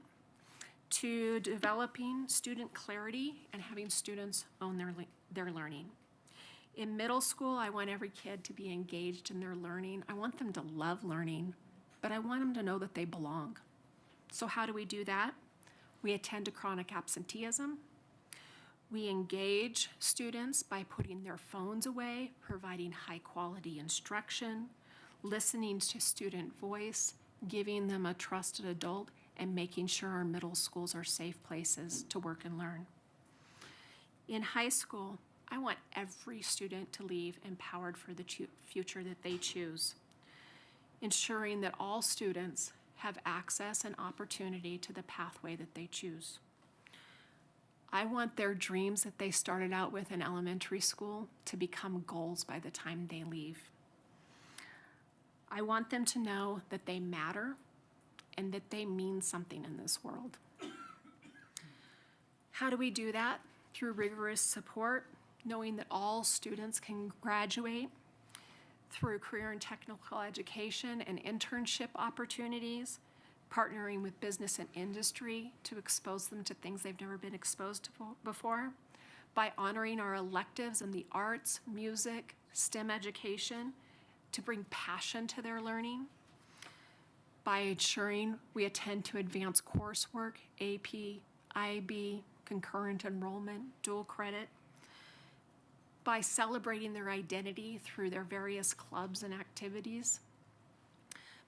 Speaker 18: to developing student clarity and having students own their learning. In middle school, I want every kid to be engaged in their learning. I want them to love learning, but I want them to know that they belong. So how do we do that? We attend to chronic absenteeism. We engage students by putting their phones away, providing high-quality instruction, listening to student voice, giving them a trusted adult, and making sure our middle schools are safe places to work and learn. In high school, I want every student to leave empowered for the future that they choose, ensuring that all students have access and opportunity to the pathway that they choose. I want their dreams that they started out with in elementary school to become goals by the time they leave. I want them to know that they matter and that they mean something in this world. How do we do that? Through rigorous support, knowing that all students can graduate, through career and technical education and internship opportunities, partnering with business and industry to expose them to things they've never been exposed to before, by honoring our electives in the arts, music, STEM education to bring passion to their learning, by ensuring we attend to advanced coursework, AP, IB, concurrent enrollment, dual credit, by celebrating their identity through their various clubs and activities,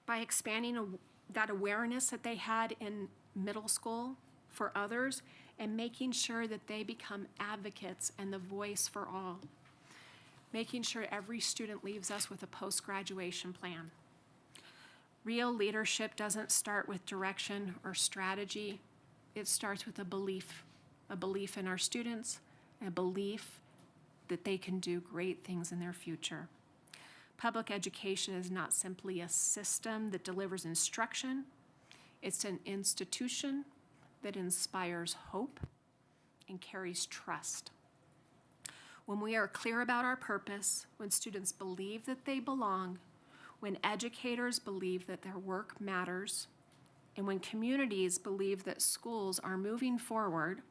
Speaker 18: by expanding that awareness that they had in middle school for others, and making sure that they become advocates and the voice for all, making sure every student leaves us with a post-graduation plan. Real leadership doesn't start with direction or strategy. It starts with a belief in our students, a belief that they can do great things in their future. Public education is not simply a system that delivers instruction. It's an institution that inspires hope and carries trust. When we are clear about our purpose, when students believe that they belong, when educators believe that their work matters, and when communities believe that schools are moving forward,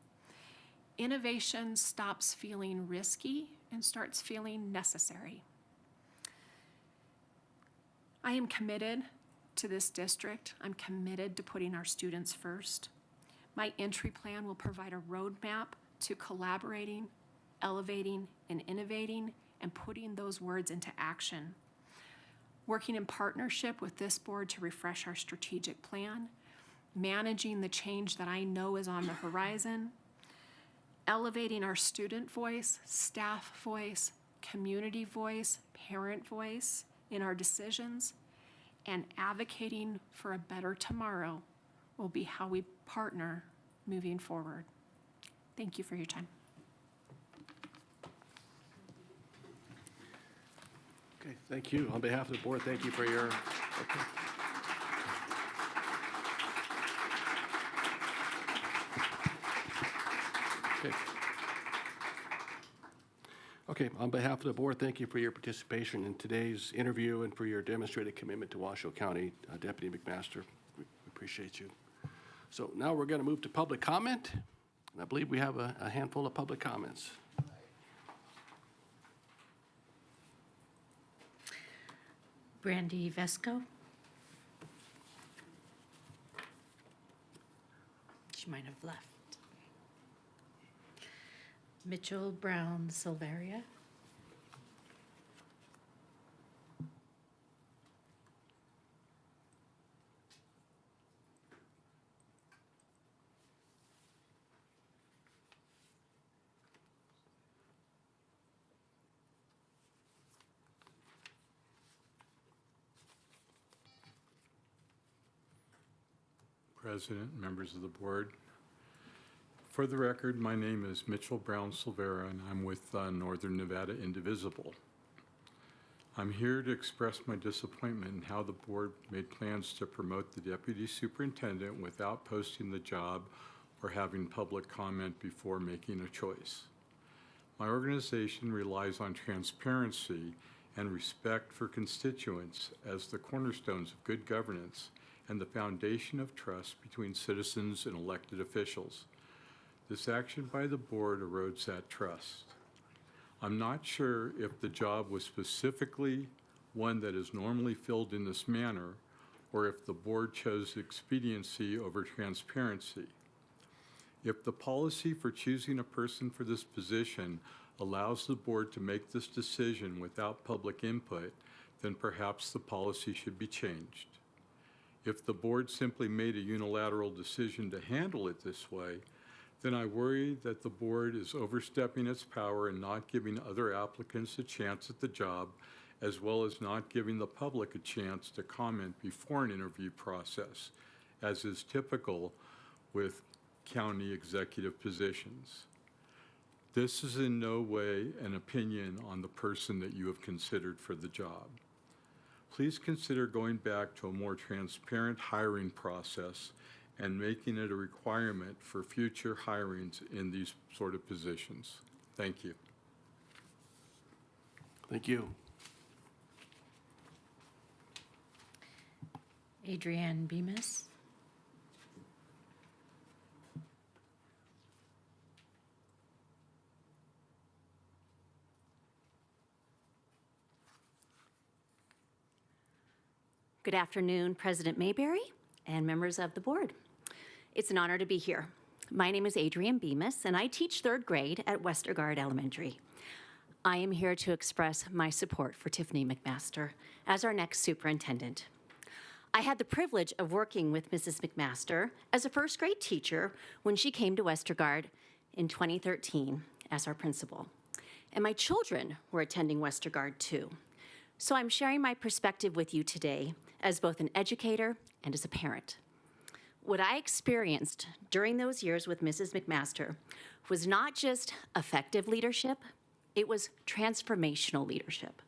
Speaker 18: innovation stops feeling risky and starts feeling necessary. I am committed to this district. I'm committed to putting our students first. My entry plan will provide a roadmap to collaborating, elevating, and innovating, and putting those words into action. Working in partnership with this board to refresh our strategic plan, managing the change that I know is on the horizon, elevating our student voice, staff voice, community voice, parent voice in our decisions, and advocating for a better tomorrow will be how we partner moving forward. Thank you for your time.
Speaker 1: Okay, thank you. On behalf of the board, thank you for your, okay. Okay. Okay, on behalf of the board, thank you for your participation in today's interview and for your demonstrated commitment to Washoe County. Deputy McMaster, we appreciate you. So now we're going to move to public comment. And I believe we have a handful of public comments.
Speaker 7: Brandy Vesco. She might have left. Mitchell Brown Silveria.
Speaker 8: President, members of the board. For the record, my name is Mitchell Brown Silvera, and I'm with Northern Nevada Indivisible. I'm here to express my disappointment in how the board made plans to promote the deputy superintendent without posting the job or having public comment before making a choice. My organization relies on transparency and respect for constituents as the cornerstones of good governance, and the foundation of trust between citizens and elected officials. This action by the board erodes that trust. I'm not sure if the job was specifically one that is normally filled in this manner, or if the board chose expediency over transparency. If the policy for choosing a person for this position allows the board to make this decision without public input, then perhaps the policy should be changed. If the board simply made a unilateral decision to handle it this way, then I worry that the board is overstepping its power and not giving other applicants a chance at the job, as well as not giving the public a chance to comment before an interview process, as is typical with county executive positions. This is in no way an opinion on the person that you have considered for the job. Please consider going back to a more transparent hiring process and making it a requirement for future hirings in these sort of positions. Thank you.
Speaker 1: Thank you.
Speaker 7: Adrienne Bemis.
Speaker 19: Good afternoon, President Mayberry and members of the board. It's an honor to be here. My name is Adrienne Bemis, and I teach third grade at Westergaard Elementary. I am here to express my support for Tiffany McMaster as our next superintendent. I had the privilege of working with Mrs. McMaster as a first grade teacher when she came to Westergaard in 2013 as our principal. And my children were attending Westergaard too. So I'm sharing my perspective with you today as both an educator and as a parent. What I experienced during those years with Mrs. McMaster was not just effective leadership, it was transformational leadership.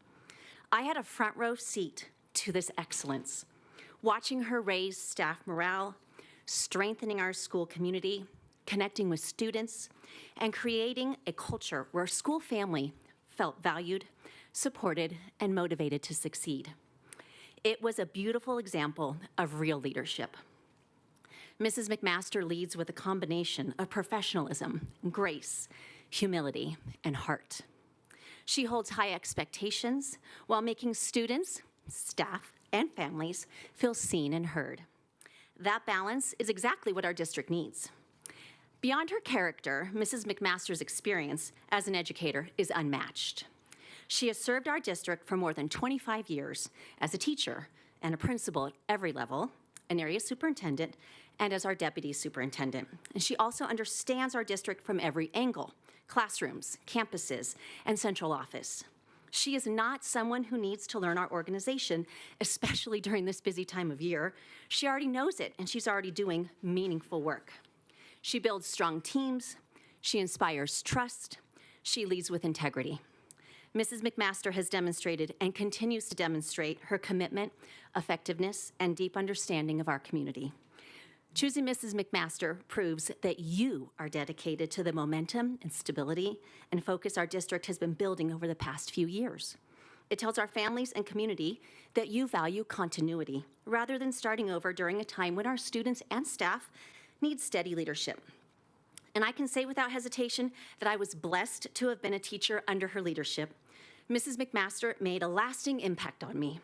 Speaker 19: I had a front row seat to this excellence, watching her raise staff morale, strengthening our school community, connecting with students, and creating a culture where school family felt valued, supported, and motivated to succeed. It was a beautiful example of real leadership. Mrs. McMaster leads with a combination of professionalism, grace, humility, and heart. She holds high expectations while making students, staff, and families feel seen and heard. That balance is exactly what our district needs. Beyond her character, Mrs. McMaster's experience as an educator is unmatched. She has served our district for more than 25 years as a teacher and a principal at every level, an area superintendent, and as our deputy superintendent. And she also understands our district from every angle: classrooms, campuses, and central office. She is not someone who needs to learn our organization, especially during this busy time of year. She already knows it, and she's already doing meaningful work. She builds strong teams, she inspires trust, she leads with integrity. Mrs. McMaster has demonstrated and continues to demonstrate her commitment, effectiveness, and deep understanding of our community. Choosing Mrs. McMaster proves that you are dedicated to the momentum and stability and focus our district has been building over the past few years. It tells our families and community that you value continuity rather than starting over during a time when our students and staff need steady leadership. And I can say without hesitation that I was blessed to have been a teacher under her leadership. Mrs. McMaster made a lasting impact on me.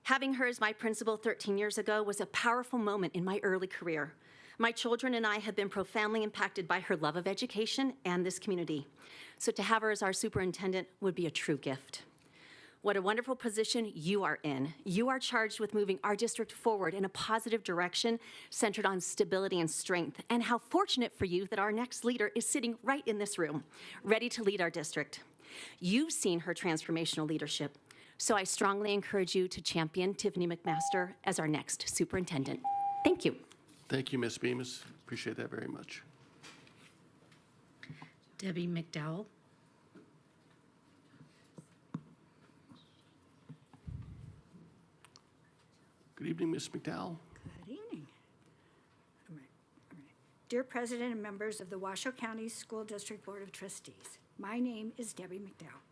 Speaker 19: Having her as my principal 13 years ago was a powerful moment in my early career. My children and I have been profoundly impacted by her love of education and this community. So to have her as our superintendent would be a true gift. What a wonderful position you are in. You are charged with moving our district forward in a positive direction centered on stability and strength. And how fortunate for you that our next leader is sitting right in this room, ready to lead our district. You've seen her transformational leadership. So I strongly encourage you to champion Tiffany McMaster as our next superintendent. Thank you.
Speaker 1: Thank you, Ms. Bemis. Appreciate that very much.
Speaker 7: Debbie McDowell.
Speaker 1: Good evening, Ms. McDowell.
Speaker 22: Good evening. All right. Dear President and members of the Washoe County School District Board of Trustees, my name is Debbie McDowell.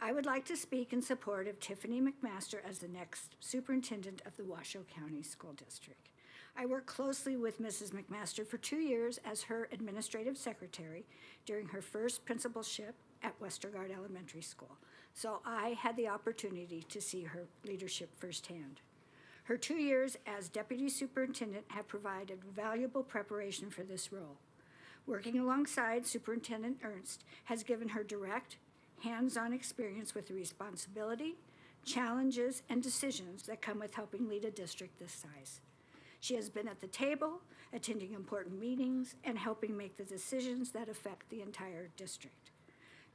Speaker 22: I would like to speak in support of Tiffany McMaster as the next superintendent of the Washoe County School District. I worked closely with Mrs. McMaster for 2 years as her administrative secretary during her first principalship at Westergaard Elementary School, so I had the opportunity to see her leadership firsthand. Her 2 years as deputy superintendent have provided valuable preparation for this role. Working alongside Superintendent Ernst has given her direct, hands-on experience with the responsibility, challenges, and decisions that come with helping lead a district this size. She has been at the table, attending important meetings, and helping make the decisions that affect the entire district.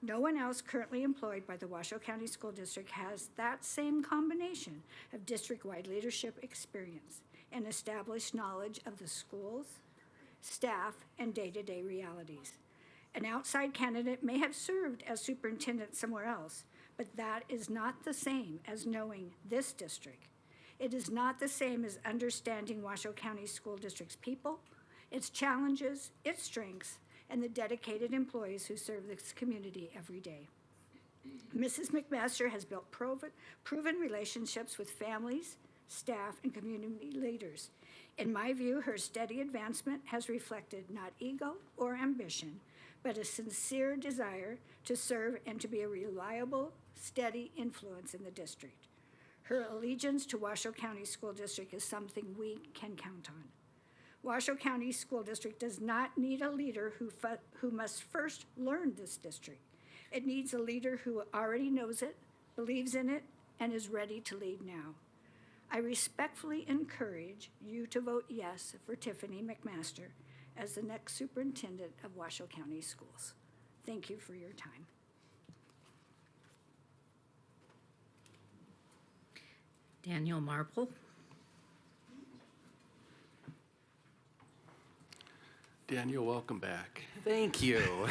Speaker 22: No one else currently employed by the Washoe County School District has that same combination of district-wide leadership experience and established knowledge of the schools, staff, and day-to-day realities. An outside candidate may have served as superintendent somewhere else, but that is not the same as knowing this district. It is not the same as understanding Washoe County School District's people, its challenges, its strengths, and the dedicated employees who serve this community every day. Mrs. McMaster has built proven relationships with families, staff, and community leaders. In my view, her steady advancement has reflected not ego or ambition, but a sincere desire to serve and to be a reliable, steady influence in the district. Her allegiance to Washoe County School District is something we can count on. Washoe County School District does not need a leader who must first learn this district. It needs a leader who already knows it, believes in it, and is ready to lead now. I respectfully encourage you to vote yes for Tiffany McMaster as the next superintendent of Washoe County Schools. Thank you for your time.
Speaker 10: Daniel Marple.
Speaker 1: Daniel, welcome back.
Speaker 11: Thank you.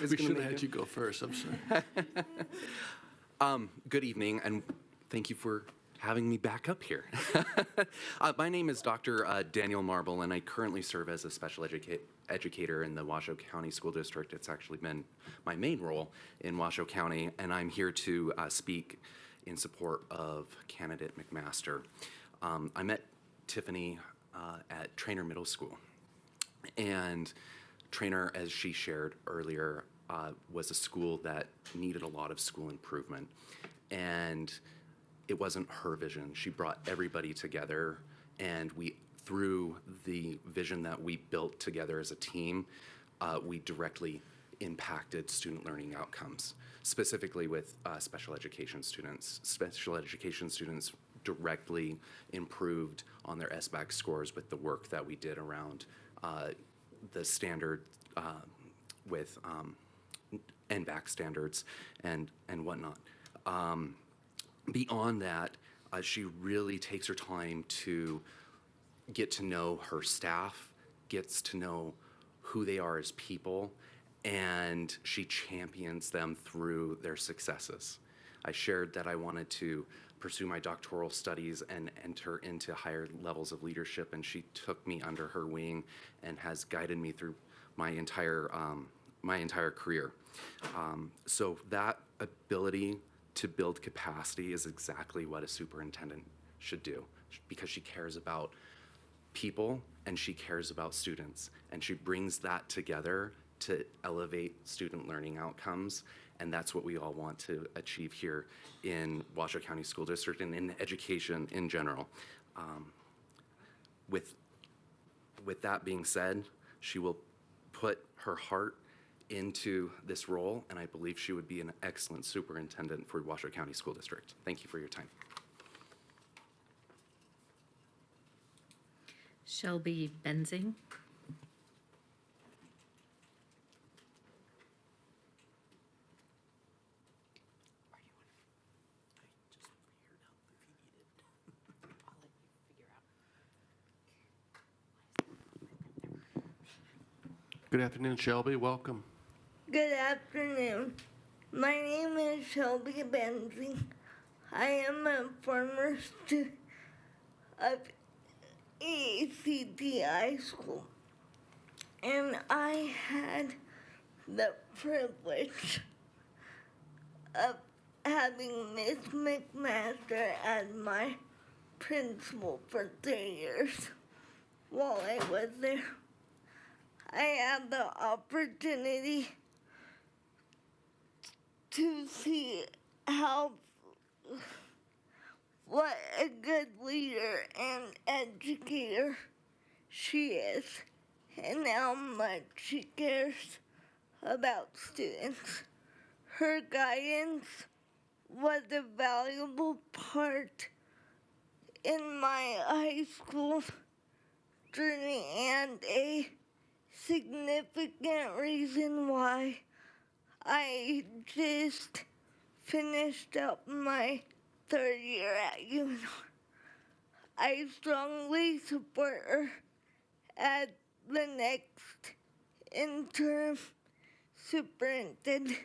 Speaker 1: We should have had you go first, I'm sorry.
Speaker 11: Good evening, and thank you for having me back up here. My name is Dr. Daniel Marble, and I currently serve as a special educator in the Washoe County School District. It's actually been my main role in Washoe County, and I'm here to speak in support of candidate McMaster. I met Tiffany at Trainer Middle School, and Trainer, as she shared earlier, was a school that needed a lot of school improvement, and it wasn't her vision. She brought everybody together, and through the vision that we built together as a team, we directly impacted student learning outcomes, specifically with special education students. Special education students directly improved on their SBAC scores with the work that we did around the standard with NBAC standards and whatnot. Beyond that, she really takes her time to get to know her staff, gets to know who they are as people, and she champions them through their successes. I shared that I wanted to pursue my doctoral studies and enter into higher levels of leadership, and she took me under her wing and has guided me through my entire career. So that ability to build capacity is exactly what a superintendent should do, because she cares about people and she cares about students, and she brings that together to elevate student learning outcomes. And that's what we all want to achieve here in Washoe County School District and in education in general. With that being said, she will put her heart into this role, and I believe she would be an excellent superintendent for Washoe County School District. Thank you for your time.
Speaker 10: Shelby Benzing.
Speaker 1: Good afternoon, Shelby. Welcome.
Speaker 20: Good afternoon. My name is Shelby Benzing. I am a former student of ECTI school, and I had the privilege of having Miss McMaster as my principal for 3 years while I was there. I had the opportunity to see what a good leader and educator she is, and how much she cares about students. Her guidance was a valuable part in my high school journey and a significant reason why I just finished up my 3rd year at UNR. I strongly support her as the next interim superintendent.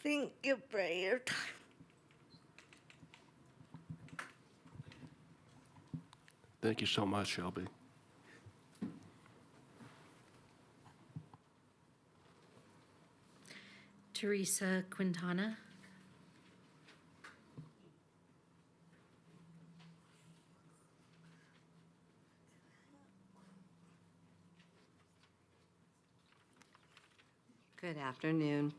Speaker 20: Thank you for your time.
Speaker 1: Thank you so much, Shelby.
Speaker 10: Teresa Quintana.
Speaker 6: Good afternoon,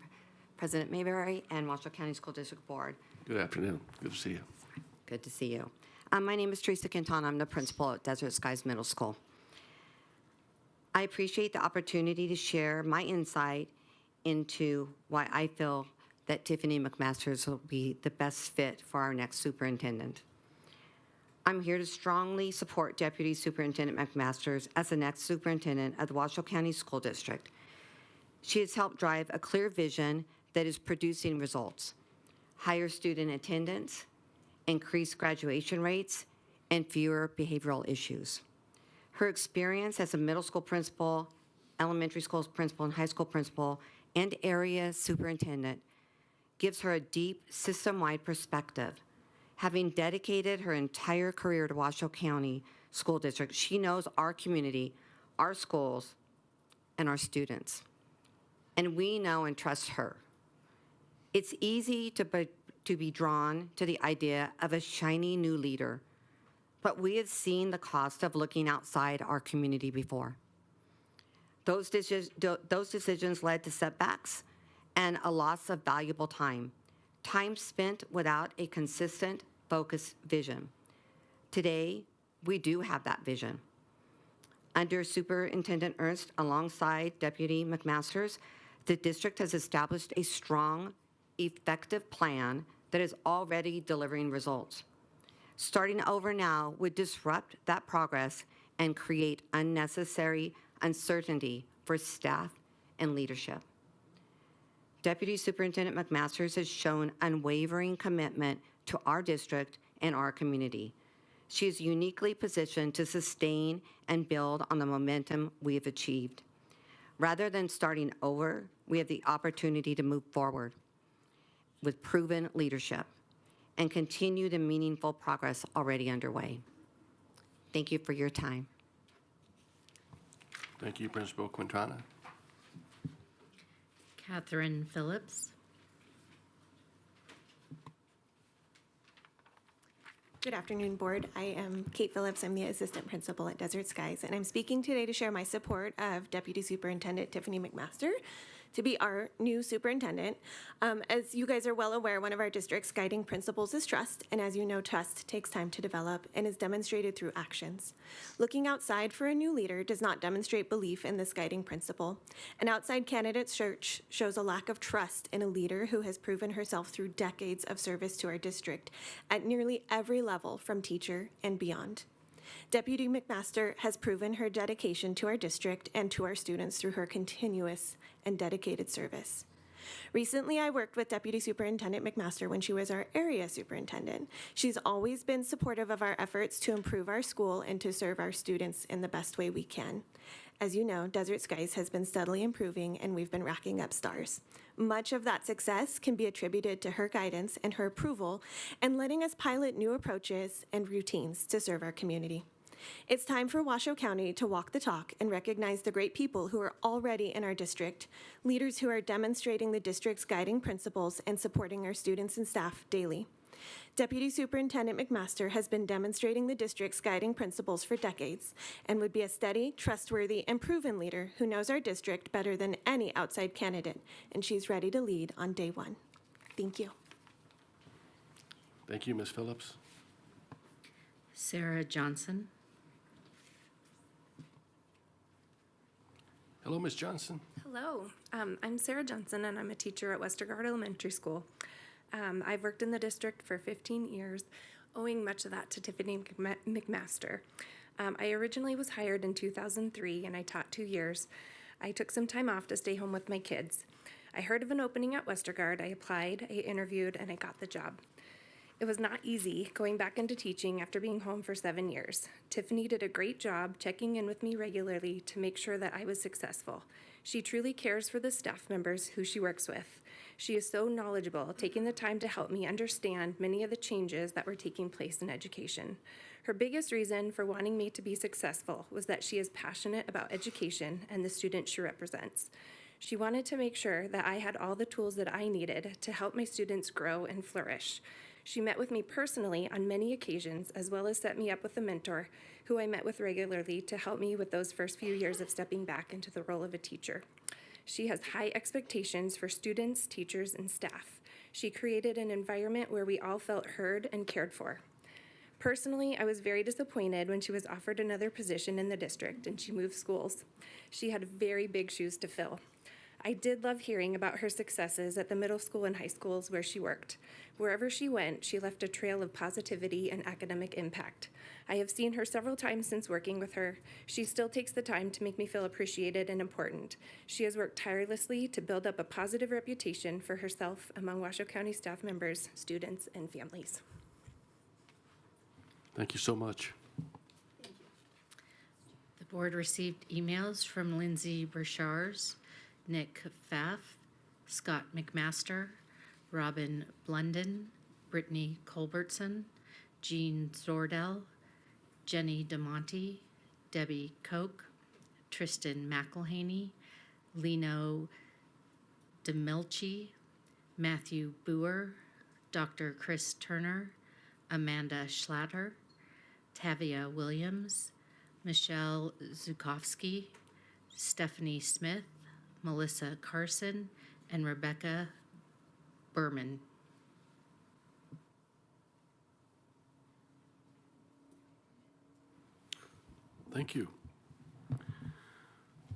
Speaker 6: President Mayberry and Washoe County School District Board.
Speaker 1: Good afternoon. Good to see you.
Speaker 6: Good to see you. My name is Teresa Quintana. I'm the principal at Desert Skies Middle School. I appreciate the opportunity to share my insight into why I feel that Tiffany McMasters will be the best fit for our next superintendent. I'm here to strongly support Deputy Superintendent McMasters as the next superintendent of the Washoe County School District. She has helped drive a clear vision that is producing results: higher student attendance, increased graduation rates, and fewer behavioral issues. Her experience as a middle school principal, elementary school principal, and high school principal, and area superintendent gives her a deep system-wide perspective. Having dedicated her entire career to Washoe County School District, she knows our community, our schools, and our students. And we know and trust her. It's easy to be drawn to the idea of a shiny new leader, but we have seen the cost of looking outside our community before. Those decisions led to setbacks and a loss of valuable time spent without a consistent, focused vision. Today, we do have that vision. Under Superintendent Ernst, alongside Deputy McMasters, the district has established a strong, effective plan that is already delivering results. Starting over now would disrupt that progress and create unnecessary uncertainty for staff and leadership. Deputy Superintendent McMasters has shown unwavering commitment to our district and our community. She is uniquely positioned to sustain and build on the momentum we have achieved. Rather than starting over, we have the opportunity to move forward with proven leadership and continue the meaningful progress already underway. Thank you for your time.
Speaker 1: Thank you, Principal Quintana.
Speaker 10: Catherine Phillips.
Speaker 21: Good afternoon, Board. I am Kate Phillips. I'm the Assistant Principal at Desert Skies, and I'm speaking today to share my support of Deputy Superintendent Tiffany McMaster to be our new superintendent. As you guys are well aware, one of our district's guiding principles is trust, and as you know, trust takes time to develop and is demonstrated through actions. Looking outside for a new leader does not demonstrate belief in this guiding principle. An outside candidate search shows a lack of trust in a leader who has proven herself through decades of service to our district at nearly every level, from teacher and beyond. Deputy McMaster has proven her dedication to our district and to our students through her continuous and dedicated service. Recently, I worked with Deputy Superintendent McMaster when she was our area superintendent. She's always been supportive of our efforts to improve our school and to serve our students in the best way we can. As you know, Desert Skies has been steadily improving, and we've been racking up stars. Much of that success can be attributed to her guidance and her approval and letting us pilot new approaches and routines to serve our community. It's time for Washoe County to walk the talk and recognize the great people who are already in our district, leaders who are demonstrating the district's guiding principles and supporting our students and staff daily. Deputy Superintendent McMaster has been demonstrating the district's guiding principles for decades and would be a steady, trustworthy, and proven leader who knows our district better than any outside candidate, and she's ready to lead on day one. Thank you.
Speaker 1: Thank you, Ms. Phillips.
Speaker 10: Sarah Johnson.
Speaker 1: Hello, Ms. Johnson.
Speaker 16: Hello, I'm Sarah Johnson, and I'm a teacher at Westergard Elementary School. I've worked in the district for 15 years, owing much of that to Tiffany McMaster. I originally was hired in 2003, and I taught 2 years. I took some time off to stay home with my kids. I heard of an opening at Westergard. I applied, I interviewed, and I got the job. It was not easy going back into teaching after being home for 7 years. Tiffany did a great job checking in with me regularly to make sure that I was successful. She truly cares for the staff members who she works with. She is so knowledgeable, taking the time to help me understand many of the changes that were taking place in education. Her biggest reason for wanting me to be successful was that she is passionate about education and the students she represents. She wanted to make sure that I had all the tools that I needed to help my students grow and flourish. She met with me personally on many occasions, as well as set me up with a mentor who I met with regularly to help me with those first few years of stepping back into the role of a teacher. She has high expectations for students, teachers, and staff. She created an environment where we all felt heard and cared for. Personally, I was very disappointed when she was offered another position in the district and she moved schools. She had very big shoes to fill. I did love hearing about her successes at the middle school and high schools where she worked. Wherever she went, she left a trail of positivity and academic impact. I have seen her several times since working with her. She still takes the time to make me feel appreciated and important. She has worked tirelessly to build up a positive reputation for herself among Washoe County staff members, students, and families.
Speaker 1: Thank you so much.
Speaker 10: The board received emails from Lindsay Burchars, Nick Pfaff, Scott McMaster, Robin Blunden, Brittany Culbertson, Jean Zordell, Jenny DeMonte, Debbie Koch, Tristan McElhaney, Lino DeMilchi, Matthew Boer, Dr. Chris Turner, Amanda Schlatter, Tavia Williams, Michelle Zukowski, Stephanie Smith, Melissa Carson, and Rebecca Berman.
Speaker 1: Thank you.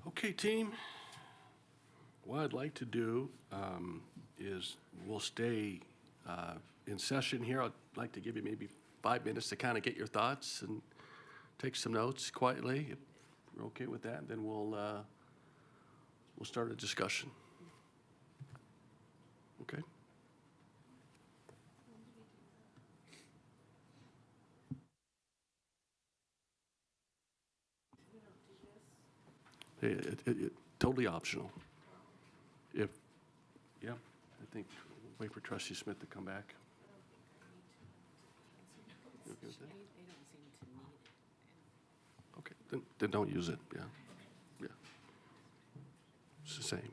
Speaker 1: Okay, team. What I'd like to do is we'll stay in session here. I'd like to give you maybe 5 minutes to kind of get your thoughts and take some notes quietly. If you're okay with that, then we'll start a discussion. Okay? Totally optional. Yeah, I think wait for Trustee Smith to come back. You okay with that? Okay, then don't use it, yeah. It's the same.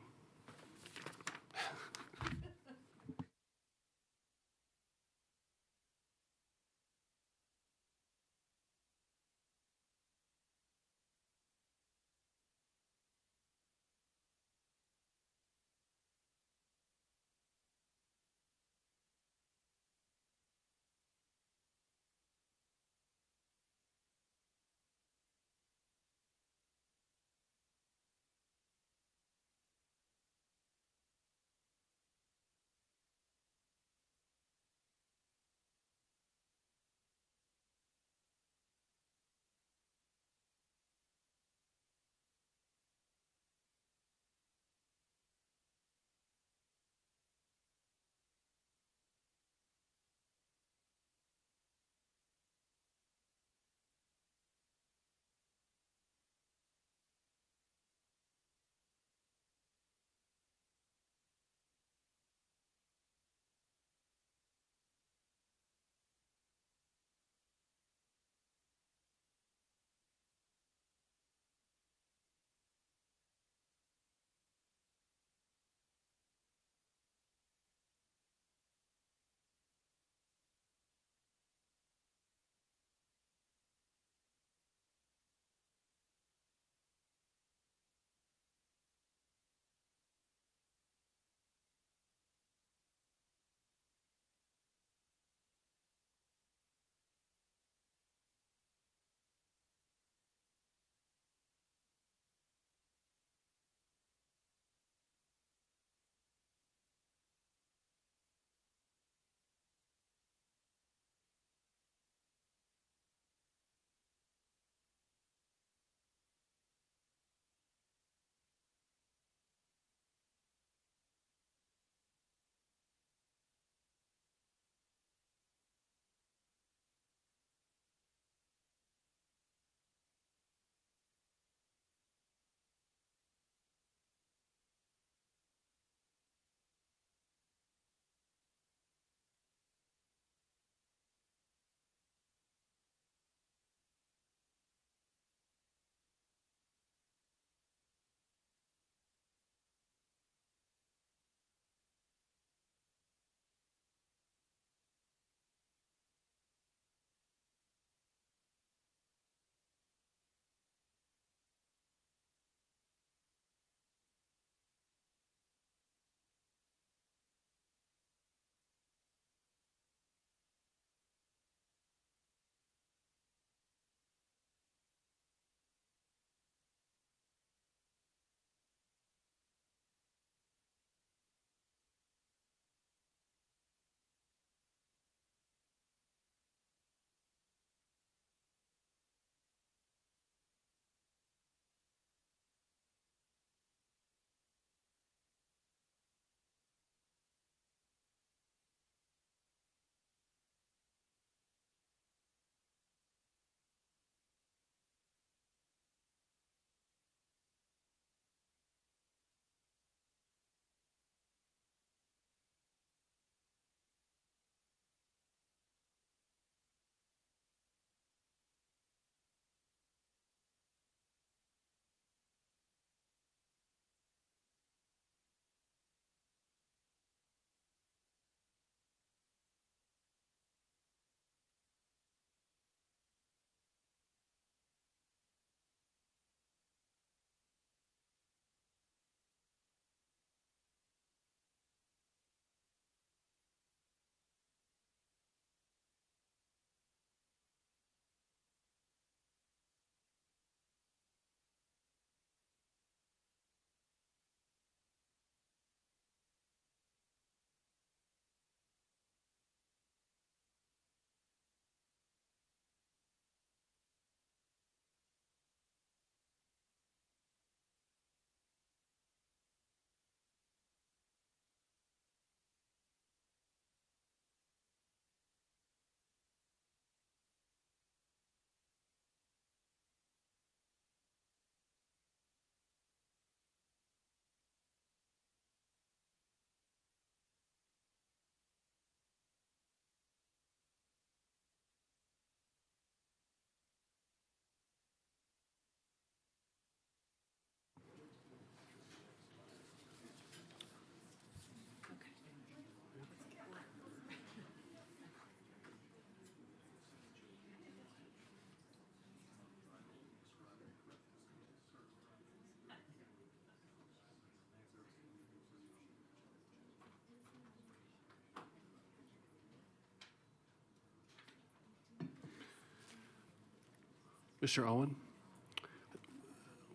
Speaker 1: Mr. Owen,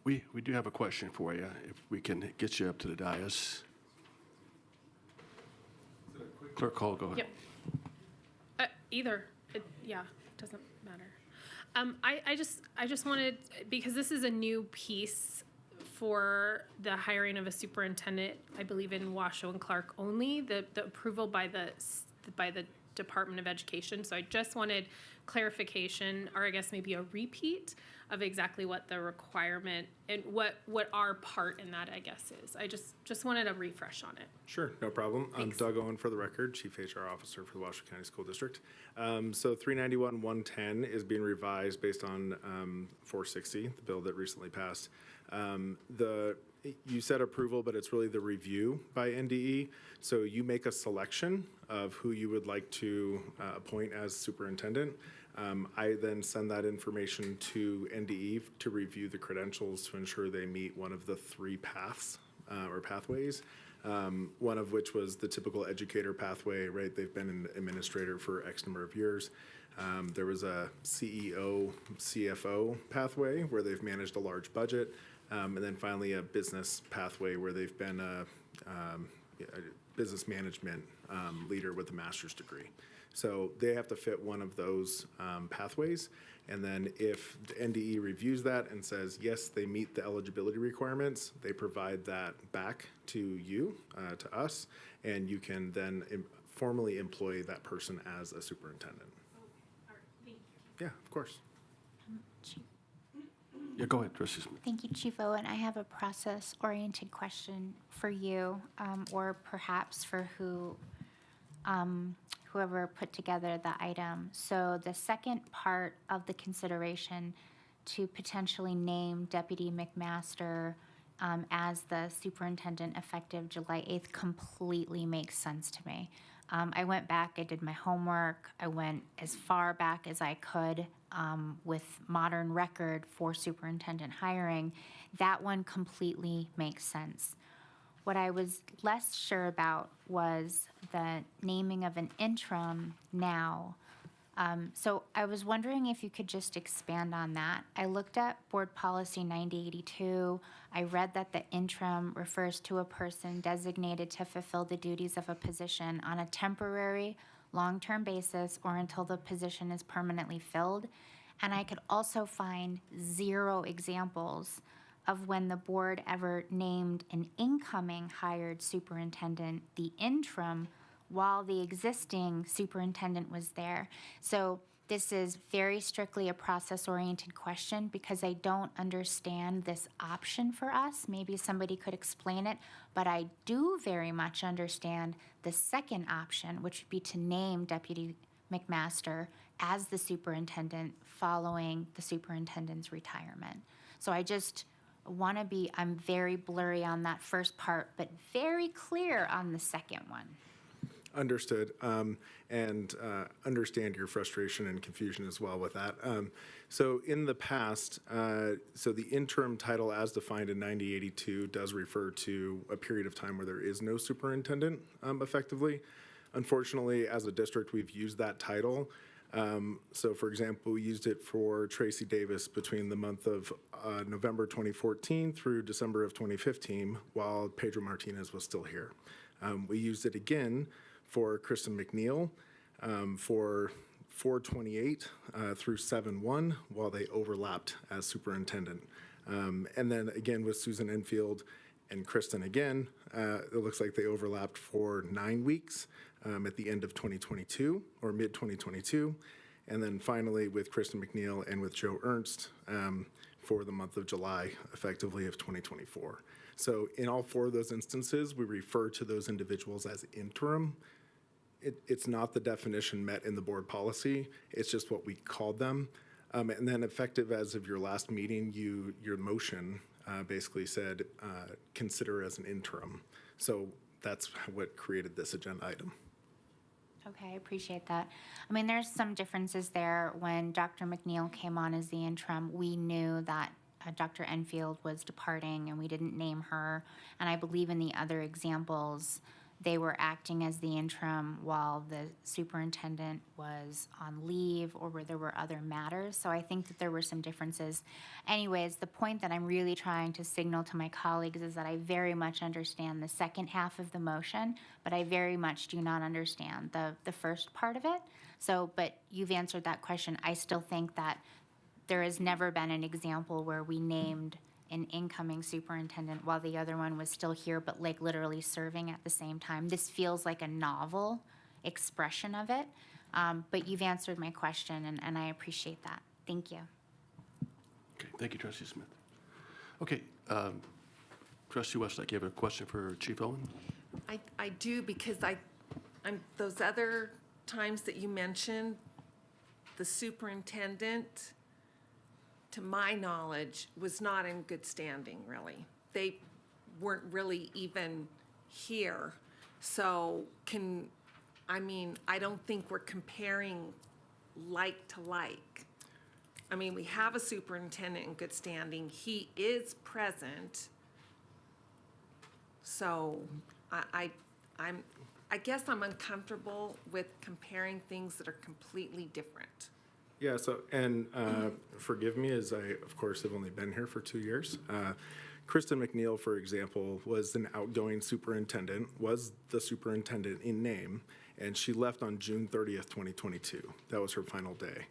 Speaker 1: we do have a question for you, if we can get you up to the dais. Clerk Hall, go ahead.
Speaker 2: Yep. Either, yeah, doesn't matter. I just wanted, because this is a new piece for the hiring of a superintendent, I believe in Washoe and Clark only, the approval by the Department of Education. So I just wanted clarification, or I guess maybe a repeat of exactly what the requirement and what our part in that, I guess, is. I just wanted a refresh on it.
Speaker 5: Sure, no problem. I'm Doug Owen for the record, Chief HR Officer for the Washoe County School District. So 391-110 is being revised based on 460, the bill that recently passed. You said approval, but it's really the review by NDE. So you make a selection of who you would like to appoint as superintendent. I then send that information to NDE to review the credentials to ensure they meet one of the three paths or pathways. One of which was the typical educator pathway, right? They've been an administrator for X number of years. There was a CEO, CFO pathway where they've managed a large budget. And then finally a business pathway where they've been a business management leader with a master's degree. So they have to fit one of those pathways. And then if the NDE reviews that and says, yes, they meet the eligibility requirements, they provide that back to you, to us, and you can then formally employ that person as a superintendent. Yeah, of course.
Speaker 1: Yeah, go ahead, Trustee Smith.
Speaker 4: Thank you, Chief Owen. I have a process-oriented question for you, or perhaps for whoever put together the item. So the second part of the consideration to potentially name Deputy McMaster as the superintendent effective July 8th completely makes sense to me. I went back, I did my homework, I went as far back as I could with modern record for superintendent hiring. That one completely makes sense. What I was less sure about was the naming of an interim now. So I was wondering if you could just expand on that. I looked at Board Policy 9082. I read that the interim refers to a person designated to fulfill the duties of a position on a temporary, long-term basis or until the position is permanently filled. And I could also find 0 examples of when the board ever named an incoming hired superintendent the interim while the existing superintendent was there. So this is very strictly a process-oriented question because I don't understand this option for us. Maybe somebody could explain it, but I do very much understand the second option, which would be to name Deputy McMaster as the superintendent following the superintendent's retirement. So I just want to be, I'm very blurry on that first part, but very clear on the second one.
Speaker 5: Understood, and understand your frustration and confusion as well with that. So in the past, so the interim title as defined in 9082 does refer to a period of time where there is no superintendent effectively. Unfortunately, as a district, we've used that title. So for example, we used it for Tracy Davis between the month of November 2014 through December of 2015 while Pedro Martinez was still here. We used it again for Kristen McNeil for 4/28 through 7/1 while they overlapped as superintendent. And then again with Susan Enfield and Kristen again, it looks like they overlapped for 9 weeks at the end of 2022 or mid-2022. And then finally with Kristen McNeil and with Joe Ernst for the month of July effectively of 2024. So in all 4 of those instances, we refer to those individuals as interim. It's not the definition met in the board policy. It's just what we called them. And then effective as of your last meeting, your motion basically said consider as an interim. So that's what created this agenda item.
Speaker 4: Okay, I appreciate that. I mean, there's some differences there. When Dr. McNeil came on as the interim, we knew that Dr. Enfield was departing and we didn't name her. And I believe in the other examples, they were acting as the interim while the superintendent was on leave or where there were other matters. So I think that there were some differences. Anyways, the point that I'm really trying to signal to my colleagues is that I very much understand the second half of the motion, but I very much do not understand the first part of it. So, but you've answered that question. I still think that there has never been an example where we named an incoming superintendent while the other one was still here, but like literally serving at the same time. This feels like a novel expression of it, but you've answered my question, and I appreciate that. Thank you.
Speaker 1: Okay, thank you, Trustee Smith. Okay, Trustee Westlake, you have a question for Chief Owen?
Speaker 13: I do, because I'm those other times that you mentioned, the superintendent, to my knowledge, was not in good standing, really. They weren't really even here. So I don't think we're comparing like to like. I mean, we have a superintendent in good standing. He is present. So I guess I'm uncomfortable with comparing things that are completely different.
Speaker 5: Yeah, so, and forgive me, as I, of course, have only been here for 2 years. Kristen McNeil, for example, was an outgoing superintendent, was the superintendent in name, and she left on June 30th, 2022. That was her final day.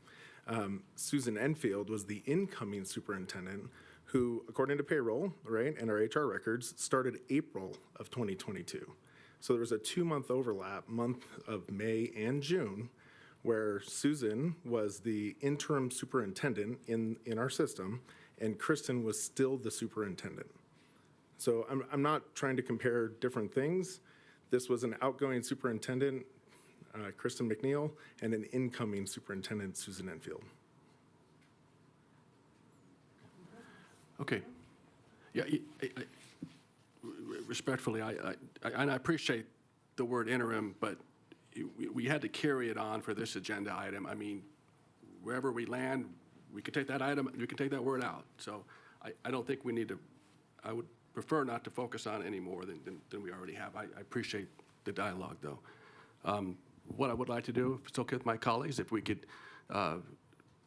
Speaker 5: Susan Enfield was the incoming superintendent who, according to payroll, right, and our HR records, started April of 2022. So there was a 2-month overlap, month of May and June, where Susan was the interim superintendent in our system, and Kristen was still the superintendent. So I'm not trying to compare different things. This was an outgoing superintendent, Kristen McNeil, and an incoming superintendent, Susan Enfield.
Speaker 1: Okay. Yeah, respectfully, I appreciate the word interim, but we had to carry it on for this agenda item. I mean, wherever we land, we can take that item, we can take that word out. So I don't think we need to, I would prefer not to focus on it any more than we already have. I appreciate the dialogue, though. What I would like to do, if it's okay with my colleagues, if we could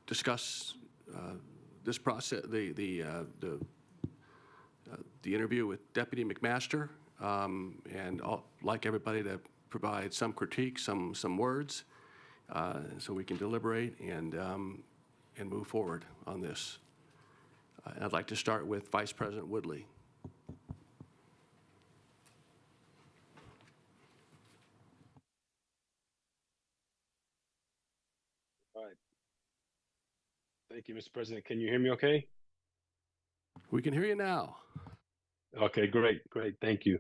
Speaker 1: discuss this process, the interview with Deputy McMaster, and I'd like everybody to provide some critique, some words, so we can deliberate and move forward on this. I'd like to start with Vice President Woodley.
Speaker 14: All right. Thank you, Mr. President. Can you hear me okay?
Speaker 1: We can hear you now.
Speaker 14: Okay, great. Thank you.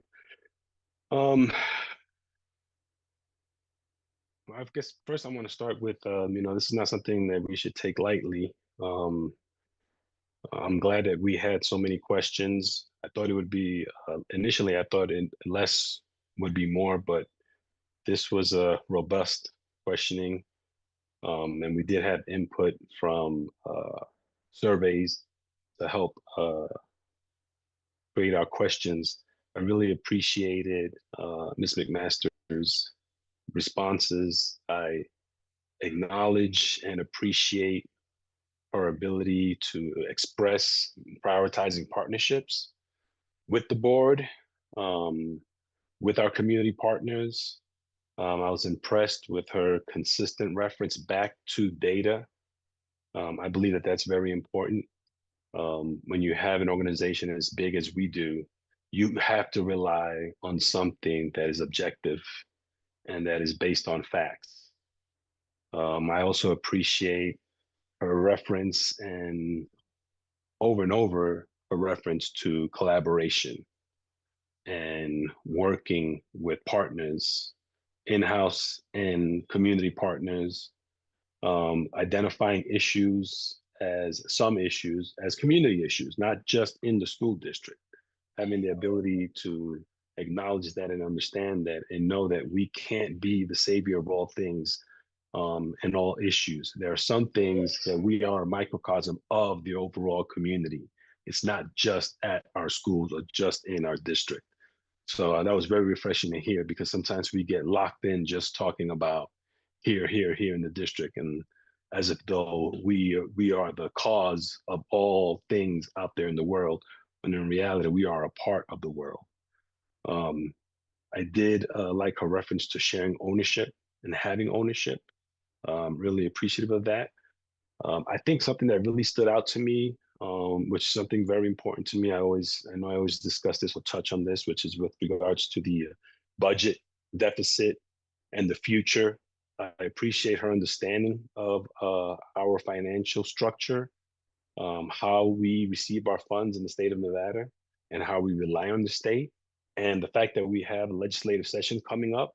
Speaker 14: I guess first I want to start with, this is not something that we should take lightly. I'm glad that we had so many questions. I thought it would be, initially I thought less would be more, but this was a robust questioning. And we did have input from surveys to help create our questions. I really appreciated Ms. McMaster's responses. I acknowledge and appreciate her ability to express prioritizing partnerships with the board, with our community partners. I was impressed with her consistent reference back to data. I believe that that's very important. When you have an organization as big as we do, you have to rely on something that is objective and that is based on facts. I also appreciate her reference and over a reference to collaboration and working with partners, in-house and community partners, identifying issues as community issues, not just in the school district, having the ability to acknowledge that and understand that and know that we can't be the savior of all things and all issues. There are some things that we are a microcosm of the overall community. It's not just at our schools or just in our district. So that was very refreshing to hear because sometimes we get locked in just talking about here in the district, and as if though we are the cause of all things out there in the world, when in reality we are a part of the world. Um, I did like her reference to sharing ownership and having ownership. Really appreciative of that. I think something that really stood out to me, which is something very important to me. I know I always discuss this or touch on this, which is with regards to the budget deficit and the future. I appreciate her understanding of our financial structure, how we receive our funds in the state of Nevada, and how we rely on the state, and the fact that we have a legislative session coming up,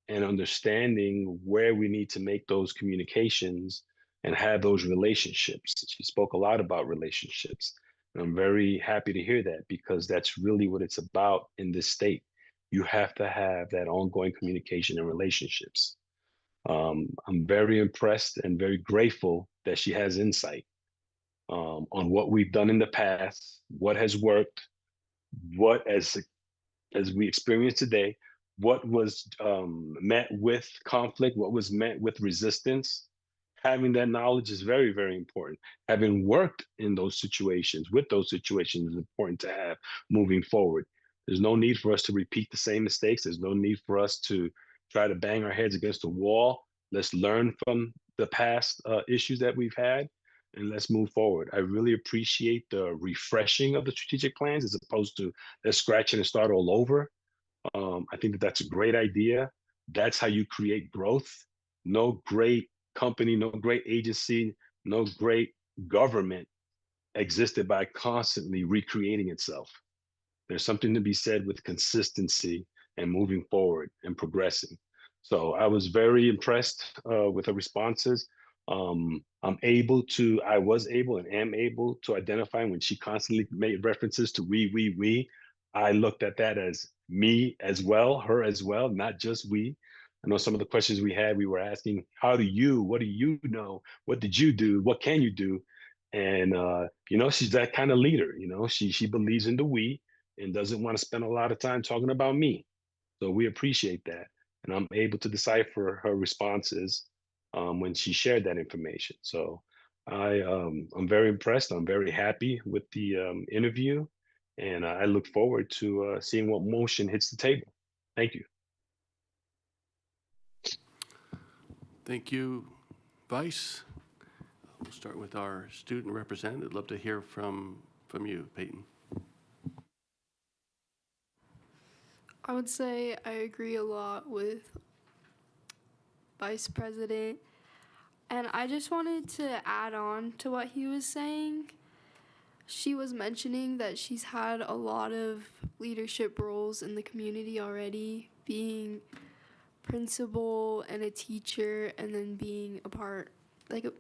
Speaker 14: and understanding where we need to make those communications and have those relationships. She spoke a lot about relationships. And I'm very happy to hear that because that's really what it's about in this state. You have to have that ongoing communication and relationships. I'm very impressed and very grateful that she has insight on what we've done in the past, what has worked, what as we experience today, what was met with conflict, what was met with resistance. Having that knowledge is very, very important. Having worked in those situations, with those situations, is important to have moving forward. There's no need for us to repeat the same mistakes. There's no need for us to try to bang our heads against the wall. Let's learn from the past issues that we've had and let's move forward. I really appreciate the refreshing of the strategic plans as opposed to let's scratch it and start all over. I think that that's a great idea. That's how you create growth. No great company, no great agency, no great government existed by constantly recreating itself. There's something to be said with consistency and moving forward and progressing. So I was very impressed with her responses. I was able and am able to identify when she constantly made references to we. I looked at that as me as well, her as well, not just we. I know some of the questions we were asking, what do you know? What did you do? What can you do? And, she's that kind of leader, she believes in the we and doesn't want to spend a lot of time talking about me. So we appreciate that. And I'm able to decipher her responses when she shared that information. So I'm very impressed. I'm very happy with the interview. And I look forward to seeing what motion hits the table. Thank you.
Speaker 1: Thank you, Vice. We'll start with our student representative. I'd love to hear from you, Peyton.
Speaker 15: I would say I agree a lot with Vice President. And I just wanted to add on to what he was saying. She was mentioning that she's had a lot of leadership roles in the community already, being principal and a teacher, and then being a part, like a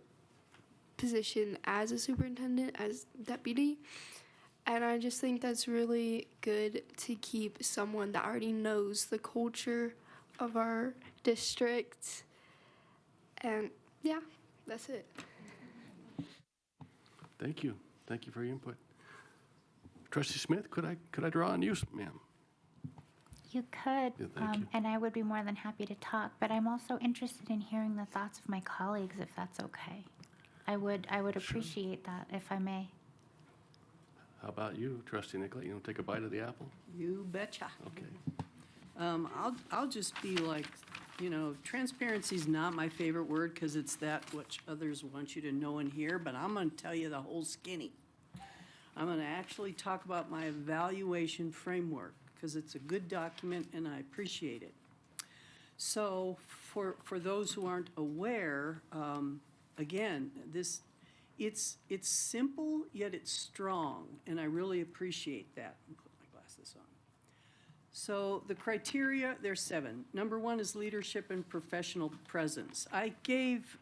Speaker 15: position as a superintendent, as deputy. And I just think that's really good to keep someone that already knows the culture of our district. And yeah, that's it.
Speaker 1: Thank you. Thank you for your input. Trustee Smith, could I draw on you, ma'am?
Speaker 4: You could,
Speaker 1: Yeah, thank you.
Speaker 4: and I would be more than happy to talk, but I'm also interested in hearing the thoughts of my colleagues, if that's okay. I would appreciate that, if I may.
Speaker 1: How about you, Trustee Nicolette? You want to take a bite of the apple?
Speaker 12: You betcha.
Speaker 1: Okay.
Speaker 12: I'll just be like, transparency is not my favorite word because it's that which others want you to know and hear, but I'm going to tell you the whole skinny. I'm going to actually talk about my evaluation framework because it's a good document and I appreciate it. So for those who aren't aware, again, it's simple yet it's strong, and I really appreciate that. I'll put my glasses on. So the criteria, there's 7. Number 1 is leadership and professional presence. I gave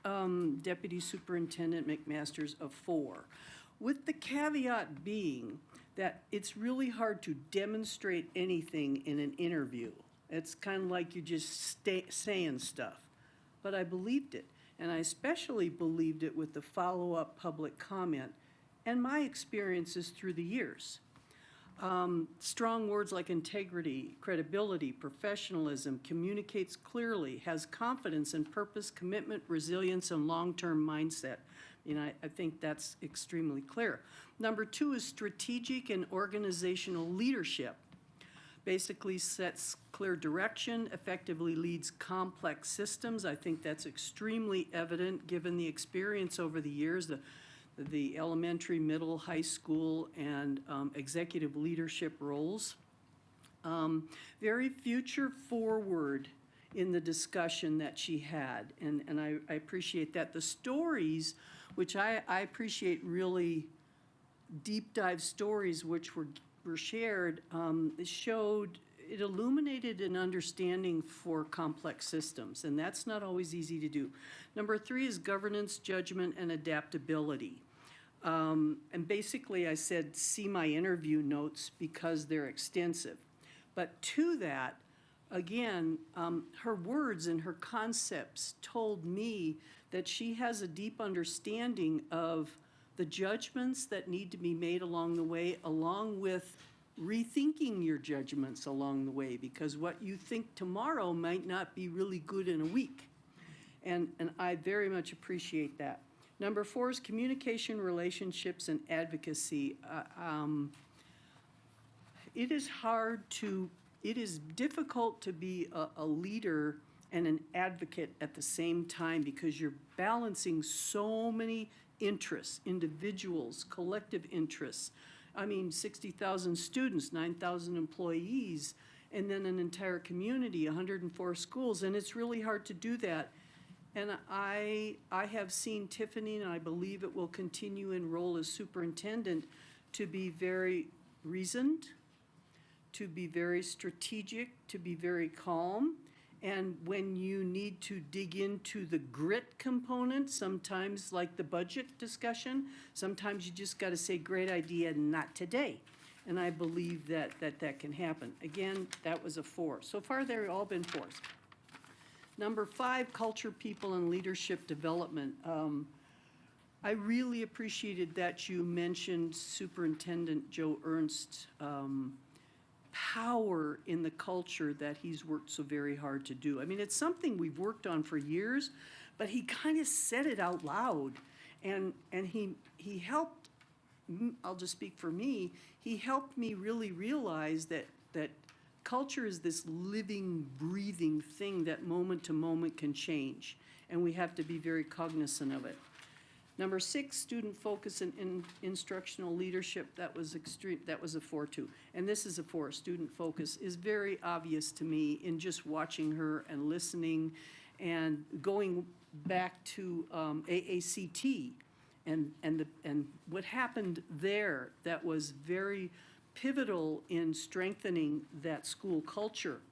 Speaker 12: Deputy Superintendent McMaster's a 4, with the caveat being that it's really hard to demonstrate anything in an interview. It's kind of like you're just saying stuff. But I believed it, and I especially believed it with the follow-up public comment and my experiences through the years. Strong words like integrity, credibility, professionalism, communicates clearly, has confidence in purpose, commitment, resilience, and long-term mindset. I think that's extremely clear. Number 2 is strategic and organizational leadership. Basically sets clear direction, effectively leads complex systems. I think that's extremely evident given the experience over the years, the elementary, middle, high school, and executive leadership roles. Very future forward in the discussion that she had, and I appreciate that. The stories, which I appreciate really deep dive stories which were shared, it illuminated an understanding for complex systems, and that's not always easy to do. Number 3 is governance, judgment, and adaptability. And basically I said, see my interview notes because they're extensive. But to that, again, her words and her concepts told me that she has a deep understanding of the judgments that need to be made along the way, along with rethinking your judgments along the way, because what you think tomorrow might not be really good in a week. And I very much appreciate that. Number 4 is communication, relationships, and advocacy. It is difficult to be a leader and an advocate at the same time because you're balancing so many interests, individuals, collective interests. 60,000 students, 9,000 employees, and then an entire community, 104 schools, and it's really hard to do that. And I have seen Tiffany, and I believe it will continue in role as superintendent, to be very reasoned, to be very strategic, to be very calm. And when you need to dig into the grit component, sometimes like the budget discussion, sometimes you just got to say, great idea, not today. And I believe that can happen. Again, that was a 4. So far, they've all been 4s. Number 5, culture, people, and leadership development. I really appreciated that you mentioned Superintendent Joe Ernst's power in the culture that he's worked so very hard to do. It's something we've worked on for years, but he kind of said it out loud, and he helped, I'll just speak for me, he helped me really realize that culture is this living, breathing thing that moment to moment can change, and we have to be very cognizant of it. Number 6, student focus and instructional leadership. That was extreme. That was a 4 too. And this is a 4. Student focus is very obvious to me in just watching her and listening and going back to AACT and what happened there that was very pivotal in strengthening that school culture.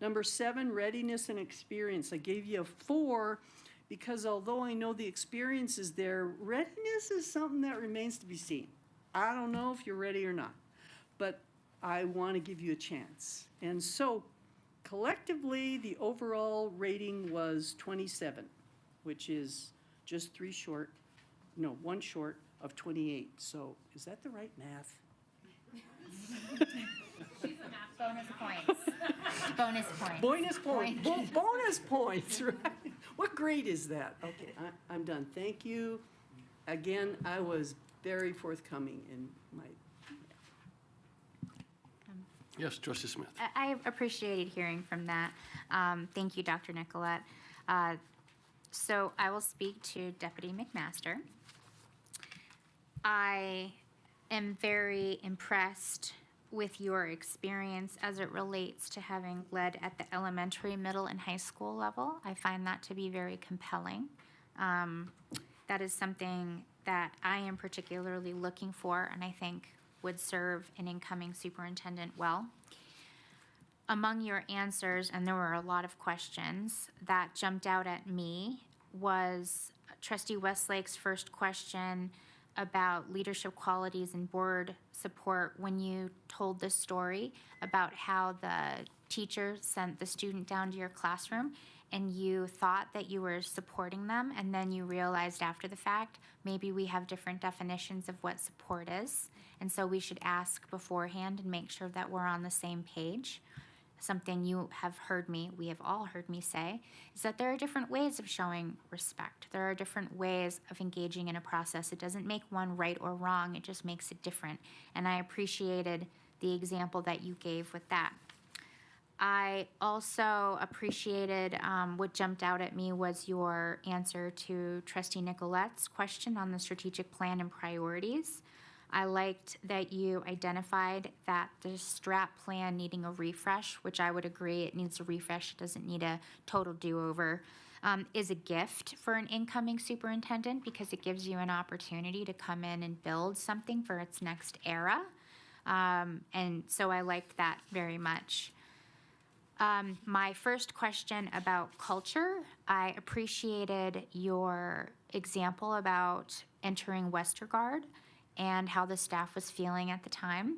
Speaker 12: Number 7, readiness and experience. I gave you a 4 because although I know the experience is there, readiness is something that remains to be seen. I don't know if you're ready or not, but I want to give you a chance. And so collectively, the overall rating was 27, which is just 1 short of 28. So is that the right math?
Speaker 4: Bonus points. Bonus points.
Speaker 12: Bonus points. Bonus points, right? What grade is that? Okay, I'm done. Thank you. Again, I was very forthcoming in my...
Speaker 1: Yes, Trustee Smith.
Speaker 4: I appreciated hearing from that. Thank you, Dr. Nicolette. So I will speak to Deputy McMaster. I am very impressed with your experience as it relates to having led at the elementary, middle, and high school level. I find that to be very compelling. That is something that I am particularly looking for and I think would serve an incoming superintendent well. Among your answers, and there were a lot of questions, that jumped out at me was Trustee Westlake's first question about leadership qualities and board support when you told the story about how the teacher sent the student down to your classroom and you thought that you were supporting them, and then you realized after the fact, maybe we have different definitions of what support is, and so we should ask beforehand and make sure that we're on the same page. Something you have heard me, we have all heard me say, is that there are different ways of showing respect. There are different ways of engaging in a process. It doesn't make one right or wrong, it just makes it different. And I appreciated the example that you gave with that. I also appreciated what jumped out at me was your answer to Trustee Nicolette's question on the strategic plan and priorities. I liked that you identified that the STRAP plan needing a refresh, which I would agree it needs a refresh, it doesn't need a total do-over, is a gift for an incoming superintendent because it gives you an opportunity to come in and build something for its next era. And so I liked that very much. My first question about culture, I appreciated your example about entering Westergaard and how the staff was feeling at the time.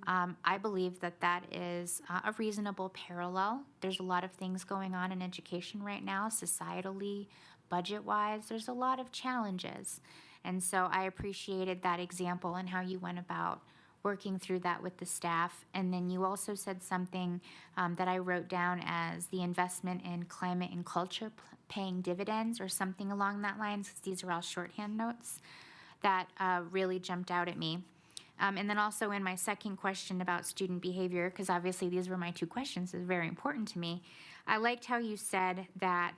Speaker 4: I believe that that is a reasonable parallel. There's a lot of things going on in education right now, societally, budget-wise. There's a lot of challenges. And so I appreciated that example and how you went about working through that with the staff. And then you also said something that I wrote down as the investment in climate and culture paying dividends or something along that lines, because these are all shorthand notes. That really jumped out at me. And then also in my second question about student behavior, because obviously these were my two questions, is very important to me. I liked how you said that,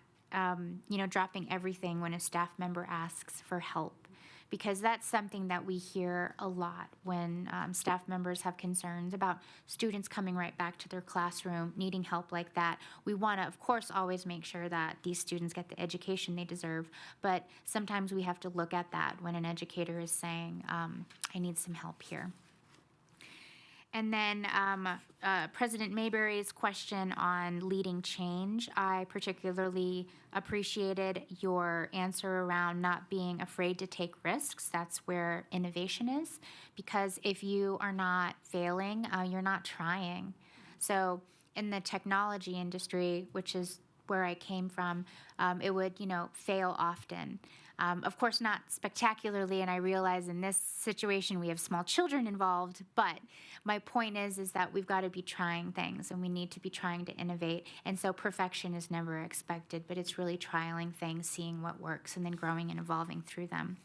Speaker 4: dropping everything when a staff member asks for help, because that's something that we hear a lot when staff members have concerns about students coming right back to their classroom, needing help like that. We want to, of course, always make sure that these students get the education they deserve, but sometimes we have to look at that when an educator is saying, I need some help here. And then President Mayberry's question on leading change, I particularly appreciated your answer around not being afraid to take risks. That's where innovation is, because if you are not failing, you're not trying. So in the technology industry, which is where I came from, it would, fail often. Of course, not spectacularly, and I realize in this situation we have small children involved, but my point is that we've got to be trying things, and we need to be trying to innovate, and so perfection is never expected, but it's really trialing things, seeing what works, and then growing and evolving through them.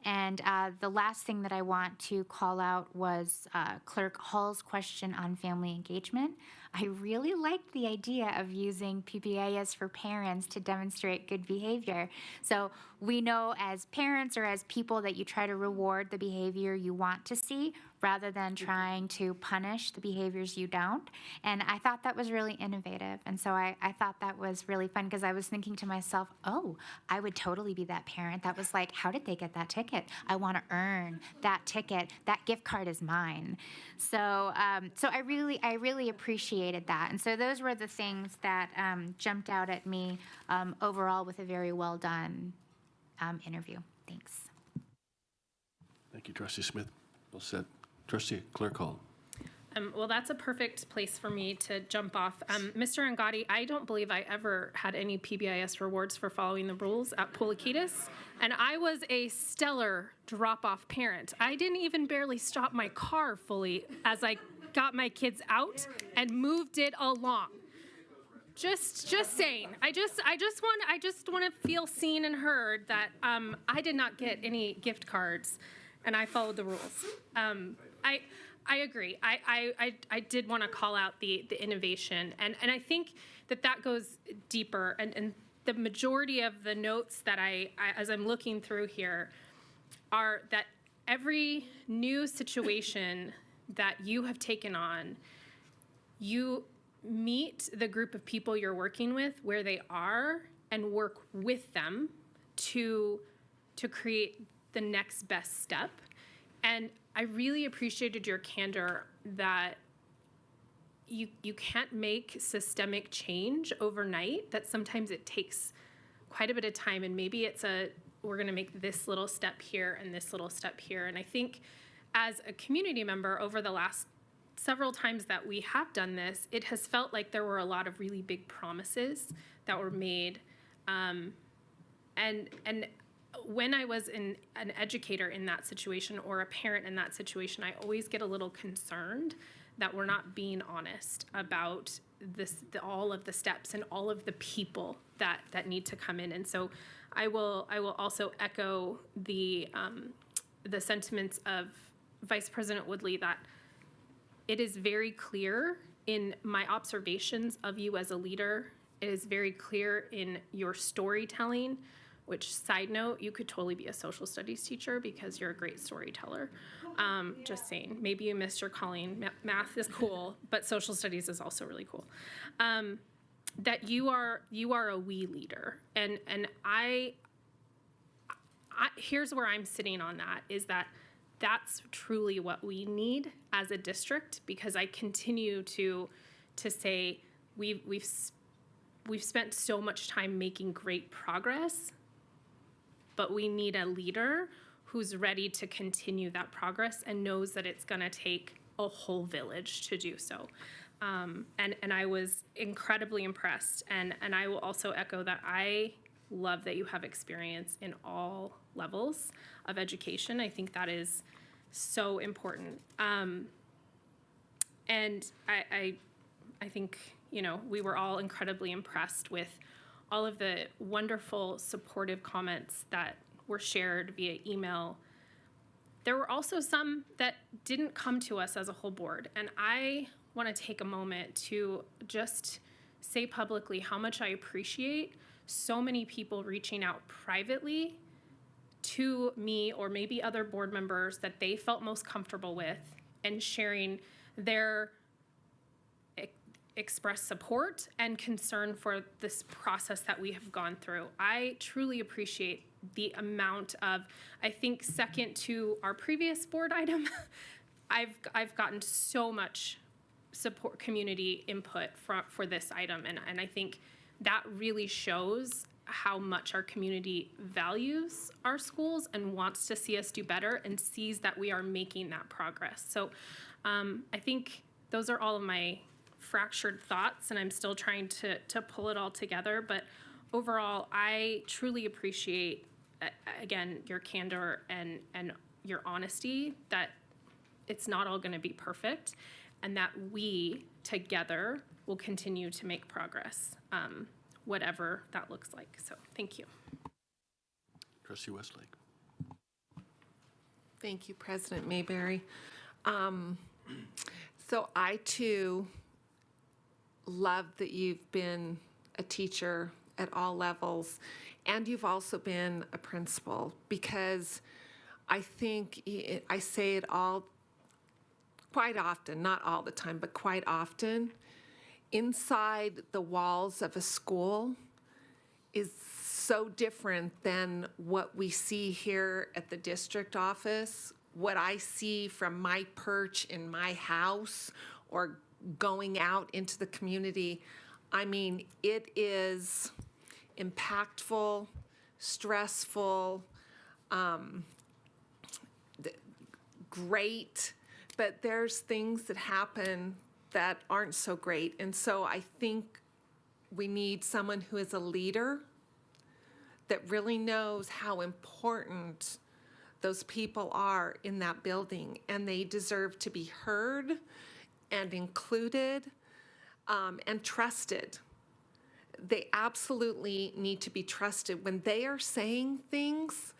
Speaker 4: And the last thing that I want to call out was Clerk Hall's question on family engagement. I really liked the idea of using PBIS for parents to demonstrate good behavior. So we know as parents or as people that you try to reward the behavior you want to see rather than trying to punish the behaviors you don't. And I thought that was really innovative. And so I thought that was really fun because I was thinking to myself, oh, I would totally be that parent. That was like, how did they get that ticket? I want to earn that ticket. That gift card is mine. So I really appreciated that. And so those were the things that jumped out at me overall with a very well done interview. Thanks.
Speaker 1: Thank you, Trustee Smith. Well said. Trustee Clerk Hall.
Speaker 2: Well, that's a perfect place for me to jump off. Mr. Ngati, I don't believe I ever had any PBIS rewards for following the rules at Poulikitis, and I was a stellar drop-off parent. I didn't even barely stop my car fully as I got my kids out and moved it along. Just saying. I just want to feel seen and heard that I did not get any gift cards, and I followed the rules. I agree. I did want to call out the innovation, and I think that goes deeper. And the majority of the notes that I as I'm looking through here are that every new situation that you have taken on, you meet the group of people you're working with where they are and work with them to create the next best step. And I really appreciated your candor that you can't make systemic change overnight, that sometimes it takes quite a bit of time, and maybe we're going to make this little step here and this little step here. And I think as a community member over the last several times that we have done this, it has felt like there were a lot of really big promises that were made. And when I was an educator in that situation or a parent in that situation, I always get a little concerned that we're not being honest about all of the steps and all of the people that need to come in. And so I will also echo the sentiments of Vice President Woodley that it is very clear in my observations of you as a leader. It is very clear in your storytelling, which, side note, you could totally be a social studies teacher because you're a great storyteller. Just saying, maybe you missed your calling. Math is cool, but social studies is also really cool. That you are a we leader. And I here's where I'm sitting on that, is that that's truly what we need as a district, because I continue to say we've spent so much time making great progress, but we need a leader who's ready to continue that progress and knows that it's going to take a whole village to do so. And I was incredibly impressed. And I will also echo that I love that you have experience in all levels of education. I think that is so important. And I think, we were all incredibly impressed with all of the wonderful supportive comments that were shared via email. There were also some that didn't come to us as a whole board. And I want to take a moment to just say publicly how much I appreciate so many people reaching out privately to me or maybe other board members that they felt most comfortable with and sharing their express support and concern for this process that we have gone through. I truly appreciate the amount of, I think second to our previous board item, I've gotten so much support, community input for this item. And I think that really shows how much our community values our schools and wants to see us do better and sees that we are making that progress. So I think those are all of my fractured thoughts, and I'm still trying to pull it all together. But overall, I truly appreciate, again, your candor and your honesty, that it's not all going to be perfect, and that we together will continue to make progress, whatever that looks like. So thank you.
Speaker 1: Trustee Westlake.
Speaker 13: Thank you, President Mayberry. So I too love that you've been a teacher at all levels, and you've also been a principal, because I think, I say it all quite often, not all the time, but quite often, inside the walls of a school is so different than what we see here at the district office, what I see from my perch in my house or going out into the community. I mean, it is impactful, stressful, great, but there's things that happen that aren't so great. And so I think we need someone who is a leader that really knows how important those people are in that building, and they deserve to be heard and included and trusted. They absolutely need to be trusted. When they are saying things,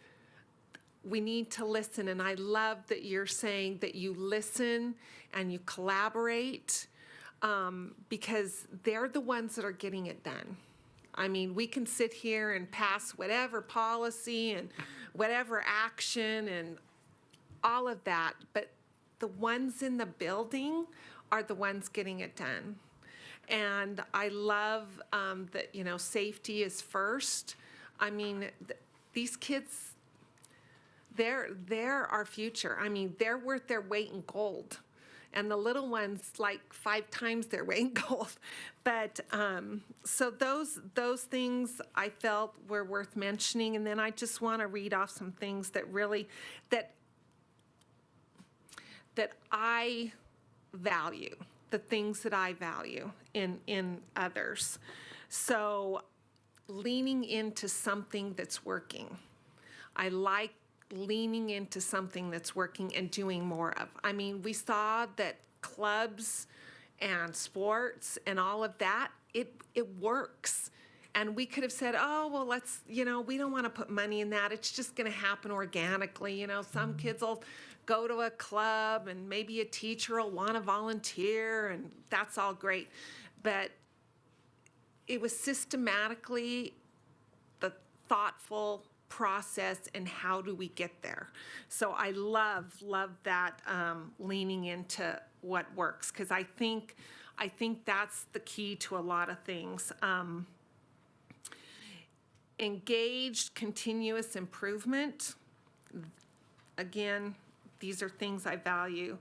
Speaker 13: we need to listen. And I love that you're saying that you listen and you collaborate, because they're the ones that are getting it done. I mean, we can sit here and pass whatever policy and whatever action and all of that, but the ones in the building are the ones getting it done. And I love that, safety is first. I mean, these kids, they're our future. I mean, they're worth their weight in gold. And the little ones, like 5 times their weight in gold. But so those things I felt were worth mentioning. And then I just want to read off some things that really, that I value, the things that I value in others. So leaning into something that's working. I like leaning into something that's working and doing more of. I mean, we saw that clubs and sports and all of that, it works. And we could have said, oh, well, let's, we don't want to put money in that. It's just going to happen organically. Some kids will go to a club and maybe a teacher will want to volunteer, and that's all great. But it was systematically the thoughtful process and how do we get there. So I love that leaning into what works, because I think that's the key to a lot of things. Engaged continuous improvement. Again, these are things I value.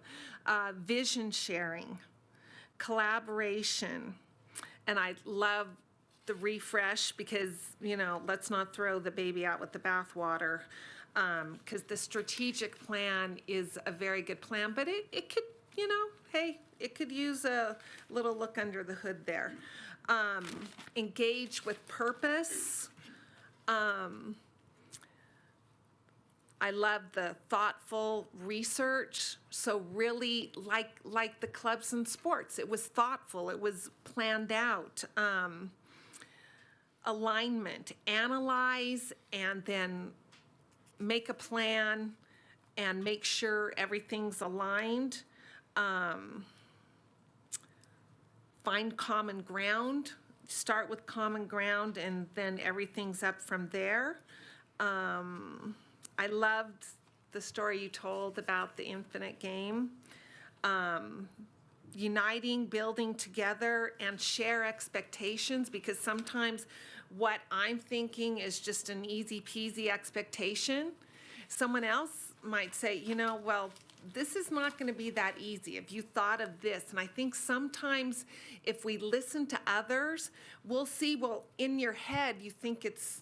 Speaker 13: Vision sharing, collaboration, and I love the refresh because, let's not throw the baby out with the bathwater, because the strategic plan is a very good plan, but it could, hey, it could use a little look under the hood there. Engage with purpose. I love the thoughtful research. So really, like the clubs and sports, it was thoughtful, it was planned out. Alignment, analyze and then make a plan and make sure everything's aligned. Find common ground. Start with common ground and then everything's up from there. I loved the story you told about the infinite game. Uniting, building together, and share expectations, because sometimes what I'm thinking is just an easy peasy expectation. Someone else might say, well, this is not going to be that easy. If you thought of this, and I think sometimes if we listen to others, we'll see, well, in your head, you think it's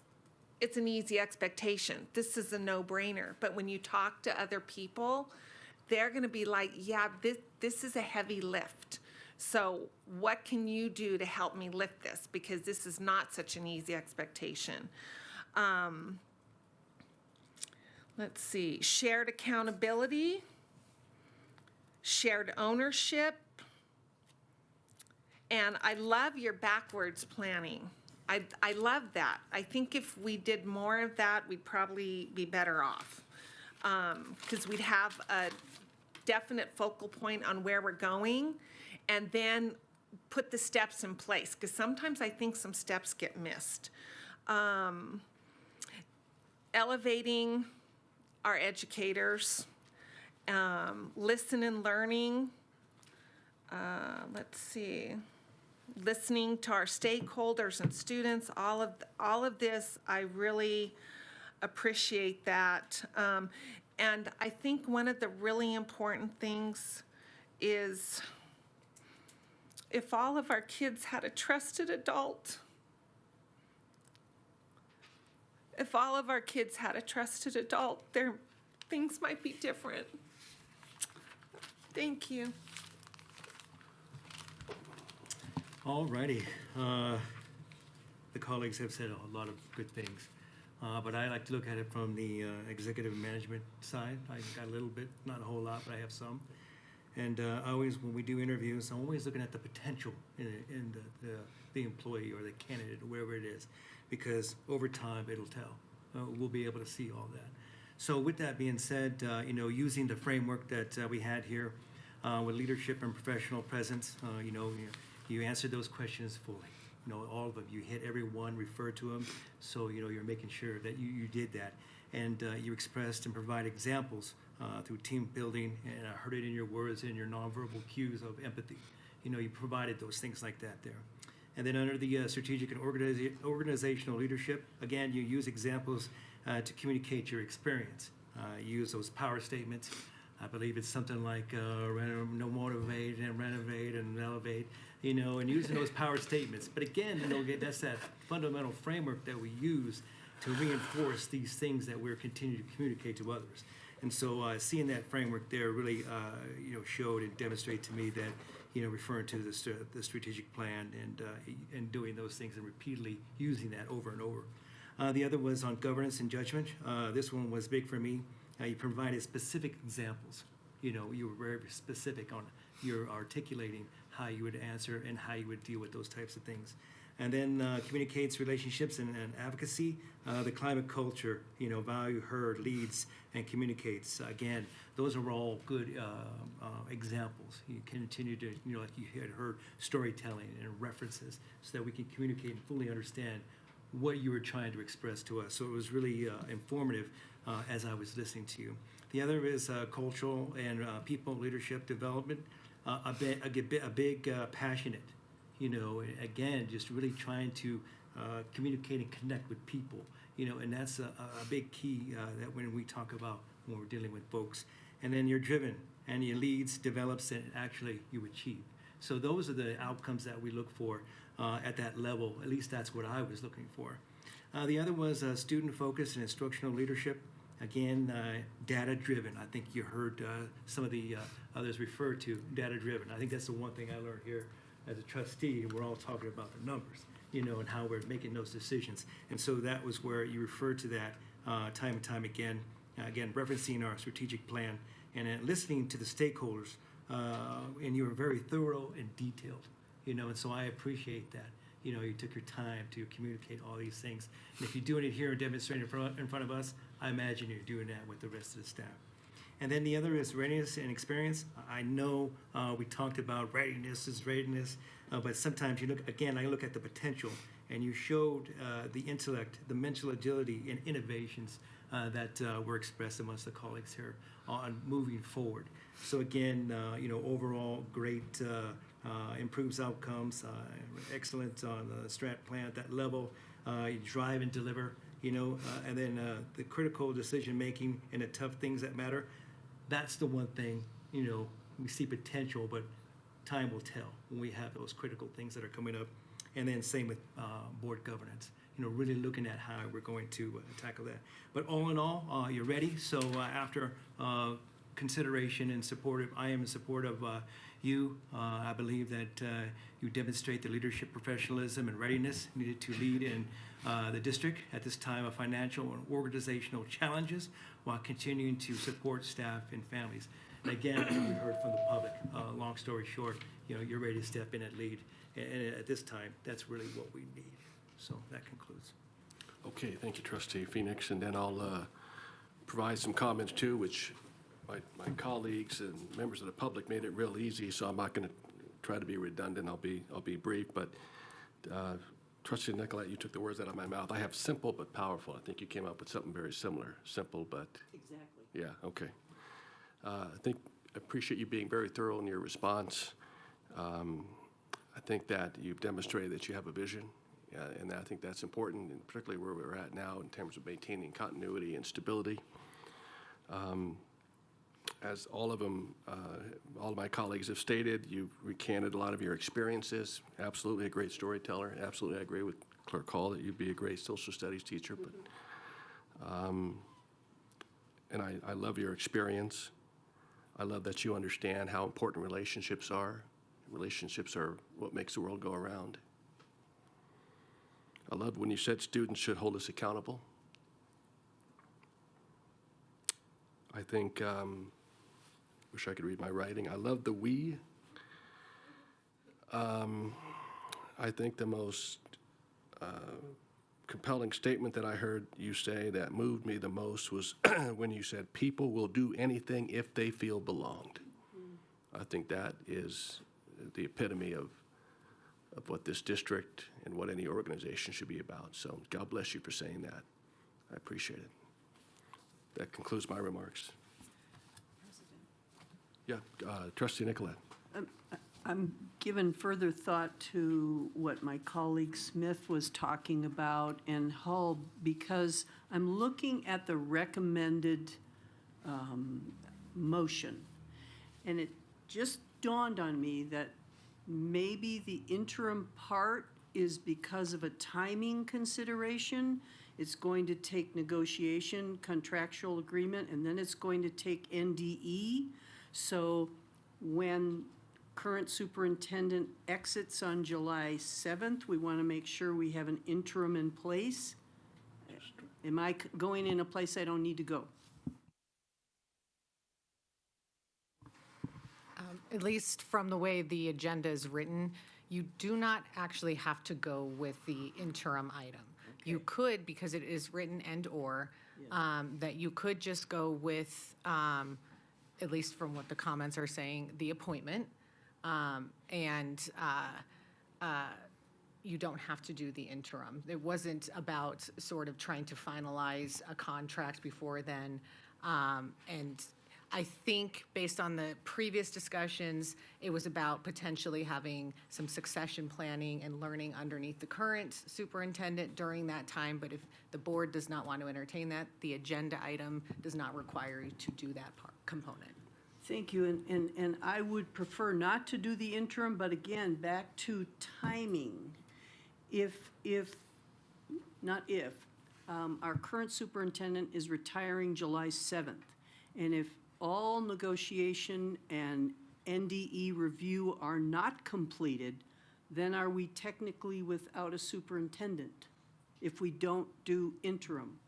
Speaker 13: an easy expectation. This is a no-brainer. But when you talk to other people, they're going to be like, yeah, this is a heavy lift. So what can you do to help me lift this? Because this is not such an easy expectation. Let's see, shared accountability, shared ownership, and I love your backwards planning. I love that. I think if we did more of that, we'd probably be better off, because we'd have a definite focal point on where we're going and then put the steps in place, because sometimes I think some steps get missed. Elevating our educators, listen and learning, let's see, listening to our stakeholders and students, all of this, I really appreciate that. And I think one of the really important things is if all of our kids had a trusted adult, things might be different. Thank you.
Speaker 9: All righty. The colleagues have said a lot of good things, but I like to look at it from the executive management side. I got a little bit, not a whole lot, but I have some. And I always, when we do interviews, I'm always looking at the potential in the employee or the candidate, or wherever it is, because over time it'll tell. We'll be able to see all that. So with that being said, using the framework that we had here with leadership and professional presence, you answered those questions fully. All of them, you hit every one, referred to them, so you're making sure that you did that. And you expressed and provide examples through team building, and I heard it in your words and your nonverbal cues of empathy. You provided those things like that there. And then under the strategic and organizational leadership, again, you use examples to communicate your experience. You use those power statements. I believe it's something like motivate and renovate and elevate, and using those power statements. But again, that's that fundamental framework that we use to reinforce these things that we're continuing to communicate to others. And so seeing that framework there really, showed and demonstrated to me that, referring to the strategic plan and doing those things and repeatedly using that over and over. The other was on governance and judgment. This one was big for me. You provided specific examples. You were very specific on your articulating how you would answer and how you would deal with those types of things. And then communicates relationships and advocacy, the climate culture, value, heard, leads, and communicates. Again, those are all good examples. You continue to, like you had heard, storytelling and references so that we can communicate and fully understand what you were trying to express to us. So it was really informative as I was listening to you. The other is cultural and people leadership development, a big passionate. Again, just really trying to communicate and connect with people, and that's a big key that when we talk about when we're dealing with folks. And then you're driven, and your leads, develops, and actually you achieve. So those are the outcomes that we look for at that level. At least that's what I was looking for. The other was student focus and instructional leadership. Again, data-driven. I think you heard some of the others refer to data-driven. I think that's the one thing I learned here as a trustee. We're all talking about the numbers, and how we're making those decisions. And so that was where you referred to that time and time again. Again, referencing our strategic plan and listening to the stakeholders. And you were very thorough and detailed, and so I appreciate that. You took your time to communicate all these things. And if you're doing it here and demonstrating in front of us, I imagine you're doing that with the rest of the staff. And then the other is readiness and experience. I know we talked about readiness, but sometimes I look at the potential, and you showed the intellect, the mental agility, and innovations that were expressed amongst the colleagues here on moving forward. So again, overall great, improves outcomes, excellent on the strat plan at that level, you drive and deliver, and then the critical decision-making and the tough things that matter. That's the one thing, we see potential, but time will tell when we have those critical things that are coming up. And then same with board governance, really looking at how we're going to tackle that. But all in all, you're ready. So after consideration and supportive, I am in support of you. I believe that you demonstrate the leadership, professionalism, and readiness needed to lead in the district at this time of financial and organizational challenges while continuing to support staff and families. And again, as we heard from the public, long story short, you're ready to step in and lead. And at this time, that's really what we need. So that concludes.
Speaker 1: Okay, thank you, Trustee Phoenix. And then I'll provide some comments too, which my colleagues and members of the public made it real easy, so I'm not going to try to be redundant. I'll be brief, but Trustee Nicolette, you took the words out of my mouth. I have simple but powerful. I think you came up with something very similar. Simple but...
Speaker 12: Exactly.
Speaker 1: Yeah, okay. I appreciate you being very thorough in your response. I think that you've demonstrated that you have a vision, and I think that's important, and particularly where we're at now in terms of maintaining continuity and stability. As all of my colleagues have stated, you've recanted a lot of your experiences. Absolutely a great storyteller. Absolutely, I agree with Clerk Hall that you'd be a great social studies teacher. But, and I love your experience. I love that you understand how important relationships are. Relationships are what makes the world go around. I love when you said students should hold us accountable. I think, wish I could read my writing. I love the we. I think the most compelling statement that I heard you say that moved me the most was when you said, people will do anything if they feel belonged. I think that is the epitome of what this district and what any organization should be about. So God bless you for saying that. I appreciate it. That concludes my remarks. Yeah, Trustee Nicolette.
Speaker 12: I'm giving further thought to what my colleague Smith was talking about and Hull, because I'm looking at the recommended motion. And it just dawned on me that maybe the interim part is because of a timing consideration. it's going to take negotiation, contractual agreement, and then it's going to take NDE. So when current superintendent exits on July 7th, we want to make sure we have an interim in place. Am I going in a place I don't need to go?
Speaker 3: At least from the way the agenda is written, you do not actually have to go with the interim item. You could, because it is written and/or, that you could just go with, at least from what the comments are saying, the appointment. And you don't have to do the interim. It wasn't about sort of trying to finalize a contract before then. And I think based on the previous discussions, it was about potentially having some succession planning and learning underneath the current superintendent during that time. But if the board does not want to entertain that, the agenda item does not require you to do that component.
Speaker 12: Thank you, and I would prefer not to do the interim, but again, back to timing. Our current superintendent is retiring July 7th, and if all negotiation and NDE review are not completed, then are we technically without a superintendent if we don't do interim?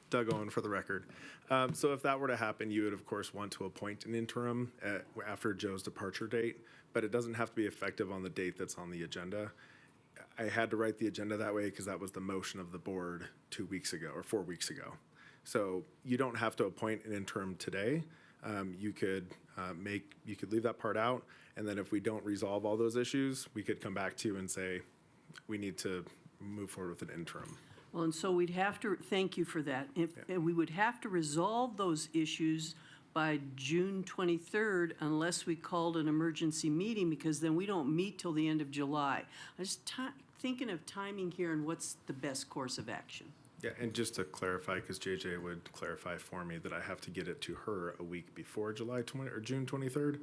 Speaker 5: Doug Owen for the record. So if that were to happen, you would of course want to appoint an interim after Joe's departure date, but it doesn't have to be effective on the date that's on the agenda. I had to write the agenda that way because that was the motion of the board 2 weeks ago or 4 weeks ago. So you don't have to appoint an interim today. You could leave that part out, and then if we don't resolve all those issues, we could come back to you and say we need to move forward with an interim.
Speaker 12: Well, and so we'd have to, thank you for that. And we would have to resolve those issues by June 23rd unless we called an emergency meeting, because then we don't meet till the end of July. I'm just thinking of timing here and what's the best course of action.
Speaker 5: Yeah, and just to clarify, because JJ would clarify for me that I have to get it to her a week before July 20 or June 23rd.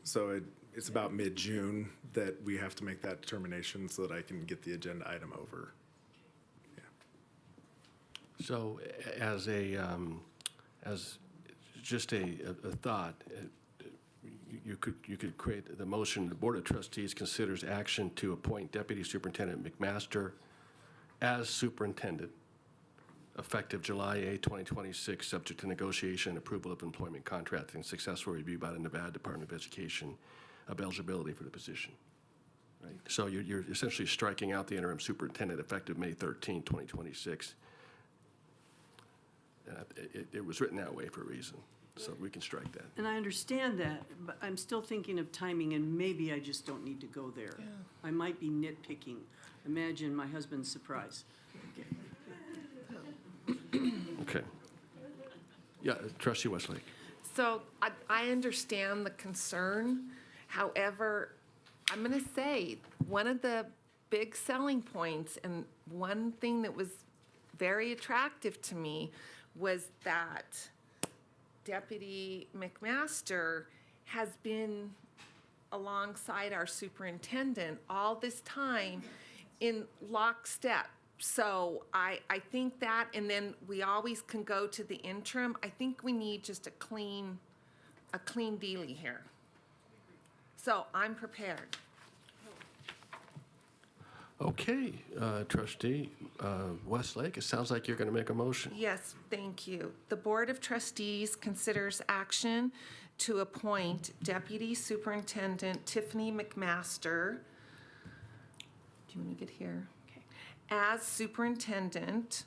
Speaker 5: So it's about mid-June that we have to make that determination so that I can get the agenda item over.
Speaker 1: So as just a thought, you could create the motion, the Board of Trustees considers action to appoint Deputy Superintendent McMaster as superintendent effective July 8, 2026, subject to negotiation and approval of employment contract and successful review by the Nevada Department of Education of eligibility for the position. Right? So you're essentially striking out the interim superintendent effective May 13, 2026. It was written that way for a reason, so we can strike that.
Speaker 12: And I understand that, but I'm still thinking of timing, and maybe I just don't need to go there. Yeah. I might be nitpicking. Imagine my husband's surprise.
Speaker 1: Okay. Yeah, Trustee Westlake.
Speaker 13: So I understand the concern. However, I'm going to say one of the big selling points and one thing that was very attractive to me was that Deputy McMaster has been alongside our superintendent all this time in lockstep. So I think that, and then we always can go to the interim. I think we need just a clean dealie here. So I'm prepared.
Speaker 1: Okay, Trustee Westlake, it sounds like you're going to make a motion.
Speaker 13: Yes, thank you. The Board of Trustees considers action to appoint Deputy Superintendent Tiffany McMaster. Do you want to get here? Okay. As superintendent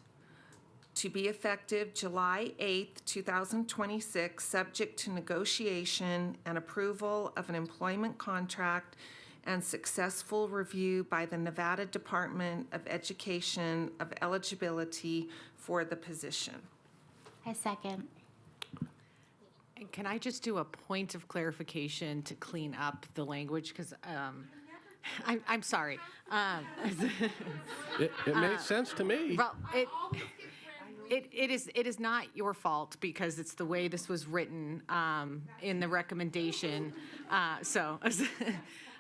Speaker 13: to be effective July 8th, 2026, subject to negotiation and approval of an employment contract and successful review by the Nevada Department of Education of eligibility for the position.
Speaker 4: I second.
Speaker 3: And can I just do a point of clarification to clean up the language? Because I'm sorry.
Speaker 1: It made sense to me.
Speaker 3: Well, it is not your fault because it's the way this was written in the recommendation.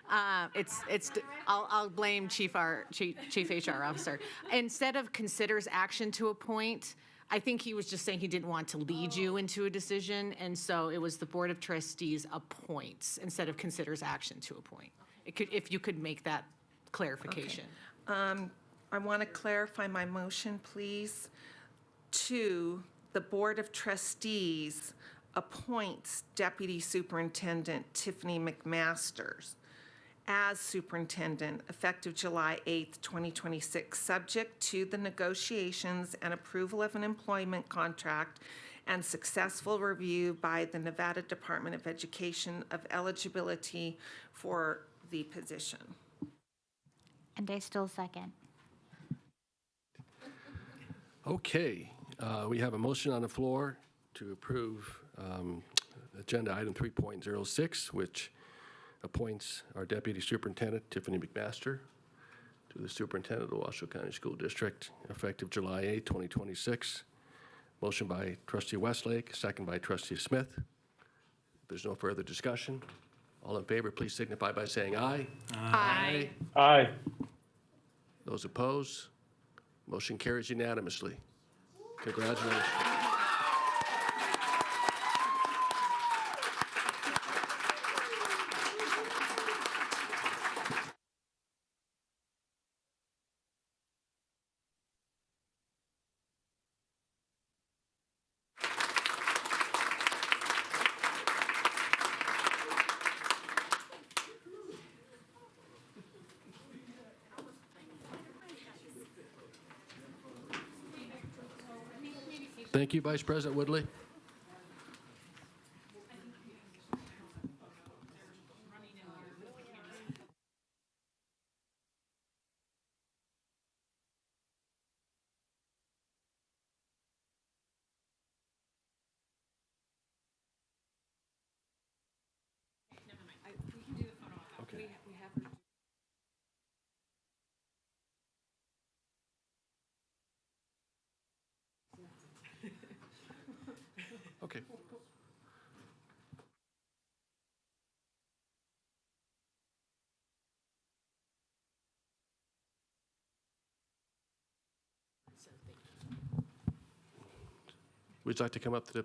Speaker 3: I'll blame Chief HR Officer. Instead of considers action to appoint, I think he was just saying he didn't want to lead you into a decision, and so it was the Board of Trustees appoints instead of considers action to appoint. If you could make that clarification.
Speaker 13: I want to clarify my motion, please. The Board of Trustees appoints Deputy Superintendent Tiffany McMaster as superintendent effective July 8th, 2026, subject to the negotiations and approval of an employment contract and successful review by the Nevada Department of Education of eligibility for the position.
Speaker 4: And I still second.
Speaker 1: Okay, we have a motion on the floor to approve agenda item 3.06, which appoints our Deputy Superintendent, Tiffany McMaster, to the Superintendent of the Washoe County School District, effective July 8, 2026. Motion by Trustee Westlake, second by Trustee Smith. If there's no further discussion, all in favor, please signify by saying aye.
Speaker 3: Aye.
Speaker 14: Aye.
Speaker 1: Those opposed? Motion carries unanimously. Congratulations. Thank you, Vice President Woodley. Okay. Okay. Would you like to come up to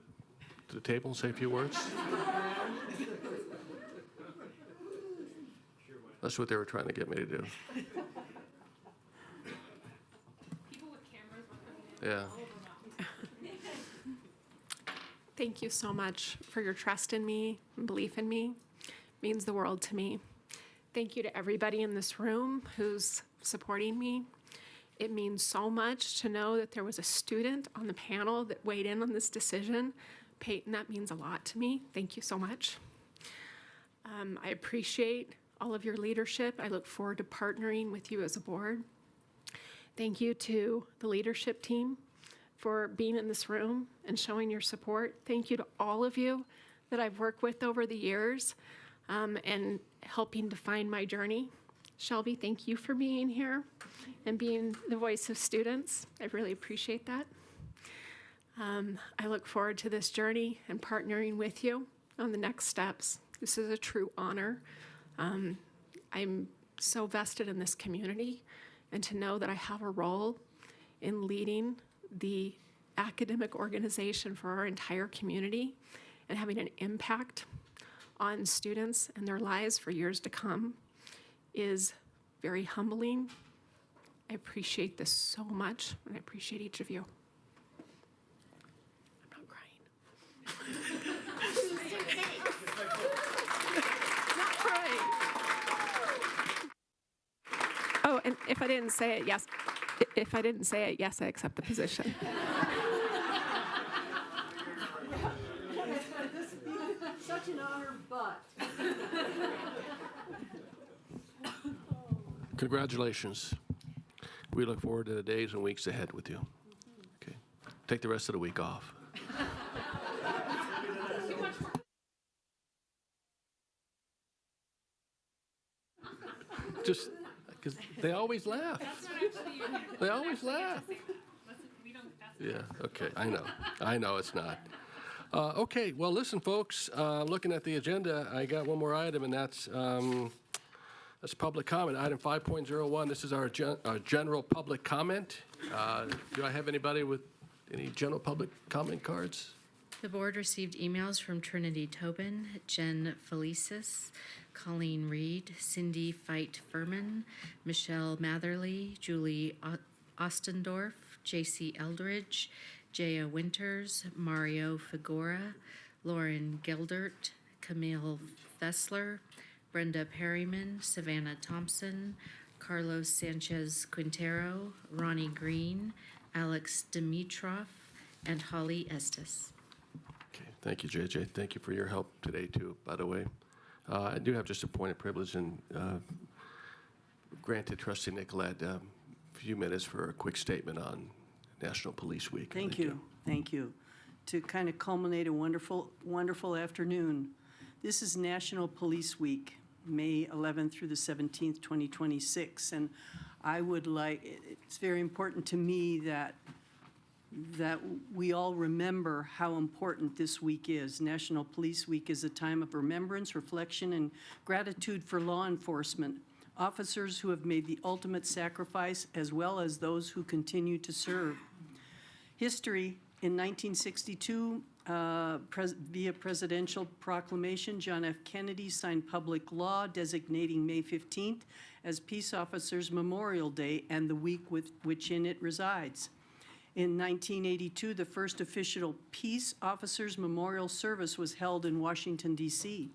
Speaker 1: the table and say a few words? That's what they were trying to get me to do. Yeah.
Speaker 17: Thank you so much for your trust in me and belief in me. It means the world to me. Thank you to everybody in this room who's supporting me. It means so much to know that there was a student on the panel that weighed in on this decision. Peyton, that means a lot to me. Thank you so much. I appreciate all of your leadership. I look forward to partnering with you as a board. Thank you to the leadership team for being in this room and showing your support. Thank you to all of you that I've worked with over the years and helping define my journey. Shelby, thank you for being here and being the voice of students. I really appreciate that. I look forward to this journey and partnering with you on the next steps. This is a true honor. I'm so vested in this community, and to know that I have a role in leading the academic organization for our entire community and having an impact on students and their lives for years to come is very humbling. I appreciate this so much, and I appreciate each of you. I'm not crying. Not crying. Oh, and if I didn't say it, yes. If I didn't say it, yes, I accept the position.
Speaker 12: Such an honor, but.
Speaker 1: Congratulations. We look forward to the days and weeks ahead with you. Okay. Take the rest of the week off. Just because they always laugh. They always laugh. Yeah, okay, I know it's not. Okay, well, listen, folks, looking at the agenda, I got one more item, and that's That's public comment. Item 5.01, this is our general public comment. Do I have anybody with any general public comment cards?
Speaker 10: The board received emails from Trinity Tobin, Jen Felicis, Colleen Reed, Cindy Feit Furman, Michelle Matherly, Julie Ostendorf, J.C. Eldridge, Jaya Winters, Mario Figura, Lauren Geldert, Camille Fessler, Brenda Perryman, Savannah Thompson, Carlos Sanchez Quintero, Ronnie Green, Alex Dimitrov, and Holly Estes.
Speaker 1: Okay, thank you, JJ. Thank you for your help today, too, by the way. I do have just a point of privilege and granted Trustee Nicolette a few minutes for a quick statement on National Police Week.
Speaker 12: Thank you. Thank you. To kind of culminate a wonderful, wonderful afternoon, this is National Police Week, May 11th through the 17th, 2026. And I would like, it's very important to me that we all remember how important this week is. National Police Week is a time of remembrance, reflection, and gratitude for law enforcement, officers who have made the ultimate sacrifice, as well as those who continue to serve. History: in 1962, via presidential proclamation, John F. Kennedy signed public law designating May 15th as Peace Officers Memorial Day and the week which in it resides. In 1982, the first official Peace Officers Memorial Service was held in Washington, D.C.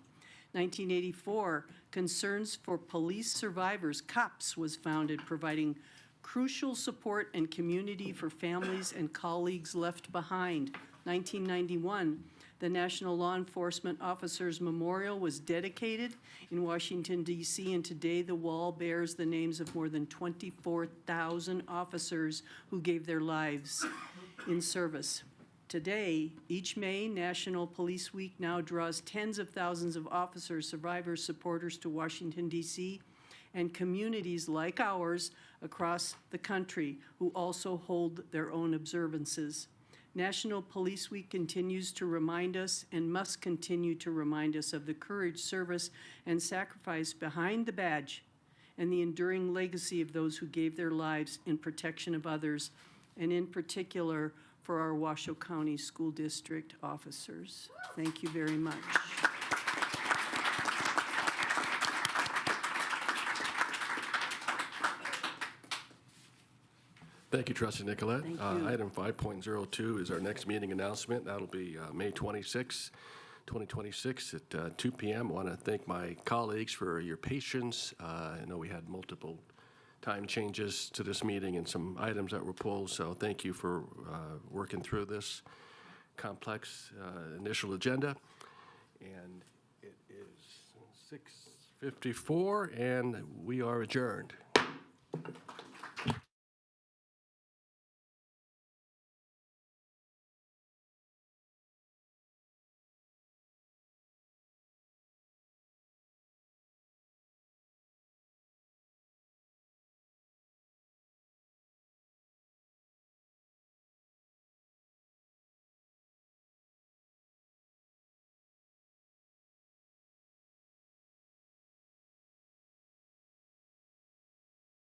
Speaker 12: 1984, Concerns for Police Survivors, COPS, was founded, providing crucial support and community for families and colleagues left behind. 1991, the National Law Enforcement Officers Memorial was dedicated in Washington, D.C., and today the wall bears the names of more than 24,000 officers who gave their lives in service. Today, each May, National Police Week now draws tens of thousands of officers, survivors, supporters to Washington, D.C., and communities like ours across the country who also hold their own observances. National Police Week continues to remind us and must continue to remind us of the courage, service, and sacrifice behind the badge and the enduring legacy of those who gave their lives in protection of others, and in particular for our Washoe County School District officers. Thank you very much.
Speaker 1: Thank you, Trustee Nicolette.
Speaker 12: Thank you.
Speaker 1: Item 5.02 is our next meeting announcement. That'll be May 26, 2026 at 2 p.m. I want to thank my colleagues for your patience. I know we had multiple time changes to this meeting and some items that were pulled, so thank you for working through this complex initial agenda. And it is 6:54, and we are adjourned.